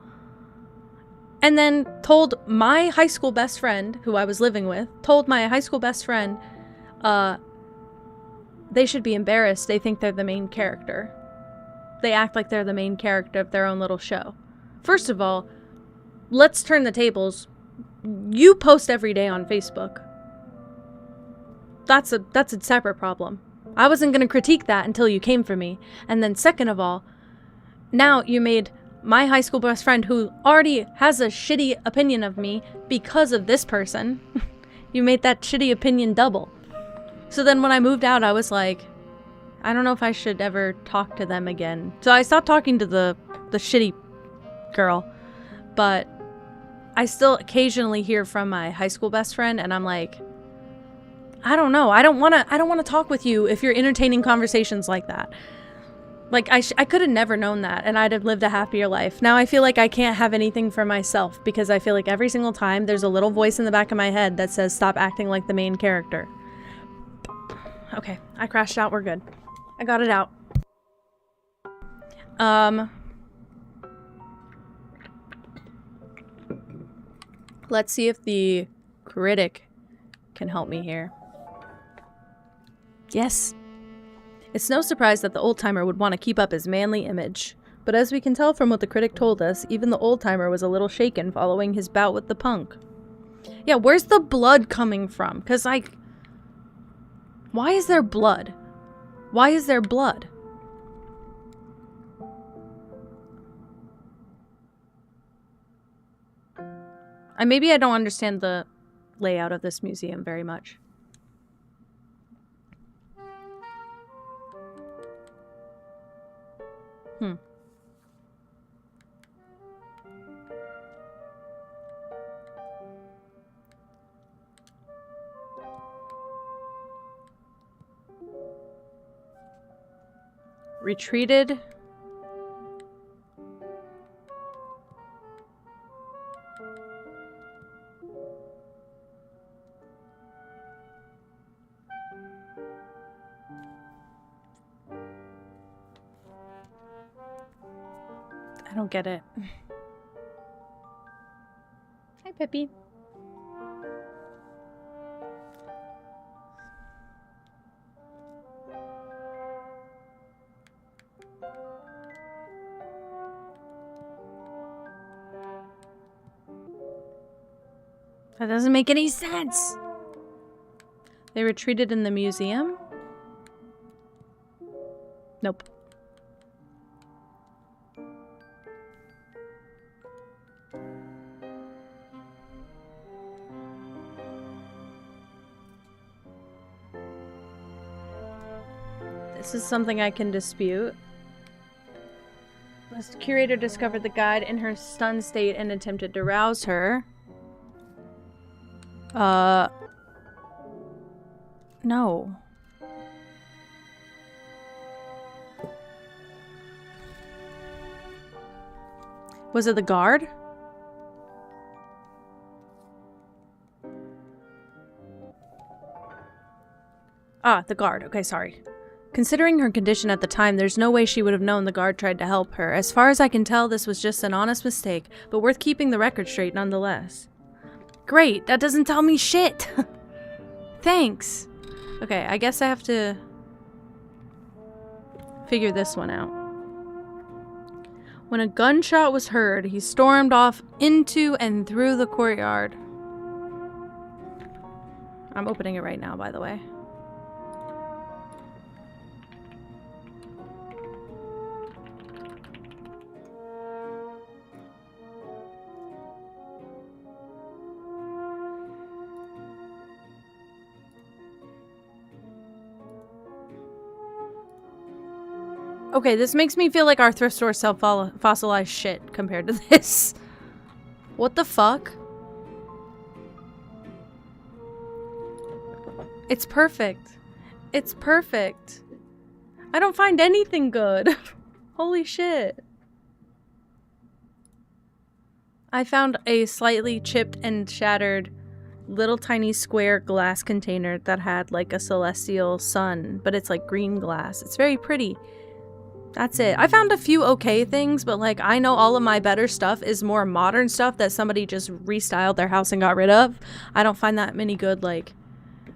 And then told my high school best friend, who I was living with, they should be embarrassed. They think they're the main character. They act like they're the main character of their own little show. First of all, let's turn the tables. You post every day on Facebook. That's a separate problem. I wasn't going to critique that until you came for me. And then second of all, now you made my high school best friend, who already has a shitty opinion of me because of this person, you made that shitty opinion double. So then when I moved out, I was like, I don't know if I should ever talk to them again. So I stopped talking to the shitty girl, but I still occasionally hear from my high school best friend, and I'm like, I don't know. I don't want to talk with you if you're entertaining conversations like that. Like, I could have never known that, and I'd have lived a happier life. Now I feel like I can't have anything for myself, because I feel like every single time there's a little voice in the back of my head that says, stop acting like the main character. Okay, I crashed out. We're good. I got it out. Let's see if the critic can help me here. Yes. It's no surprise that the old-timer would want to keep up his manly image. But as we can tell from what the critic told us, even the old-timer was a little shaken following his bout with the punk. Yeah, where's the blood coming from? Because, like, why is there blood? Why is there blood? Maybe I don't understand the layout of this museum very much. Retreated. I don't get it. Hi, Pippi. That doesn't make any sense. They retreated in the museum? Nope. This is something I can dispute. The curator discovered the guide in her stunned state and attempted to rouse her. No. Was it the guard? Ah, the guard. Okay, sorry. Considering her condition at the time, there's no way she would have known the guard tried to help her. As far as I can tell, this was just an honest mistake, but worth keeping the record straight nonetheless. Great, that doesn't tell me shit! Thanks! Okay, I guess I have to figure this one out. When a gunshot was heard, he stormed off into and through the courtyard. I'm opening it right now, by the way. Okay, this makes me feel like our thrift stores sell fossilized shit compared to this. What the fuck? It's perfect. It's perfect. I don't find anything good. Holy shit. I found a slightly chipped and shattered little tiny square glass container that had like a celestial sun, but it's like green glass. It's very pretty. That's it. I found a few okay things, but like I know all of my better stuff is more modern stuff that somebody just restyled their house and got rid of. I don't find that many good like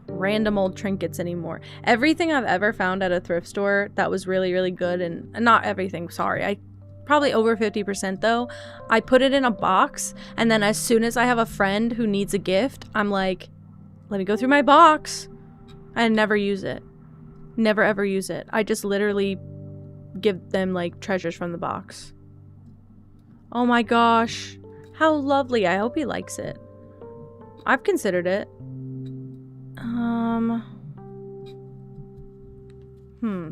random old trinkets anymore. Everything I've ever found at a thrift store that was really, really good, and not everything, sorry. I probably over 50% though. I put it in a box, and then as soon as I have a friend who needs a gift, I'm like, let me go through my box. I never use it. Never ever use it. I just literally give them like treasures from the box. Oh my gosh. How lovely. I hope he likes it. I've considered it.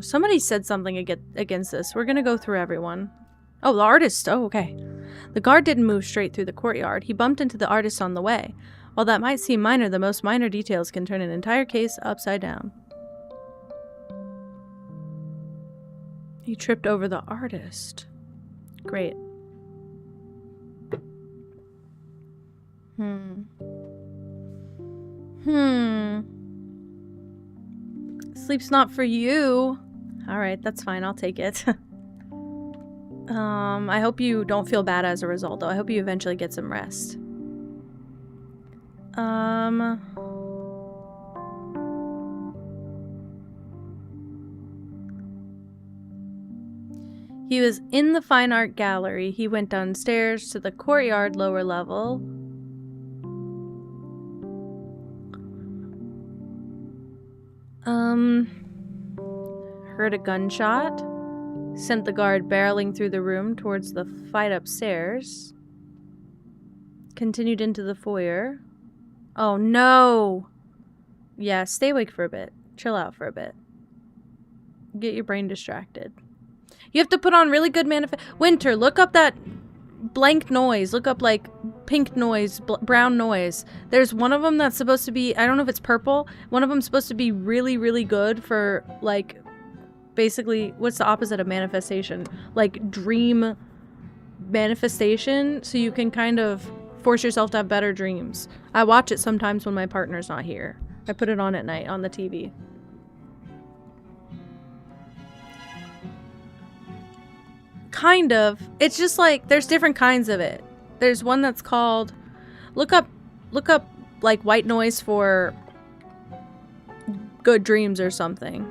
Somebody said something against this. We're gonna go through everyone. Oh, the artist. Oh, okay. The guard didn't move straight through the courtyard. He bumped into the artist on the way. While that might seem minor, the most minor details can turn an entire case upside down. He tripped over the artist. Great. Sleep's not for you. Alright, that's fine. I'll take it. I hope you don't feel bad as a result, though. I hope you eventually get some rest. He was in the fine art gallery. He went downstairs to the courtyard lower level. Heard a gunshot. Sent the guard barreling through the room towards the fight upstairs. Continued into the foyer. Oh no! Yeah, stay awake for a bit. Chill out for a bit. Get your brain distracted. You have to put on really good Winter, look up that blank noise. Look up, like, pink noise, brown noise. There's one of them that's supposed to be, I don't know if it's purple. One of them's supposed to be really, really good for, like, basically, what's the opposite of manifestation? Like, dream manifestation, so you can kind of force yourself to have better dreams. I watch it sometimes when my partner's not here. I put it on at night on the TV. Kind of. It's just like, there's different kinds of it. There's one that's called, look up like white noise for good dreams or something.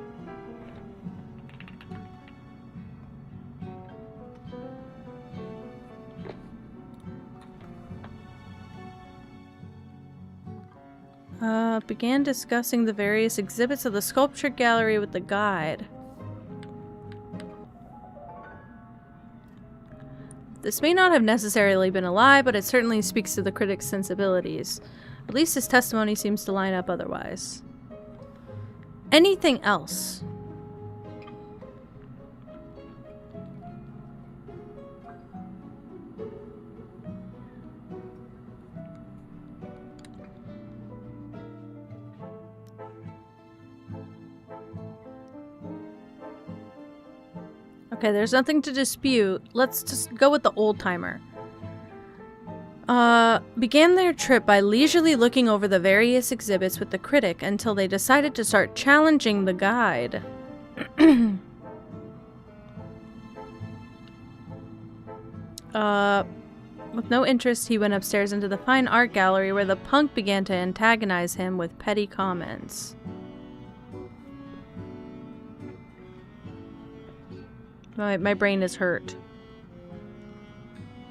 Began discussing the various exhibits of the sculpture gallery with the guide. This may not have necessarily been a lie, but it certainly speaks to the critic's sensibilities. At least his testimony seems to line up otherwise. Anything else? Okay, there's nothing to dispute. Let's just go with the old-timer. Began their trip by leisurely looking over the various exhibits with the critic until they decided to start challenging the guide. With no interest, he went upstairs into the fine art gallery where the punk began to antagonize him with petty comments. My brain is hurt.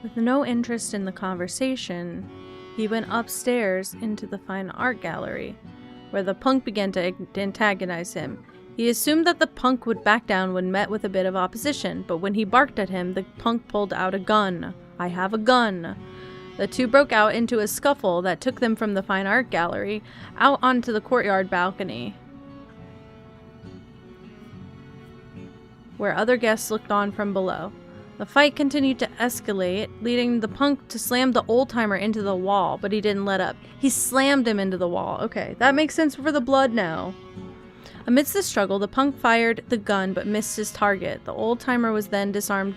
With no interest in the conversation, he went upstairs into the fine art gallery, where the punk began to antagonize him. He assumed that the punk would back down when met with a bit of opposition, but when he barked at him, the punk pulled out a gun. I have a gun. The two broke out into a scuffle that took them from the fine art gallery out onto the courtyard balcony, where other guests looked on from below. The fight continued to escalate, leading the punk to slam the old-timer into the wall, but he didn't let up. He slammed him into the wall. Okay, that makes sense for the blood now. Amidst the struggle, the punk fired the gun but missed his target. The old-timer was then disarmed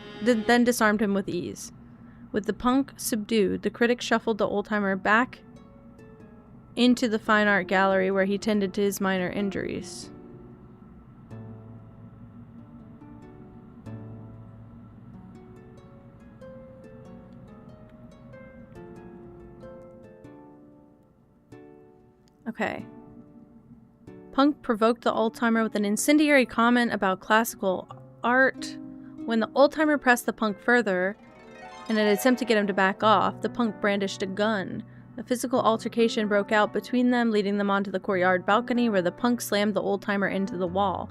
him with ease. With the punk subdued, the critic shuffled the old-timer back into the fine art gallery where he tended to his minor injuries. Okay. Punk provoked the old-timer with an incendiary comment about classical art. When the old-timer pressed the punk further, in an attempt to get him to back off, the punk brandished a gun. A physical altercation broke out between them, leading them onto the courtyard balcony where the punk slammed the old-timer into the wall.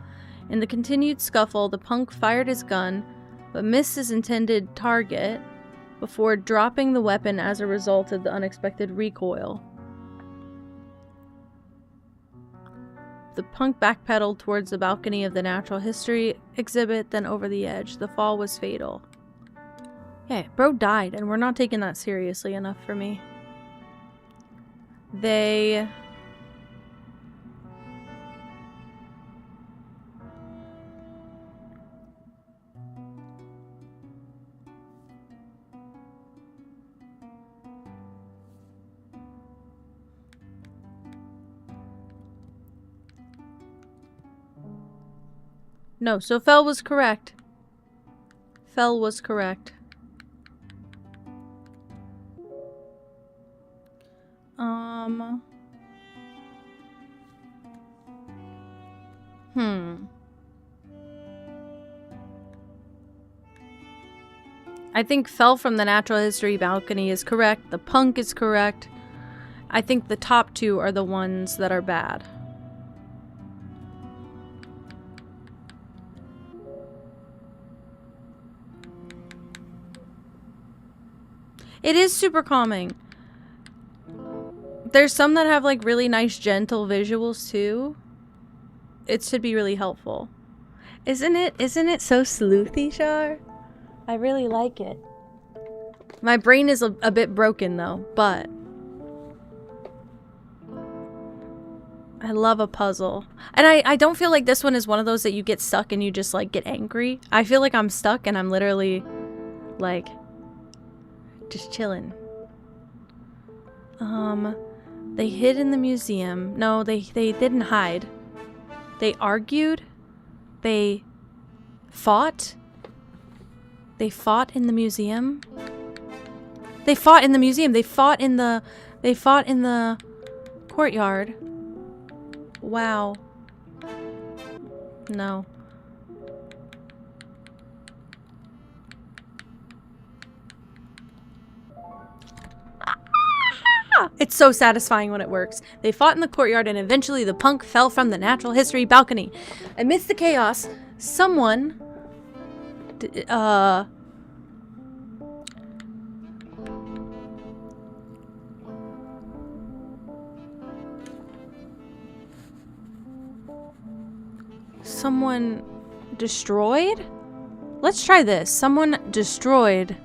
In the continued scuffle, the punk fired his gun, but missed his intended target before dropping the weapon as a result of the unexpected recoil. The punk backpedaled towards the balcony of the natural history exhibit, then over the edge. The fall was fatal. Yeah, bro died, and we're not taking that seriously enough for me. They... No, so Fell was correct. Fell was correct. I think Fell from the natural history balcony is correct. The punk is correct. I think the top two are the ones that are bad. It is super calming. There's some that have like really nice gentle visuals too. It should be really helpful. Isn't it so sleuthy, Char? I really like it. My brain is a bit broken though, but I love a puzzle. And I don't feel like this one is one of those that you get stuck and you just like get angry. I feel like I'm stuck and I'm literally like just chilling. They hid in the museum. No, they didn't hide. They argued. They fought. They fought in the museum. They fought in the museum. They fought in the courtyard. Wow. No. It's so satisfying when it works. They fought in the courtyard and eventually the punk fell from the natural history balcony. Amidst the chaos, someone... Someone destroyed? Let's try this. Someone destroyed.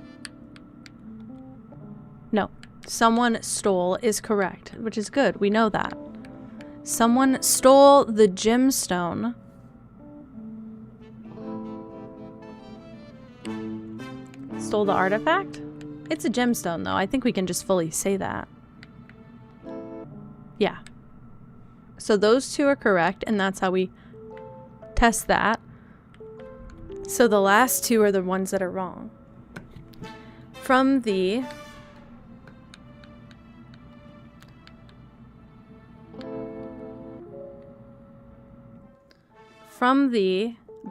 No. Someone stole is correct, which is good. We know that. Someone stole the gemstone. Stole the artifact? It's a gemstone, though. I think we can just fully say that. Yeah. So those two are correct, and that's how we test that. So the last two are the ones that are wrong. From the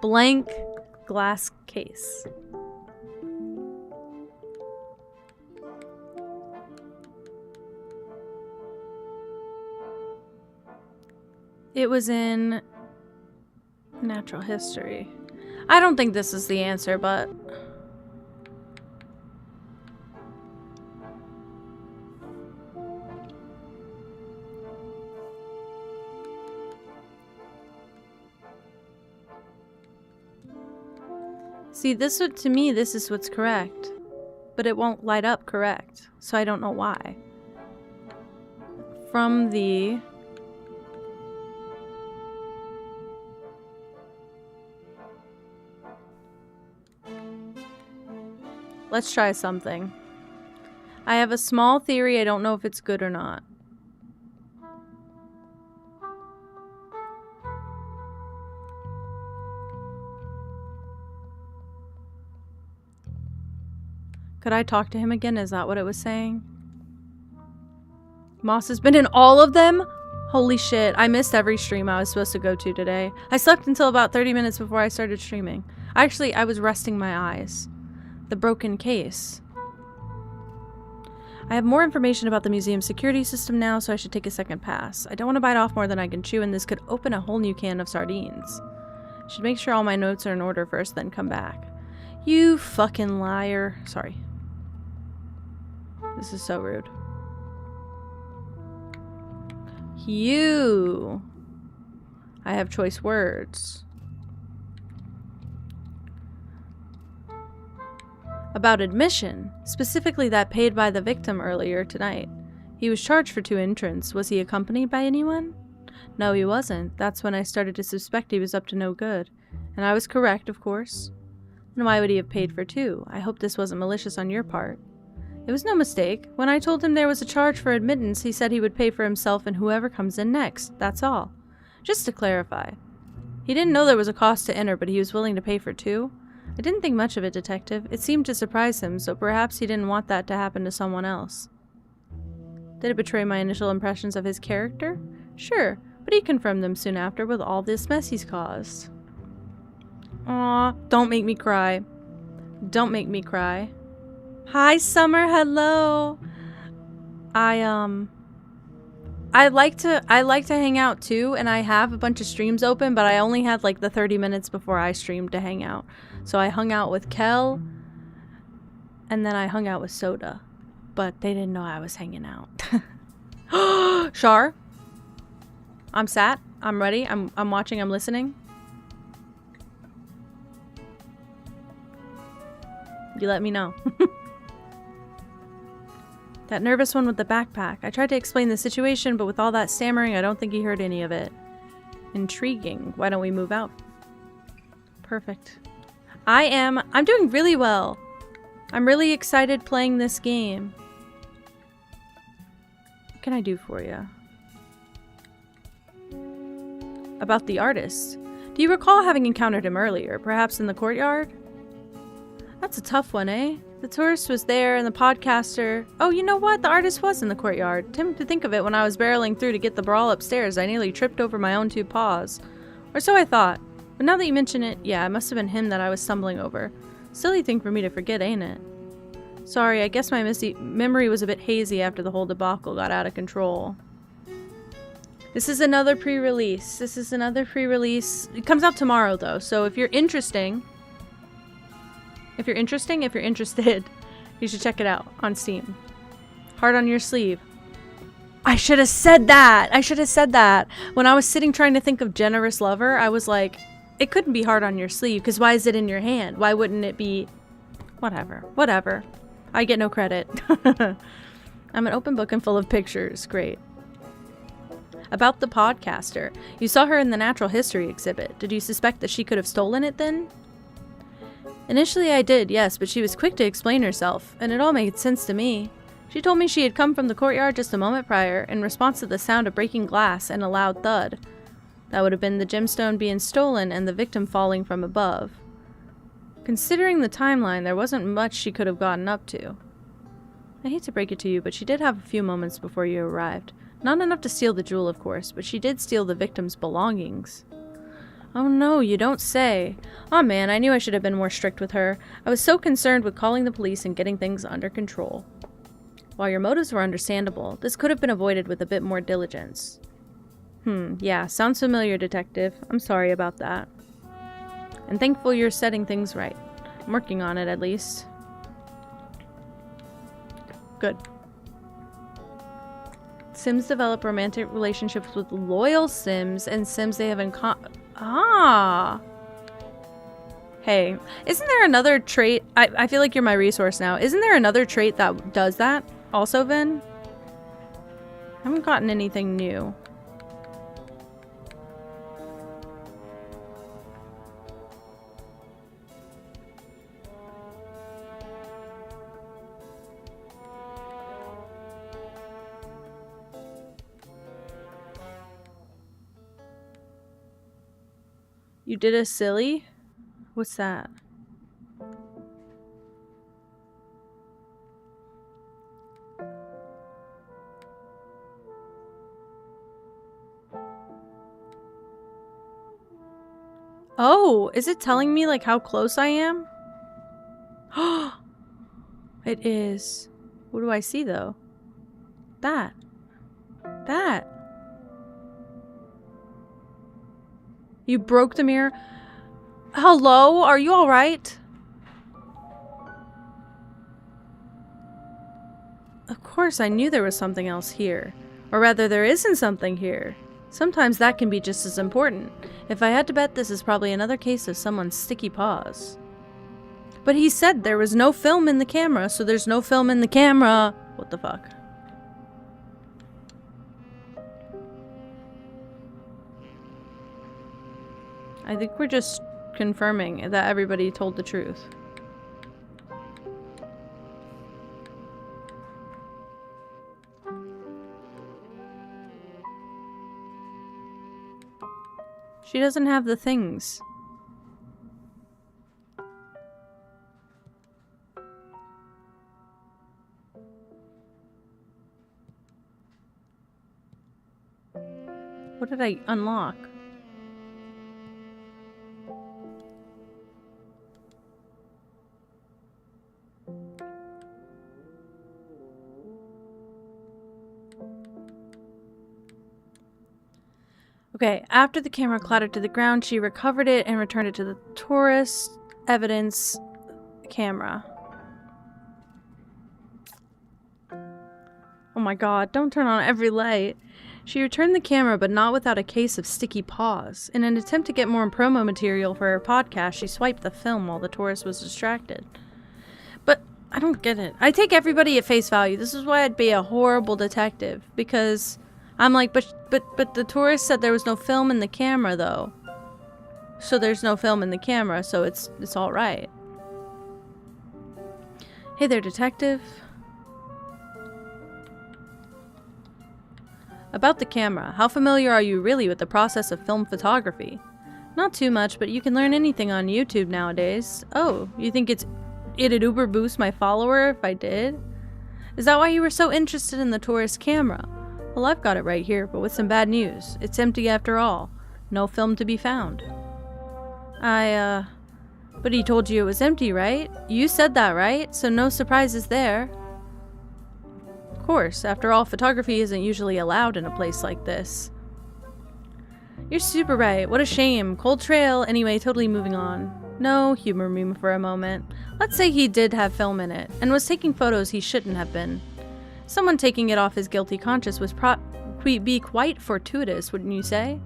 blank glass case. It was in natural history. I don't think this is the answer, but... See, to me, this is what's correct. But it won't light up correct, so I don't know why. From the... Let's try something. I have a small theory. I don't know if it's good or not. Could I talk to him again? Is that what it was saying? Moss has been in all of them? Holy shit, I missed every stream I was supposed to go to today. I slept until about 30 minutes before I started streaming. Actually, I was resting my eyes. The broken case. I have more information about the museum security system now, so I should take a second pass. I don't want to bite off more than I can chew, and this could open a whole new can of sardines. I should make sure all my notes are in order first, then come back. You fucking liar. Sorry. This is so rude. You. I have choice words. About admission, specifically that paid by the victim earlier tonight. He was charged for 2 entrants. Was he accompanied by anyone? No, he wasn't. That's when I started to suspect he was up to no good. And I was correct, of course. And why would he have paid for 2? I hope this wasn't malicious on your part. It was no mistake. When I told him there was a charge for admittance, he said he would pay for himself and whoever comes in next. That's all. Just to clarify. He didn't know there was a cost to enter, but he was willing to pay for 2? I didn't think much of it, Detective. It seemed to surprise him, so perhaps he didn't want that to happen to someone else. Did it betray my initial impressions of his character? Sure, but he confirmed them soon after with all this mess he's caused. Aw, don't make me cry. Don't make me cry. Hi, Summer, hello! I like to hang out too, and I have a bunch of streams open, but I only had like the 30 minutes before I streamed to hang out. So I hung out with Kel, and then I hung out with Soda. But they didn't know I was hanging out. Shar? I'm sat. I'm ready. I'm watching. I'm listening. You let me know. That nervous one with the backpack. I tried to explain the situation, but with all that stammering, I don't think he heard any of it. Intriguing. Why don't we move out? Perfect. I'm doing really well. I'm really excited playing this game. What can I do for you? About the artist. Do you recall having encountered him earlier, perhaps in the courtyard? That's a tough one, eh? The tourist was there and the podcaster... Oh, you know what? The artist was in the courtyard. To think of it, when I was barreling through to get the brawl upstairs, I nearly tripped over my own 2 paws. Or so I thought. But now that you mention it, yeah, it must have been him that I was stumbling over. Silly thing for me to forget, ain't it? Sorry, I guess my memory was a bit hazy after the whole debacle got out of control. This is another pre-release. It comes out tomorrow, though, so if you're interested, you should check it out on Steam. Heart on your sleeve. I should have said that! When I was sitting trying to think of generous lover, I was like, it couldn't be heart on your sleeve, because why is it in your hand? Why wouldn't it be... Whatever. I get no credit. I'm an open book and full of pictures. Great. About the podcaster. You saw her in the natural history exhibit. Did you suspect that she could have stolen it then? Initially I did, yes, but she was quick to explain herself, and it all made sense to me. She told me she had come from the courtyard just a moment prior in response to the sound of breaking glass and a loud thud. That would have been the gemstone being stolen and the victim falling from above. Considering the timeline, there wasn't much she could have gotten up to. I hate to break it to you, but she did have a few moments before you arrived. Not enough to steal the jewel, of course, but she did steal the victim's belongings. Oh no, you don't say. Aw man, I knew I should have been more strict with her. I was so concerned with calling the police and getting things under control. While your motives were understandable, this could have been avoided with a bit more diligence. Yeah, sounds familiar, Detective. I'm sorry about that. And thankful you're setting things right. I'm working on it, at least. Good. Sims develop romantic relationships with loyal Sims and Sims they have in Hey, isn't there another trait? I feel like you're my resource now. Isn't there another trait that does that also, Vin? I haven't gotten anything new. You did a silly? What's that? Oh, is it telling me, like, how close I am? It is. What do I see, though? That. You broke the mirror. Hello? Are you alright? Of course, I knew there was something else here. Or rather, there isn't something here. Sometimes that can be just as important. If I had to bet, this is probably another case of someone's sticky paws. But he said there was no film in the camera, so there's no film in the camera. What the fuck? I think we're just confirming that everybody told the truth. She doesn't have the things. What did I unlock? Okay, after the camera clattered to the ground, she recovered it and returned it to the tourist evidence camera. Oh my god, don't turn on every light. She returned the camera, but not without a case of sticky paws. In an attempt to get more promo material for her podcast, she swiped the film while the tourist was distracted. But I don't get it. I take everybody at face value. This is why I'd be a horrible detective, because I'm like, but the tourist said there was no film in the camera, though. So there's no film in the camera, so it's all right. Hey there, detective. About the camera, how familiar are you really with the process of film photography? Not too much, but you can learn anything on YouTube nowadays. Oh, you think it'd uber boost my follower if I did? Is that why you were so interested in the tourist camera? Well, I've got it right here, but with some bad news. It's empty after all. No film to be found. But he told you it was empty, right? You said that, right? So no surprises there. Of course, after all, photography isn't usually allowed in a place like this. You're super right. What a shame. Cold trail. Anyway, totally moving on. No, humor me for a moment. Let's say he did have film in it, and was taking photos he shouldn't have been. Someone taking it off his guilty conscience would be quite fortuitous, wouldn't you say?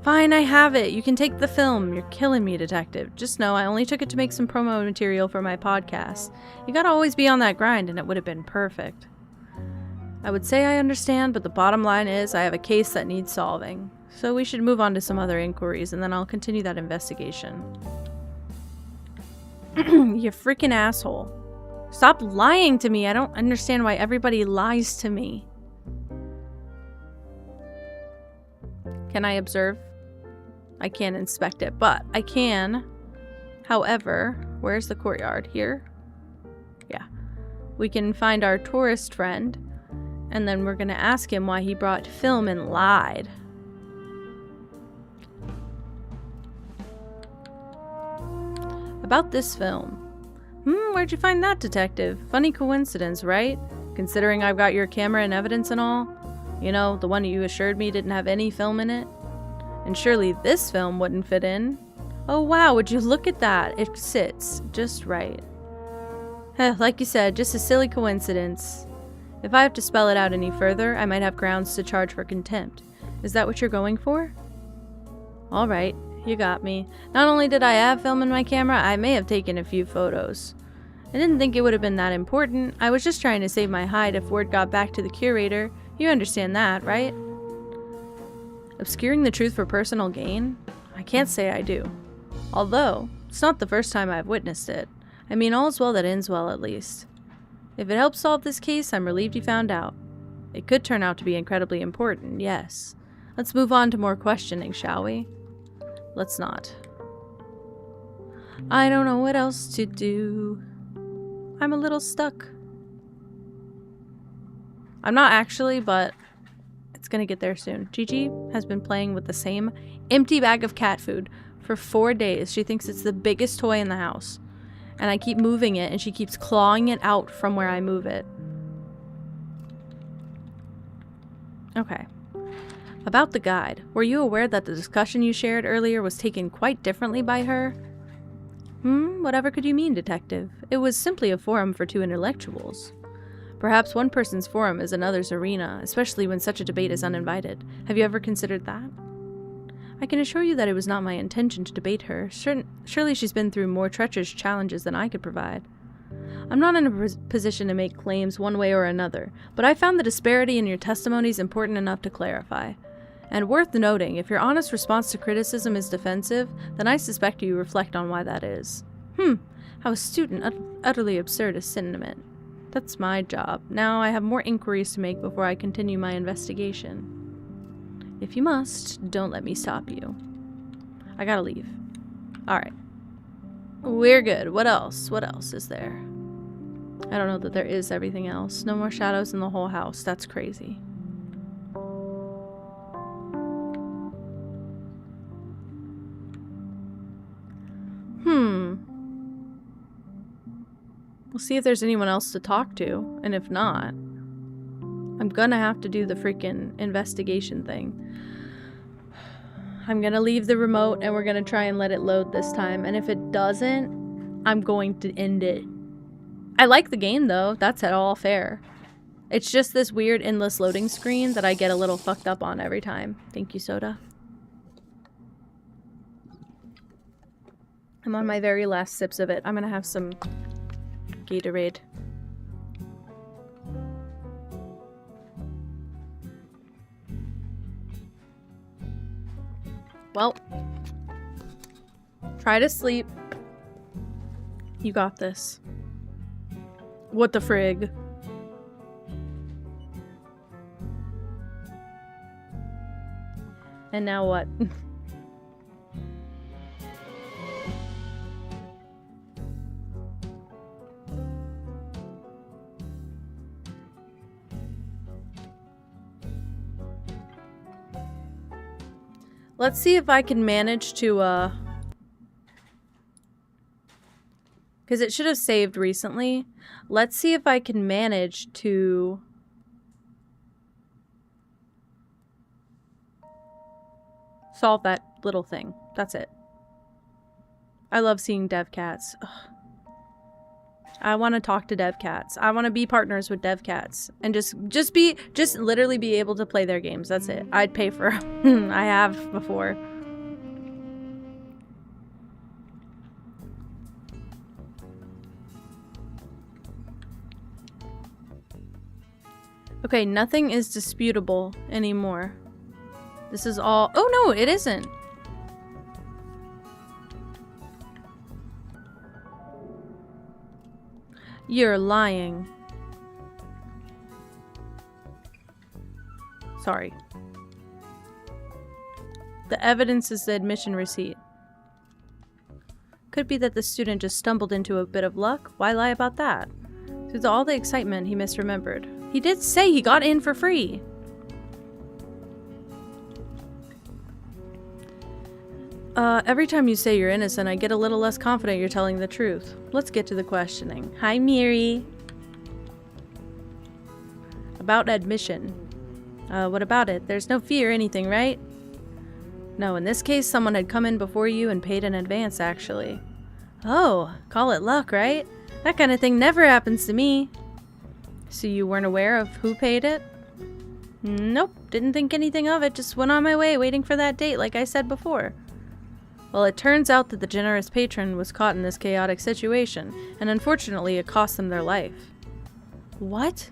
Fine, I have it. You can take the film. You're killing me, detective. Just know I only took it to make some promo material for my podcast. You gotta always be on that grind, and it would have been perfect. I would say I understand, but the bottom line is I have a case that needs solving. So we should move on to some other inquiries, and then I'll continue that investigation. You freaking asshole. Stop lying to me. I don't understand why everybody lies to me. Can I observe? I can't inspect it, but I can. However, where's the courtyard? Here? Yeah. We can find our tourist friend, and then we're gonna ask him why he brought film and lied. About this film. Where'd you find that, detective? Funny coincidence, right? Considering I've got your camera and evidence and all. You know, the one you assured me didn't have any film in it. And surely this film wouldn't fit in. Oh wow, would you look at that? It sits just right. Like you said, just a silly coincidence. If I have to spell it out any further, I might have grounds to charge for contempt. Is that what you're going for? Alright, you got me. Not only did I have film in my camera, I may have taken a few photos. I didn't think it would have been that important. I was just trying to save my hide if word got back to the curator. You understand that, right? Obscuring the truth for personal gain? I can't say I do. Although, it's not the first time I've witnessed it. I mean, all's well that ends well, at least. If it helps solve this case, I'm relieved you found out. It could turn out to be incredibly important, yes. Let's move on to more questioning, shall we? Let's not. I don't know what else to do. I'm a little stuck. I'm not actually, but it's gonna get there soon. Gigi has been playing with the same empty bag of cat food For 4 days. She thinks it's the biggest toy in the house. And I keep moving it, and she keeps clawing it out from where I move it. Okay. About the guide. Were you aware that the discussion you shared earlier was taken quite differently by her? Whatever could you mean, Detective? It was simply a forum for two intellectuals. Perhaps one person's forum is another's arena, especially when such a debate is uninvited. Have you ever considered that? I can assure you that it was not my intention to debate her. Surely she's been through more treacherous challenges than I could provide. I'm not in a position to make claims one way or another, but I found the disparity in your testimonies important enough to clarify. And worth noting, if your honest response to criticism is defensive, then I suspect you reflect on why that is. How astute and utterly absurd a sentiment. That's my job. Now I have more inquiries to make before I continue my investigation. If you must, don't let me stop you. I gotta leave. Alright. We're good. What else? What else is there? I don't know that there is everything else. No more shadows in the whole house. That's crazy. We'll see if there's anyone else to talk to. And if not, I'm gonna have to do the freaking investigation thing. I'm gonna leave the remote and we're gonna try and let it load this time. And if it doesn't, I'm going to end it. I like the game though. That's at all fair. It's just this weird endless loading screen that I get a little fucked up on every time. Thank you, soda. I'm on my very last sips of it. I'm gonna have some Gatorade. Well, try to sleep. You got this. What the frig? And now what? Let's see if I can manage to, because it should have saved recently. Let's see if I can manage to solve that little thing. That's it. I love seeing dev cats. Ugh. I want to talk to dev cats. I want to be partners with dev cats and just literally be able to play their games. That's it. I'd pay for I have before. Okay, nothing is disputable anymore. This is all... Oh no, it isn't. You're lying. Sorry. The evidence is the admission receipt. Could be that the student just stumbled into a bit of luck. Why lie about that? Through all the excitement, he misremembered. He did say he got in for free. Every time you say you're innocent, I get a little less confident you're telling the truth. Let's get to the questioning. Hi, Miri. About admission. What about it? There's no fee or anything, right? No, in this case, someone had come in before you and paid in advance, actually. Oh, call it luck, right? That kind of thing never happens to me. So you weren't aware of who paid it? Nope, didn't think anything of it. Just went on my way, waiting for that date, like I said before. Well, it turns out that the generous patron was caught in this chaotic situation, and unfortunately it cost them their life. What?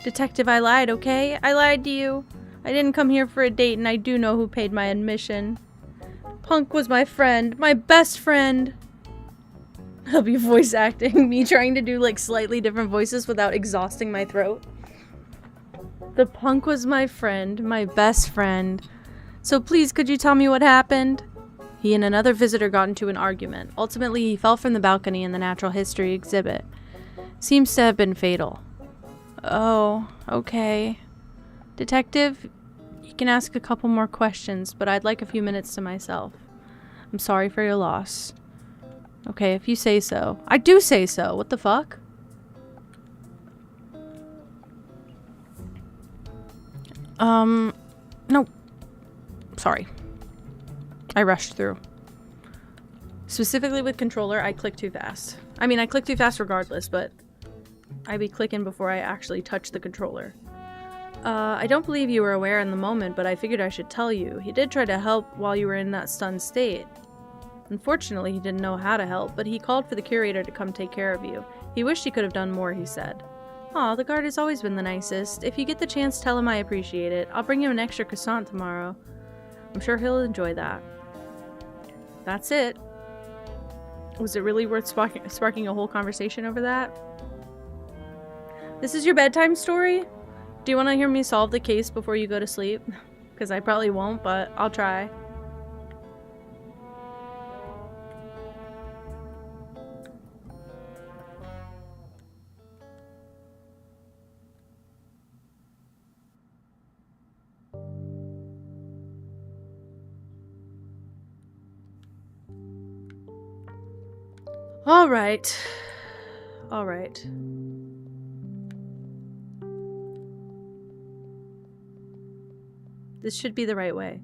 Detective, I lied, okay? I lied to you. I didn't come here for a date, and I do know who paid my admission. Punk was my friend, my best friend. I'll be voice acting, me trying to do like slightly different voices without exhausting my throat. The punk was my friend, my best friend. So please, could you tell me what happened? He and another visitor got into an argument. Ultimately, he fell from the balcony in the natural history exhibit. Seems to have been fatal. Oh, okay. Detective, you can ask a couple more questions, but I'd like a few minutes to myself. I'm sorry for your loss. Okay, if you say so. I do say so. What the fuck? No. Sorry. I rushed through. Specifically with controller, I click too fast. I mean, I click too fast regardless, but I be clicking before I actually touch the controller. I don't believe you were aware in the moment, but I figured I should tell you. He did try to help while you were in that stunned state. Unfortunately, he didn't know how to help, but he called for the curator to come take care of you. He wished he could have done more, he said. Aw, the guard has always been the nicest. If you get the chance, tell him I appreciate it. I'll bring him an extra croissant tomorrow. I'm sure he'll enjoy that. That's it. Was it really worth sparking a whole conversation over that? This is your bedtime story? Do you want to hear me solve the case before you go to sleep? Because I probably won't, but I'll try. All right. All right. This should be the right way.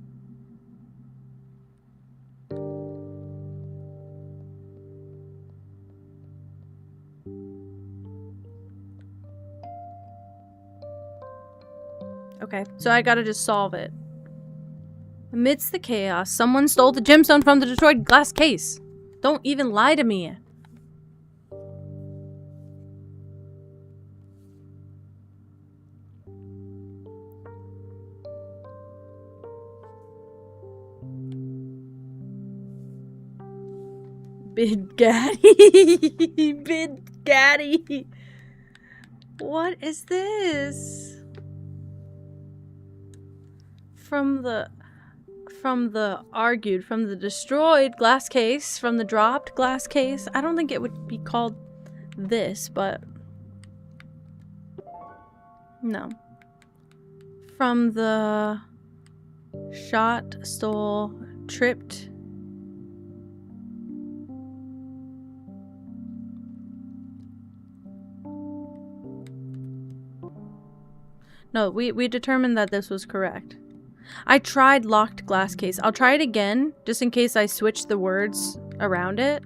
Okay, so I gotta just solve it. Amidst the chaos, someone stole the gemstone from the destroyed glass case. Don't even lie to me. Big Gaddy. Big Gaddy. What is this? From the destroyed glass case, from the dropped glass case. I don't think it would be called this, but no. From the shot, stole, tripped. No, we determined that this was correct. I tried locked glass case. I'll try it again, just in case I switch the words around it.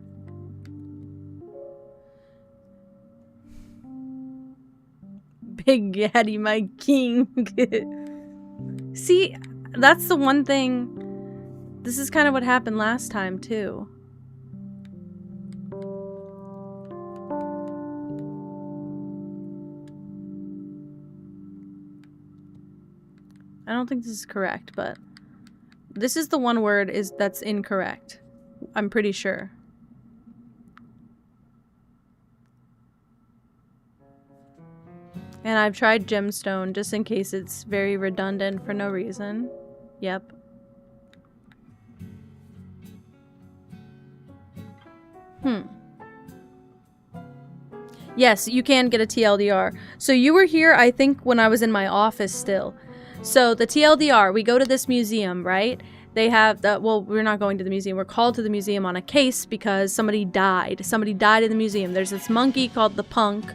Big Gaddy, my king. See, that's the one thing. This is kind of what happened last time, too. I don't think this is correct, but this is the one word that's incorrect. I'm pretty sure. And I've tried gemstone just in case it's very redundant for no reason. Yep. Yes, you can get a TLDR. So you were here, I think, when I was in my office still. So the TLDR, we go to this museum, right? They have the, well, we're not going to the museum. We're called to the museum on a case because somebody died. Somebody died in the museum. There's this monkey called the Punk,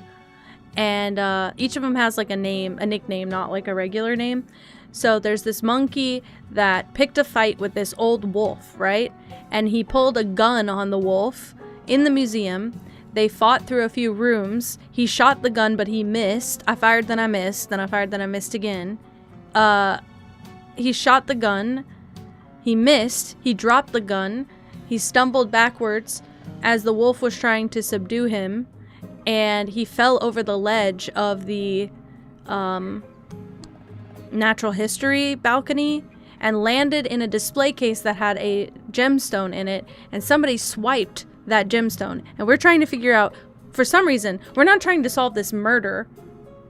and each of them has like a name, a nickname, not like a regular name. So there's this monkey that picked a fight with this old wolf, right? And he pulled a gun on the wolf in the museum. They fought through a few rooms. He shot the gun, but he missed. I fired, then I missed. Then I fired, then I missed again. He shot the gun. He missed. He dropped the gun. He stumbled backwards as the wolf was trying to subdue him. And he fell over the ledge of the natural history balcony and landed in a display case that had a gemstone in it. And somebody swiped that gemstone. And we're trying to figure out, for some reason, we're not trying to solve this murder.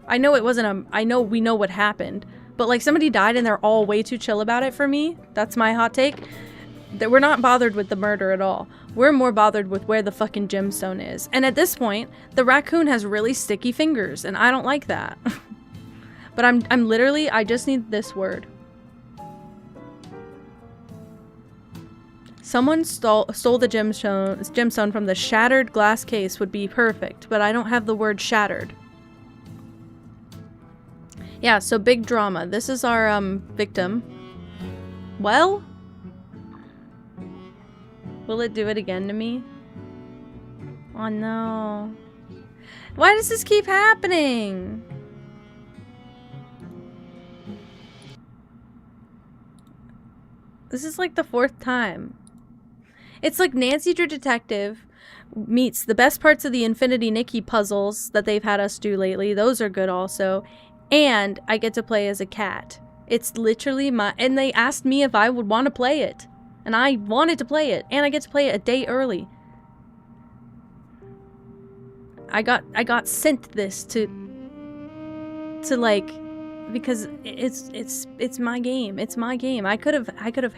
I know it wasn't I know we know what happened. But like somebody died and they're all way too chill about it for me. That's my hot take. That we're not bothered with the murder at all. We're more bothered with where the fucking gemstone is. And at this point, the raccoon has really sticky fingers and I don't like that. But I'm literally, I just need this word. Someone stole the gemstone from the shattered glass case would be perfect, but I don't have the word shattered. Yeah, so big drama. This is our victim. Well, will it do it again to me? Oh no. Why does this keep happening? This is like the 4th time. It's like Nancy Drew Detective meets the best parts of the Infinity Nikki puzzles that they've had us do lately. Those are good also. And I get to play as a cat. It's literally my... And they asked me if I would want to play it. And I wanted to play it. And I get to play it a day early. I got sent this to like... Because it's my game. It's my game. I could have...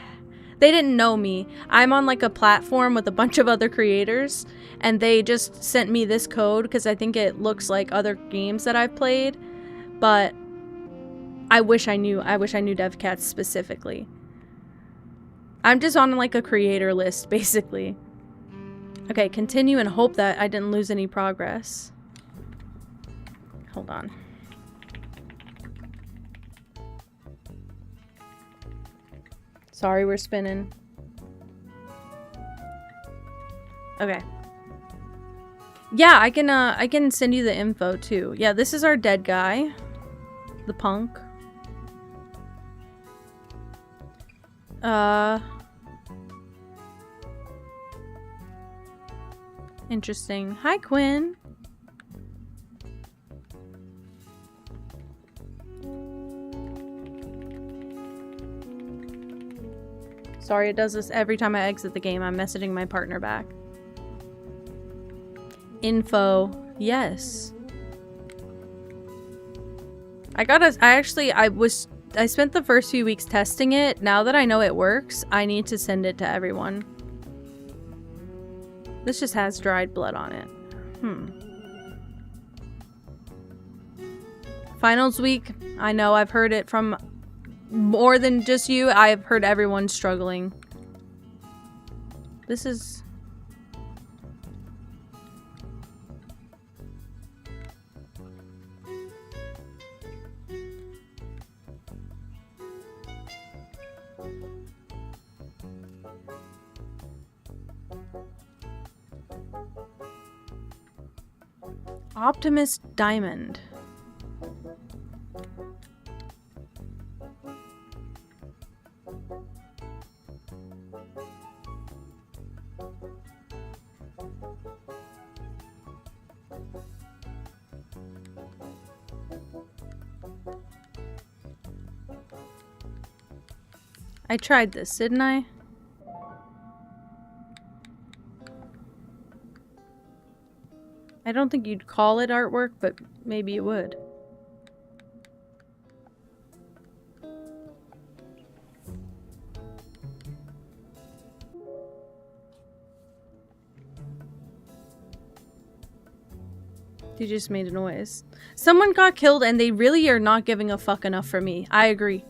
They didn't know me. I'm on like a platform with a bunch of other creators. And they just sent me this code because I think it looks like other games that I've played. But I wish I knew DevCats specifically. I'm just on like a creator list, basically. Okay, continue and hope that I didn't lose any progress. Hold on. Sorry, we're spinning. Okay. Yeah, I can send you the info too. Yeah, this is our dead guy. The punk. Interesting. Hi, Quinn. Sorry, it does this every time I exit the game. I'm messaging my partner back. Info. Yes. I spent the first few weeks testing it. Now that I know it works, I need to send it to everyone. This just has dried blood on it. Finals week. I know, I've heard it from more than just you. I've heard everyone struggling. This is... Optimus Diamond. I tried this, didn't I? I don't think you'd call it artwork, but maybe you would. You just made a noise. Someone got killed and they really are not giving a fuck enough for me. I agree.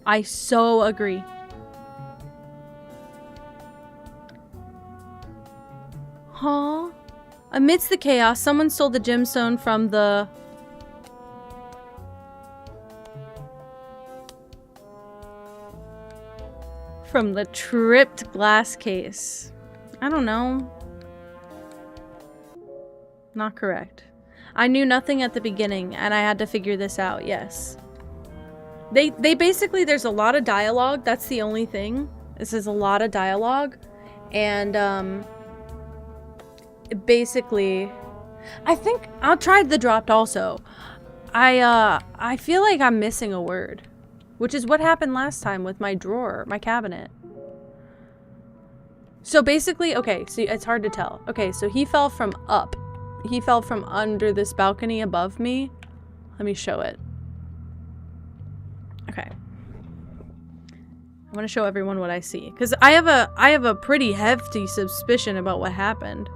I so agree. Huh? Amidst the chaos, someone stole the gemstone from the... tripped glass case. I don't know. Not correct. I knew nothing at the beginning, and I had to figure this out, yes. They basically, there's a lot of dialogue. That's the only thing. This is a lot of dialogue. And, basically, I think I'll try the dropped also. I feel like I'm missing a word, which is what happened last time with my drawer, my cabinet. So basically, okay, so it's hard to tell. Okay, so he fell from up. He fell from under this balcony above me. Let me show it. Okay. I want to show everyone what I see, because I have a pretty hefty suspicion about what happened.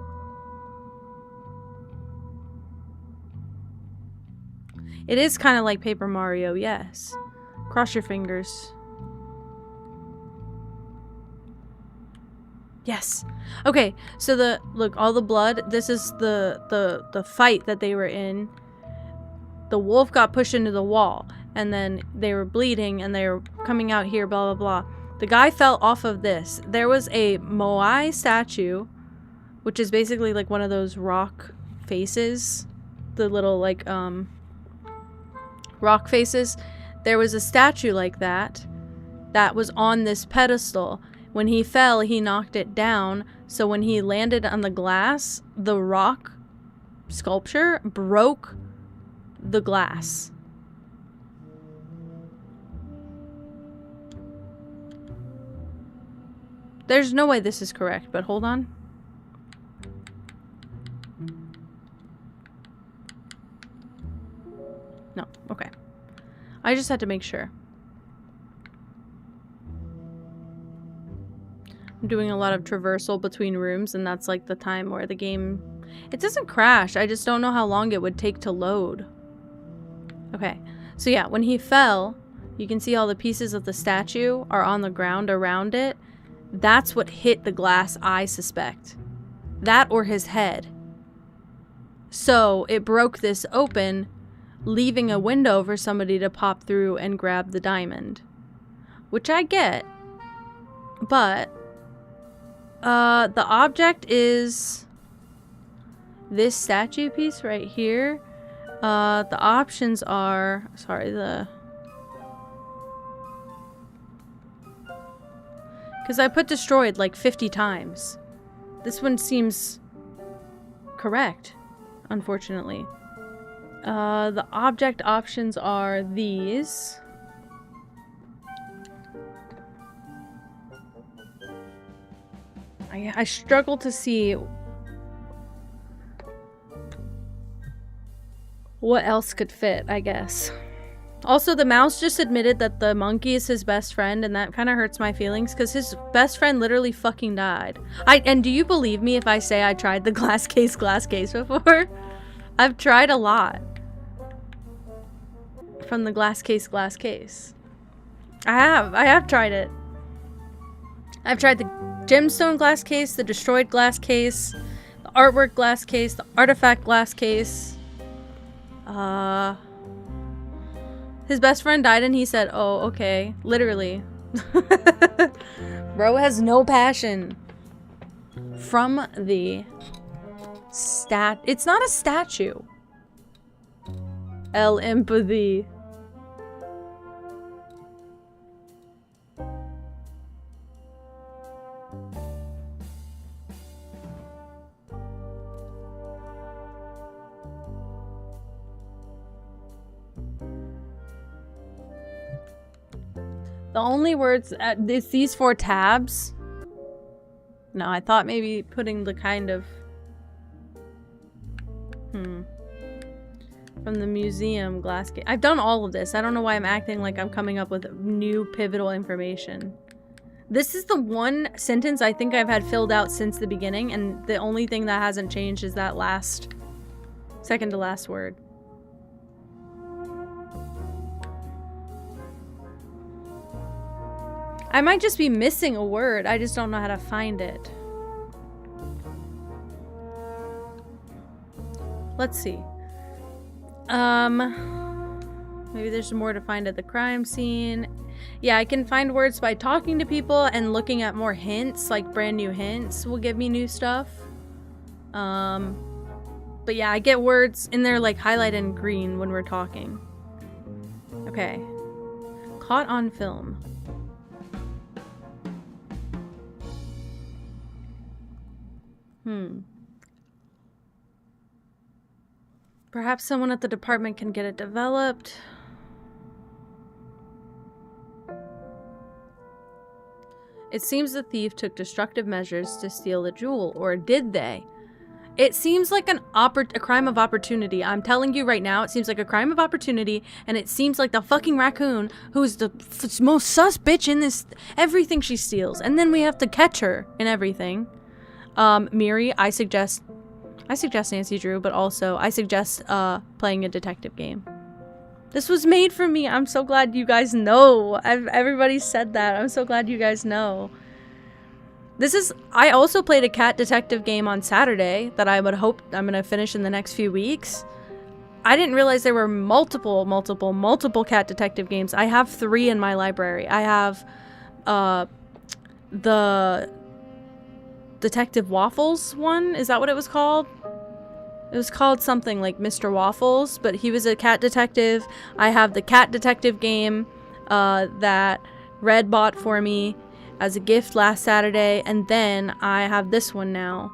It is kind of like Paper Mario, yes. Cross your fingers. Yes. Okay, so look, all the blood, this is the fight that they were in. The wolf got pushed into the wall, and then they were bleeding, and they were coming out here, blah, blah, blah. The guy fell off of this. There was a Moai statue, which is basically like one of those rock faces. The little, like, rock faces. There was a statue like that was on this pedestal. When he fell, he knocked it down, so when he landed on the glass, the rock sculpture broke the glass. There's no way this is correct, but hold on. No, okay. I just had to make sure. I'm doing a lot of traversal between rooms, and that's like the time where the game... It doesn't crash, I just don't know how long it would take to load. Okay, so yeah, when he fell, you can see all the pieces of the statue are on the ground around it. That's what hit the glass, I suspect. That or his head. So it broke this open, leaving a window for somebody to pop through and grab the diamond. Which I get. But the object is this statue piece right here. The options are... Sorry, because I put destroyed like 50 times. This one seems correct, unfortunately. The object options are these. I struggle to see what else could fit, I guess. Also, the mouse just admitted that the monkey is his best friend, and that kind of hurts my feelings because his best friend literally fucking died. And do you believe me if I say I tried the glass case before? I've tried a lot. From the glass case. I have tried it. I've tried the gemstone glass case, the destroyed glass case, the artwork glass case, the artifact glass case. His best friend died and he said, oh, okay. Literally. Bro has no passion. From the it's not a statue. El empathy. The only words at these 4 tabs. No, I thought maybe putting the kind of from the museum glass case. I've done all of this. I don't know why I'm acting like I'm coming up with new pivotal information. This is the one sentence I think I've had filled out since the beginning, and the only thing that hasn't changed is that second to last word. I might just be missing a word. I just don't know how to find it. Let's see. Maybe there's more to find at the crime scene. Yeah, I can find words by talking to people and looking at more hints, like brand new hints will give me new stuff. But yeah, I get words in there like highlighted in green when we're talking. Okay. Caught on film. Perhaps someone at the department can get it developed. It seems the thief took destructive measures to steal the jewel, or did they? It seems like a crime of opportunity. I'm telling you right now, it seems like a crime of opportunity, and it seems like the fucking raccoon, who's the most sus bitch in this, everything she steals. And then we have to catch her in everything. Miri, I suggest Nancy Drew, but also I suggest playing a detective game. This was made for me. I'm so glad you guys know. Everybody said that. I'm so glad you guys know. I also played a cat detective game on Saturday that I would hope I'm going to finish in the next few weeks. I didn't realize there were multiple cat detective games. I have 3 in my library. I have the Detective Waffles one. Is that what it was called? It was called something like Mr. Waffles, but he was a cat detective. I have the cat detective game that Red bought for me as a gift last Saturday, and then I have this one now.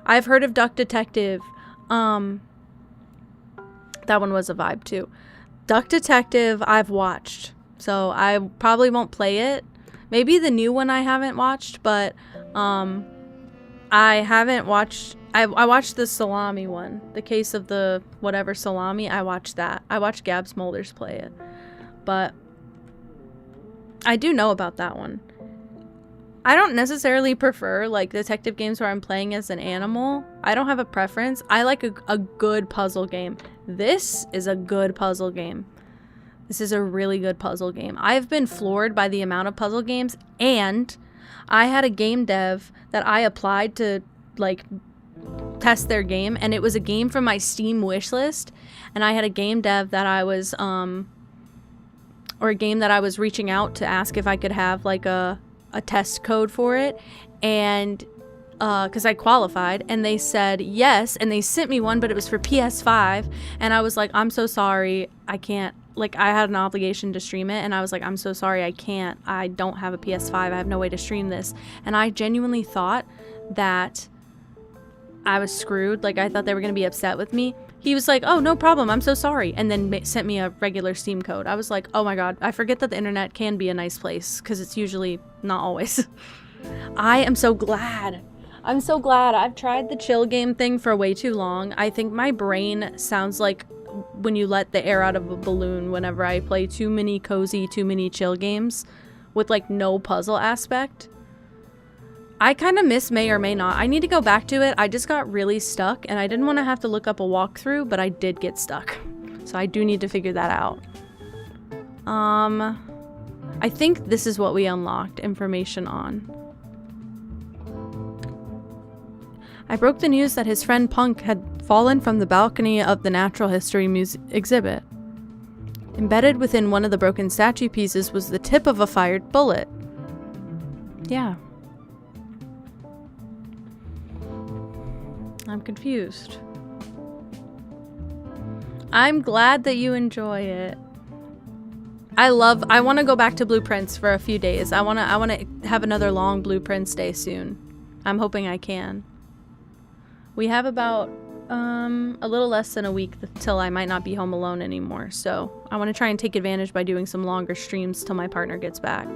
I've heard of Duck Detective. That one was a vibe too. Duck Detective I've watched, so I probably won't play it. Maybe the new one I haven't watched, but I haven't watched. I watched the salami one, the case of the whatever salami. I watched that. I watched Gab Smolders play it, but I do know about that one. I don't necessarily prefer like detective games where I'm playing as an animal. I don't have a preference. I like a good puzzle game. This is a good puzzle game. This is a really good puzzle game. I've been floored by the amount of puzzle games, and I had a game dev that I applied to like test their game, and it was a game from my Steam wish list, and I had a game dev that I was or a game that I was reaching out to ask if I could have like a test code for it, and because I qualified, and they said yes, and they sent me one, but it was for PS5, and I was like, I'm so sorry, I can't, like, I had an obligation to stream it, and I was like, I'm so sorry, I don't have a PS5, I have no way to stream this. And I genuinely thought that I was screwed. Like, I thought they were going to be upset with me. He was like, oh, no problem, I'm so sorry, and then sent me a regular Steam code. I was like, oh my god, I forget that the internet can be a nice place, because it's usually not always. I am so glad. I'm so glad. I've tried the chill game thing for way too long. I think my brain sounds like when you let the air out of a balloon whenever I play too many cozy, too many chill games with like no puzzle aspect. I kind of miss May or May Not. I need to go back to it. I just got really stuck, and I didn't want to have to look up a walkthrough, but I did get stuck. So I do need to figure that out. I think this is what we unlocked information on. I broke the news that his friend Punk had fallen from the balcony of the Natural History exhibit. Embedded within one of the broken statue pieces was the tip of a fired bullet. Yeah. I'm confused. I'm glad that you enjoy it. I want to go back to Blueprints for a few days. I want to have another long Blueprints day soon. I'm hoping I can. We have about a little less than a week till I might not be home alone anymore, so I want to try and take advantage by doing some longer streams till my partner gets back.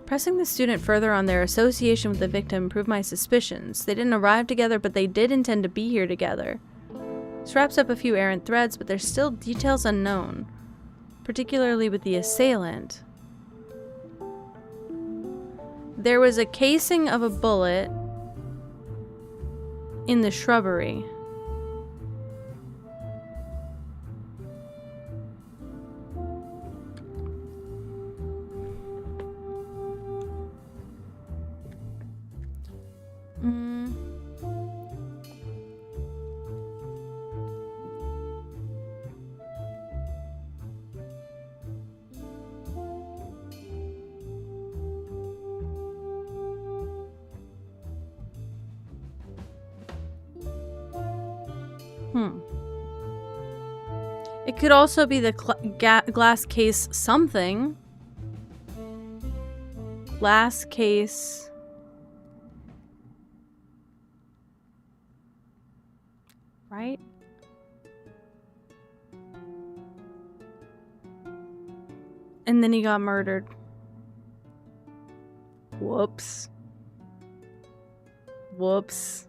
Pressing the student further on their association with the victim proved my suspicions. They didn't arrive together, but they did intend to be here together. This wraps up a few errant threads, but there's still details unknown, particularly with the assailant. There was a casing of a bullet in the shrubbery. It could also be the glass case something. Glass case. Right? And then he got murdered. Whoops. Whoops.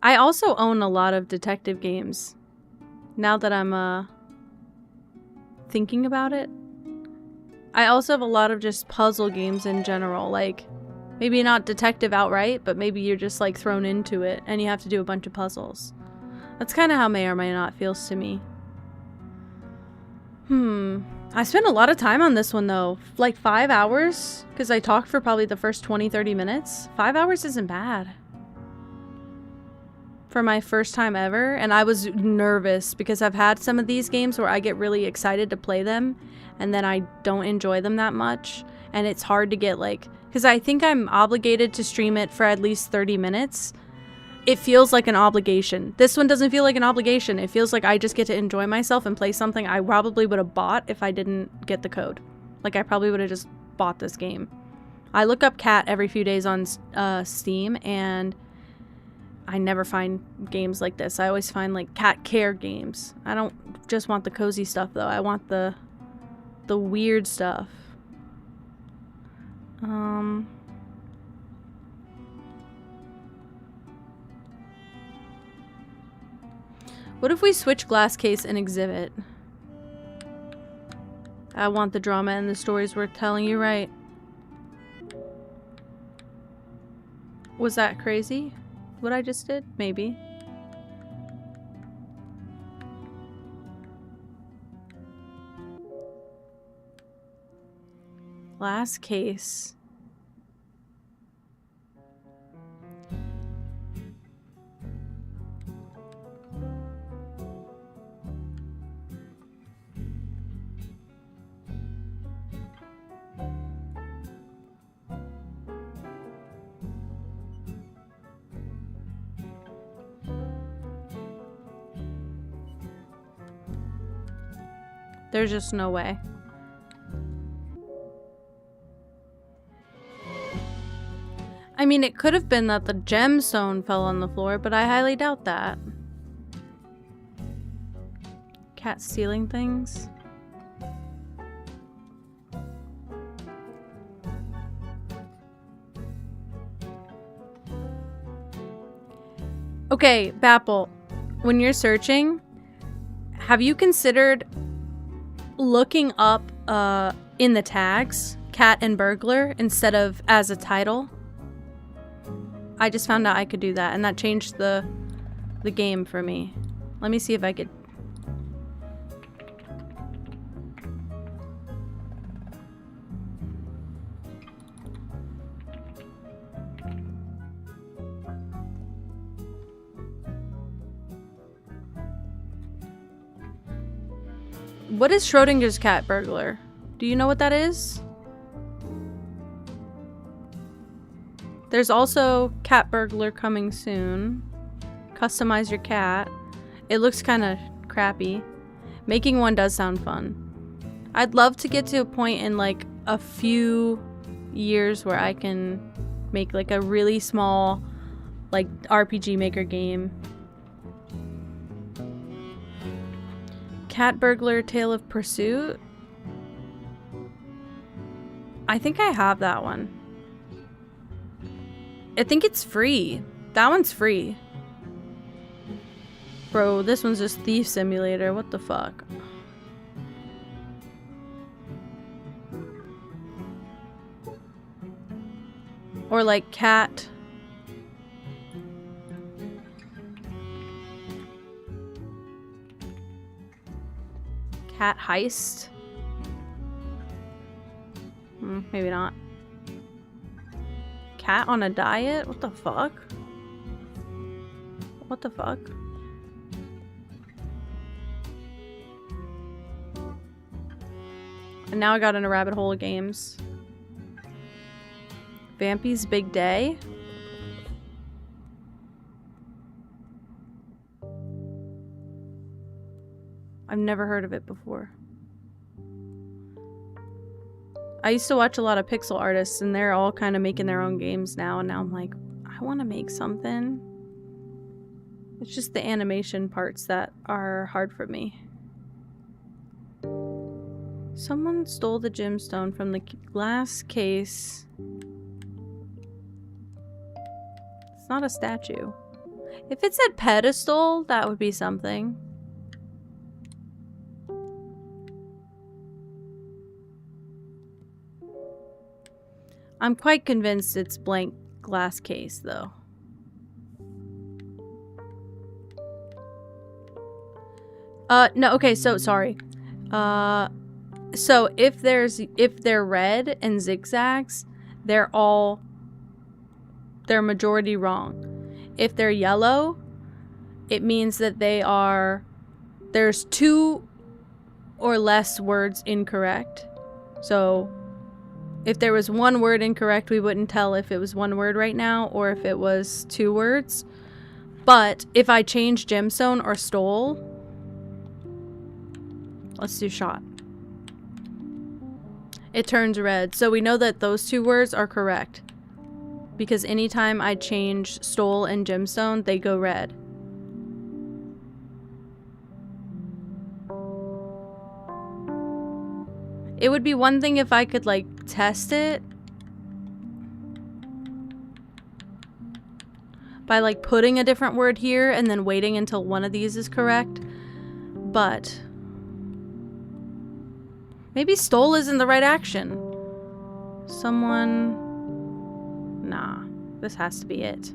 I also own a lot of detective games. Now that I'm thinking about it. I also have a lot of just puzzle games in general. Like, maybe not detective outright, but maybe you're just like thrown into it and you have to do a bunch of puzzles. That's kind of how May or May Not feels to me. I spent a lot of time on this one though. Like 5 hours, because I talked for probably the first 20-30 minutes. 5 hours isn't bad for my first time ever, and I was nervous because I've had some of these games where I get really excited to play them and then I don't enjoy them that much, and it's hard to get like, because I think I'm obligated to stream it for at least 30 minutes. It feels like an obligation. This one doesn't feel like an obligation. It feels like I just get to enjoy myself and play something I probably would have bought if I didn't get the code. Like, I probably would have just bought this game. I look up Cat every few days on Steam, and I never find games like this. I always find, like, cat care games. I don't just want the cozy stuff, though. I want the weird stuff. What if we switch glass case and exhibit? I want the drama and the stories worth telling, you right. Was that crazy? What I just did? Maybe. Glass case. There's just no way. I mean, it could have been that the gemstone fell on the floor, but I highly doubt that. Cat stealing things? Okay, Bapple, when you're searching, have you considered looking up in the tags cat and burglar instead of as a title? I just found out I could do that, and that changed the game for me. Let me see if I could. What is Schrodinger's cat burglar? Do you know what that is? There's also cat burglar coming soon. Customize your cat. It looks kind of crappy. Making one does sound fun. I'd love to get to a point in like a few years where I can make like a really small like RPG Maker game. Cat burglar Tale of Pursuit. I think I have that one. I think it's free. That one's free. Bro, this one's just Thief Simulator. What the fuck? Or like cat. Cat heist? Maybe not. Cat on a diet? What the fuck? What the fuck? And now I got in a rabbit hole of games. Vampy's Big Day? I've never heard of it before. I used to watch a lot of pixel artists, and they're all kind of making their own games now, and now I'm like, I want to make something. It's just the animation parts that are hard for me. Someone stole the gemstone from the glass case. It's not a statue. If it said pedestal, that would be something. I'm quite convinced it's blank glass case, though. No, okay, so, sorry. So if they're red and zigzags, they're majority wrong. If they're yellow, it means that there's 2 or less words incorrect. So if there was 1 word incorrect, we wouldn't tell if it was 1 word right now or if it was 2 words. But if I change gemstone or stole, let's do shot. It turns red. So we know that those 2 words are correct. Because anytime I change stole and gemstone, they go red. It would be one thing if I could, like, test it by, like, putting a different word here and then waiting until one of these is correct. But maybe stole isn't the right action. Nah, this has to be it.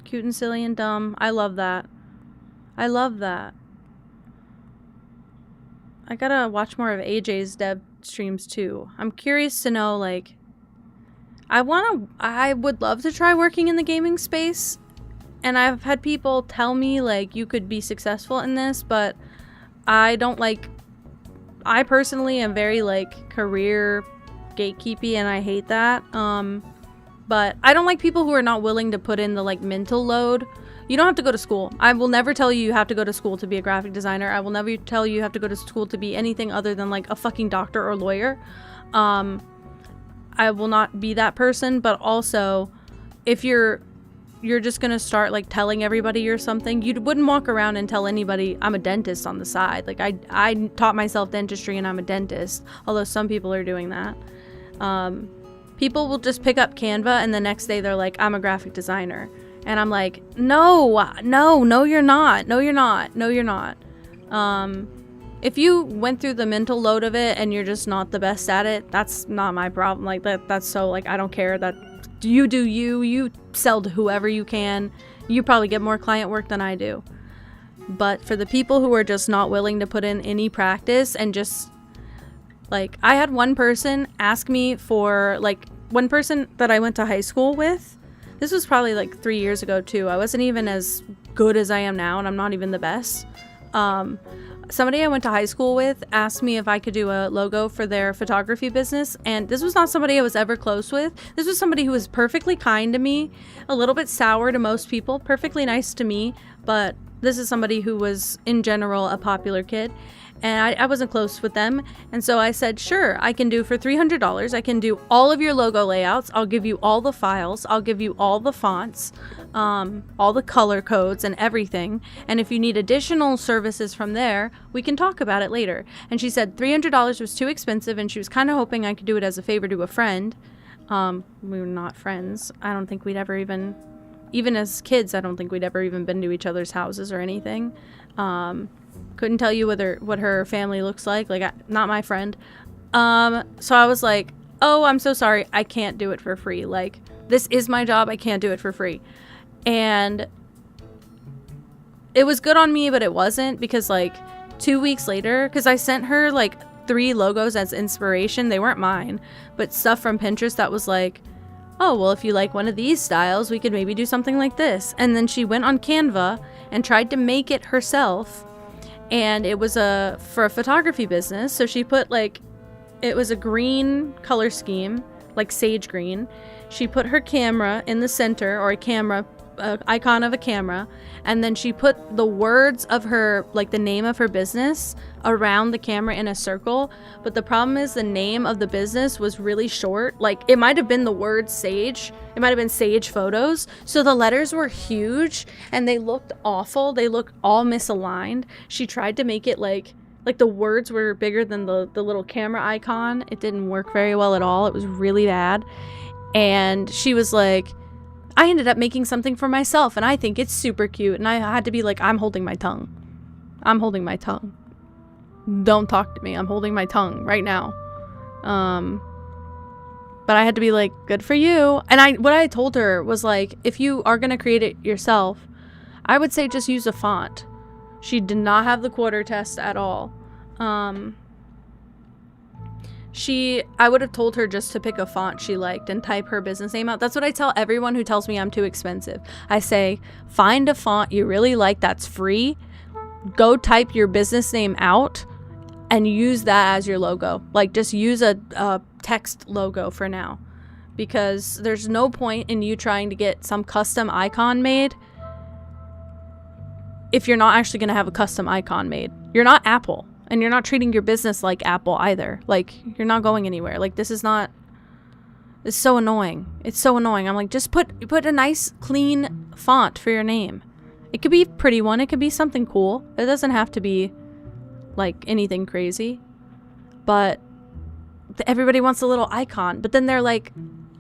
Cute and silly and dumb. I love that. I love that. I gotta watch more of AJ's dev streams too. I'm curious to know, like, I would love to try working in the gaming space. And I've had people tell me, like, you could be successful in this, but I personally am very, like, career gatekeepy, and I hate that. But I don't like people who are not willing to put in the, like, mental load. You don't have to go to school. I will never tell you have to go to school to be a graphic designer. I will never tell you have to go to school to be anything other than, like, a fucking doctor or lawyer. I will not be that person, but also, if you're just gonna start, like, telling everybody you're something, you wouldn't walk around and tell anybody I'm a dentist on the side. Like, I taught myself dentistry and I'm a dentist, although some people are doing that. People will just pick up Canva and the next day they're like, I'm a graphic designer. And I'm like, no, you're not. No, you're not. If you went through the mental load of it and you're just not the best at it, that's not my problem. Like, that's so, like, I don't care. That you do you sell to whoever you can. You probably get more client work than I do. But for the people who are just not willing to put in any practice and just, like, I had one person ask me for, like, one person that I went to high school with. This was probably like 3 years ago too. I wasn't even as good as I am now, and I'm not even the best. Somebody I went to high school with asked me if I could do a logo for their photography business, and this was not somebody I was ever close with. This was somebody who was perfectly kind to me, a little bit sour to most people, perfectly nice to me, but this is somebody who was, in general, a popular kid. And I wasn't close with them. And so I said, sure, I can do for $300. I can do all of your logo layouts. I'll give you all the files. I'll give you all the fonts, all the color codes and everything. And if you need additional services from there, we can talk about it later. And she said $300 was too expensive, and she was kind of hoping I could do it as a favor to a friend. We were not friends. I don't think we'd ever even as kids, I don't think we'd ever even been to each other's houses or anything. Couldn't tell you what her family looks like not my friend. So I was like, oh, I'm so sorry, I can't do it for free. Like, this is my job, I can't do it for free. And it was good on me, but it wasn't, because, like, 2 weeks later, because I sent her, like, 3 logos as inspiration. They weren't mine, but stuff from Pinterest that was like, oh, well, if you like one of these styles, we could maybe do something like this. And then she went on Canva and tried to make it herself. And it was for a photography business. So she put, like, it was a green color scheme, like sage green. She put her camera in the center, or a camera, icon of a camera. And then she put the words of her, like, the name of her business around the camera in a circle. But the problem is the name of the business was really short. Like, it might have been the word Sage. It might have been Sage Photos. So the letters were huge and they looked awful. They looked all misaligned. She tried to make it like the words were bigger than the little camera icon. It didn't work very well at all. It was really bad. And she was like, I ended up making something for myself and I think it's super cute. And I had to be like, I'm holding my tongue. I'm holding my tongue. Don't talk to me. I'm holding my tongue right now. But I had to be like, good for you. And what I told her was, like, if you are going to create it yourself, I would say just use a font. She did not have the quarter test at all. I would have told her just to pick a font she liked and type her business name out. That's what I tell everyone who tells me I'm too expensive. I say, find a font you really like that's free, go type your business name out, and use that as your logo. Like, just use a text logo for now. Because there's no point in you trying to get some custom icon made if you're not actually going to have a custom icon made. You're not Apple, and you're not treating your business like Apple either. Like, you're not going anywhere. Like, it's so annoying. It's so annoying. I'm like, just put a nice, clean font for your name. It could be a pretty one. It could be something cool. It doesn't have to be, like, anything crazy. But everybody wants a little icon. But then they're like,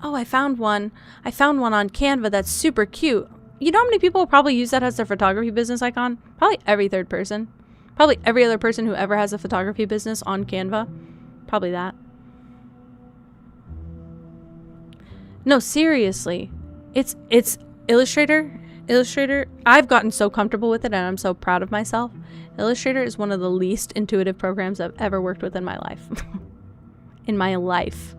oh, I found one on Canva that's super cute. You know how many people probably use that as their photography business icon? Probably every third person. Probably every other person who ever has a photography business on Canva. Probably that. No, seriously. It's Illustrator. I've gotten so comfortable with it, and I'm so proud of myself. Illustrator is one of the least intuitive programs I've ever worked with in my life. In my life.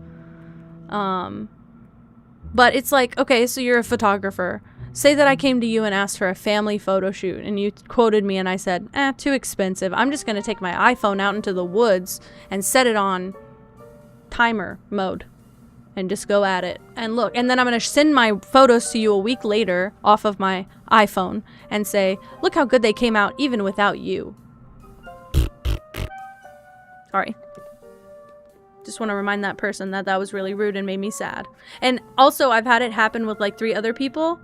But it's like, okay, so you're a photographer. Say that I came to you and asked for a family photo shoot, and you quoted me and I said, too expensive. I'm just going to take my iPhone out into the woods and set it on timer mode and just go at it and look. And then I'm going to send my photos to you a week later off of my iPhone and say, look how good they came out even without you. Sorry. Just want to remind that person that was really rude and made me sad. And also, I've had it happen with like 3 other people.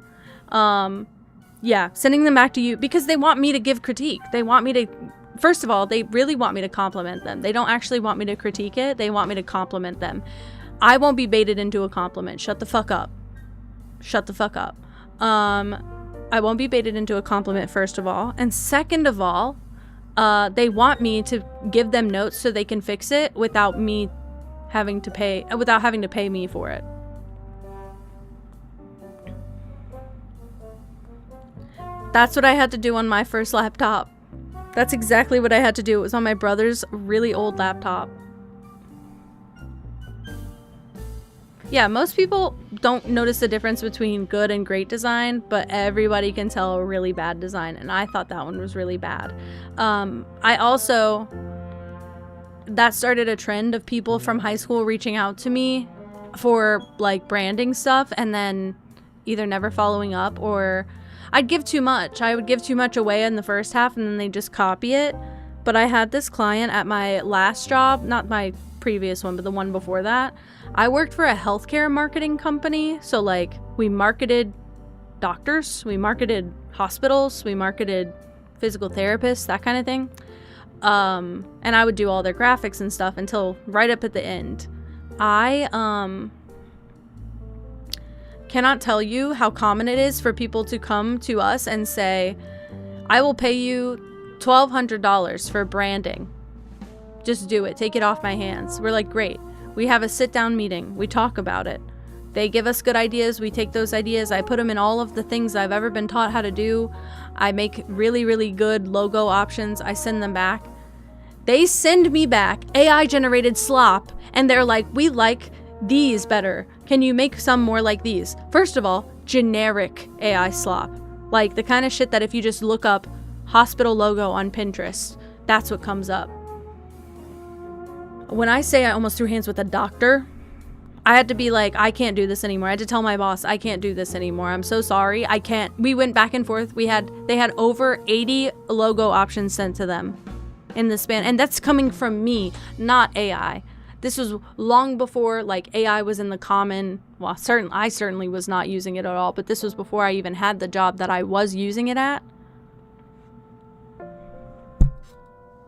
Yeah, sending them back to you because they want me to give critique. They want me to, first of all, they really want me to compliment them. They don't actually want me to critique it. They want me to compliment them. I won't be baited into a compliment. Shut the fuck up. Shut the fuck up. I won't be baited into a compliment, first of all. And second of all, they want me to give them notes so they can fix it without having to pay me for it. That's what I had to do on my first laptop. That's exactly what I had to do. It was on my brother's really old laptop. Yeah, most people don't notice the difference between good and great design, but everybody can tell a really bad design, and I thought that one was really bad. That started a trend of people from high school reaching out to me for like branding stuff and then either never following up, or I'd give too much. I would give too much away in the first half and then they just copy it. But I had this client at my last job, not my previous one, but the one before that. I worked for a healthcare marketing company. So like we marketed doctors, we marketed hospitals, we marketed physical therapists, that kind of thing. And I would do all their graphics and stuff until right up at the end. I cannot tell you how common it is for people to come to us and say, I will pay you $1,200 for branding. Just do it. Take it off my hands. We're like, great. We have a sit-down meeting. We talk about it. They give us good ideas. We take those ideas. I put them in all of the things I've ever been taught how to do. I make really, really good logo options. I send them back. They send me back AI-generated slop, and they're like, we like these better. Can you make some more like these? First of all, generic AI slop. Like the kind of shit that if you just look up hospital logo on Pinterest, that's what comes up. When I say I almost threw hands with a doctor, I had to be like, I can't do this anymore. I had to tell my boss, I can't do this anymore. I'm so sorry. I can't. We went back and forth. They had over 80 logo options sent to them in the span. And that's coming from me, not AI. This was long before like AI was in the common. Well, I certainly was not using it at all, but this was before I even had the job that I was using it at.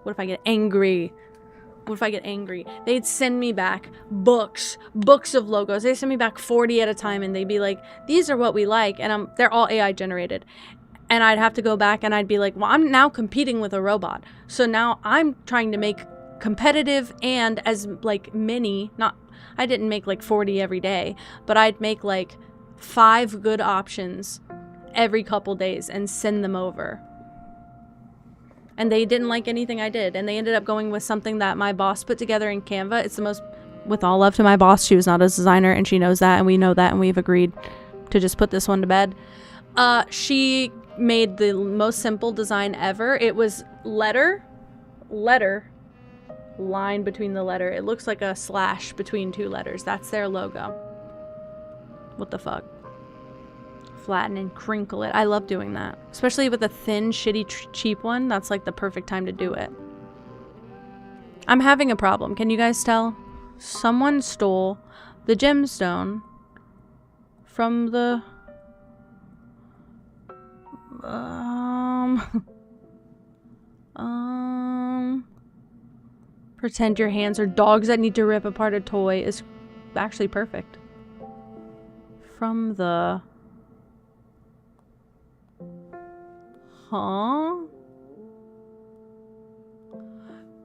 What if I get angry? What if I get angry? They'd send me back books of logos. They send me back 40 at a time, and they'd be like, these are what we like, and they're all AI generated. And I'd have to go back and I'd be like, well, I'm now competing with a robot. So now I'm trying to make competitive and as like many, I didn't make like 40 every day, but I'd make like 5 good options every couple days and send them over. And they didn't like anything I did. And they ended up going with something that my boss put together in Canva. It's the most, with all love to my boss, she was not a designer and she knows that and we know that and we've agreed to just put this one to bed. She made the most simple design ever. It was letter, line between the letter. It looks like a slash between two letters. That's their logo. What the fuck? Flatten and crinkle it. I love doing that. Especially with a thin, shitty, cheap one. That's like the perfect time to do it. I'm having a problem. Can you guys tell? Someone stole the gemstone from the... Pretend your hands are dogs that need to rip apart a toy is actually perfect. From the... Huh?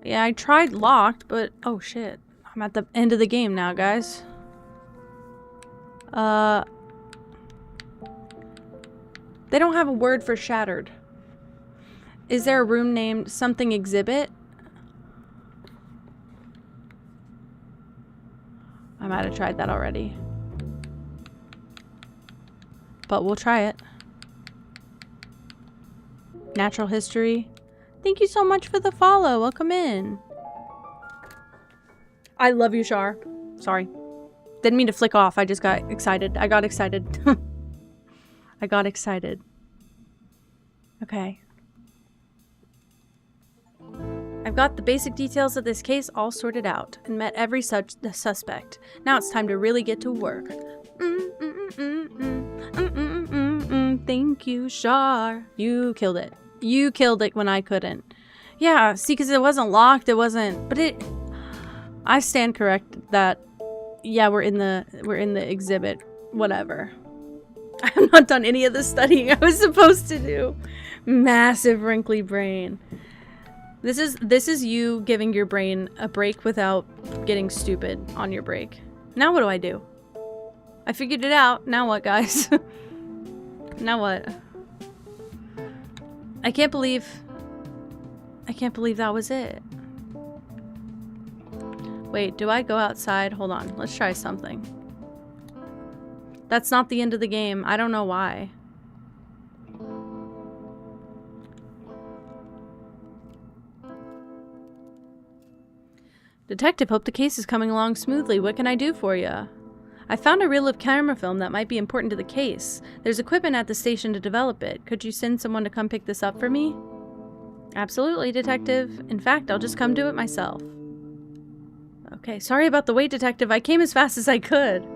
Yeah, I tried locked, but... Oh, shit. I'm at the end of the game now, guys. They don't have a word for shattered. Is there a room named something exhibit? I might have tried that already. But we'll try it. Natural history. Thank you so much for the follow. Welcome in. I love you, Shar. Sorry. Didn't mean to flick off. I just got excited. I got excited. I got excited. Okay. I've got the basic details of this case all sorted out and met every such suspect. Now it's time to really get to work. Thank you, Shar. You killed it. You killed it when I couldn't. Yeah, see, because it wasn't locked. It wasn't. But it. I stand correct that. Yeah, we're in the exhibit. Whatever. I have not done any of the studying I was supposed to do. Massive wrinkly brain. This is you giving your brain a break without getting stupid on your break. Now what do I do? I figured it out. Now what, guys? Now what? I can't believe that was it. Wait, do I go outside? Hold on. Let's try something. That's not the end of the game. I don't know why. Detective, hope the case is coming along smoothly. What can I do for you? I found a reel of camera film that might be important to the case. There's equipment at the station to develop it. Could you send someone to come pick this up for me? Absolutely, Detective. In fact, I'll just come do it myself. Okay, sorry about the wait, Detective. I came as fast as I could.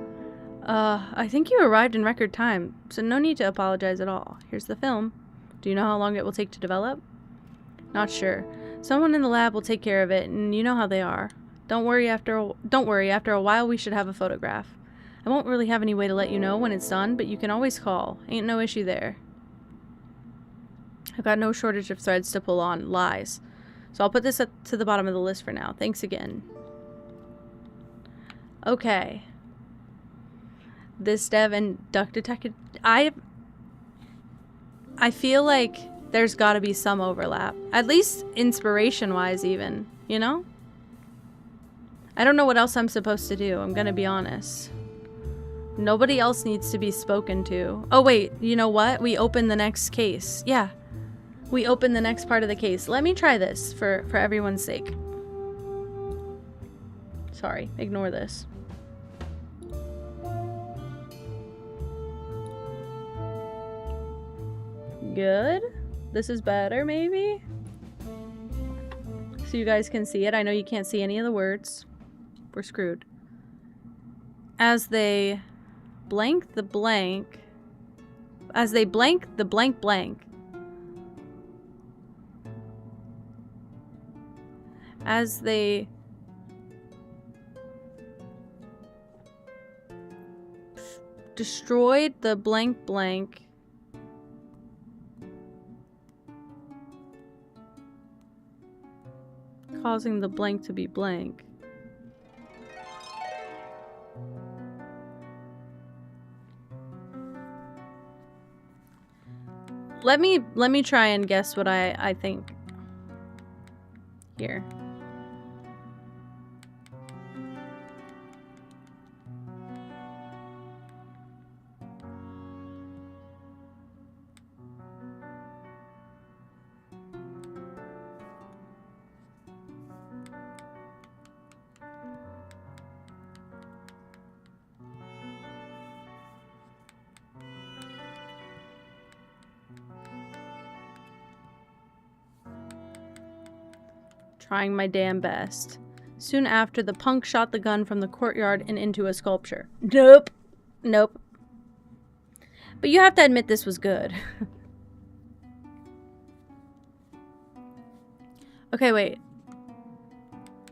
I think you arrived in record time, so no need to apologize at all. Here's the film. Do you know how long it will take to develop? Not sure. Someone in the lab will take care of it, and you know how they are. Don't worry, after a while we should have a photograph. I won't really have any way to let you know when it's done, but you can always call. Ain't no issue there. I've got no shortage of threads to pull on. Lies. So I'll put this to the bottom of the list for now. Thanks again. Okay. This dev and duck detective. I feel like there's got to be some overlap. At least inspiration-wise even. You know? I don't know what else I'm supposed to do. I'm gonna be honest. Nobody else needs to be spoken to. Oh wait, you know what? We open the next case. Yeah. We open the next part of the case. Let me try this for everyone's sake. Sorry, ignore this. Good. This is better, maybe? So you guys can see it. I know you can't see any of the words. We're screwed. As they blank the blank. As they blank the blank blank. As they destroyed the blank blank. Causing the blank to be blank. Let me try and guess what I think. Here. Trying my damn best. Soon after, the punk shot the gun from the courtyard and into a sculpture. Nope. Nope. But you have to admit this was good. Okay, wait.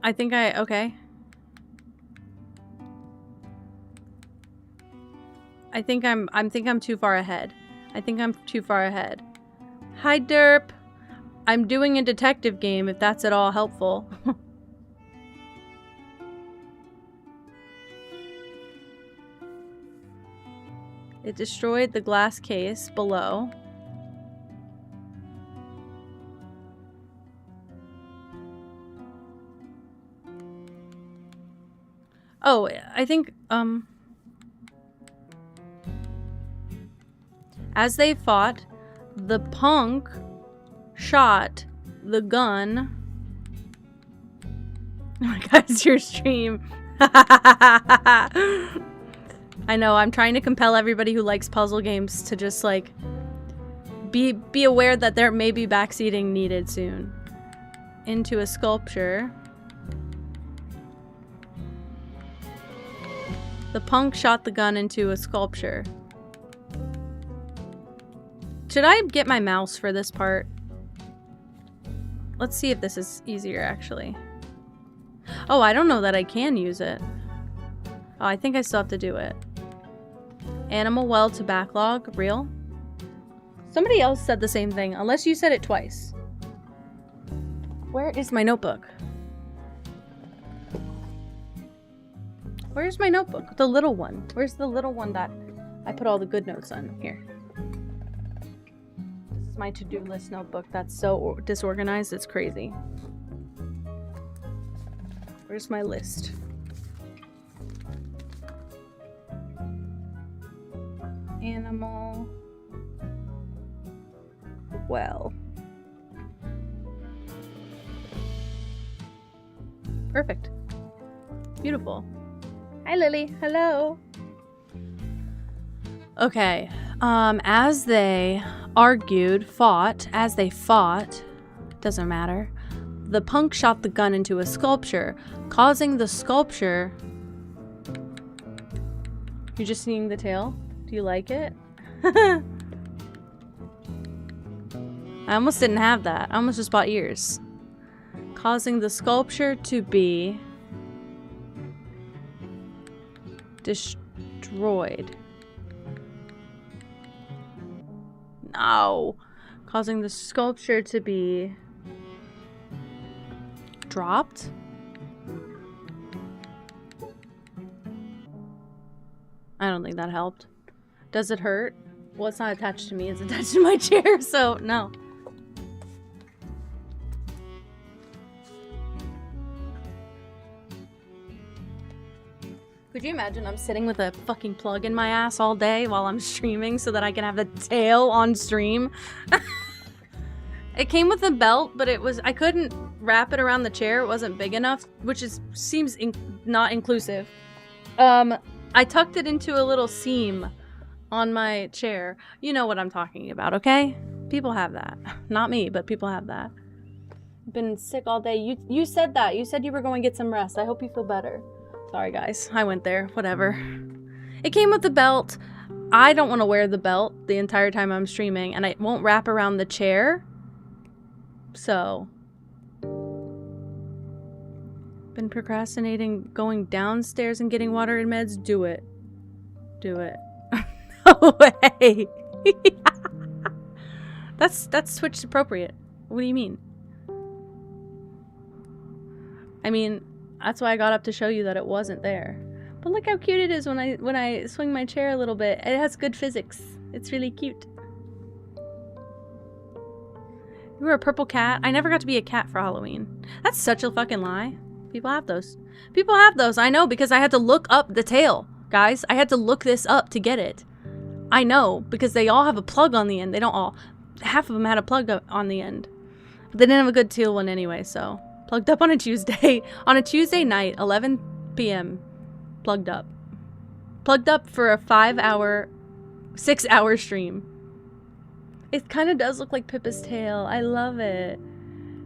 Okay. I think I'm too far ahead. Hi, derp. I'm doing a detective game, if that's at all helpful. It destroyed the glass case below. Oh, I think, as they fought, the punk shot the gun. Oh my god, it's your stream. I know, I'm trying to compel everybody who likes puzzle games to just, like, be aware that there may be backseating needed soon. Into a sculpture. The punk shot the gun into a sculpture. Should I get my mouse for this part? Let's see if this is easier, actually. Oh, I don't know that I can use it. Oh, I think I still have to do it. Animal well to backlog. Real? Somebody else said the same thing, unless you said it twice. Where is my notebook? Where's my notebook? The little one. Where's the little one that I put all the good notes on? Here. This is my to-do list notebook that's so disorganized, it's crazy. Where's my list? Animal well. Perfect. Beautiful. Hi, Lily. Hello. Okay. As they fought, doesn't matter, the punk shot the gun into a sculpture, causing the sculpture... You're just seeing the tail? Do you like it? I almost didn't have that. I almost just bought ears. Causing the sculpture to be... destroyed. No. Causing the sculpture to be dropped. I don't think that helped. Does it hurt? Well, it's not attached to me. It's attached to my chair, so no. Could you imagine I'm sitting with a fucking plug in my ass all day while I'm streaming so that I can have the tail on stream? It came with a belt, but I couldn't wrap it around the chair. It wasn't big enough, which seems not inclusive. I tucked it into a little seam on my chair. You know what I'm talking about, okay? People have that. Not me, but people have that. I've been sick all day. You said that. You said you were going to get some rest. I hope you feel better. Sorry, guys. I went there. Whatever. It came with the belt. I don't want to wear the belt the entire time I'm streaming, and it won't wrap around the chair. So... Been procrastinating going downstairs and getting water and meds? Do it. Do it. No way. That's Twitch appropriate. What do you mean? I mean, that's why I got up to show you that it wasn't there. But look how cute it is when I swing my chair a little bit. It has good physics. It's really cute. You were a purple cat? I never got to be a cat for Halloween. That's such a fucking lie. People have those. People have those. I know because I had to look up the tail. Guys, I had to look this up to get it. I know because they all have a plug on the end. They don't all. Half of them had a plug on the end. But they didn't have a good teal one anyway, so. Plugged up on a Tuesday. On a Tuesday night, 11 p.m. Plugged up. Plugged up for a 6-hour stream. It kind of does look like Pippa's tail. I love it.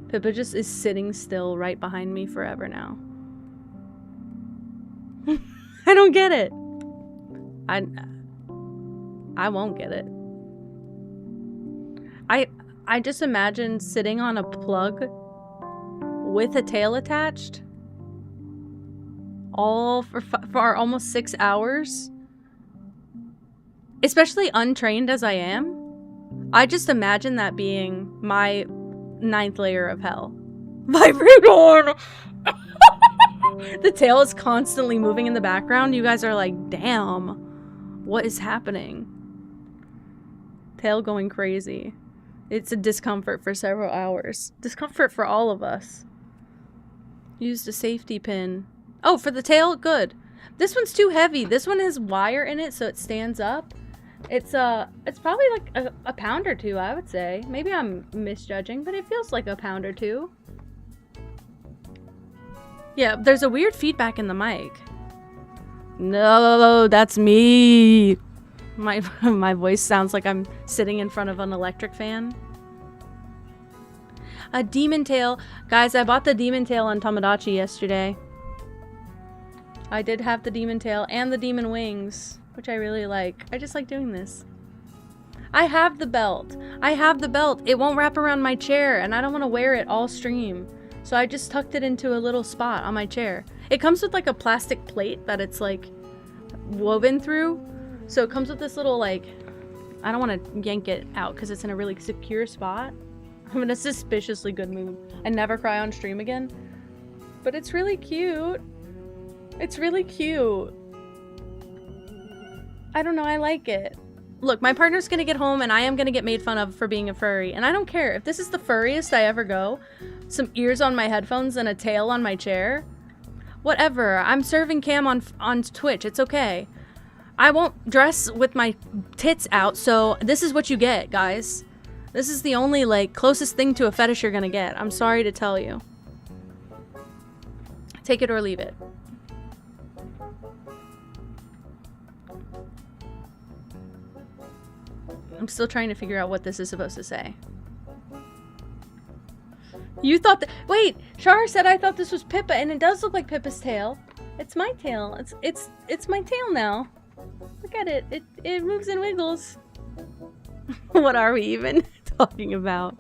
Pippa just is sitting still right behind me forever now. I don't get it. I won't get it. I just imagine sitting on a plug with a tail attached all for almost 6 hours. Especially untrained as I am. I just imagine that being my 9th layer of hell. Vibrate on! The tail is constantly moving in the background. You guys are like, damn, what is happening? Tail going crazy. It's a discomfort for several hours. Discomfort for all of us. Used a safety pin. Oh, for the tail? Good. This one's too heavy. This one has wire in it so it stands up. It's probably like a pound or two, I would say. Maybe I'm misjudging, but it feels like a pound or two. Yeah, there's a weird feedback in the mic. No, that's me. My voice sounds like I'm sitting in front of an electric fan. A demon tail. Guys, I bought the demon tail on Tomodachi yesterday. I did have the demon tail and the demon wings, which I really like. I just like doing this. I have the belt. I have the belt. It won't wrap around my chair, and I don't want to wear it all stream. So I just tucked it into a little spot on my chair. It comes with like a plastic plate that it's like woven through. So it comes with this little like, I don't want to yank it out because it's in a really secure spot. I'm in a suspiciously good mood. I never cry on stream again. But it's really cute. It's really cute. I don't know, I like it. Look, my partner's gonna get home and I am gonna get made fun of for being a furry. And I don't care. If this is the furriest I ever go, some ears on my headphones and a tail on my chair, whatever. I'm serving cam on Twitch. It's okay. I won't dress with my tits out, so this is what you get, guys. This is the only, like, closest thing to a fetish you're gonna get. I'm sorry to tell you. Take it or leave it. I'm still trying to figure out what this is supposed to say. You thought that— wait! Char said I thought this was Pippa, and it does look like Pippa's tail. It's my tail. It's my tail now. Look at it. It moves and wiggles. What are we even talking about?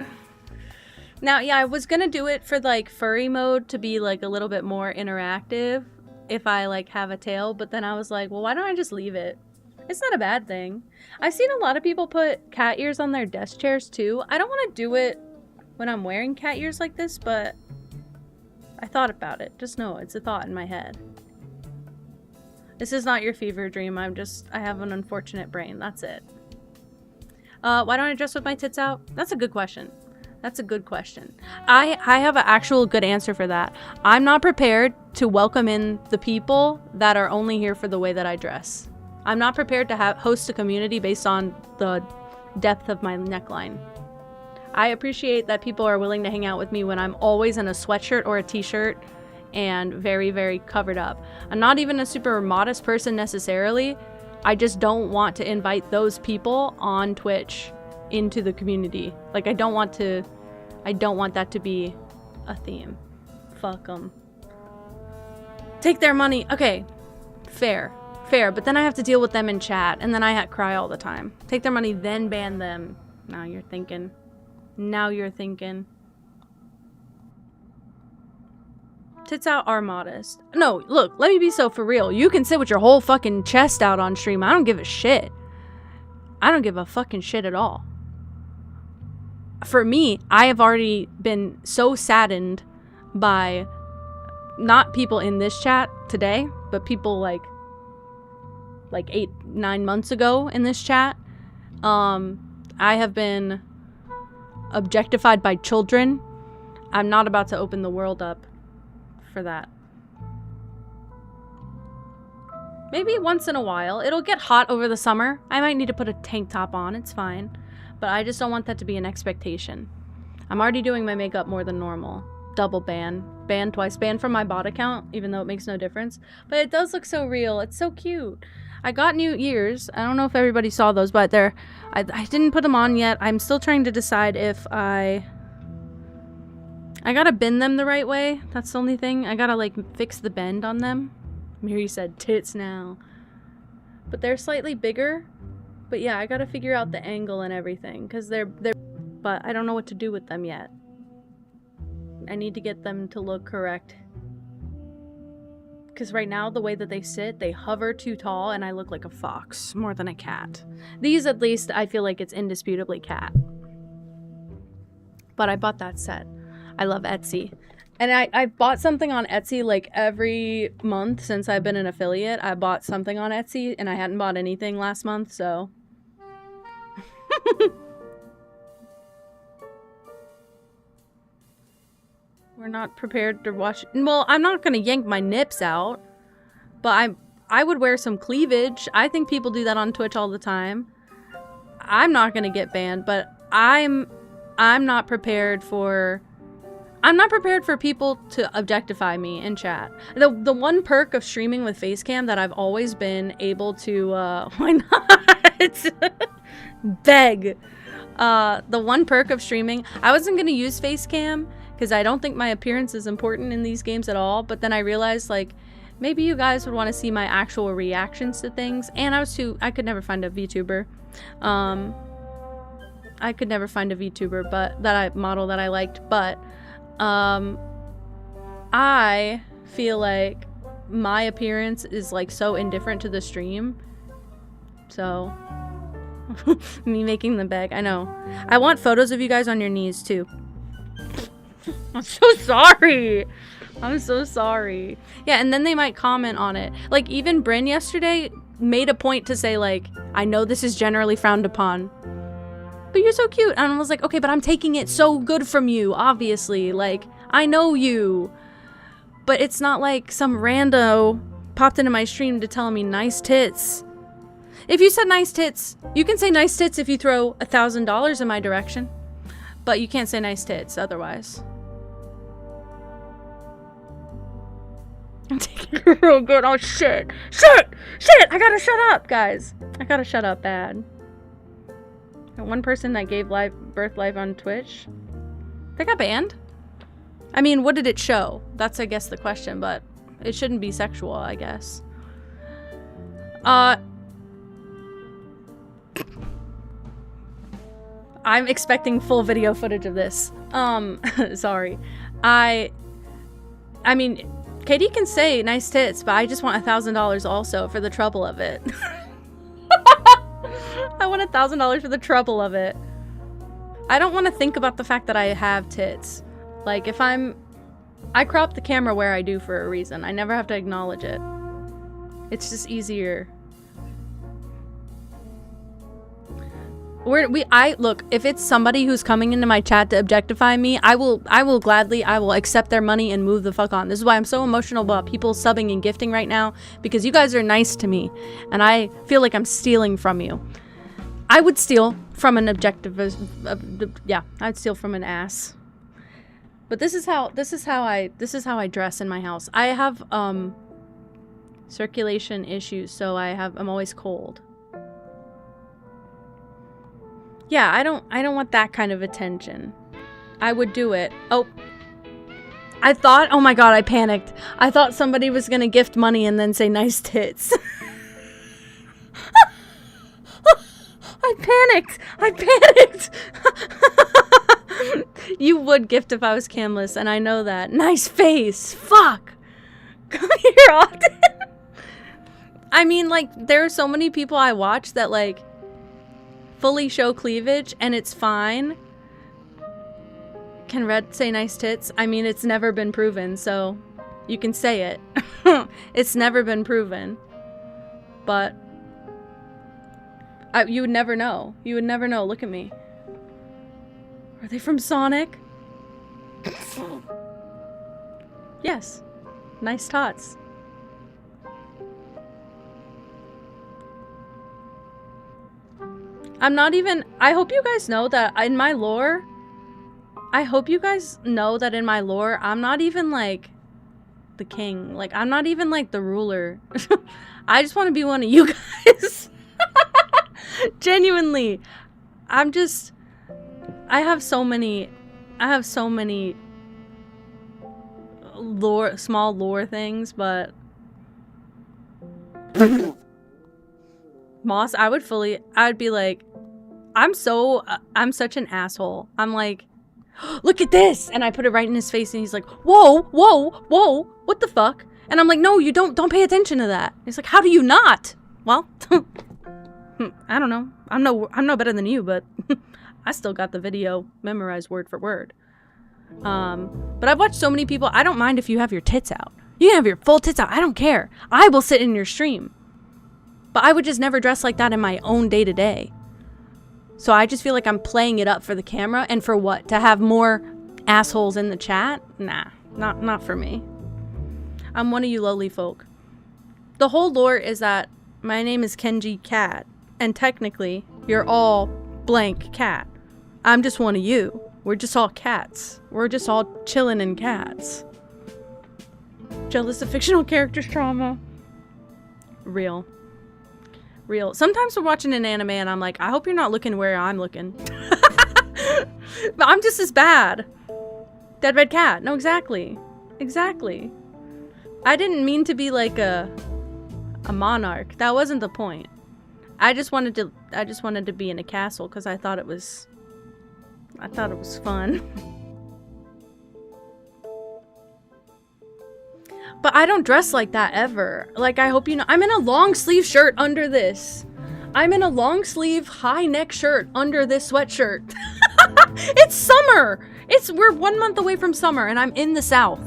Now, yeah, I was gonna do it for like furry mode to be like a little bit more interactive if I like have a tail, but then I was like, well, why don't I just leave it? It's not a bad thing. I've seen a lot of people put cat ears on their desk chairs too. I don't want to do it when I'm wearing cat ears like this, but I thought about it. Just know it's a thought in my head. This is not your fever dream. I have an unfortunate brain. That's it. Why don't I dress with my tits out? That's a good question. That's a good question. I have an actual good answer for that. I'm not prepared to welcome in the people that are only here for the way that I dress. I'm not prepared to host a community based on the depth of my neckline. I appreciate that people are willing to hang out with me when I'm always in a sweatshirt or a t-shirt and very, very covered up. I'm not even a super modest person necessarily. I just don't want to invite those people on Twitch into the community. Like, I don't want that to be a theme. Fuck them. Take their money. Okay, fair, but then I have to deal with them in chat, and then I cry all the time. Take their money, then ban them. Now you're thinking. Tits out are modest. No, look, let me be so for real. You can sit with your whole fucking chest out on stream. I don't give a shit. I don't give a fucking shit at all. For me, I have already been so saddened by not people in this chat today, but people like 8-9 months ago in this chat. I have been objectified by children, I'm not about to open the world up for that. Maybe once in a while. It'll get hot over the summer. I might need to put a tank top on. It's fine. But I just don't want that to be an expectation. I'm already doing my makeup more than normal. Double ban. Ban twice. Ban from my bot account, even though it makes no difference. But it does look so real. It's so cute. I got new ears. I don't know if everybody saw those, but I didn't put them on yet. I'm still trying to decide if I gotta bend them the right way. That's the only thing. I gotta, like, fix the bend on them. Miri said tits now. But they're slightly bigger. But yeah, I gotta figure out the angle and everything. Because they're... But I don't know what to do with them yet. I need to get them to look correct. Because right now, the way that they sit, they hover too tall, and I look like a fox more than a cat. These, at least, I feel like it's indisputably cat. But I bought that set. I love Etsy. And I've bought something on Etsy like every month since I've been an affiliate. I bought something on Etsy, and I hadn't bought anything last month, so... We're not prepared to watch... Well, I'm not gonna yank my nips out. But I would wear some cleavage. I think people do that on Twitch all the time. I'm not gonna get banned, but I'm not prepared for... I'm not prepared for people to objectify me in chat. The one perk of streaming with Facecam that I've always been able to, why not? Beg. The one perk of streaming, I wasn't going to use Facecam because I don't think my appearance is important in these games at all. But then I realized, like, maybe you guys would want to see my actual reactions to things. And I could never find a VTuber. I could never find a VTuber, but model that I liked, but I feel like my appearance is like so indifferent to the stream. So me making them beg. I know. I want photos of you guys on your knees too. I'm so sorry. I'm so sorry. Yeah, and then they might comment on it. Like even Bryn yesterday made a point to say like, I know this is generally frowned upon, but you're so cute. And I was like, okay, but I'm taking it so good from you, obviously. Like, I know you. But it's not like some rando popped into my stream to tell me nice tits. If you said nice tits, you can say nice tits if you throw $1,000 in my direction. But you can't say nice tits otherwise. I'm taking it real good. Oh, shit. Shit! Shit! I gotta shut up, guys. I gotta shut up bad. One person that gave birth live on Twitch, they got banned. I mean, what did it show? That's, I guess, the question, but it shouldn't be sexual, I guess. I'm expecting full video footage of this. Sorry. I mean, Katie can say nice tits, but I just want $1,000 also for the trouble of it. I want $1,000 for the trouble of it. I don't want to think about the fact that I have tits. Like, if I crop the camera where I do for a reason. I never have to acknowledge it. It's just easier. Look, if it's somebody who's coming into my chat to objectify me, I will accept their money and move the fuck on. This is why I'm so emotional about people subbing and gifting right now, because you guys are nice to me, and I feel like I'm stealing from you. I would steal from an yeah, I'd steal from an ass. But this is how I dress in my house. I have circulation issues, so I'm always cold. Yeah, I don't want that kind of attention. I would do it. Oh. Oh my god, I panicked. I thought somebody was gonna gift money and then say nice tits. I panicked! You would gift if I was camless, and I know that. Nice face! Fuck! Come here often! I mean, like, there are so many people I watch that, like, fully show cleavage, and it's fine. Can Red say nice tits? I mean, it's never been proven, so you can say it. It's never been proven. But you would never know. You would never know. Look at me. Are they from Sonic? Yes. Nice tots. I'm not even... I hope you guys know that in my lore... I hope you guys know that in my lore, I'm not even, like, the king. Like, I'm not even, like, the ruler. I just want to be one of you guys. Genuinely. I'm just... I have so many lore, small lore things, but... Moss, I would be like, I'm such an asshole. I'm like, look at this! And I put it right in his face and he's like, whoa, whoa, whoa, what the fuck? And I'm like, no, you don't pay attention to that. He's like, how do you not? Well, I don't know. I'm no better than you, but I still got the video memorized word for word. But I've watched so many people, I don't mind if you have your tits out. You can have your full tits out, I don't care. I will sit in your stream. But I would just never dress like that in my own day-to-day. So I just feel like I'm playing it up for the camera, and for what? To have more assholes in the chat? Nah, not for me. I'm one of you lowly folk. The whole lore is that my name is Kenji Cat, and technically, you're all blank cat. I'm just one of you. We're just all cats. We're just all chillin' in cats. Jealous of fictional characters trauma. Real. Sometimes we're watching an anime and I'm like, I hope you're not looking where I'm looking. But I'm just as bad. Dead Red Cat. No, exactly. Exactly. I didn't mean to be like a monarch. That wasn't the point. I just wanted to be in a castle because I thought it was fun. But I don't dress like that ever. Like, I hope you know. I'm in a long sleeve shirt under this. I'm in a long sleeve high neck shirt under this sweatshirt. It's summer. We're 1 month away from summer and I'm in the South.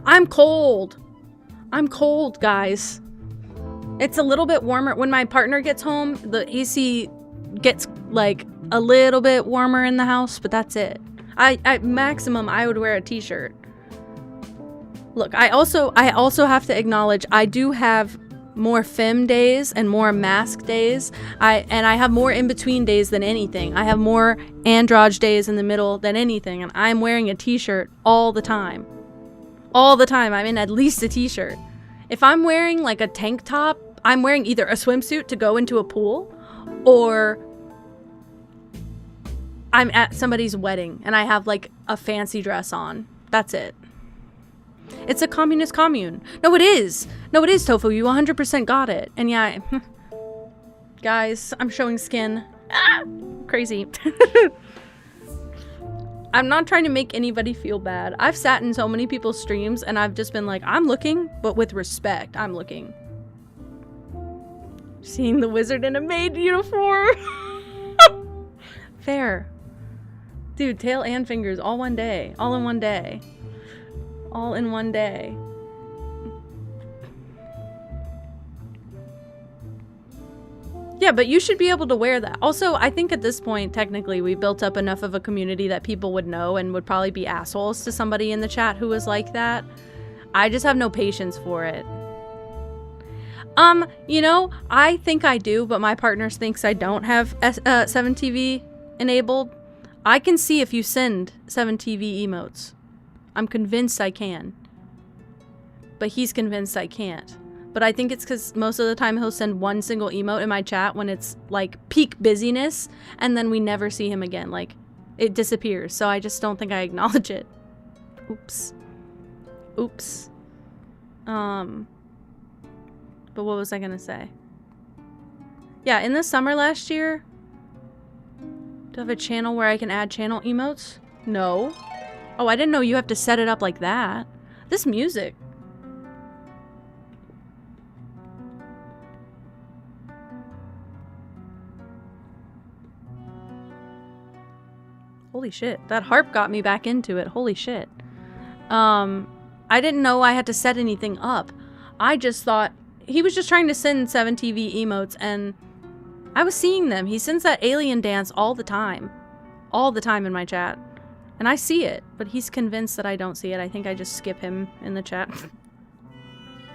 I'm cold. I'm cold, guys. It's a little bit warmer. When my partner gets home, the AC gets like a little bit warmer in the house, but that's it. At maximum, I would wear a t-shirt. Look, I also have to acknowledge I do have more femme days and more mask days. I have more in-between days than anything. I have more androge days in the middle than anything, and I'm wearing a t-shirt all the time. All the time. I'm in at least a t-shirt. If I'm wearing like a tank top, I'm wearing either a swimsuit to go into a pool, or I'm at somebody's wedding and I have like a fancy dress on. That's it. It's a communist commune. No, it is. No, it is, Tofu. You 100% got it. And yeah, guys, I'm showing skin. Ah, crazy. I'm not trying to make anybody feel bad. I've sat in so many people's streams and I've just been like, I'm looking, but with respect, I'm looking. Seeing the wizard in a maid uniform. Fair. Dude, tail and fingers all one day. All in one day. All in one day. Yeah, but you should be able to wear that. Also, I think at this point, technically, we built up enough of a community that people would know and would probably be assholes to somebody in the chat who was like that. I just have no patience for it. You know, I think I do, but my partner thinks I don't have 7TV enabled. I can see if you send 7TV emotes. I'm convinced I can. But he's convinced I can't. But I think it's because most of the time he'll send one single emote in my chat when it's like peak busyness, and then we never see him again. Like, it disappears. So I just don't think I acknowledge it. Oops. Oops. But what was I gonna say? Yeah, in the summer last year, do I have a channel where I can add channel emotes? No. Oh, I didn't know you have to set it up like that. This music. Holy shit. That harp got me back into it. Holy shit. I didn't know I had to set anything up. I just thought he was just trying to send 7TV emotes, and I was seeing them. He sends that alien dance all the time. All the time in my chat. And I see it, but he's convinced that I don't see it. I think I just skip him in the chat.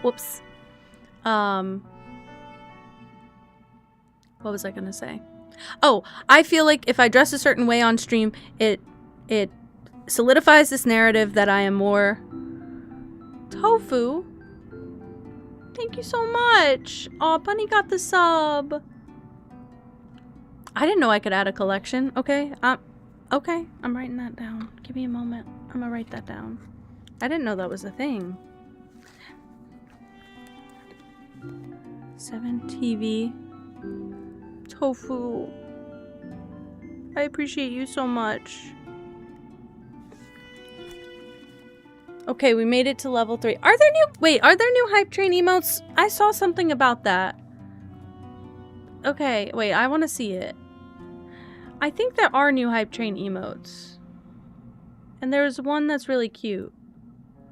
Whoops. What was I gonna say? Oh, I feel like if I dress a certain way on stream, it solidifies this narrative that I am more tofu. Thank you so much. Aw, Bunny got the sub. I didn't know I could add a collection. Okay, okay, I'm writing that down. Give me a moment. I'm gonna write that down. I didn't know that was a thing. 7 TV. Tofu. I appreciate you so much. Okay, we made it to level 3. Are there new hype train emotes? I saw something about that. Okay, wait, I want to see it. I think there are new hype train emotes. And there's one that's really cute.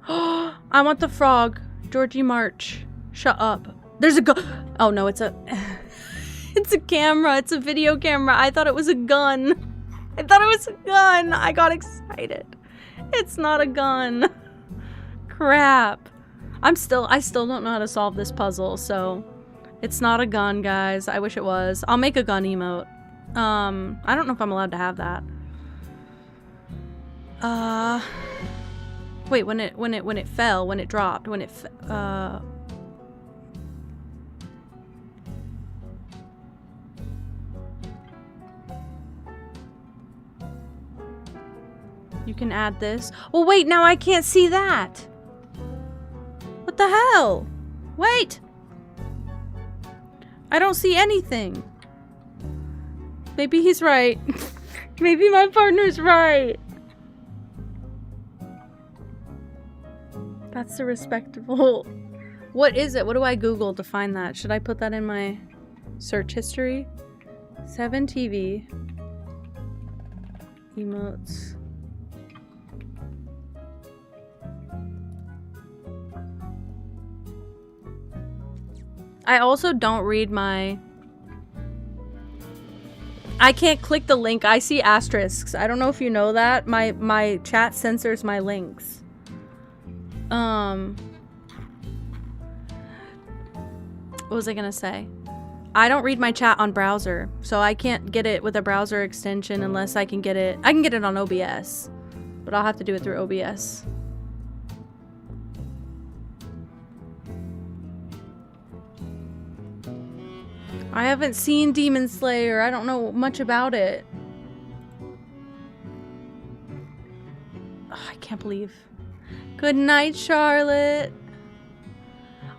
I want the frog. Georgie March. Shut up. There's a oh no, it's a it's a camera. It's a video camera. I thought it was a gun. I thought it was a gun. I got excited. It's not a gun. Crap. I still don't know how to solve this puzzle, so it's not a gun, guys. I wish it was. I'll make a gun emote. I don't know if I'm allowed to have that. Wait, when it fell, when it dropped, when it you can add this. Well, wait, now I can't see that. What the hell? Wait. I don't see anything. Maybe he's right. Maybe my partner's right. That's a respectable... What is it? What do I Google to find that? Should I put that in my search history? 7 TV. Emotes. I also don't read my... I can't click the link. I see asterisks. I don't know if you know that. My chat censors my links. What was I gonna say? I don't read my chat on browser, so I can't get it with a browser extension unless I can get it. I can get it on OBS, but I'll have to do it through OBS. I haven't seen Demon Slayer. I don't know much about it. Oh, I can't believe. Good night, Charlotte.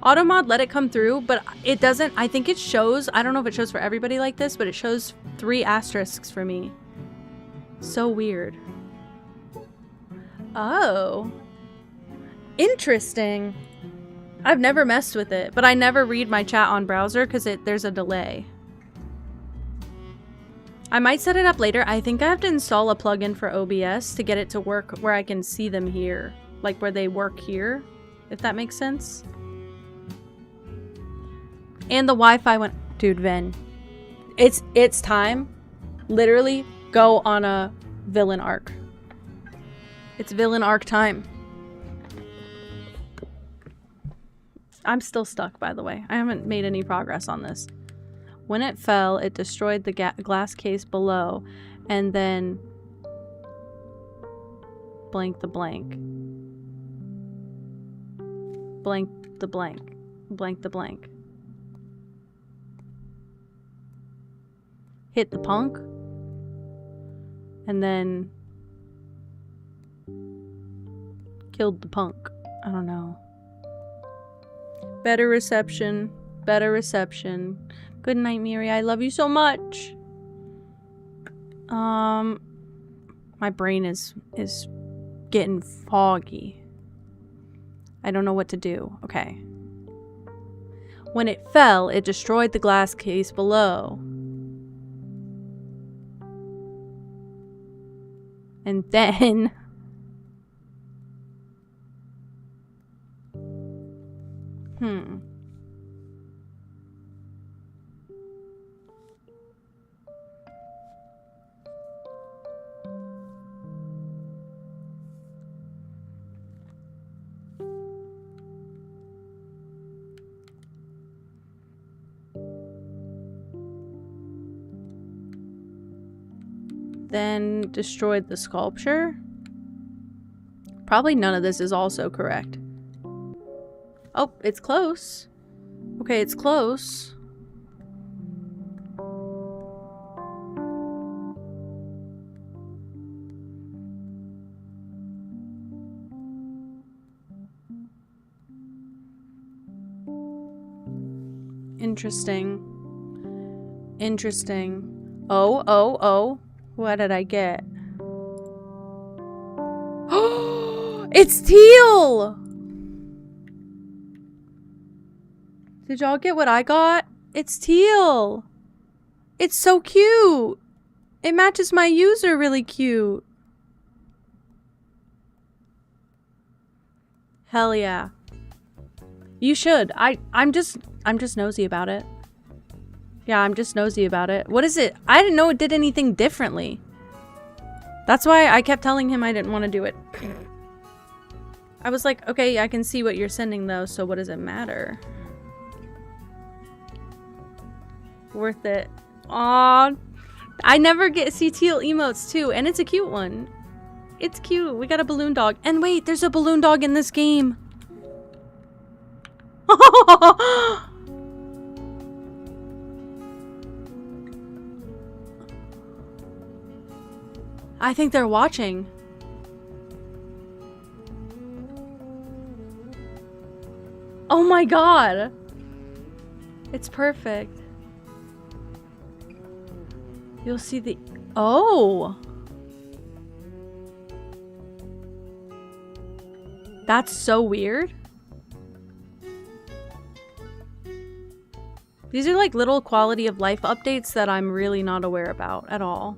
Automod let it come through, but it doesn't. I think it shows. I don't know if it shows for everybody like this, but it shows 3 asterisks for me. So weird. Oh. Interesting. I've never messed with it, but I never read my chat on browser because there's a delay. I might set it up later. I think I have to install a plugin for OBS to get it to work where I can see them here. Like where they work here, if that makes sense. And the Wi-Fi went... Dude, Ven. It's time. Literally, go on a villain arc. It's villain arc time. I'm still stuck, by the way. I haven't made any progress on this. When it fell, it destroyed the glass case below, and then blank the blank. Blank the blank. Blank the blank. Hit the punk. And then killed the punk. I don't know. Better reception. Better reception. Good night, Miri. I love you so much. My brain is getting foggy. I don't know what to do. Okay. When it fell, it destroyed the glass case below. And then... then destroyed the sculpture. Probably none of this is also correct. Oh, it's close. Okay, it's close. Interesting. Interesting. Oh. What did I get? It's teal! Did y'all get what I got? It's teal. It's so cute. It matches my user really cute. Hell yeah. You should. I'm just nosy about it. Yeah, I'm just nosy about it. What is it? I didn't know it did anything differently. That's why I kept telling him I didn't want to do it. I was like, okay, I can see what you're sending though, so what does it matter? Worth it. Aww. I never get teal emotes too, and it's a cute one. It's cute. We got a balloon dog. And wait, there's a balloon dog in this game. I think they're watching. Oh my god. It's perfect. You'll see the... Oh! That's so weird. These are like little quality of life updates that I'm really not aware about at all.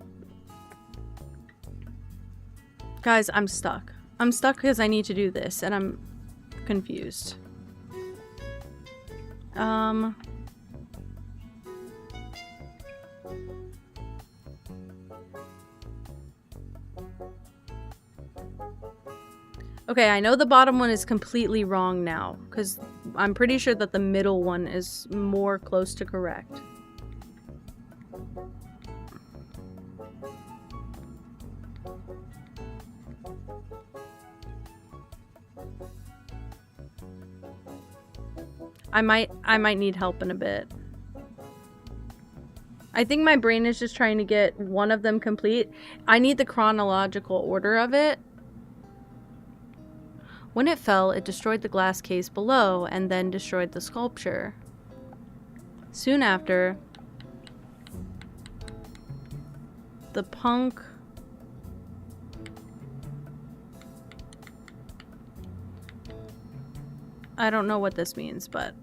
Guys, I'm stuck. I'm stuck because I need to do this and I'm confused. Okay, I know the bottom one is completely wrong now, because I'm pretty sure that the middle one is more close to correct. I might need help in a bit. I think my brain is just trying to get one of them complete. I need the chronological order of it. When it fell, it destroyed the glass case below and then destroyed the sculpture. Soon after, the punk I don't know what this means, but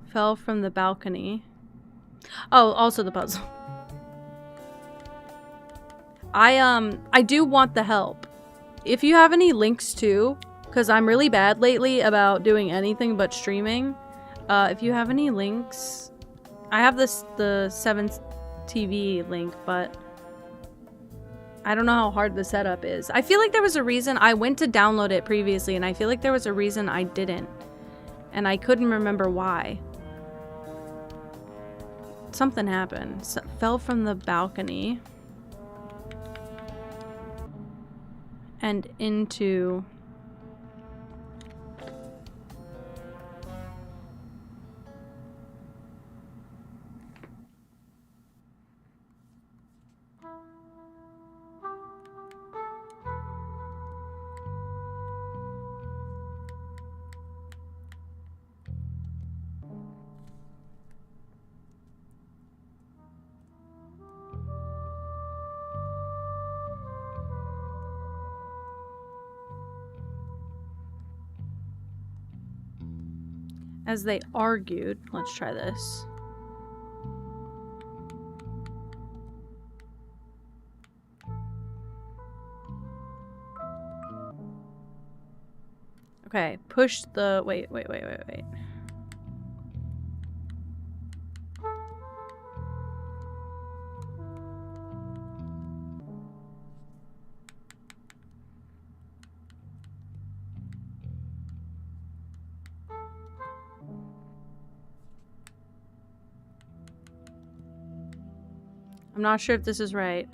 fell from the balcony. Oh, also the puzzle. I do want the help. If you have any links too, because I'm really bad lately about doing anything but streaming. If you have any links, I have the 7th TV link, but I don't know how hard the setup is. I feel like there was a reason I went to download it previously, and I feel like there was a reason I didn't, and I couldn't remember why. Something happened. Fell from the balcony and into as they argued. Let's try this. Okay, push the... Wait. I'm not sure if this is right.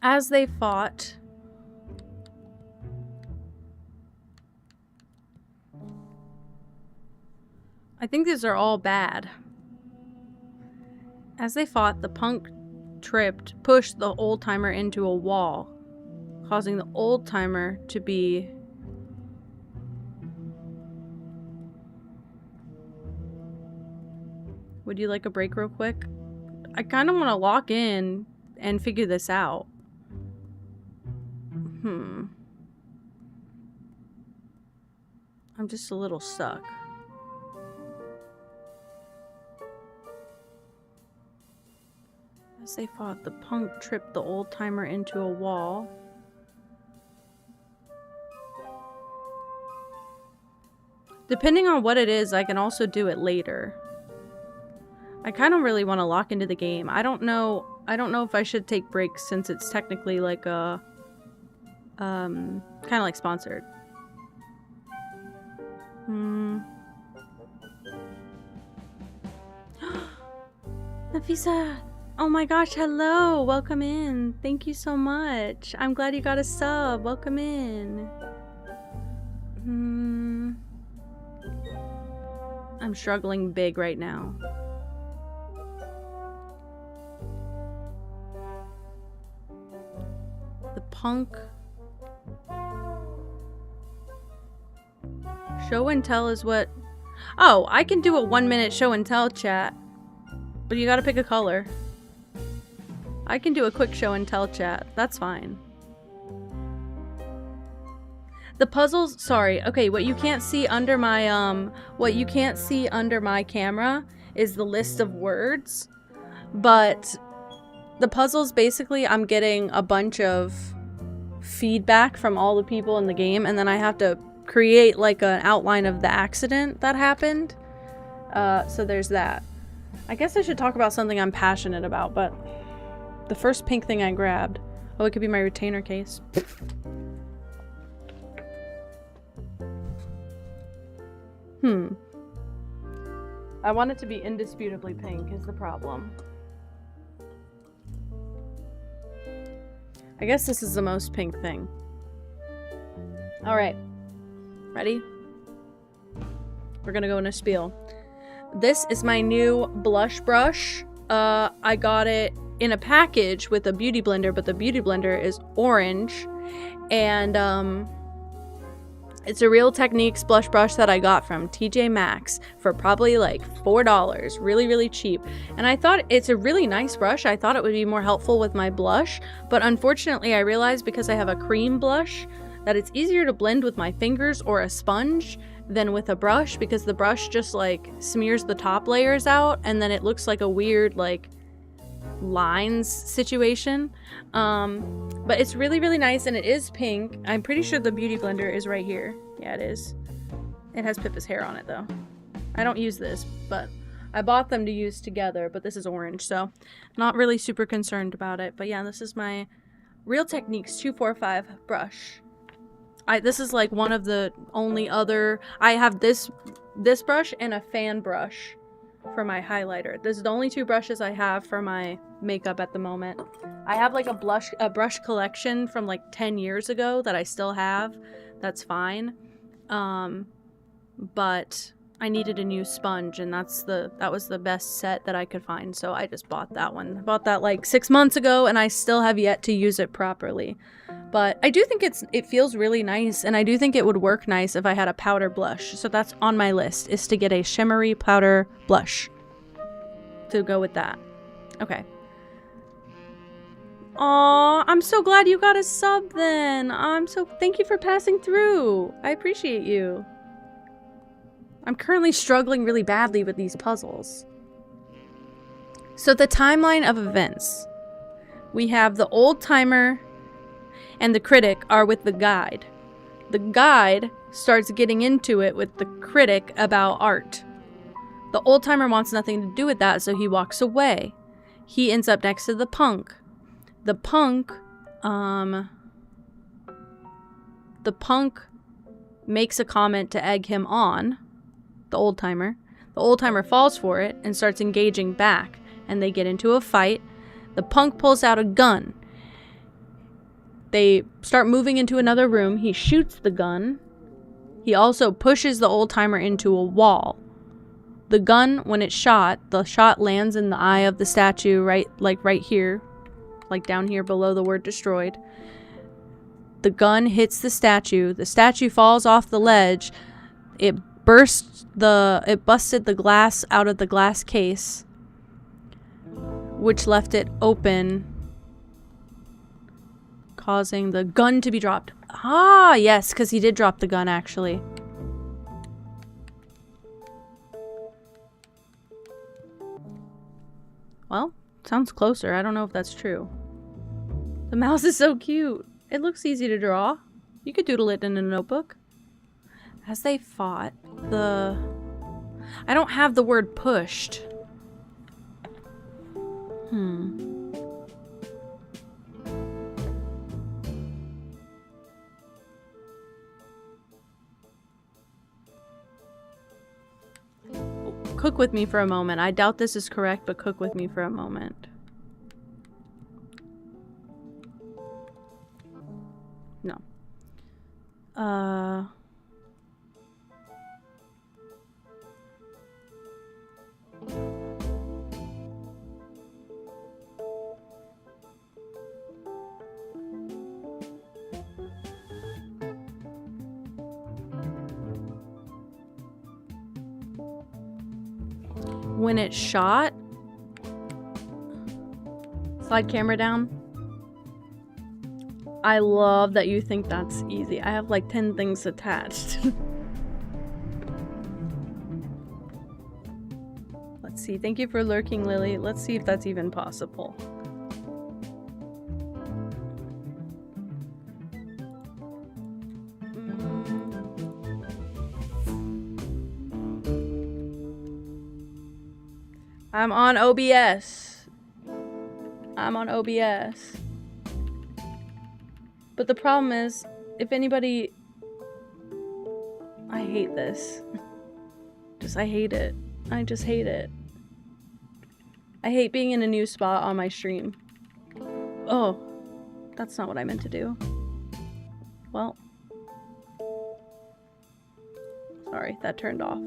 As they fought, I think these are all bad. As they fought, the punk pushed the old timer into a wall, causing the old timer to be Would you like a break real quick? I kind of want to lock in and figure this out. I'm just a little stuck. As they fought, the punk tripped the old timer into a wall. Depending on what it is, I can also do it later. I kind of really want to lock into the game. I don't know if I should take breaks since it's technically like a kind of like sponsored. Nafisa! Oh my gosh, hello! Welcome in. Thank you so much. I'm glad you got a sub. Welcome in. I'm struggling big right now. The punk. Show and tell is what... Oh, I can do a 1-minute show and tell chat. But you gotta pick a color. I can do a quick show and tell chat. That's fine. The puzzles, sorry. Okay, what you can't see under my camera is the list of words. But the puzzles, basically, I'm getting a bunch of feedback from all the people in the game, and then I have to create like an outline of the accident that happened. So there's that. I guess I should talk about something I'm passionate about, but the first pink thing I grabbed. Oh, it could be my retainer case. I want it to be indisputably pink is the problem. I guess this is the most pink thing. Alright. Ready? We're gonna go in a spiel. This is my new blush brush. I got it in a package with a beauty blender, but the beauty blender is orange. And it's a Real Techniques blush brush that I got from TJ Maxx for probably like $4. Really, really cheap. And I thought it's a really nice brush. I thought it would be more helpful with my blush. But unfortunately, I realized because I have a cream blush that it's easier to blend with my fingers or a sponge than with a brush, because the brush just like smears the top layers out and then it looks like a weird like lines situation. But it's really, really nice, and it is pink. I'm pretty sure the beauty blender is right here. Yeah, it is. It has Pippa's hair on it though. I don't use this, but I bought them to use together, but this is orange, so not really super concerned about it. But yeah, this is my Real Techniques 245 brush. This is like one of the only other... I have this brush and a fan brush for my highlighter. This is the only two brushes I have for my makeup at the moment. I have like a brush collection from like 10 years ago that I still have. That's fine. But I needed a new sponge, and that was the best set that I could find, so I just bought that one. I bought that like 6 months ago, and I still have yet to use it properly. But I do think it feels really nice, and I do think it would work nice if I had a powder blush. So that's on my list, is to get a shimmery powder blush to go with that. Okay. Aw, I'm so glad you got a sub then. Thank you for passing through. I appreciate you. I'm currently struggling really badly with these puzzles. So the timeline of events. We have the old timer and the critic are with the guide. The guide starts getting into it with the critic about art. The old timer wants nothing to do with that, so he walks away. He ends up next to the punk. The punk makes a comment to egg him on. The old timer falls for it and starts engaging back, and they get into a fight. The punk pulls out a gun. They start moving into another room. He shoots the gun. He also pushes the old timer into a wall. The gun, when it's shot, the shot lands in the eye of the statue, right here, like down here below the word destroyed. The gun hits the statue falls off the ledge. It busted the glass out of the glass case, which left it open, causing the gun to be dropped. Ah, yes, because he did drop the gun, actually. Well, sounds closer. I don't know if that's true. The mouse is so cute. It looks easy to draw. You could doodle it in a notebook. As they fought, I don't have the word pushed. Cook with me for a moment. I doubt this is correct, but cook with me for a moment. No. When it's shot, slide camera down. I love that you think that's easy. I have like 10 things attached. Let's see. Thank you for lurking, Lily. Let's see if that's even possible. I'm on OBS. I'm on OBS. But the problem is, if anybody... I hate this. I hate it. I just hate it. I hate being in a new spot on my stream. Oh, that's not what I meant to do. Well. Sorry, that turned off.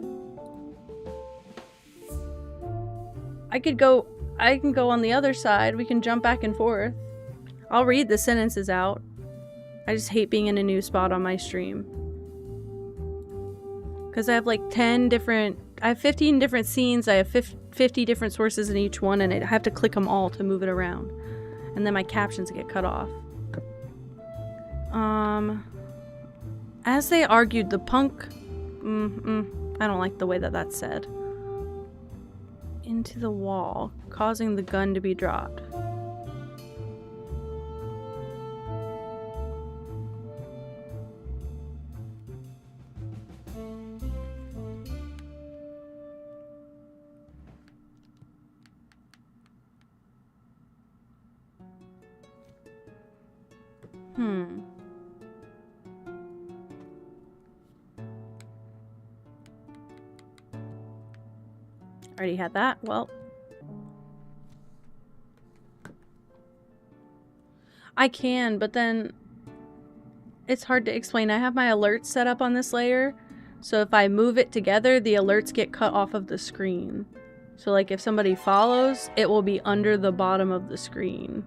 I can go on the other side. We can jump back and forth. I'll read the sentences out. I just hate being in a new spot on my stream. Because I have like 10 different... I have 15 different scenes. I have 50 different sources in each one, and I have to click them all to move it around. And then my captions get cut off. As they argued, the punk... I don't like the way that that's said. Into the wall, causing the gun to be dropped. Already had that. Well, I can, but then it's hard to explain. I have my alerts set up on this layer, so if I move it together, the alerts get cut off of the screen. So like if somebody follows, it will be under the bottom of the screen.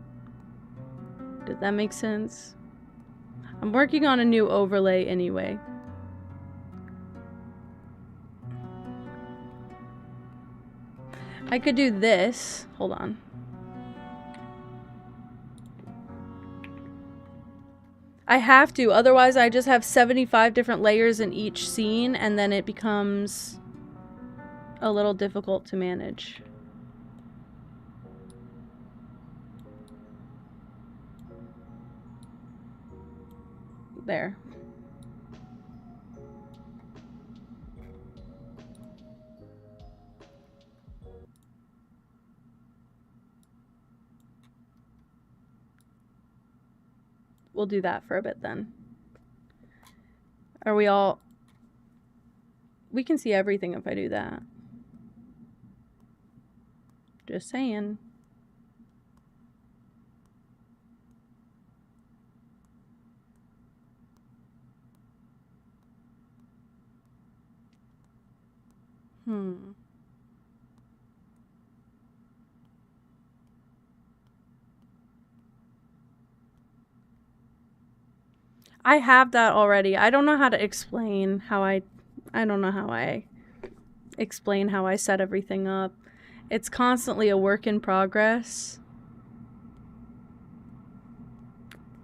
Did that make sense? I'm working on a new overlay anyway. I could do this. Hold on. I have to, otherwise I just have 75 different layers in each scene, and then it becomes a little difficult to manage. There. We'll do that for a bit then. Are we all... We can see everything if I do that. Just saying. I have that already. I don't know how to explain how I don't know how I explain how I set everything up. It's constantly a work in progress.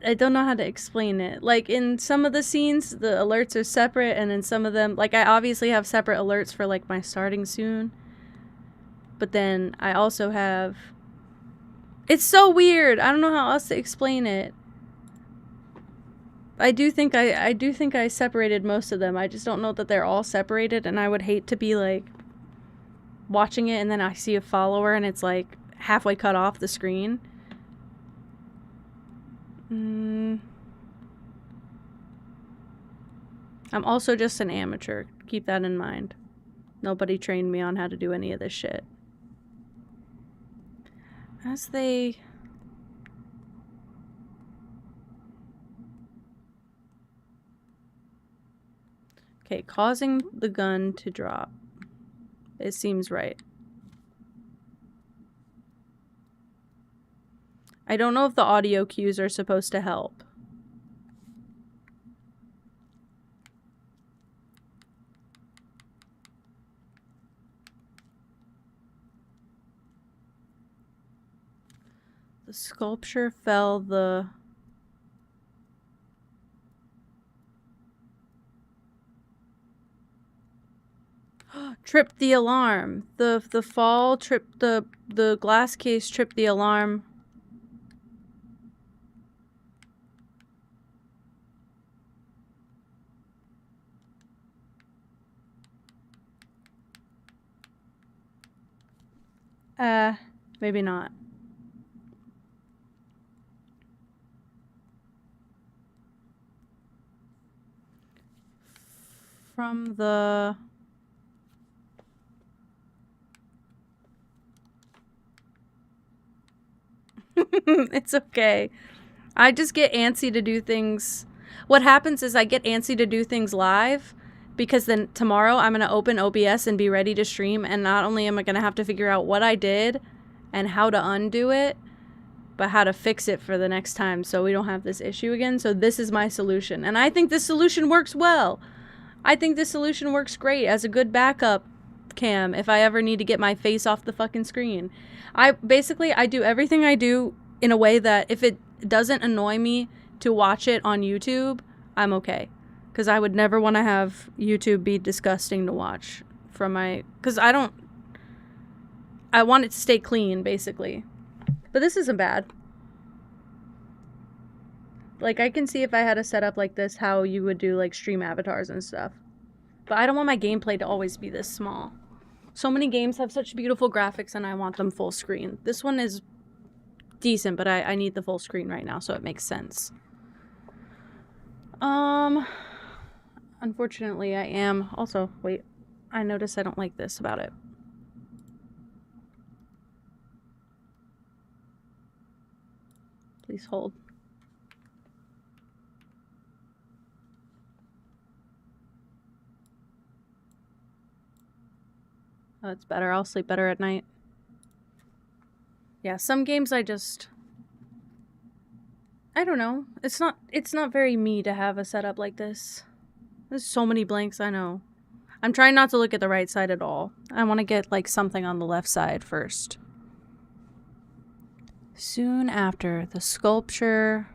I don't know how to explain it. Like, in some of the scenes, the alerts are separate, and in some of them, like, I obviously have separate alerts for, like, my starting soon. But then I also have... It's so weird! I don't know how else to explain it. I do think I separated most of them. I just don't know that they're all separated, and I would hate to be, like, watching it, and then I see a follower, and it's, like, halfway cut off the screen. I'm also just an amateur. Keep that in mind. Nobody trained me on how to do any of this shit. As they... Okay, causing the gun to drop. It seems right. I don't know if the audio cues are supposed to help. The sculpture fell the... tripped the alarm. The fall tripped the glass case tripped the alarm. Maybe not. From the... It's okay. I just get antsy to do things. What happens is I get antsy to do things live because then tomorrow I'm going to open OBS and be ready to stream, and not only am I going to have to figure out what I did and how to undo it, but how to fix it for the next time so we don't have this issue again. So this is my solution, and I think this solution works well. I think this solution works great as a good backup cam if I ever need to get my face off the fucking screen. I do everything I do in a way that if it doesn't annoy me to watch it on YouTube, I'm okay. Because I would never want to have YouTube be disgusting to watch from my... Because I want it to stay clean, basically. But this isn't bad. Like, I can see if I had a setup like this, how you would do, like, stream avatars and stuff. But I don't want my gameplay to always be this small. So many games have such beautiful graphics, and I want them full screen. This one is decent, but I need the full screen right now, so it makes sense. Unfortunately, I am... Also, wait. I notice I don't like this about it. Please hold. Oh, it's better. I'll sleep better at night. Yeah, some games I don't know. It's not very me to have a setup like this. There's so many blanks, I know. I'm trying not to look at the right side at all. I want to get, like, something on the left side first. Soon after, the sculpture...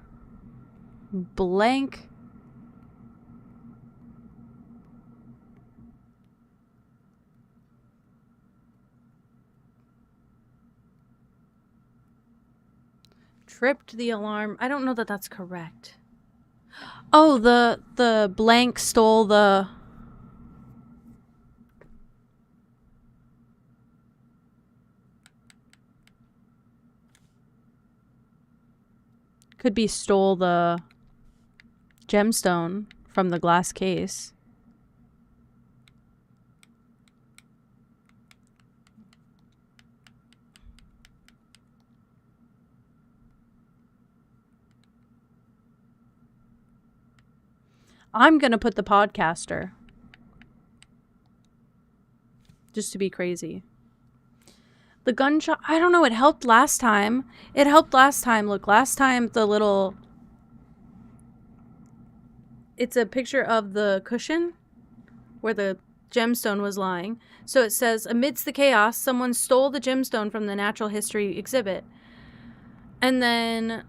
blank... tripped the alarm. I don't know that that's correct. Oh, the blank stole the... Could be stole the gemstone from the glass case. I'm gonna put the podcaster. Just to be crazy. The gunshot, I don't know, it helped last time. It helped last time. Look, last time the little... It's a picture of the cushion where the gemstone was lying. So it says, amidst the chaos, someone stole the gemstone from the natural history exhibit. And then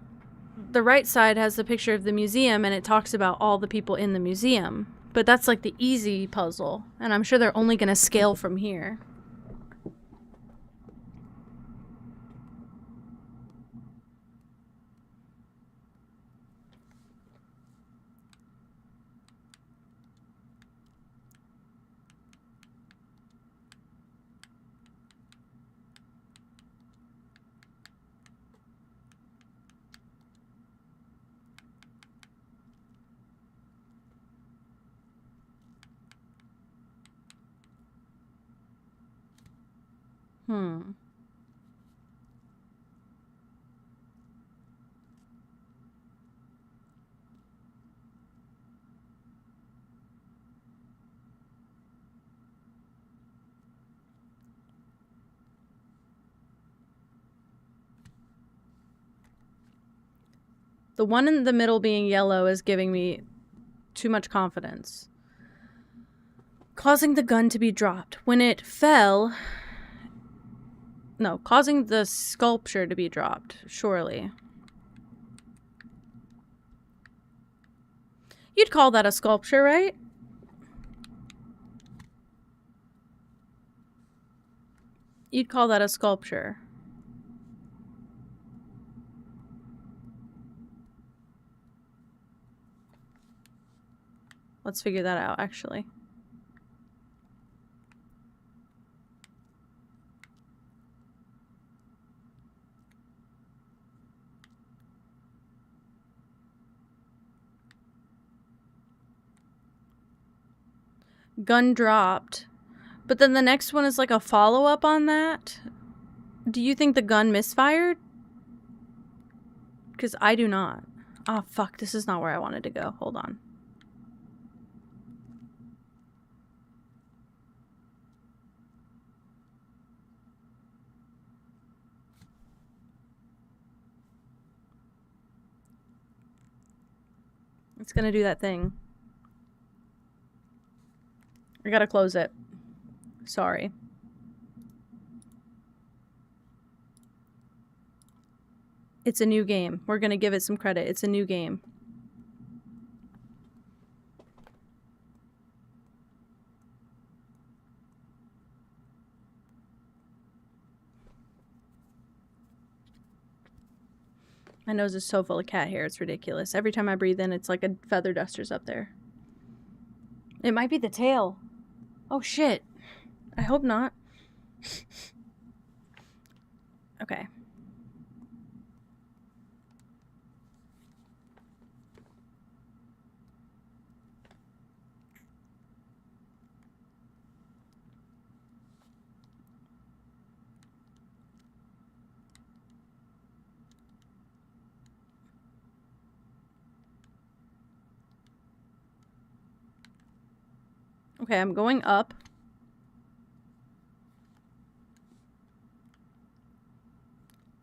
the right side has the picture of the museum, and it talks about all the people in the museum. But that's like the easy puzzle, and I'm sure they're only going to scale from here. The one in the middle being yellow is giving me too much confidence. Causing the gun to be dropped. When it fell... No, causing the sculpture to be dropped, surely. You'd call that a sculpture, right? You'd call that a sculpture. Let's figure that out, actually. Gun dropped. But then the next one is like a follow-up on that. Do you think the gun misfired? Because I do not. Oh, fuck. This is not where I wanted to go. Hold on. It's gonna do that thing. I gotta close it. Sorry. It's a new game. We're gonna give it some credit. It's a new game. My nose is so full of cat hair, it's ridiculous. Every time I breathe in, it's like a feather duster's up there. It might be the tail. Oh shit. I hope not. Okay. Okay, I'm going up.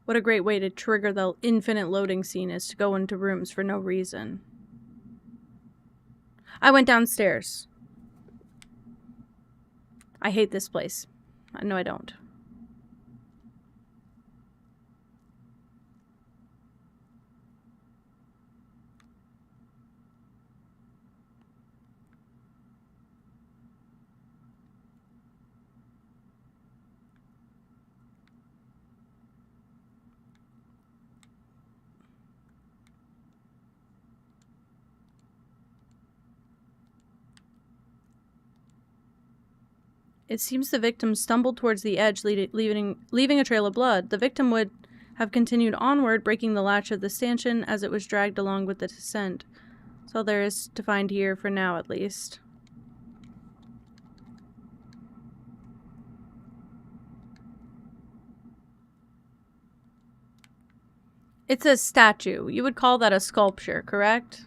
What a great way to trigger the infinite loading scene is to go into rooms for no reason. I went downstairs. I hate this place. No, I don't. It seems the victim stumbled towards the edge, leaving a trail of blood. The victim would have continued onward, breaking the latch of the stanchion as it was dragged along with the descent. That's all there is to find here, for now at least. It's a statue. You would call that a sculpture, correct?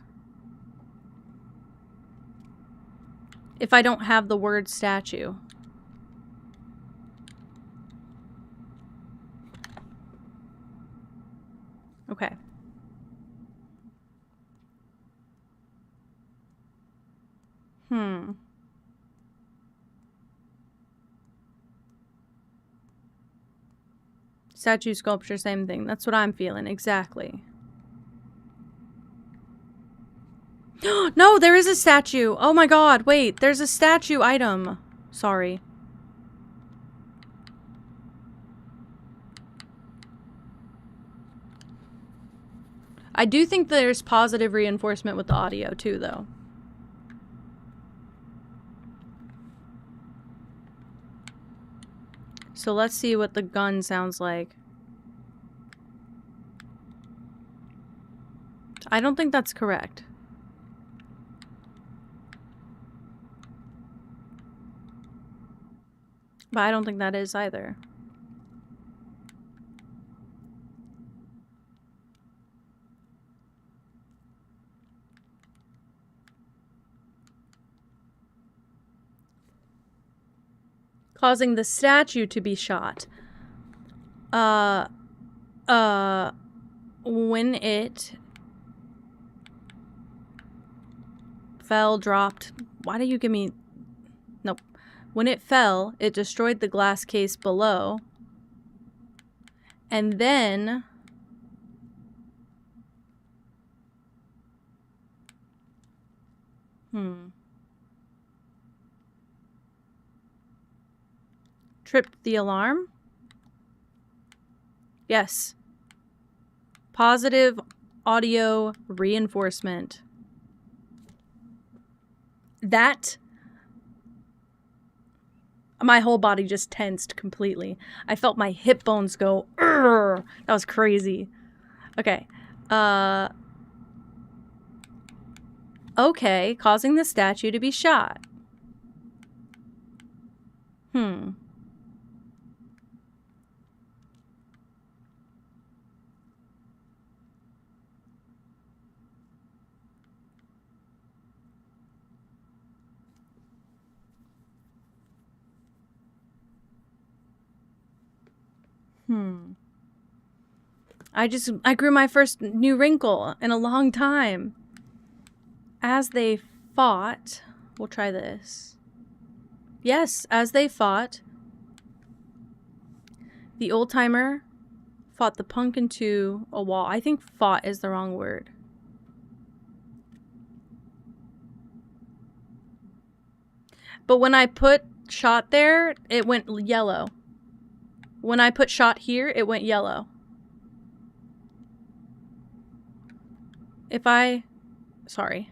If I don't have the word statue. Okay. Statue, sculpture, same thing. That's what I'm feeling. Exactly. No, there is a statue. Oh my god, wait. There's a statue item. Sorry. I do think there's positive reinforcement with the audio too, though. So let's see what the gun sounds like. I don't think that's correct. But I don't think that is either. Causing the statue to be shot. When it fell, dropped. Why do you give me... Nope. When it fell, it destroyed the glass case below. And then... Tripped the alarm? Yes. Positive audio reinforcement. That... My whole body just tensed completely. I felt my hip bones go, "Urgh!" That was crazy. Okay. Okay, causing the statue to be shot. I grew my first new wrinkle in a long time. As they fought, we'll try this. Yes, as they fought, the old timer fought the punk into a wall. I think fought is the wrong word. But when I put shot there, it went yellow. When I put shot here, it went yellow. If I... Sorry.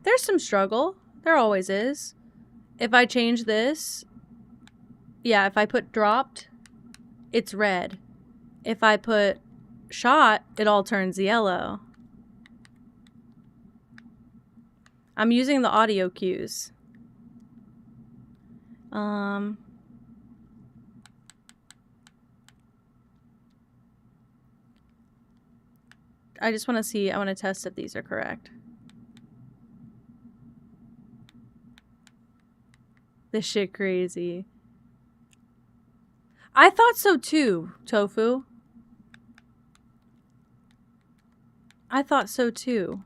There's some struggle. There always is. If I change this... Yeah, if I put dropped, it's red. If I put shot, it all turns yellow. I'm using the audio cues. I just want to see, I want to test if these are correct. This shit crazy. I thought so too, Tofu. I thought so too.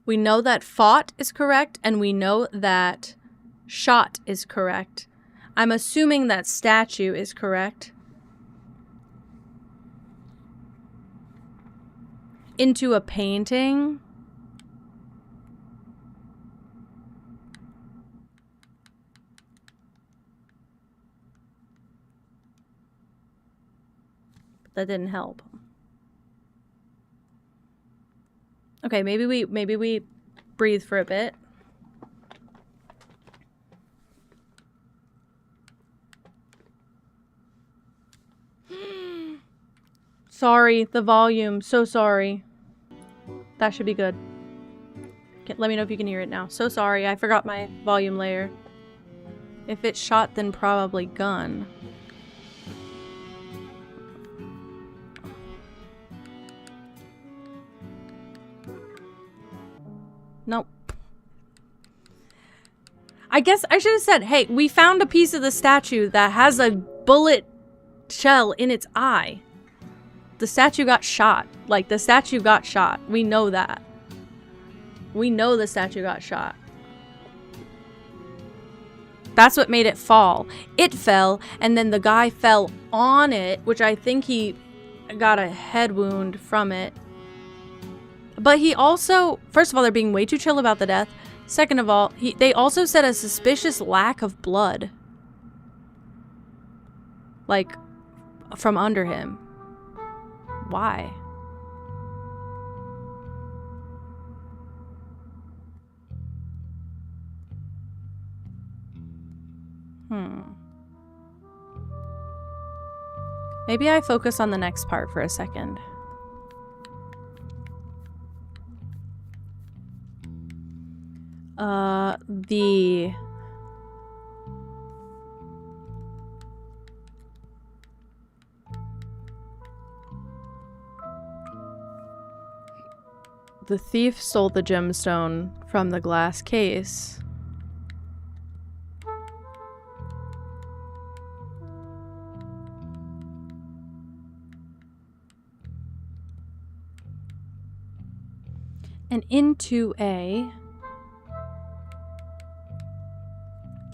We know that fought is correct, and we know that shot is correct. I'm assuming that statue is correct. Into a painting. That didn't help. Okay, maybe we breathe for a bit. Sorry, the volume. So sorry. That should be good. Let me know if you can hear it now. So sorry, I forgot my volume layer. If it's shot, then probably gun. Nope. I guess I should have said, hey, we found a piece of the statue that has a bullet shell in its eye. The statue got shot. Like, the statue got shot. We know that. We know the statue got shot. That's what made it fall. It fell, and then the guy fell on it, which I think he got a head wound from it. But he also, first of all, they're being way too chill about the death. Second of all, they also said a suspicious lack of blood. Like, from under him. Why? Maybe I focus on the next part for a second. The thief stole the gemstone from the glass case. And into a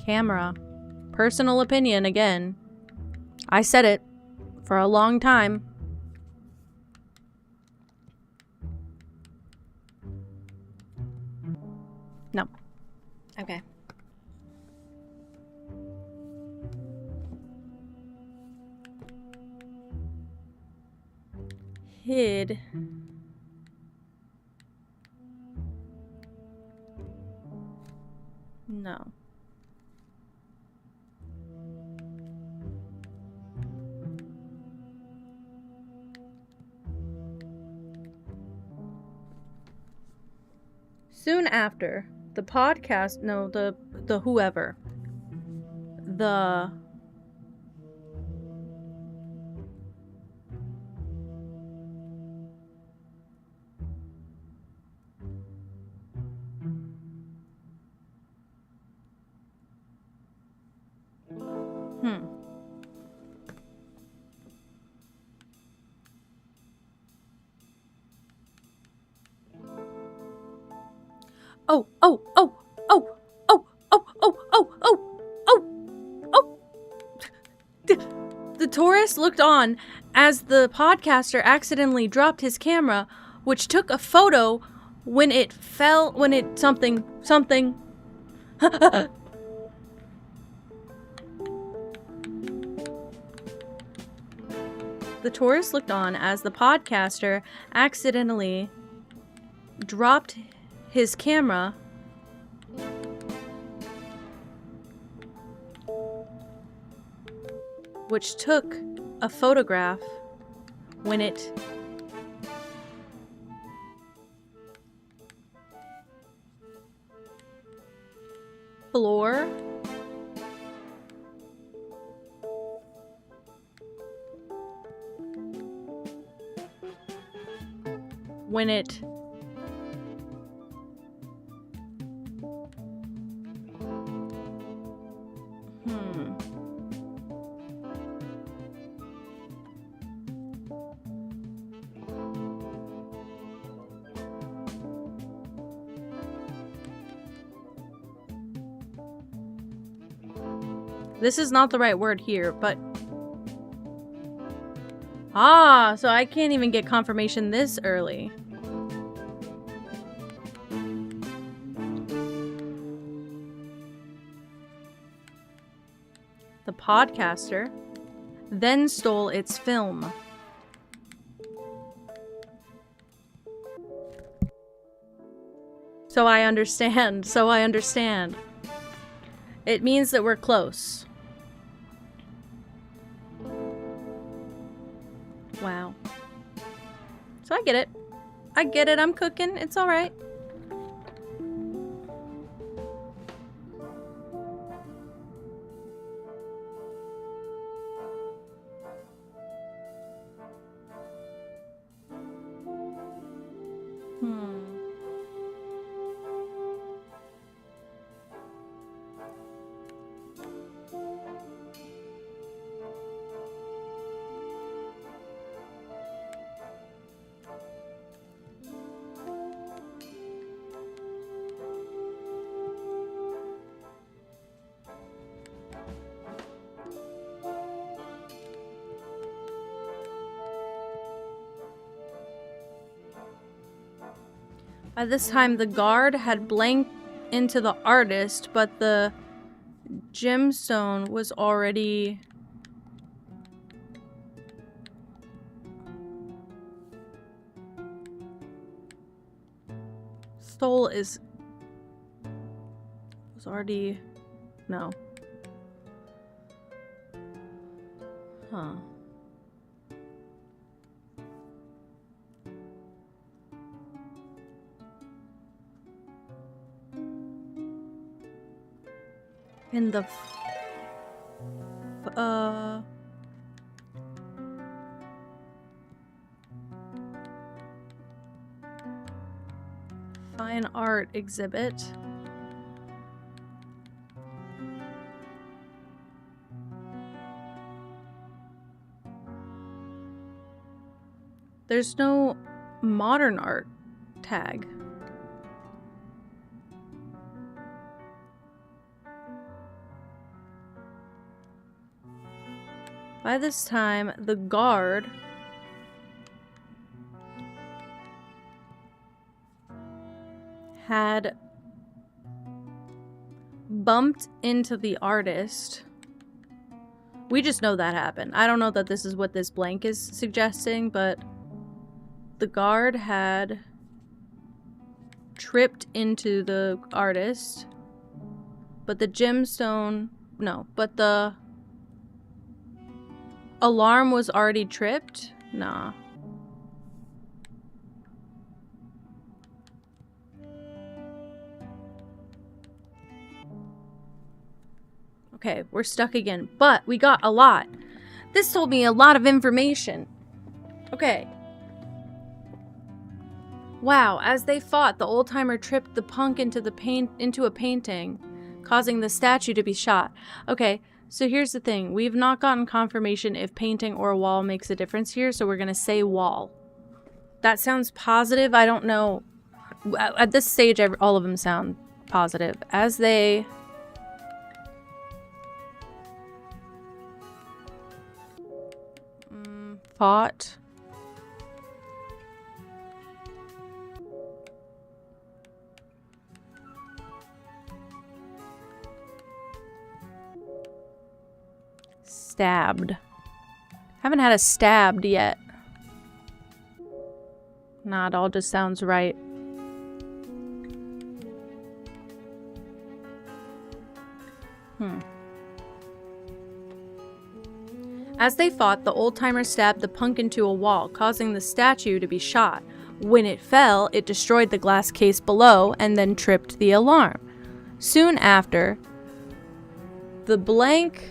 camera. Personal opinion again. I said it for a long time. No. Okay. Hid. No. Soon after, the podcast, no, the whoever, the The tourist looked on as the podcaster accidentally dropped his camera, which took a photo when it fell, something. The tourist looked on as the podcaster accidentally dropped his camera, which took a photograph when it floor when it This is not the right word here, but so I can't even get confirmation this early. The podcaster then stole its film. So I understand. It means that we're close. Wow. So I get it. I get it. I'm cooking. It's all right. By this time, the guard had blanked into the artist, but the gemstone was already... Stole is... was already... No. Huh. In the fine art exhibit. There's no modern art tag. By this time, the guard had bumped into the artist. We just know that happened. I don't know that this is what this blank is suggesting, but the guard had tripped into the artist, but the gemstone... No, but the alarm was already tripped? Nah. Okay, we're stuck again, but we got a lot. This told me a lot of information. Okay. Wow, as they fought, the old-timer tripped the punk into a painting, causing the statue to be shot. Okay. So here's the thing. We've not gotten confirmation if painting or a wall makes a difference here, so we're going to say wall. That sounds positive. I don't know. At this stage, all of them sound positive. As they... fought... stabbed. Haven't had a stabbed yet. Nah, it all just sounds right. As they fought, the old-timer stabbed the punk into a wall, causing the statue to be shot. When it fell, it destroyed the glass case below and then tripped the alarm. Soon after, the blank...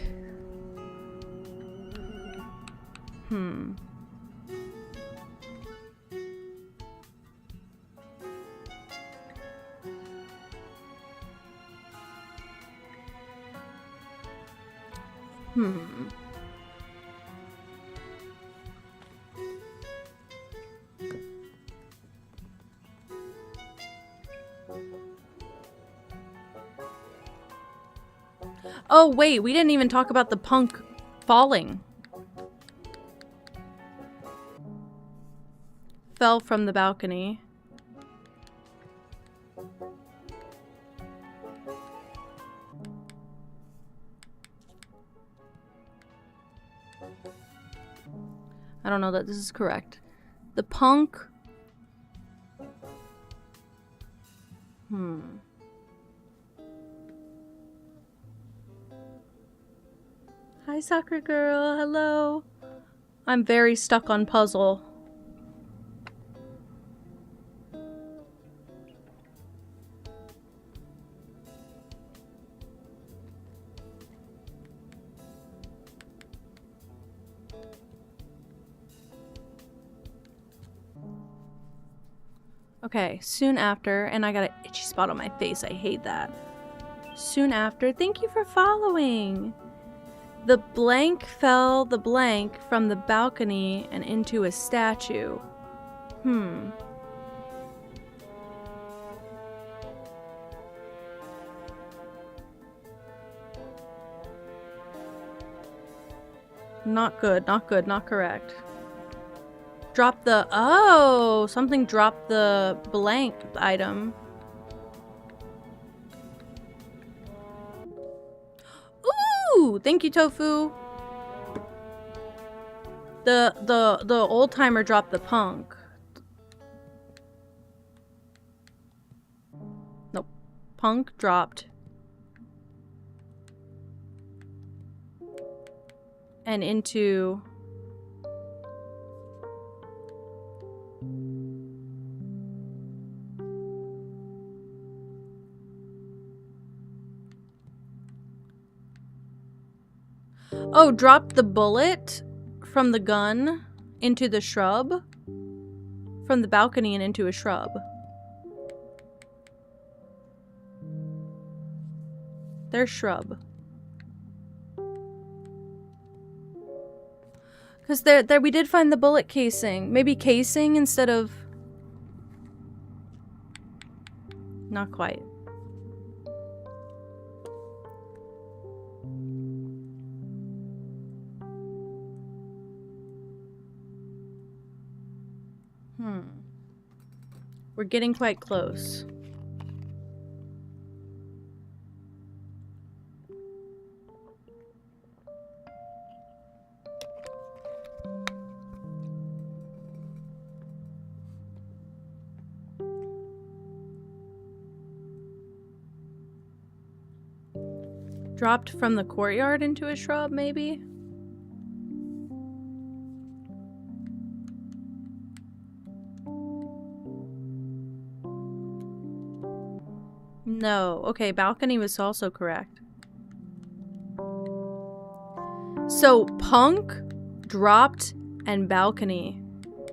Oh, wait, we didn't even talk about the punk falling. Fell from the balcony. I don't know that this is correct. The punk... Hi, soccer girl. Hello. I'm very stuck on puzzle. Okay, soon after, and I got an itchy spot on my face. I hate that. Soon after, thank you for following. The blank fell the blank from the balcony and into a statue. Not good, not good, not correct. Drop the... Oh! Something dropped the blank item. Ooh! Thank you, Tofu! The old timer dropped the punk. Nope. Punk dropped. And into... Oh, dropped the bullet from the gun into the shrub? From the balcony and into a shrub. There's shrub. Because there we did find the bullet casing. Maybe casing instead of... Not quite. We're getting quite close. Dropped from the courtyard into a shrub, maybe? No. Okay, balcony was also correct. So, punk, dropped, and balcony.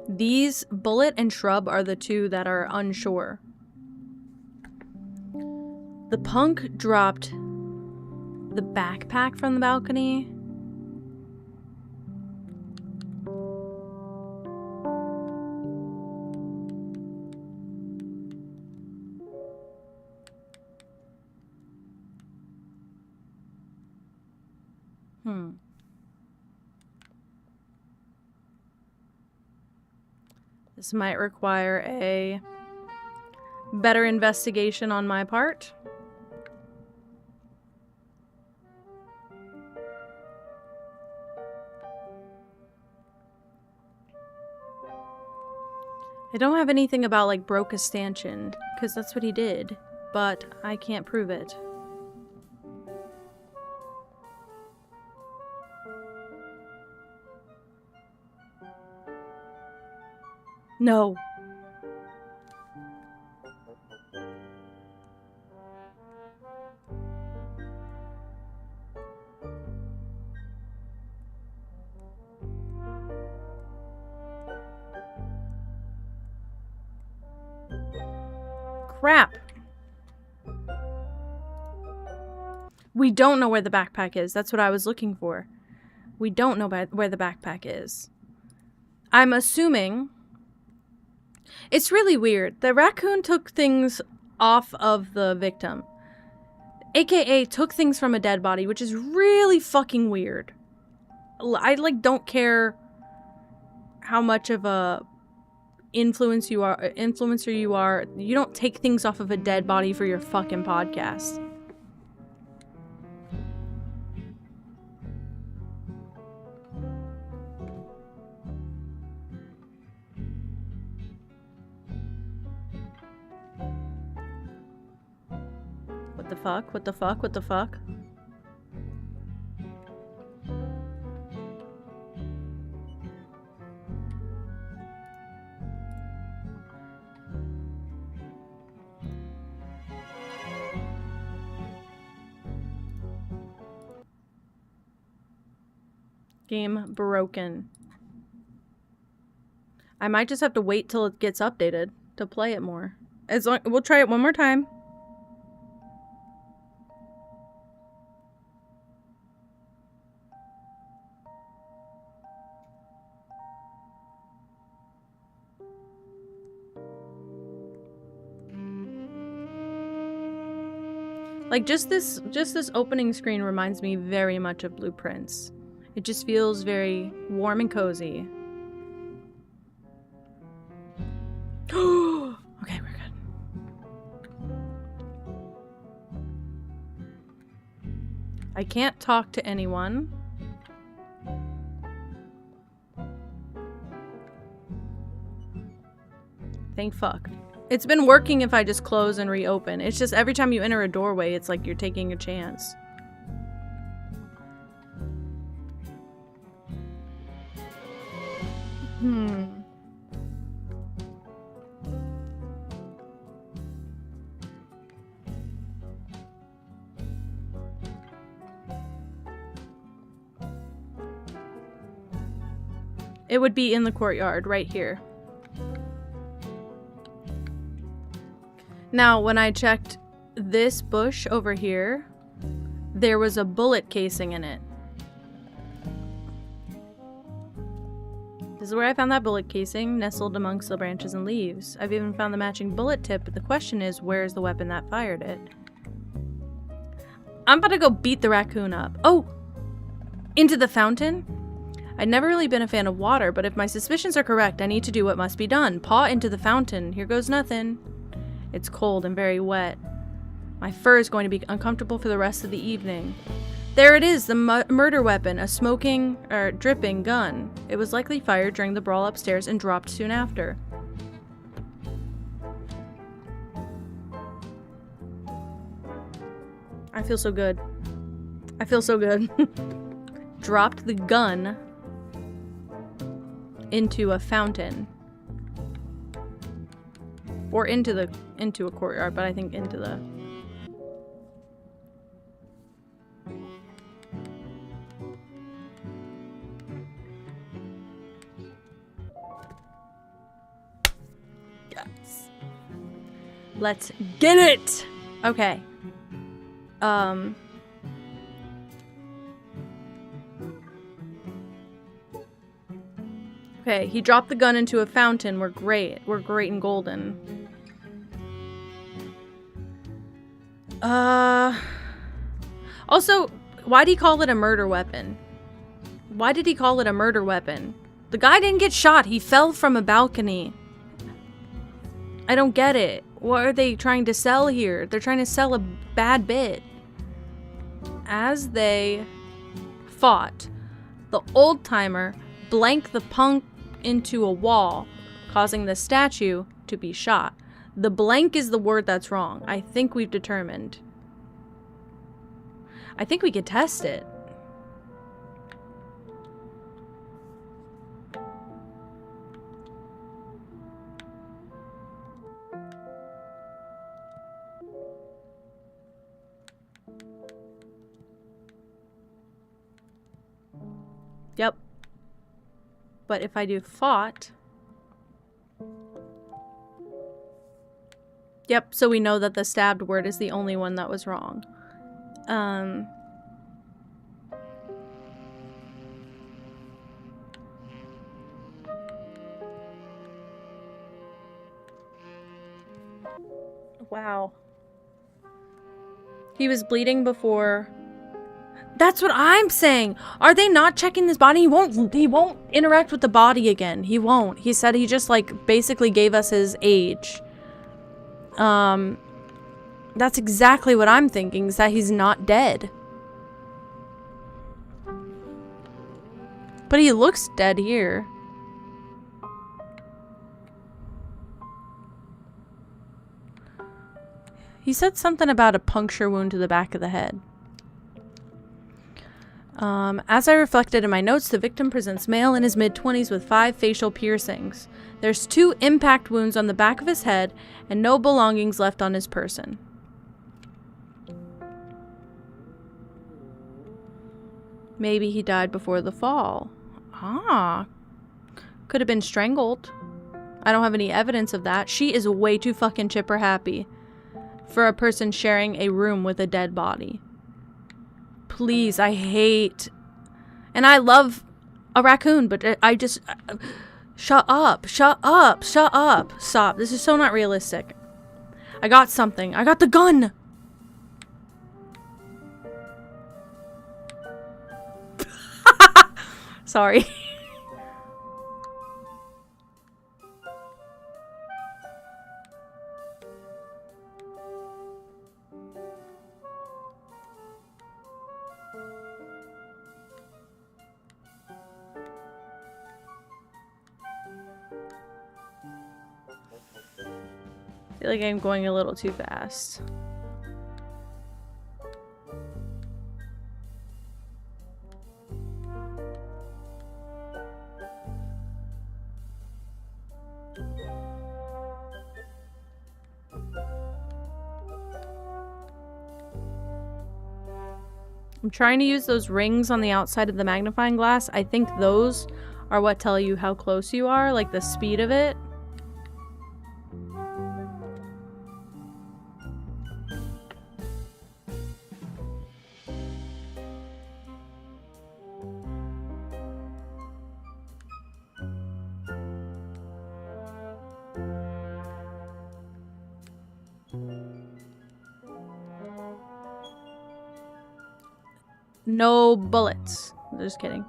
These, bullet and shrub, are the two that are unsure. The punk dropped the backpack from the balcony. This might require a better investigation on my part. I don't have anything about, like, broke a stanchion, because that's what he did, but I can't prove it. No. Crap. We don't know where the backpack is. That's what I was looking for. We don't know where the backpack is. I'm assuming... It's really weird. The raccoon took things off of the victim. AKA took things from a dead body, which is really fucking weird. I, like, don't care how much of a influencer you are. You don't take things off of a dead body for your fucking podcast. What the fuck? What the fuck? What the fuck? Game broken. I might just have to wait till it gets updated. to play it more. We'll try it one more time. Like, just this opening screen reminds me very much of Blueprints. It just feels very warm and cozy. Okay, we're good. I can't talk to anyone. Thank fuck. It's been working if I just close and reopen. It's just every time you enter a doorway, it's like you're taking a chance. It would be in the courtyard, right here. Now, when I checked this bush over here, there was a bullet casing in it. This is where I found that bullet casing, nestled amongst the branches and leaves. I've even found the matching bullet tip, but the question is, where's the weapon that fired it? I'm about to go beat the raccoon up. Oh! Into the fountain? I'd never really been a fan of water, but if my suspicions are correct, I need to do what must be done. Paw into the fountain. Here goes nothing. It's cold and very wet. My fur is going to be uncomfortable for the rest of the evening. There it is, the murder weapon, a dripping gun. It was likely fired during the brawl upstairs and dropped soon after. I feel so good. I feel so good. Dropped the gun into a fountain. Or into a courtyard, but I think into the... Yes. Let's get it! Okay. Okay, he dropped the gun into a fountain. We're great. We're great and golden. Also, why did he call it a murder weapon? Why did he call it a murder weapon? The guy didn't get shot. He fell from a balcony. I don't get it. What are they trying to sell here? They're trying to sell a bad bit. As they fought, the old-timer blanked the punk into a wall, causing the statue to be shot. The blank is the word that's wrong. I think we've determined. I think we could test it. Yep. But if I do fought... Yep, so we know that the stabbed word is the only one that was wrong. Wow. He was bleeding before... That's what I'm saying! Are they not checking this body? He won't interact with the body again. He won't. He said he just, like, basically gave us his age. That's exactly what I'm thinking, is that he's not dead. But he looks dead here. He said something about a puncture wound to the back of the head. As I reflected in my notes, the victim presents male in his mid-20s with 5 facial piercings. There's 2 impact wounds on the back of his head and no belongings left on his person. Maybe he died before the fall. Ah. Could have been strangled. I don't have any evidence of that. She is way too fucking chipper happy for a person sharing a room with a dead body. Please, I hate... And I love a raccoon, but I just... Shut up. Shut up. Shut up. Stop. This is so not realistic. I got something. I got the gun! Sorry. I feel like I'm going a little too fast. I'm trying to use those rings on the outside of the magnifying glass. I think those are what tell you how close you are, like the speed of it. No bullets. Just kidding.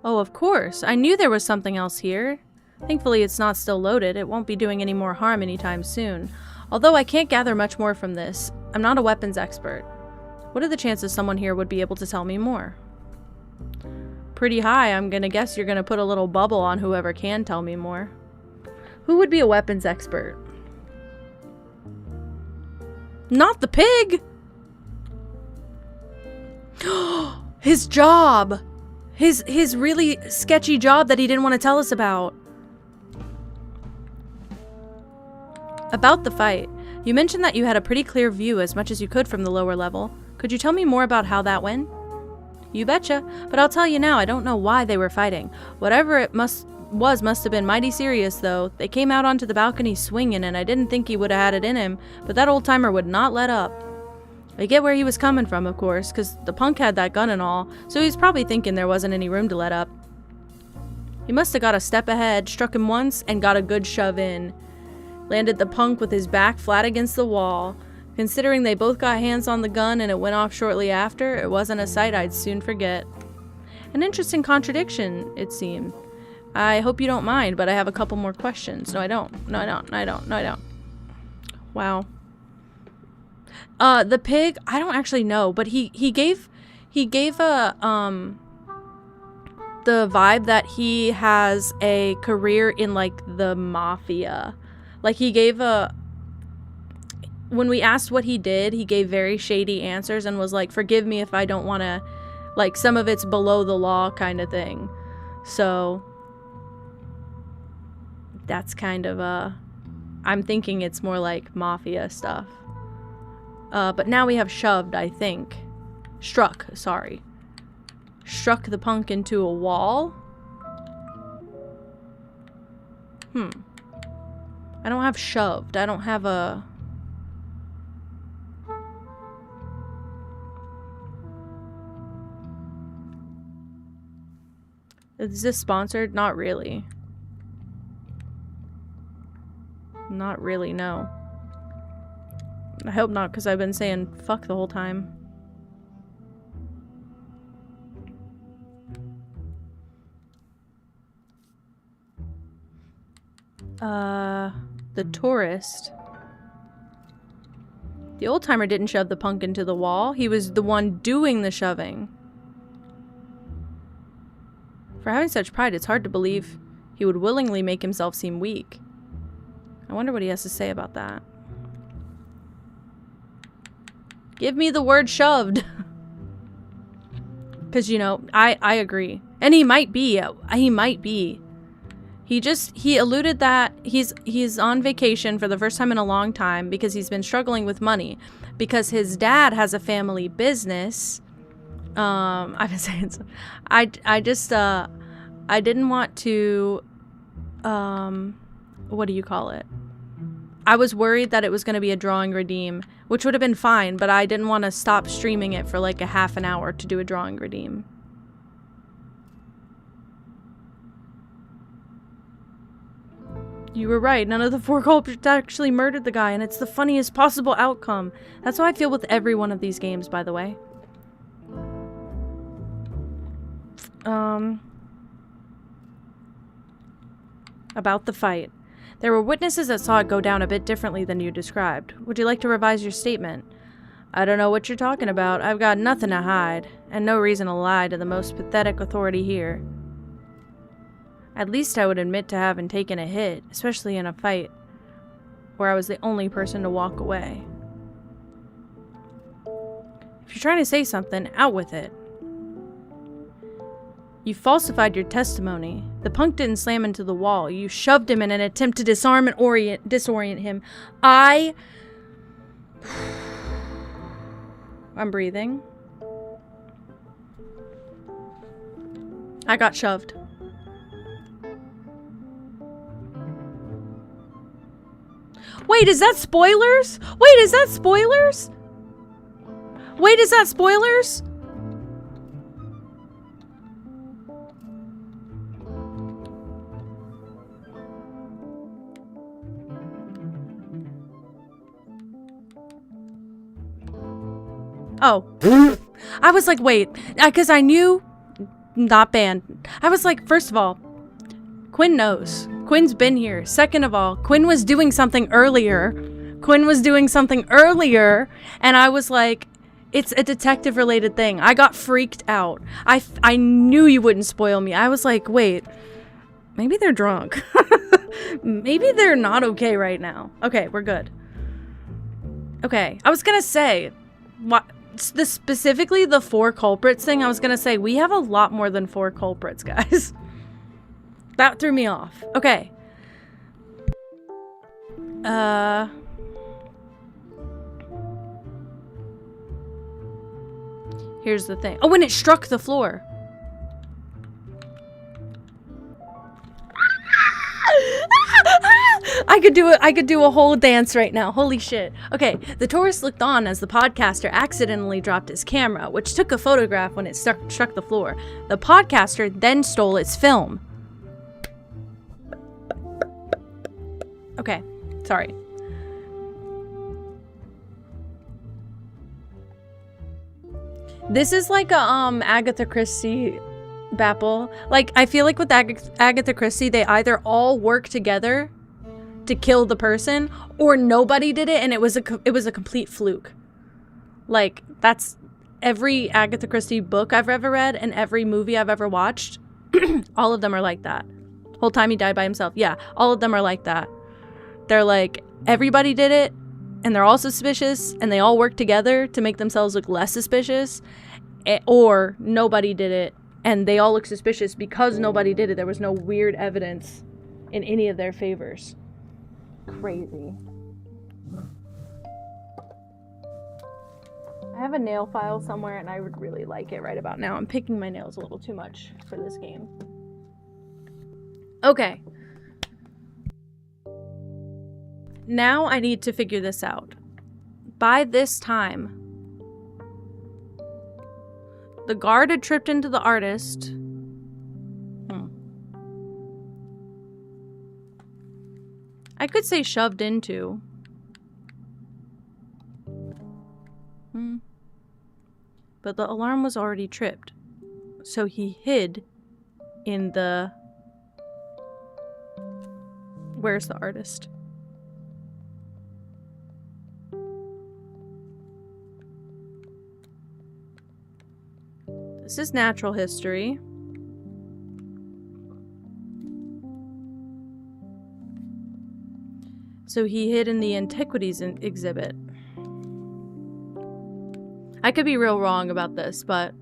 Oh, of course. I knew there was something else here. Thankfully, it's not still loaded. It won't be doing any more harm anytime soon. Although I can't gather much more from this. I'm not a weapons expert. What are the chances someone here would be able to tell me more? Pretty high. I'm gonna guess you're gonna put a little bubble on whoever can tell me more. Who would be a weapons expert? Not the pig! His job! His really sketchy job that he didn't want to tell us about. About the fight. You mentioned that you had a pretty clear view as much as you could from the lower level. Could you tell me more about how that went? You betcha, but I'll tell you now, I don't know why they were fighting. Whatever it must have been mighty serious, though. They came out onto the balcony swinging, and I didn't think he would have had it in him, but that old timer would not let up. I get where he was coming from, of course, because the punk had that gun and all, so he was probably thinking there wasn't any room to let up. He must have got a step ahead, struck him once, and got a good shove in. Landed the punk with his back flat against the wall. Considering they both got hands on the gun and it went off shortly after, it wasn't a sight I'd soon forget. An interesting contradiction, it seemed. I hope you don't mind, but I have a couple more questions. No, I don't. No, I don't. No, I don't. No, I don't. Wow. The pig, I don't actually know, but he gave a, the vibe that he has a career in, like, the mafia. Like, he gave a, when we asked what he did, he gave very shady answers and was like, forgive me if I don't want to, like, some of it's below the law kind of thing. So, that's kind of I'm thinking it's more like mafia stuff. But now we have shoved, I think. Struck, sorry. Struck the punk into a wall? I don't have shoved. I don't have a... Is this sponsored? Not really. Not really, no. I hope not, because I've been saying fuck the whole time. The tourist. The old timer didn't shove the punk into the wall. He was the one doing the shoving. For having such pride, it's hard to believe he would willingly make himself seem weak. I wonder what he has to say about that. Give me the word shoved. Because, you know, I agree. And he might be. He alluded that he's on vacation for the first time in a long time because he's been struggling with money. Because his dad has a family business. I've been saying so. I didn't want to, what do you call it? I was worried that it was going to be a drawing redeem, which would have been fine, but I didn't want to stop streaming it for like a half an hour to do a drawing redeem. You were right. None of the 4 culprits actually murdered the guy, and it's the funniest possible outcome. That's how I feel with every one of these games, by the way. About the fight. There were witnesses that saw it go down a bit differently than you described. Would you like to revise your statement? I don't know what you're talking about. I've got nothing to hide, and no reason to lie to the most pathetic authority here. At least I would admit to having taken a hit, especially in a fight where I was the only person to walk away. If you're trying to say something, out with it. You falsified your testimony. The punk didn't slam into the wall. You shoved him in an attempt to disarm and disorient him. I'm breathing. I got shoved. Wait, is that spoilers? Wait, is that spoilers? Wait, is that spoilers? Oh. I was like, wait, because I knew, not banned. I was like, first of all, Quinn knows. Quinn's been here. Second of all, Quinn was doing something earlier. And I was like, it's a detective related thing. I got freaked out. I knew you wouldn't spoil me. I was like, wait, maybe they're drunk. Maybe they're not okay right now. Okay, we're good. Okay, I was gonna say, what? Specifically the 4 culprits thing, I was gonna say, we have a lot more than 4 culprits, guys. That threw me off. Okay. Here's the thing. Oh, when it struck the floor. I could do a whole dance right now. Holy shit. Okay, the tourist looked on as the podcaster accidentally dropped his camera, which took a photograph when it struck the floor. The podcaster then stole its film. Okay, sorry. This is like a Agatha Christie Bapple. Like, I feel like with Agatha Christie, they either all work together to kill the person, or nobody did it and it was a complete fluke. Like, that's every Agatha Christie book I've ever read and every movie I've ever watched. All of them are like that. Whole time he died by himself. Yeah, all of them are like that. They're like, everybody did it and they're all suspicious and they all work together to make themselves look less suspicious, or nobody did it and they all look suspicious because nobody did it. There was no weird evidence in any of their favors. Crazy. I have a nail file somewhere and I would really like it right about now. I'm picking my nails a little too much for this game. Okay. Now I need to figure this out. By this time, the guard had tripped into the artist. I could say shoved into. But the alarm was already tripped. So he hid in the... Where's the artist? This is natural history. So he hid in the antiquities exhibit. I could be real wrong about this, but...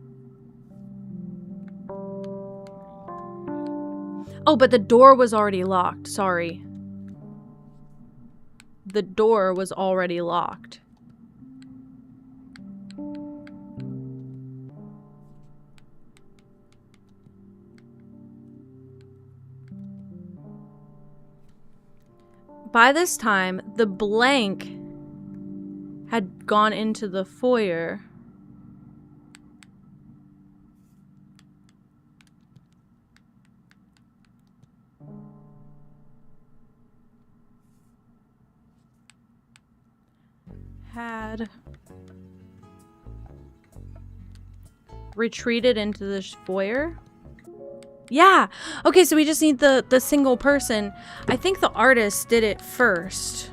Oh, but the door was already locked. Sorry. The door was already locked. By this time, the blank had gone into the foyer. Had retreated into the foyer. Yeah. Okay, so we just need the single person. I think the artist did it first.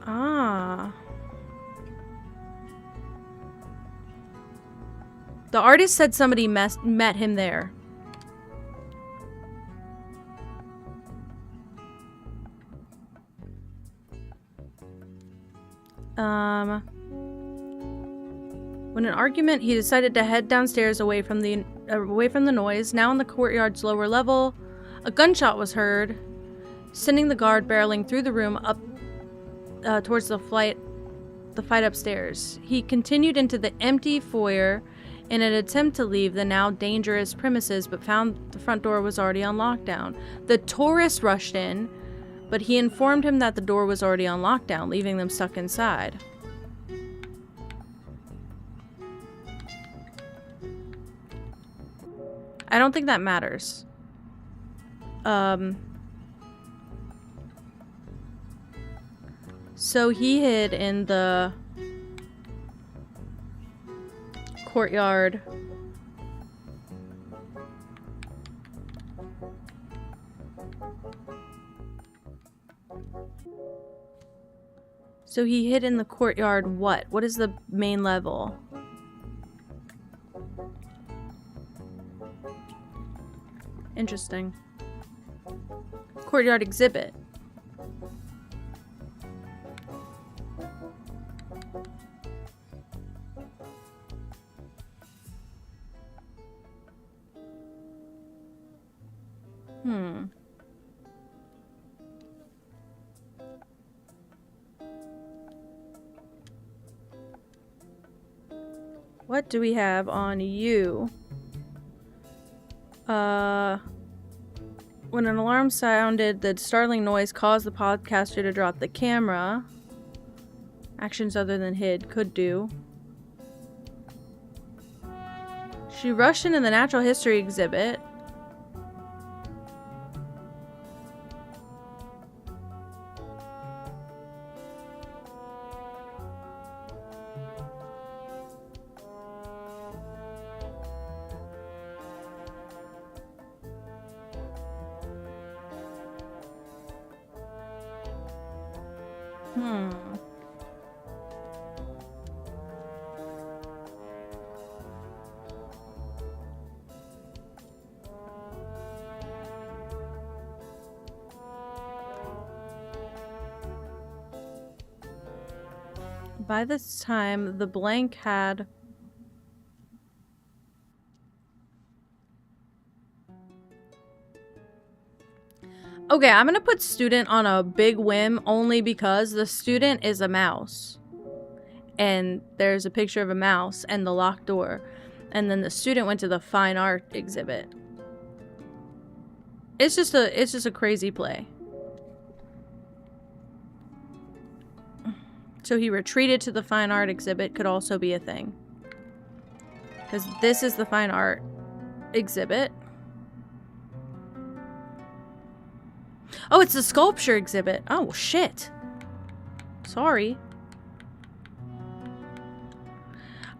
Ah. The artist said somebody met him there. When an argument, he decided to head downstairs away from the noise. Now in the courtyard's lower level, a gunshot was heard, sending the guard barreling through the room up towards the fight upstairs. He continued into the empty foyer in an attempt to leave the now dangerous premises, but found the front door was already on lockdown. The tourist rushed in, but he informed him that the door was already on lockdown, leaving them stuck inside. I don't think that matters. So he hid in the courtyard. So he hid in the courtyard what? What is the main level? Interesting. Courtyard exhibit. What do we have on you? When an alarm sounded, the startling noise caused the podcaster to drop the camera. Actions other than hid could do. She rushed into the natural history exhibit. By this time, the blank had... Okay, I'm gonna put student on a big whim only because the student is a mouse. And there's a picture of a mouse and the locked door. And then the student went to the fine art exhibit. It's just a crazy play. So he retreated to the fine art exhibit could also be a thing. Because this is the fine art exhibit. Oh, it's the sculpture exhibit. Oh, shit. Sorry.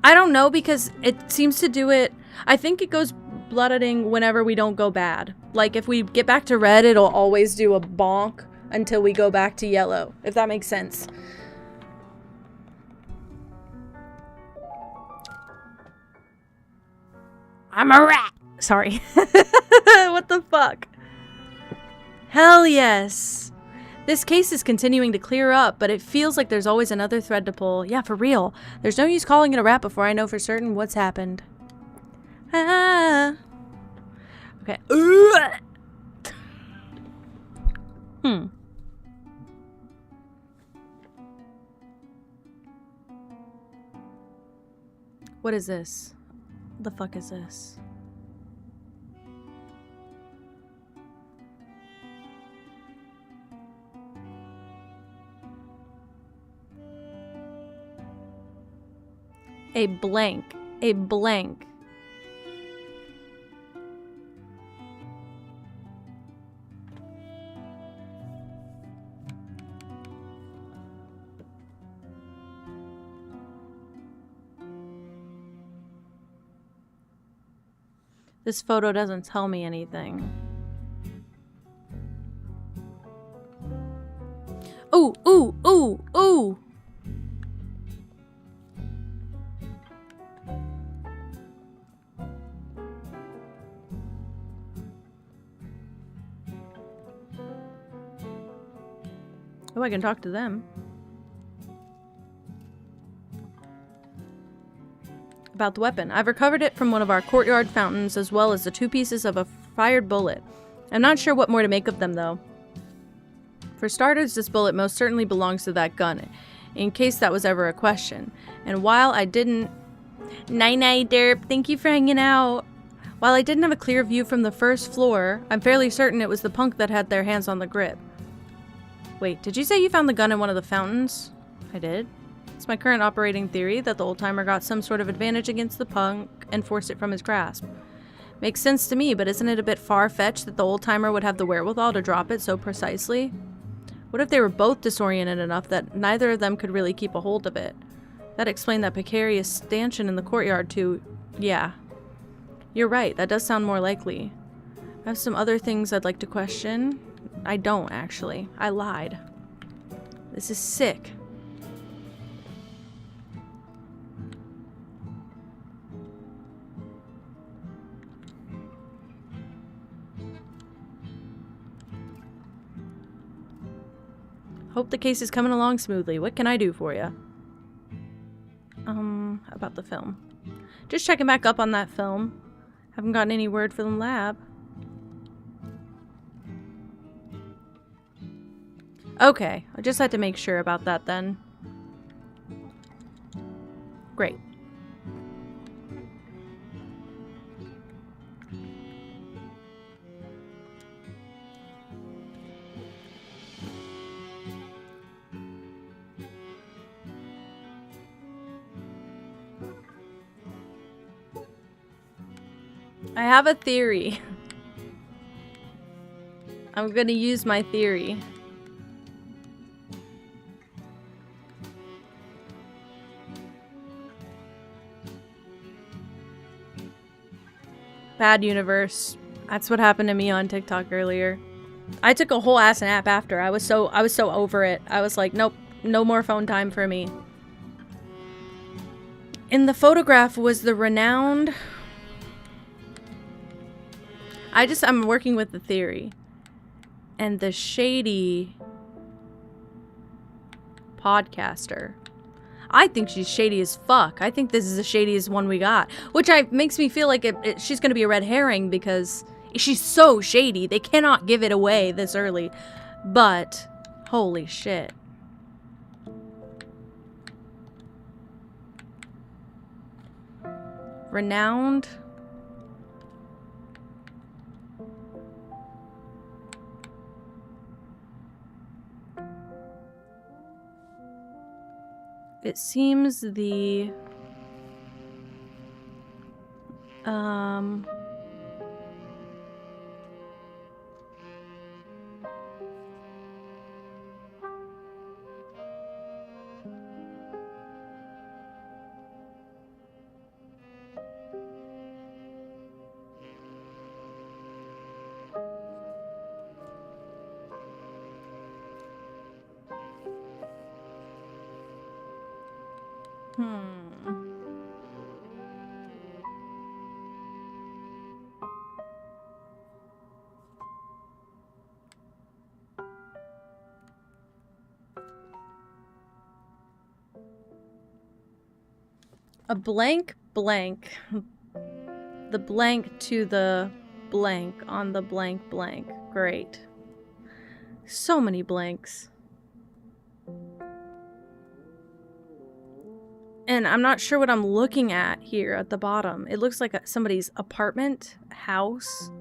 I don't know because it seems to do it... I think it goes bloodletting whenever we don't go bad. Like, if we get back to red, it'll always do a bonk until we go back to yellow. If that makes sense. I'm a rat! Sorry. What the fuck? Hell yes! This case is continuing to clear up, but it feels like there's always another thread to pull. Yeah, for real. There's no use calling it a rat before I know for certain what's happened. Ah. Okay. What is this? The fuck is this? A blank. A blank. This photo doesn't tell me anything. Ooh, ooh, ooh, ooh! Oh, I can talk to them. About the weapon. I've recovered it from one of our courtyard fountains, as well as the 2 pieces of a fired bullet. I'm not sure what more to make of them, though. For starters, this bullet most certainly belongs to that gun, in case that was ever a question. And while I didn't... Night-night, derp. Thank you for hanging out. While I didn't have a clear view from the first floor, I'm fairly certain it was the punk that had their hands on the grip. Wait, did you say you found the gun in one of the fountains? I did. It's my current operating theory that the old-timer got some sort of advantage against the punk and forced it from his grasp. Makes sense to me, but isn't it a bit far-fetched that the old-timer would have the wherewithal to drop it so precisely? What if they were both disoriented enough that neither of them could really keep a hold of it? That explained that precarious stanchion in the courtyard too. Yeah. You're right, that does sound more likely. I have some other things I'd like to question. I don't, actually. I lied. This is sick. Hope the case is coming along smoothly. What can I do for you? About the film. Just checking back up on that film. Haven't gotten any word from the lab. Okay, I just had to make sure about that then. Great. I have a theory. I'm gonna use my theory. Bad universe. That's what happened to me on TikTok earlier. I took a whole ass nap after. I was so over it. I was like, nope, no more phone time for me. In the photograph was the renowned... I'm working with the theory. And the shady podcaster. I think she's shady as fuck. I think this is the shadiest one we got. Which makes me feel like she's gonna be a red herring because she's so shady. They cannot give it away this early. But, holy shit. Renowned... It seems the a blank blank. The blank to the blank on the blank blank. Great. So many blanks. And I'm not sure what I'm looking at here at the bottom. It looks like somebody's apartment, house.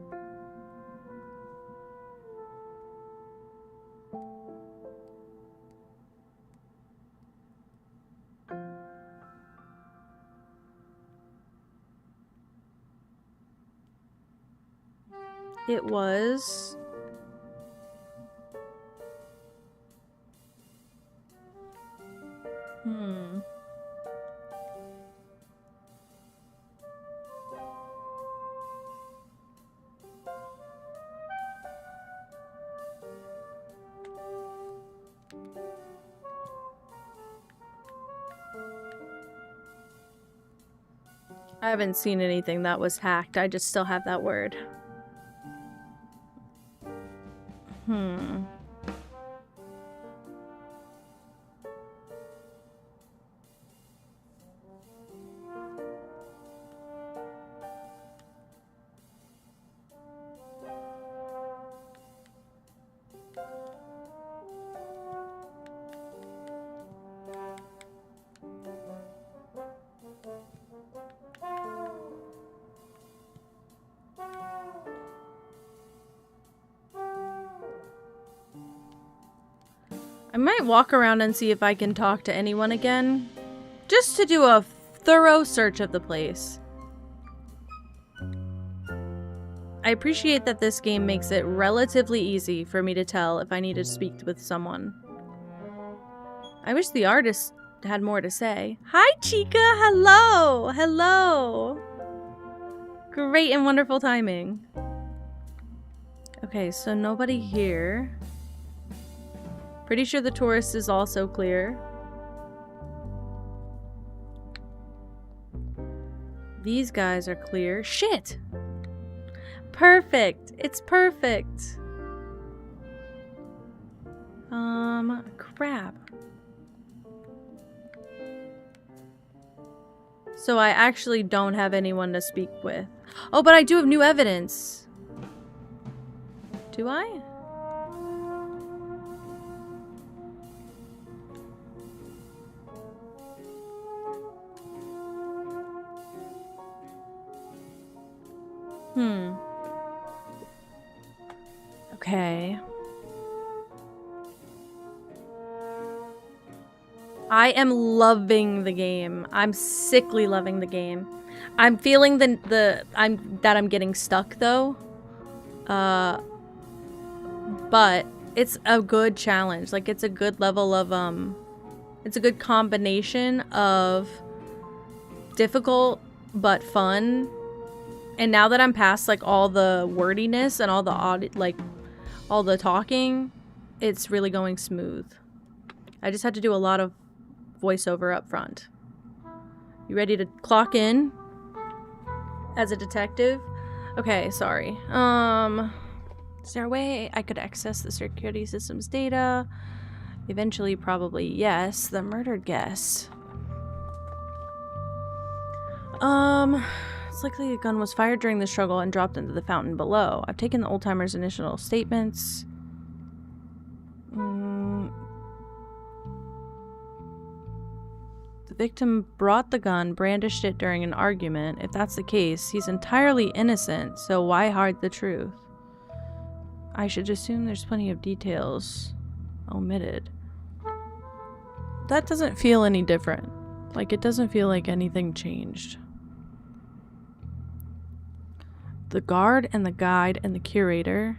It was... I haven't seen anything that was hacked. I just still have that word. I might walk around and see if I can talk to anyone again. Just to do a thorough search of the place. I appreciate that this game makes it relatively easy for me to tell if I need to speak with someone. I wish the artist had more to say. Hi, Chica! Hello! Hello! Great and wonderful timing. Okay, so nobody here. Pretty sure the tourist is also clear. These guys are clear. Shit! Perfect! It's perfect! Crap. So I actually don't have anyone to speak with. Oh, but I do have new evidence. Do I? Okay. I am loving the game. I'm sickly loving the game. I'm feeling that I'm getting stuck though. But it's a good challenge. Like it's a good level of it's a good combination of difficult but fun. And now that I'm past like all the wordiness and all the all the talking, it's really going smooth. I just had to do a lot of voiceover up front. You ready to clock in as a detective? Okay, sorry. Is there a way I could access the security system's data? Eventually, probably yes. The murdered guest. It's likely a gun was fired during the struggle and dropped into the fountain below. I've taken the old-timer's initial statements. The victim brought the gun, brandished it during an argument. If that's the case, he's entirely innocent, so why hide the truth? I should assume there's plenty of details omitted. That doesn't feel any different. Like, it doesn't feel like anything changed. The guard and the guide and the curator.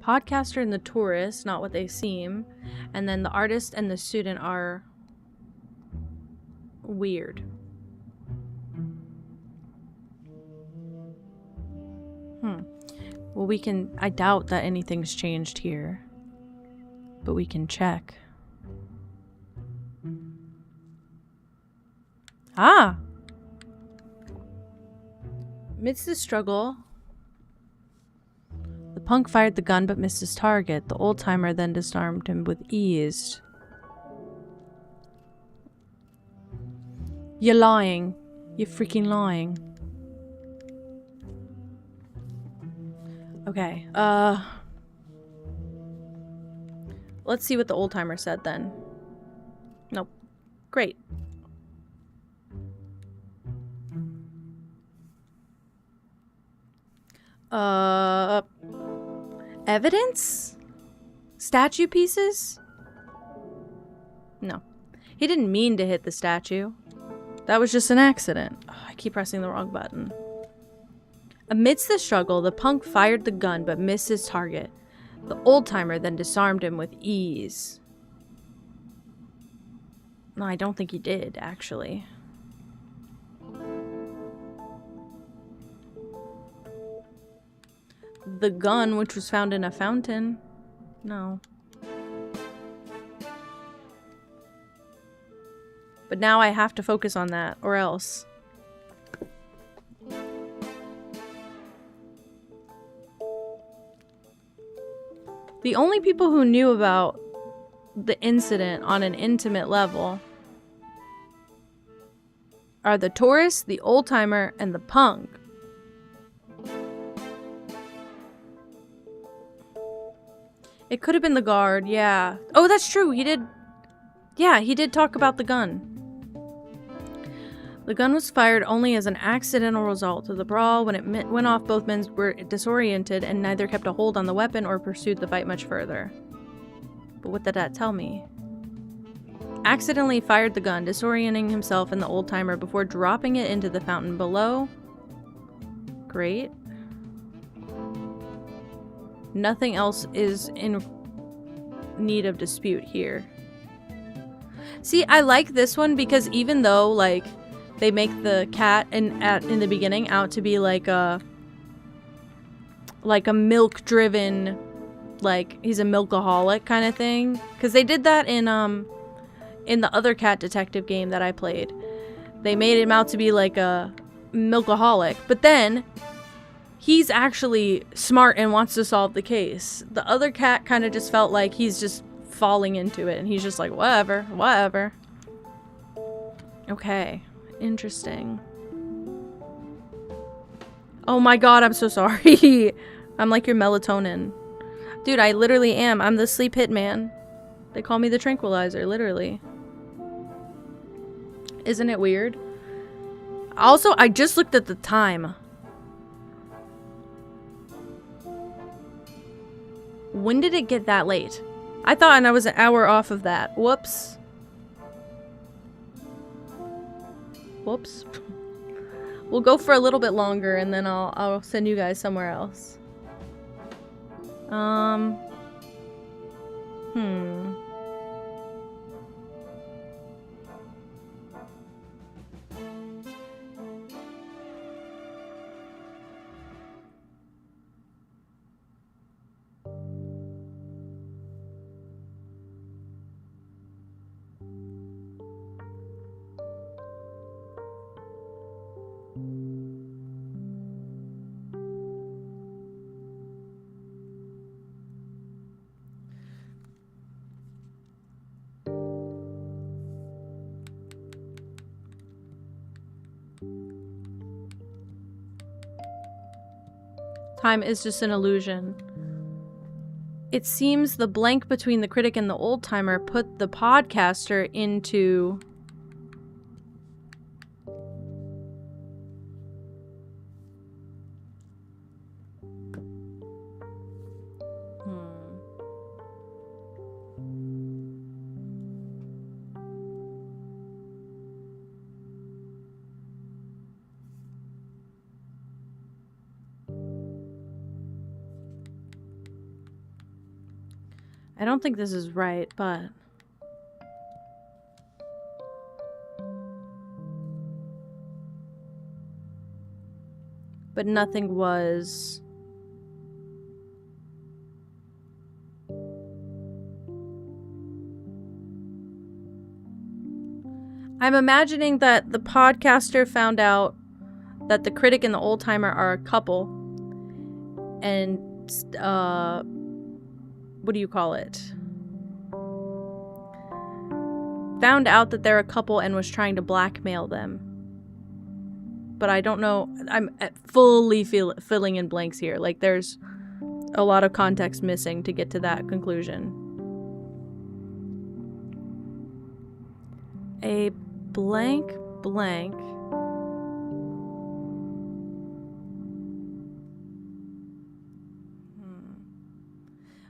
Podcaster and the tourist, not what they seem. And then the artist and the student are weird. Well, we can... I doubt that anything's changed here. But we can check. Ah! Amidst the struggle, the punk fired the gun but missed his target. The old-timer then disarmed him with ease. You're lying. You're freaking lying. Okay, let's see what the old-timer said then. Nope. Great. Evidence? Statue pieces? No. He didn't mean to hit the statue. That was just an accident. Oh, I keep pressing the wrong button. Amidst the struggle, the punk fired the gun but missed his target. The old-timer then disarmed him with ease. No, I don't think he did, actually. The gun, which was found in a fountain. No. But now I have to focus on that, or else. The only people who knew about the incident on an intimate level are the tourist, the old-timer, and the punk. It could have been the guard, yeah. Oh, that's true, he did... Yeah, he did talk about the gun. The gun was fired only as an accidental result of the brawl. When it went off, both men were disoriented and neither kept a hold on the weapon or pursued the fight much further. But what did that tell me? Accidentally fired the gun, disorienting himself and the old-timer before dropping it into the fountain below. Great. Nothing else is in need of dispute here. See, I like this one because even though, like, they make the cat in the beginning out to be like a milk-driven, like he's a milkaholic kind of thing. Because they did that in the other cat detective game that I played. They made him out to be like a milkaholic, but then he's actually smart and wants to solve the case. The other cat kind of just felt like he's just falling into it, and he's just like, whatever, whatever. Okay. Interesting. Oh my god, I'm so sorry. I'm like your melatonin. Dude, I literally am. I'm the sleep hitman. They call me the tranquilizer, literally. Isn't it weird? Also, I just looked at the time. When did it get that late? I thought I was an hour off of that. Whoops. Whoops. We'll go for a little bit longer and then I'll send you guys somewhere else. Time is just an illusion. It seems the blank between the critic and the old-timer put the podcaster into... I don't think this is right, but... But nothing was... I'm imagining that the podcaster found out that the critic and the old-timer are a couple. And, what do you call it? Found out that they're a couple and was trying to blackmail them. But I don't know. I'm fully filling in blanks here. Like, there's a lot of context missing to get to that conclusion. A blank.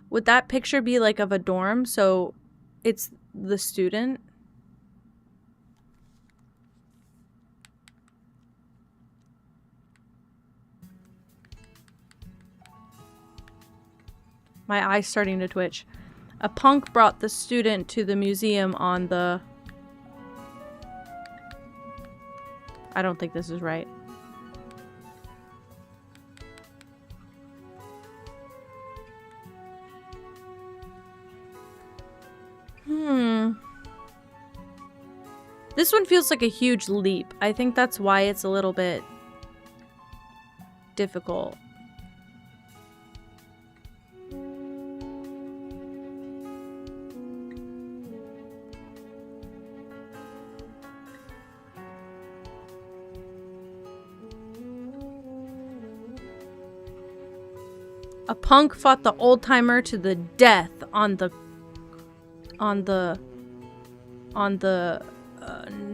Would that picture be like of a dorm? So it's the student? My eye's starting to twitch. A punk brought the student to the museum on the... I don't think this is right. This one feels like a huge leap. I think that's why it's a little bit difficult. A punk fought the old-timer to the death on the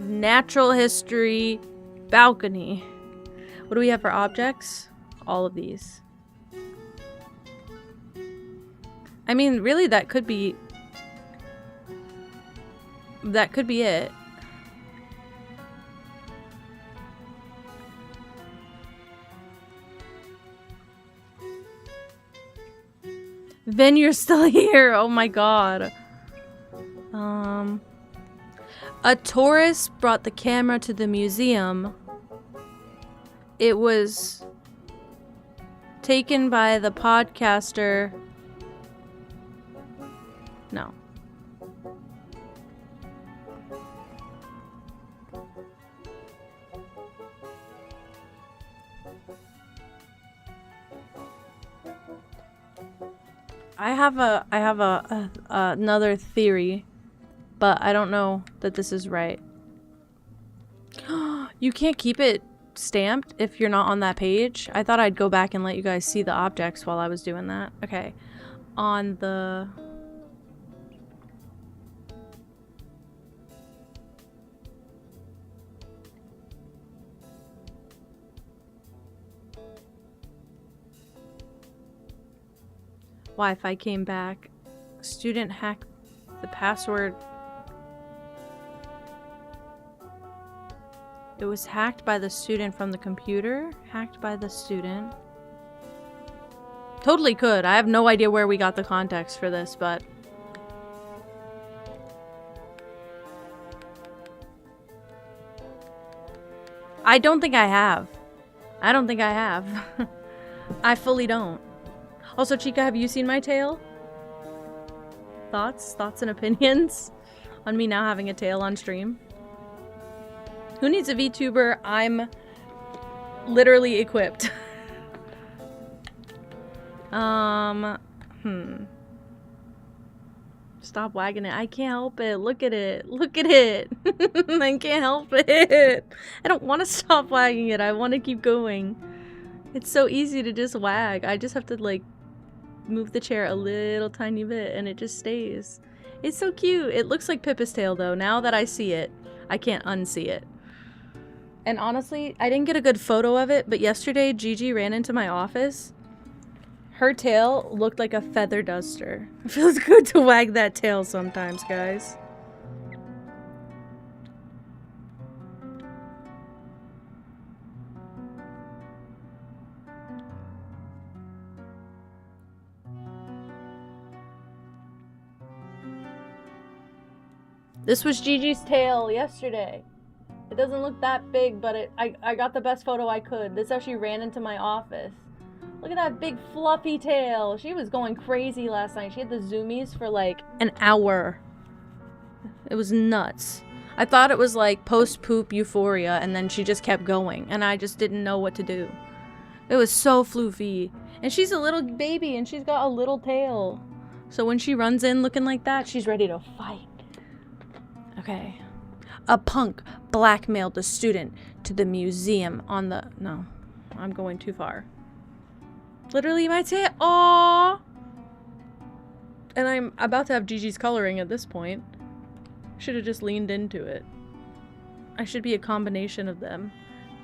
natural history balcony. What do we have for objects? All of these. I mean, really, that could be it. Vin, you're still here. Oh my god. A tourist brought the camera to the museum. It was taken by the podcaster. No. I have another theory, but I don't know that this is right. You can't keep it stamped if you're not on that page. I thought I'd go back and let you guys see the objects while I was doing that. Okay. On the... Wi-Fi came back. Student hacked the password. It was hacked by the student from the computer. Hacked by the student. Totally could. I have no idea where we got the context for this, but... I don't think I have. I don't think I have. I fully don't. Also, Chica, have you seen my tail? Thoughts? Thoughts and opinions on me now having a tail on stream? Who needs a VTuber? I'm literally equipped. Stop wagging it. I can't help it. Look at it. Look at it. I can't help it. I don't want to stop wagging it. I want to keep going. It's so easy to just wag. I just have to, like, move the chair a little tiny bit and it just stays. It's so cute. It looks like Pippa's tail though. Now that I see it, I can't unsee it. And honestly, I didn't get a good photo of it, but yesterday Gigi ran into my office. Her tail looked like a feather duster. It feels good to wag that tail sometimes, guys. This was Gigi's tail yesterday. It doesn't look that big, but I got the best photo I could. This actually ran into my office. Look at that big fluffy tail. She was going crazy last night. She had the zoomies for like an hour. It was nuts. I thought it was like post-poop euphoria, and then she just kept going, and I just didn't know what to do. It was so floofy. And she's a little baby, and she's got a little tail. So when she runs in looking like that, she's ready to fight. Okay. A punk blackmailed the student to the museum on the... No, I'm going too far. Literally my tail. Aww. And I'm about to have Gigi's coloring at this point. Should have just leaned into it. I should be a combination of them.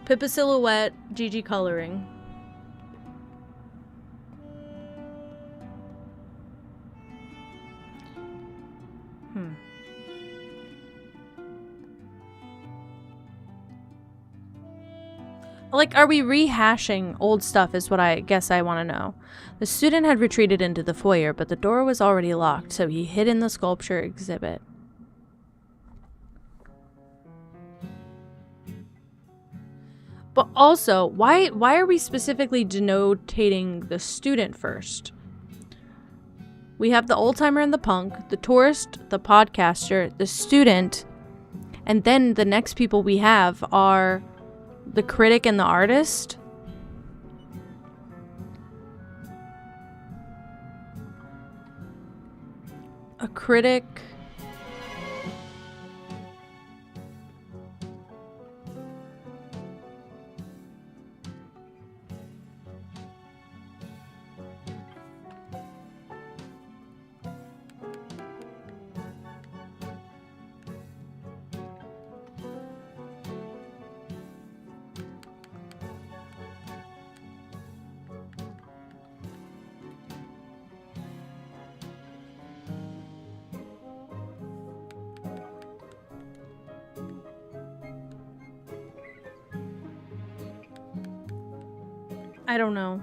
Pippa silhouette, Gigi coloring. Like, are we rehashing old stuff is what I guess I want to know. The student had retreated into the foyer, but the door was already locked, so he hid in the sculpture exhibit. But also, why are we specifically denotating the student first? We have the old-timer and the punk, the tourist, the podcaster, the student, and then the next people we have are the critic and the artist. A critic. I don't know.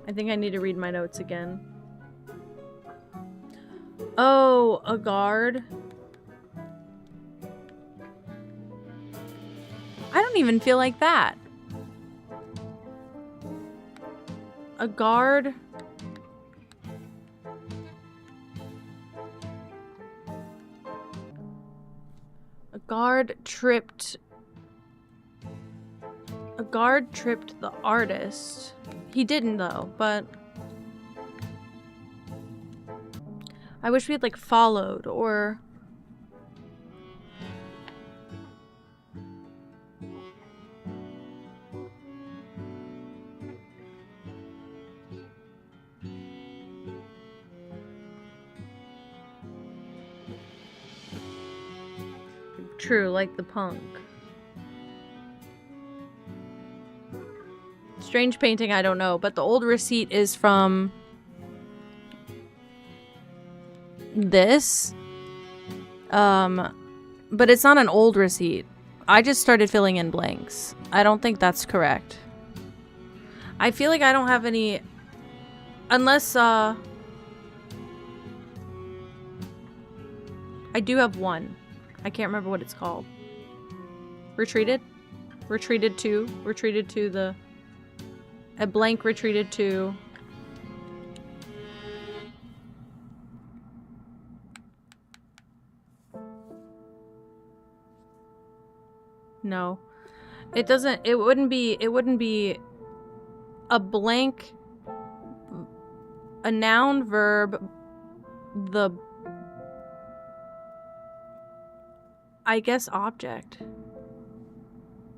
I think I need to read my notes again. Oh, a guard. I don't even feel like that. A guard. A guard tripped the artist. He didn't though, but I wish we had like followed or true, like the punk. Strange painting, I don't know, but the old receipt is from this. But it's not an old receipt. I just started filling in blanks. I don't think that's correct. I feel like I don't have any, unless, I do have one. I can't remember what it's called. Retreated? Retreated to the... A blank retreated to... No. It doesn't... It wouldn't be... A blank... A noun, verb... The... I guess object.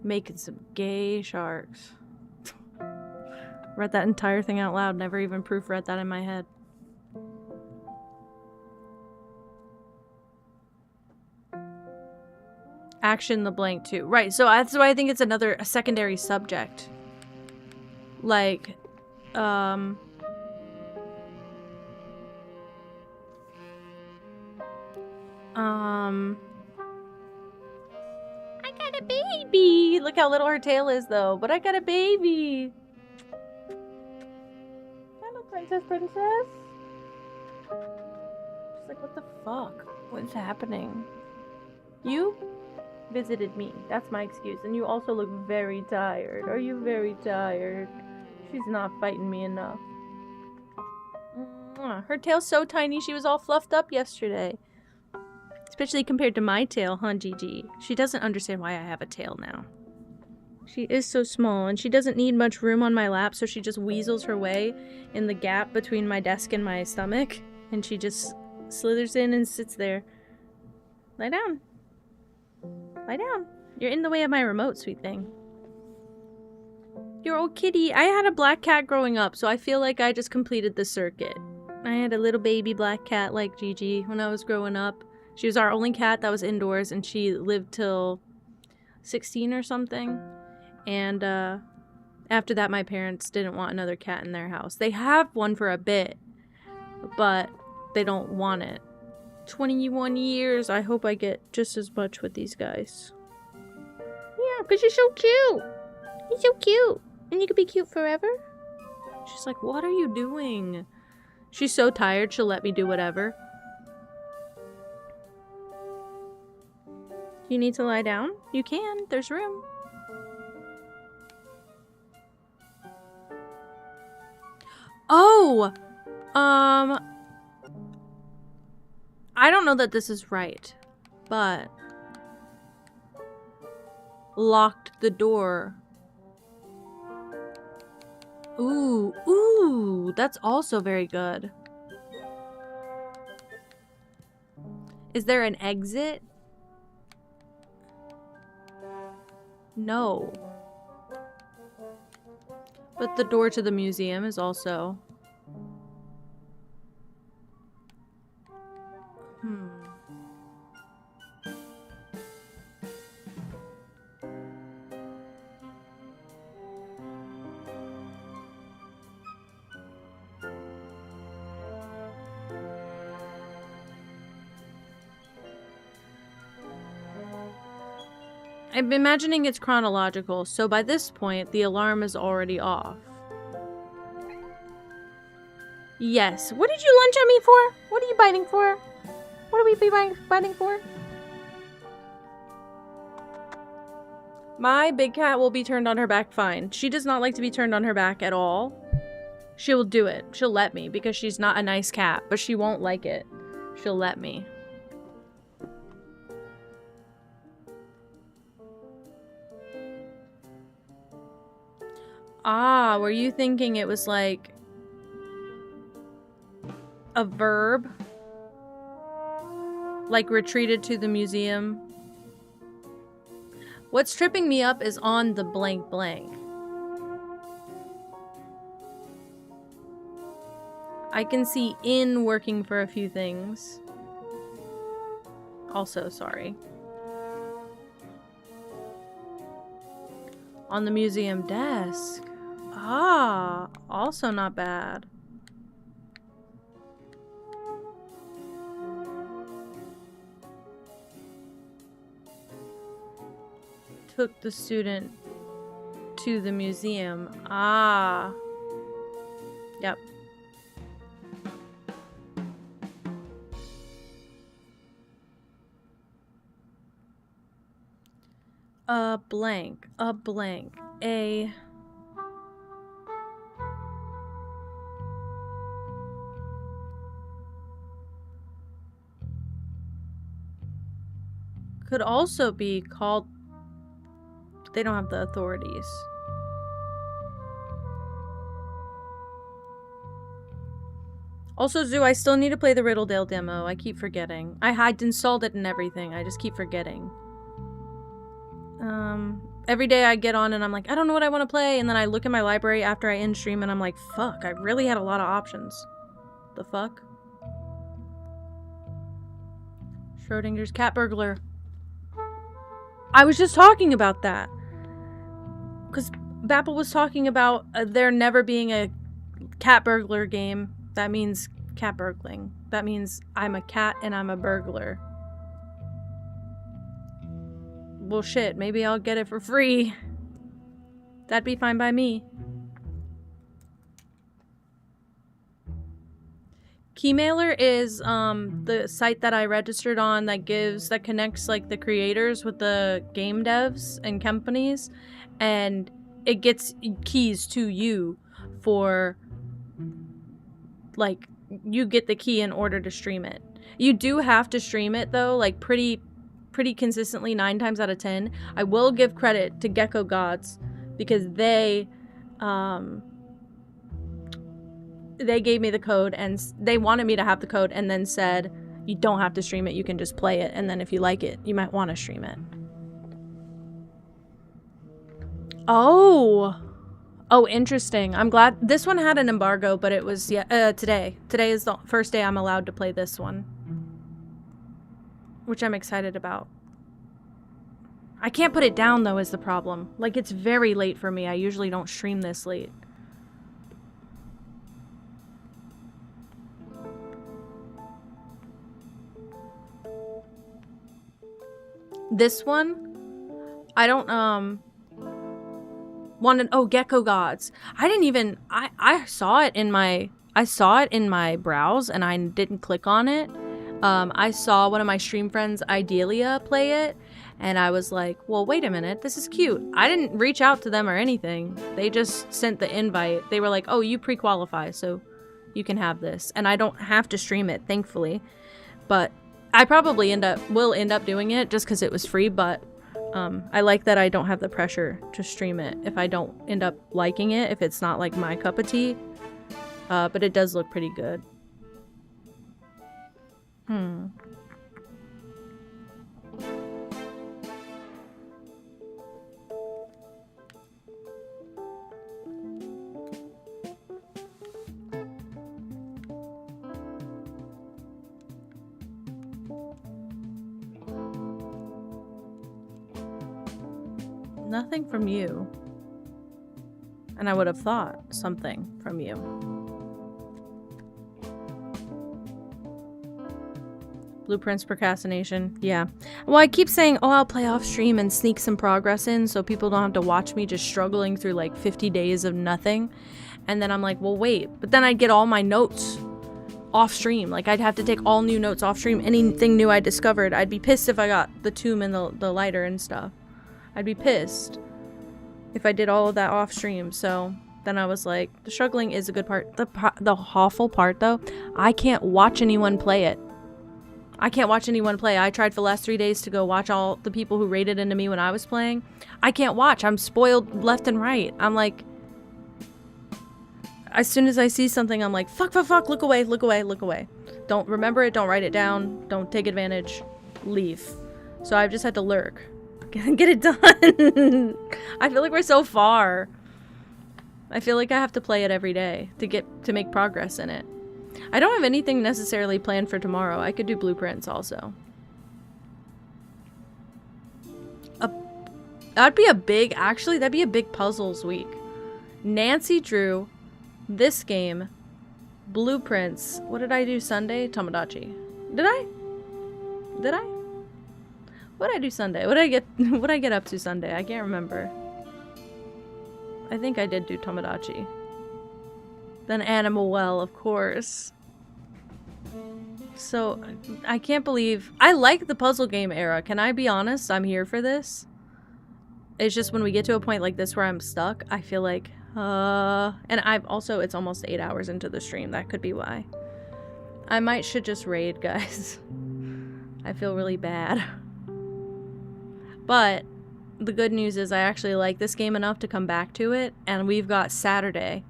Making some gay sharks. Read that entire thing out loud. Never even proofread that in my head. Action the blank too. Right, so that's why I think it's a secondary subject. Like, I got a baby! Look how little her tail is though, but I got a baby! Princess. She's like, what the fuck? What's happening? You visited me. That's my excuse. And you also look very tired. Are you very tired? She's not fighting me enough. Her tail's so tiny, she was all fluffed up yesterday. Especially compared to my tail, huh, Gigi? She doesn't understand why I have a tail now. She is so small, and she doesn't need much room on my lap, so she just weasels her way in the gap between my desk and my stomach, and she just slithers in and sits there. Lie down. Lie down. You're in the way of my remote, sweet thing. Your old kitty. I had a black cat growing up, so I feel like I just completed the circuit. I had a little baby black cat like Gigi when I was growing up. She was our only cat that was indoors, and she lived till 16 or something. And after that, my parents didn't want another cat in their house. They have one for a bit, but they don't want it. 21 years. I hope I get just as much with these guys. Yeah, because you're so cute. You're so cute. And you could be cute forever. She's like, what are you doing? She's so tired, she'll let me do whatever. You need to lie down? You can. There's room. Oh! I don't know that this is right, but locked the door. Ooh, that's also very good. Is there an exit? No. But the door to the museum is also... I'm imagining it's chronological, so by this point, the alarm is already off. Yes. What did you lunge at me for? What are you biting for? What are we biting for? My big cat will be turned on her back fine. She does not like to be turned on her back at all. She will do it. She'll let me because she's not a nice cat, but she won't like it. She'll let me. Ah, were you thinking it was like a verb? Like retreated to the museum? What's tripping me up is on the blank blank. I can see in working for a few things. Also, sorry. On the museum desk. Ah, also not bad. Took the student to the museum. Ah. Yep. A blank. A... Could also be called... They don't have the authorities. Also, Zoo, I still need to play the Riddledale demo. I keep forgetting. I had installed it and everything. I just keep forgetting. Every day I get on and I'm like, I don't know what I want to play. And then I look at my library after I end stream and I'm like, fuck, I really had a lot of options. The fuck? Schrodinger's cat burglar. I was just talking about that. Because Bapple was talking about there never being a cat burglar game. That means cat burgling. That means I'm a cat and I'm a burglar. Well, shit, maybe I'll get it for free. That'd be fine by me. Keymailer is the site that I registered on that connects like the creators with the game devs and companies, and it gets keys to you for like you get the key in order to stream it. You do have to stream it though, like pretty consistently 9 times out of 10. I will give credit to Gecko Gods because they gave me the code and they wanted me to have the code and then said, you don't have to stream it, you can just play it, and then if you like it, you might want to stream it. Oh, interesting. I'm glad. This one had an embargo, but it was today. Today is the first day I'm allowed to play this one, which I'm excited about. I can't put it down though is the problem. Like, it's very late for me. I usually don't stream this late. This one, I don't, want to, oh, Gecko Gods. I didn't even, I saw it in my browse and I didn't click on it. I saw one of my stream friends, Idelia, play it. And I was like, well, wait a minute, this is cute. I didn't reach out to them or anything. They just sent the invite. They were like, oh, you pre-qualify, so you can have this. And I don't have to stream it, thankfully. But I probably will end up doing it just because it was free. But I like that I don't have the pressure to stream it if I don't end up liking it, if it's not like my cup of tea. But it does look pretty good. Nothing from you. And I would have thought something from you. Blueprints procrastination. Yeah. Well, I keep saying, oh, I'll play off stream and sneak some progress in so people don't have to watch me just struggling through like 50 days of nothing. And then I'm like, well, wait. But then I'd get all my notes off stream. Like, I'd have to take all new notes off stream. Anything new I discovered. I'd be pissed if I got the tomb and the lighter and stuff. I'd be pissed if I did all of that off stream. So then I was like, the struggling is a good part. The awful part, though, I can't watch anyone play it. I can't watch anyone play. I tried for the last 3 days to go watch all the people who raided into me when I was playing. I can't watch. I'm spoiled left and right. I'm like, as soon as I see something, I'm like, fuck, look away, look away, look away. Don't remember it, don't write it down, don't take advantage, leave. So I've just had to lurk. Get it done. I feel like we're so far. I feel like I have to play it every day to make progress in it. I don't have anything necessarily planned for tomorrow. I could do blueprints also. That'd be a big puzzles week. Nancy drew this game, blueprints. What did I do Sunday? Tomodachi. Did I? What did I do Sunday? What did I get up to Sunday? I can't remember. I think I did do Tomodachi. Then Animal Well, of course. So, I can't believe... I like the puzzle game era. Can I be honest? I'm here for this. It's just when we get to a point like this where I'm stuck, I feel like, and it's almost 8 hours into the stream. That could be why. I should just raid, guys. I feel really bad. But the good news is I actually like this game enough to come back to it, and we've got Saturday.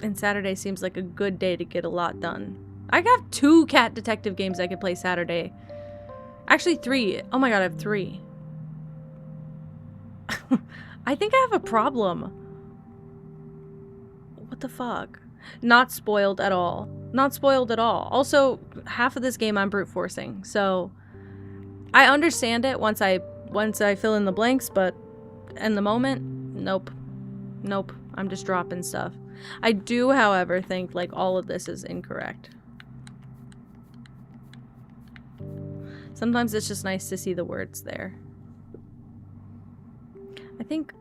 And Saturday seems like a good day to get a lot done. I have 2 cat detective games I could play Saturday. Actually 3. Oh my god, I have 3. I think I have a problem. What the fuck? Not spoiled at all. Not spoiled at all. Also, half of this game I'm brute forcing, so I understand it once I fill in the blanks, but in the moment, nope. I'm just dropping stuff. I do, however, think like all of this is incorrect. Sometimes it's just nice to see the words there. I think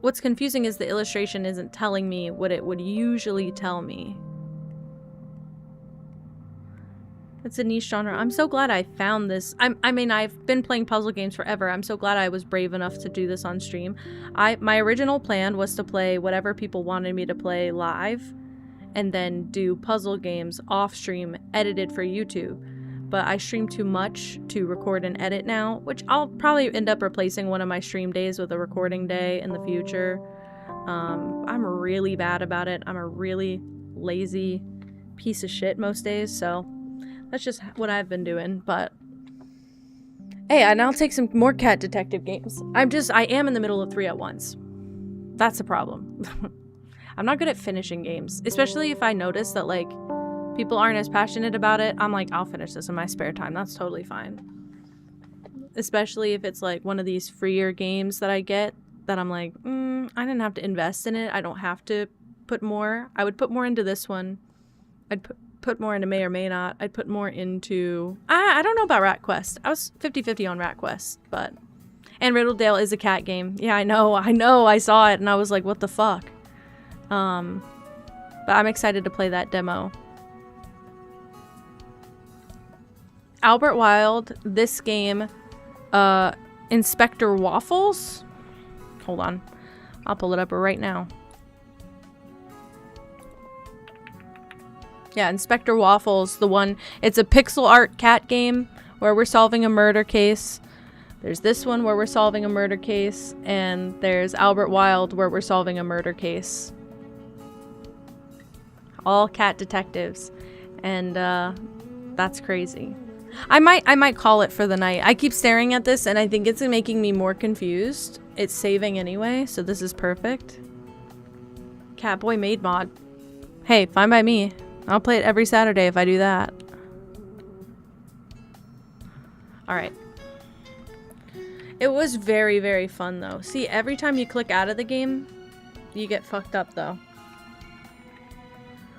what's confusing is the illustration isn't telling me what it would usually tell me. It's a niche genre. I'm so glad I found this. I mean, I've been playing puzzle games forever. I'm so glad I was brave enough to do this on stream. My original plan was to play whatever people wanted me to play live and then do puzzle games off stream edited for YouTube. But I stream too much to record and edit now, which I'll probably end up replacing one of my stream days with a recording day in the future. I'm really bad about it. I'm a really lazy piece of shit most days, so that's just what I've been doing. But hey, and I'll take some more cat detective games. I am in the middle of 3 at once. That's a problem. I'm not good at finishing games, especially if I notice that like people aren't as passionate about it. I'm like, I'll finish this in my spare time. That's totally fine. Especially if it's like one of these freer games that I get that I'm like, I didn't have to invest in it. I don't have to put more. I would put more into this one. put more into May or May Not. I'd put more into... I don't know about Rat Quest. I was 50-50 on Rat Quest, but... And Riddledale is a cat game. Yeah, I know. I saw it and I was like, what the fuck? But I'm excited to play that demo. Albert Wild, this game, Inspector Waffles? Hold on. I'll pull it up right now. Yeah, Inspector Waffles, the one, it's a pixel art cat game where we're solving a murder case. There's this one where we're solving a murder case, and there's Albert Wild where we're solving a murder case. All cat detectives, and that's crazy. I might call it for the night. I keep staring at this and I think it's making me more confused. It's saving anyway, so this is perfect. Catboy made mod. Hey, fine by me. I'll play it every Saturday if I do that. Alright. It was very, very fun though. See, every time you click out of the game, you get fucked up though.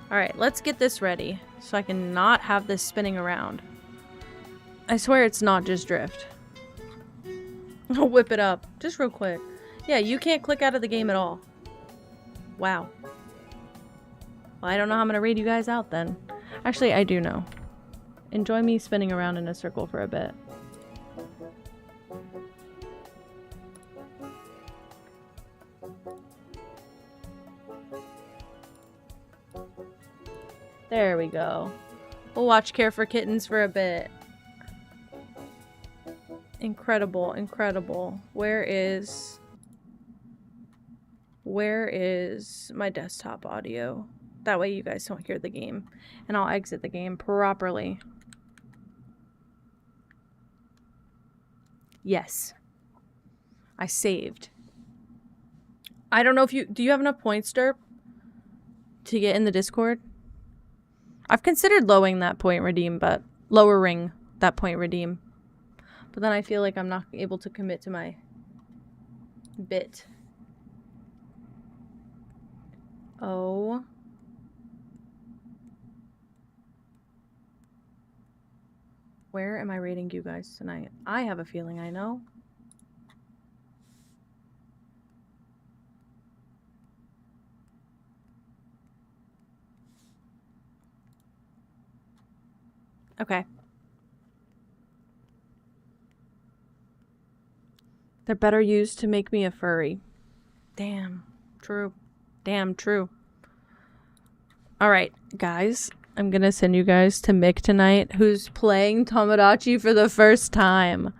Alright, let's get this ready so I can not have this spinning around. I swear it's not just drift. I'll whip it up. Just real quick. Yeah, you can't click out of the game at all. Wow. Well, I don't know how I'm gonna read you guys out then. Actually, I do know. Enjoy me spinning around in a circle for a bit. There we go. We'll watch Care for Kittens for a bit. Incredible, incredible. Where is my desktop audio? That way you guys don't hear the game. And I'll exit the game properly. Yes. I saved. I don't know if do you have enough points, Derp, to get in the Discord? I've considered lowering that point redeem, but lowering that point redeem. But then I feel like I'm not able to commit to my bit. Oh. Where am I rating you guys tonight? I have a feeling I know. Okay. They're better used to make me a furry. Damn. True. Damn true. Alright, guys. I'm gonna send you guys to Mick tonight, who's playing Tomodachi for the first time.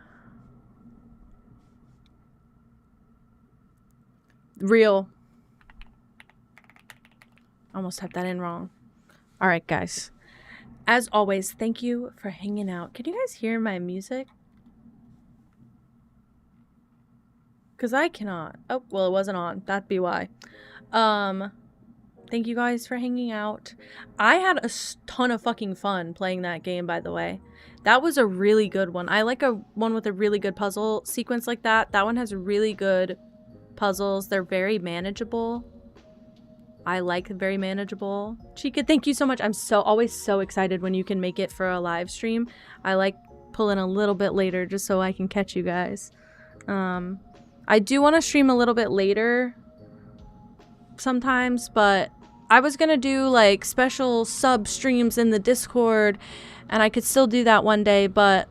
Real. Almost had that in wrong. Alright, guys. As always, thank you for hanging out. Can you guys hear my music? Because I cannot. Oh, well, it wasn't on. That'd be why. Thank you guys for hanging out. I had a ton of fucking fun playing that game, by the way. That was a really good one. I like a one with a really good puzzle sequence like that. That one has really good puzzles. They're very manageable. I like very manageable. Chica, thank you so much. I'm always so excited when you can make it for a live stream. I like pulling a little bit later just so I can catch you guys. I do want to stream a little bit later sometimes, but I was gonna do like special sub streams in the Discord, and I could still do that one day, but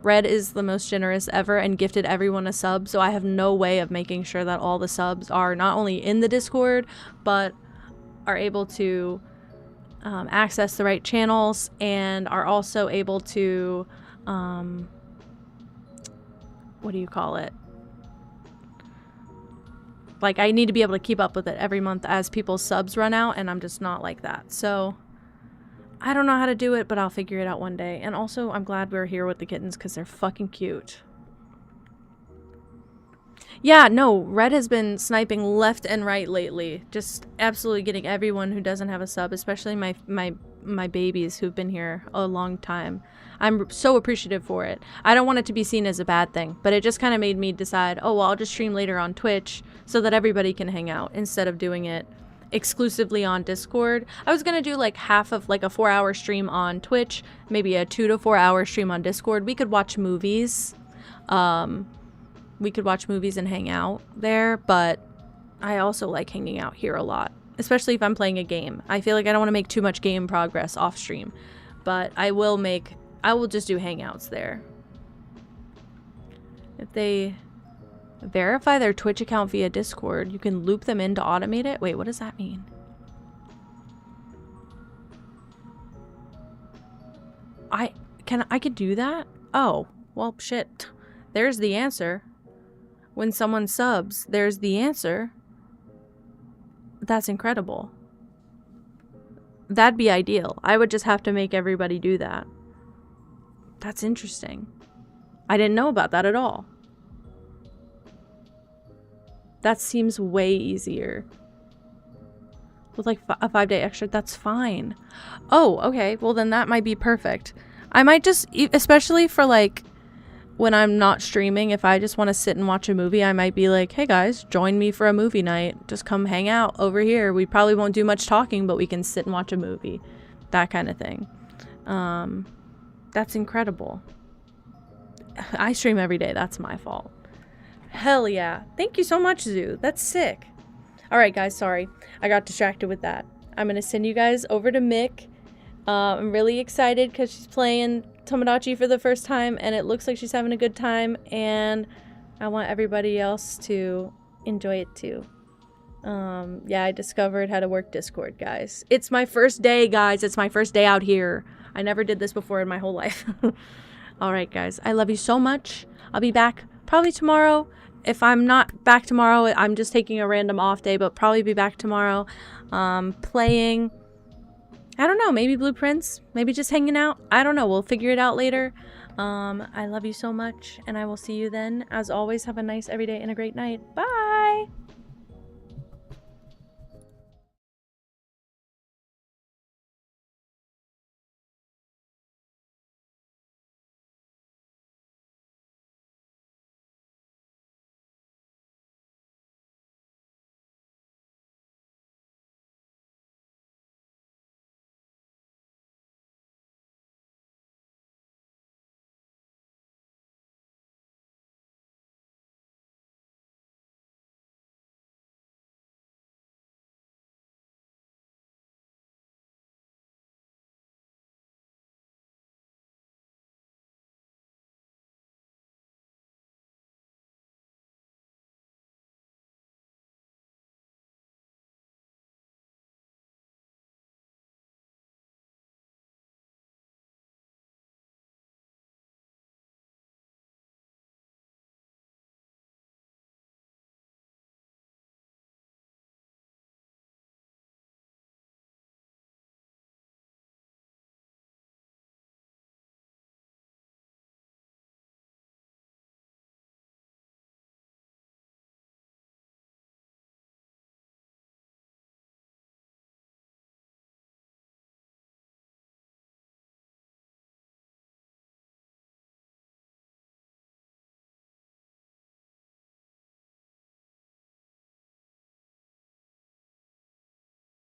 Red is the most generous ever and gifted everyone a sub, so I have no way of making sure that all the subs are not only in the Discord, but are able to access the right channels and are also able to, what do you call it? Like, I need to be able to keep up with it every month as people's subs run out, and I'm just not like that. So, I don't know how to do it, but I'll figure it out one day. And also, I'm glad we're here with the kittens because they're fucking cute. Yeah, no, Red has been sniping left and right lately. Just absolutely getting everyone who doesn't have a sub, especially my babies who've been here a long time. I'm so appreciative for it. I don't want it to be seen as a bad thing, but it just kind of made me decide, oh, well, I'll just stream later on Twitch so that everybody can hang out instead of doing it exclusively on Discord. I was gonna do like half of like a 4-hour stream on Twitch, maybe a 2 to 4 hour stream on Discord. We could watch movies. We could watch movies and hang out there, but I also like hanging out here a lot, especially if I'm playing a game. I feel like I don't want to make too much game progress off stream, but I will just do hangouts there. If they verify their Twitch account via Discord, you can loop them in to automate it. Wait, what does that mean? I could do that? Oh, well, shit. There's the answer. When someone subs, there's the answer. That's incredible. That'd be ideal. I would just have to make everybody do that. That's interesting. I didn't know about that at all. That seems way easier. With like a 5-day extra, that's fine. Oh, okay. Well, then that might be perfect. I might just, especially for like when I'm not streaming, if I just want to sit and watch a movie, I might be like, hey guys, join me for a movie night. Just come hang out over here. We probably won't do much talking, but we can sit and watch a movie. That kind of thing. That's incredible. I stream every day. That's my fault. Hell yeah. Thank you so much, Zoo. That's sick. Alright guys, sorry. I got distracted with that. I'm going to send you guys over to Mick. I'm really excited because she's playing Tomodachi for the first time and it looks like she's having a good time, and I want everybody else to enjoy it too. Yeah, I discovered how to work Discord, guys. It's my first day, guys. It's my first day out here. I never did this before in my whole life. Alright guys, I love you so much. I'll be back probably tomorrow. If I'm not back tomorrow, I'm just taking a random off day, but probably be back tomorrow. Playing, I don't know, maybe Blueprints, maybe just hanging out. I don't know, we'll figure it out later. I love you so much, and I will see you then. As always, have a nice everyday and a great night. Bye!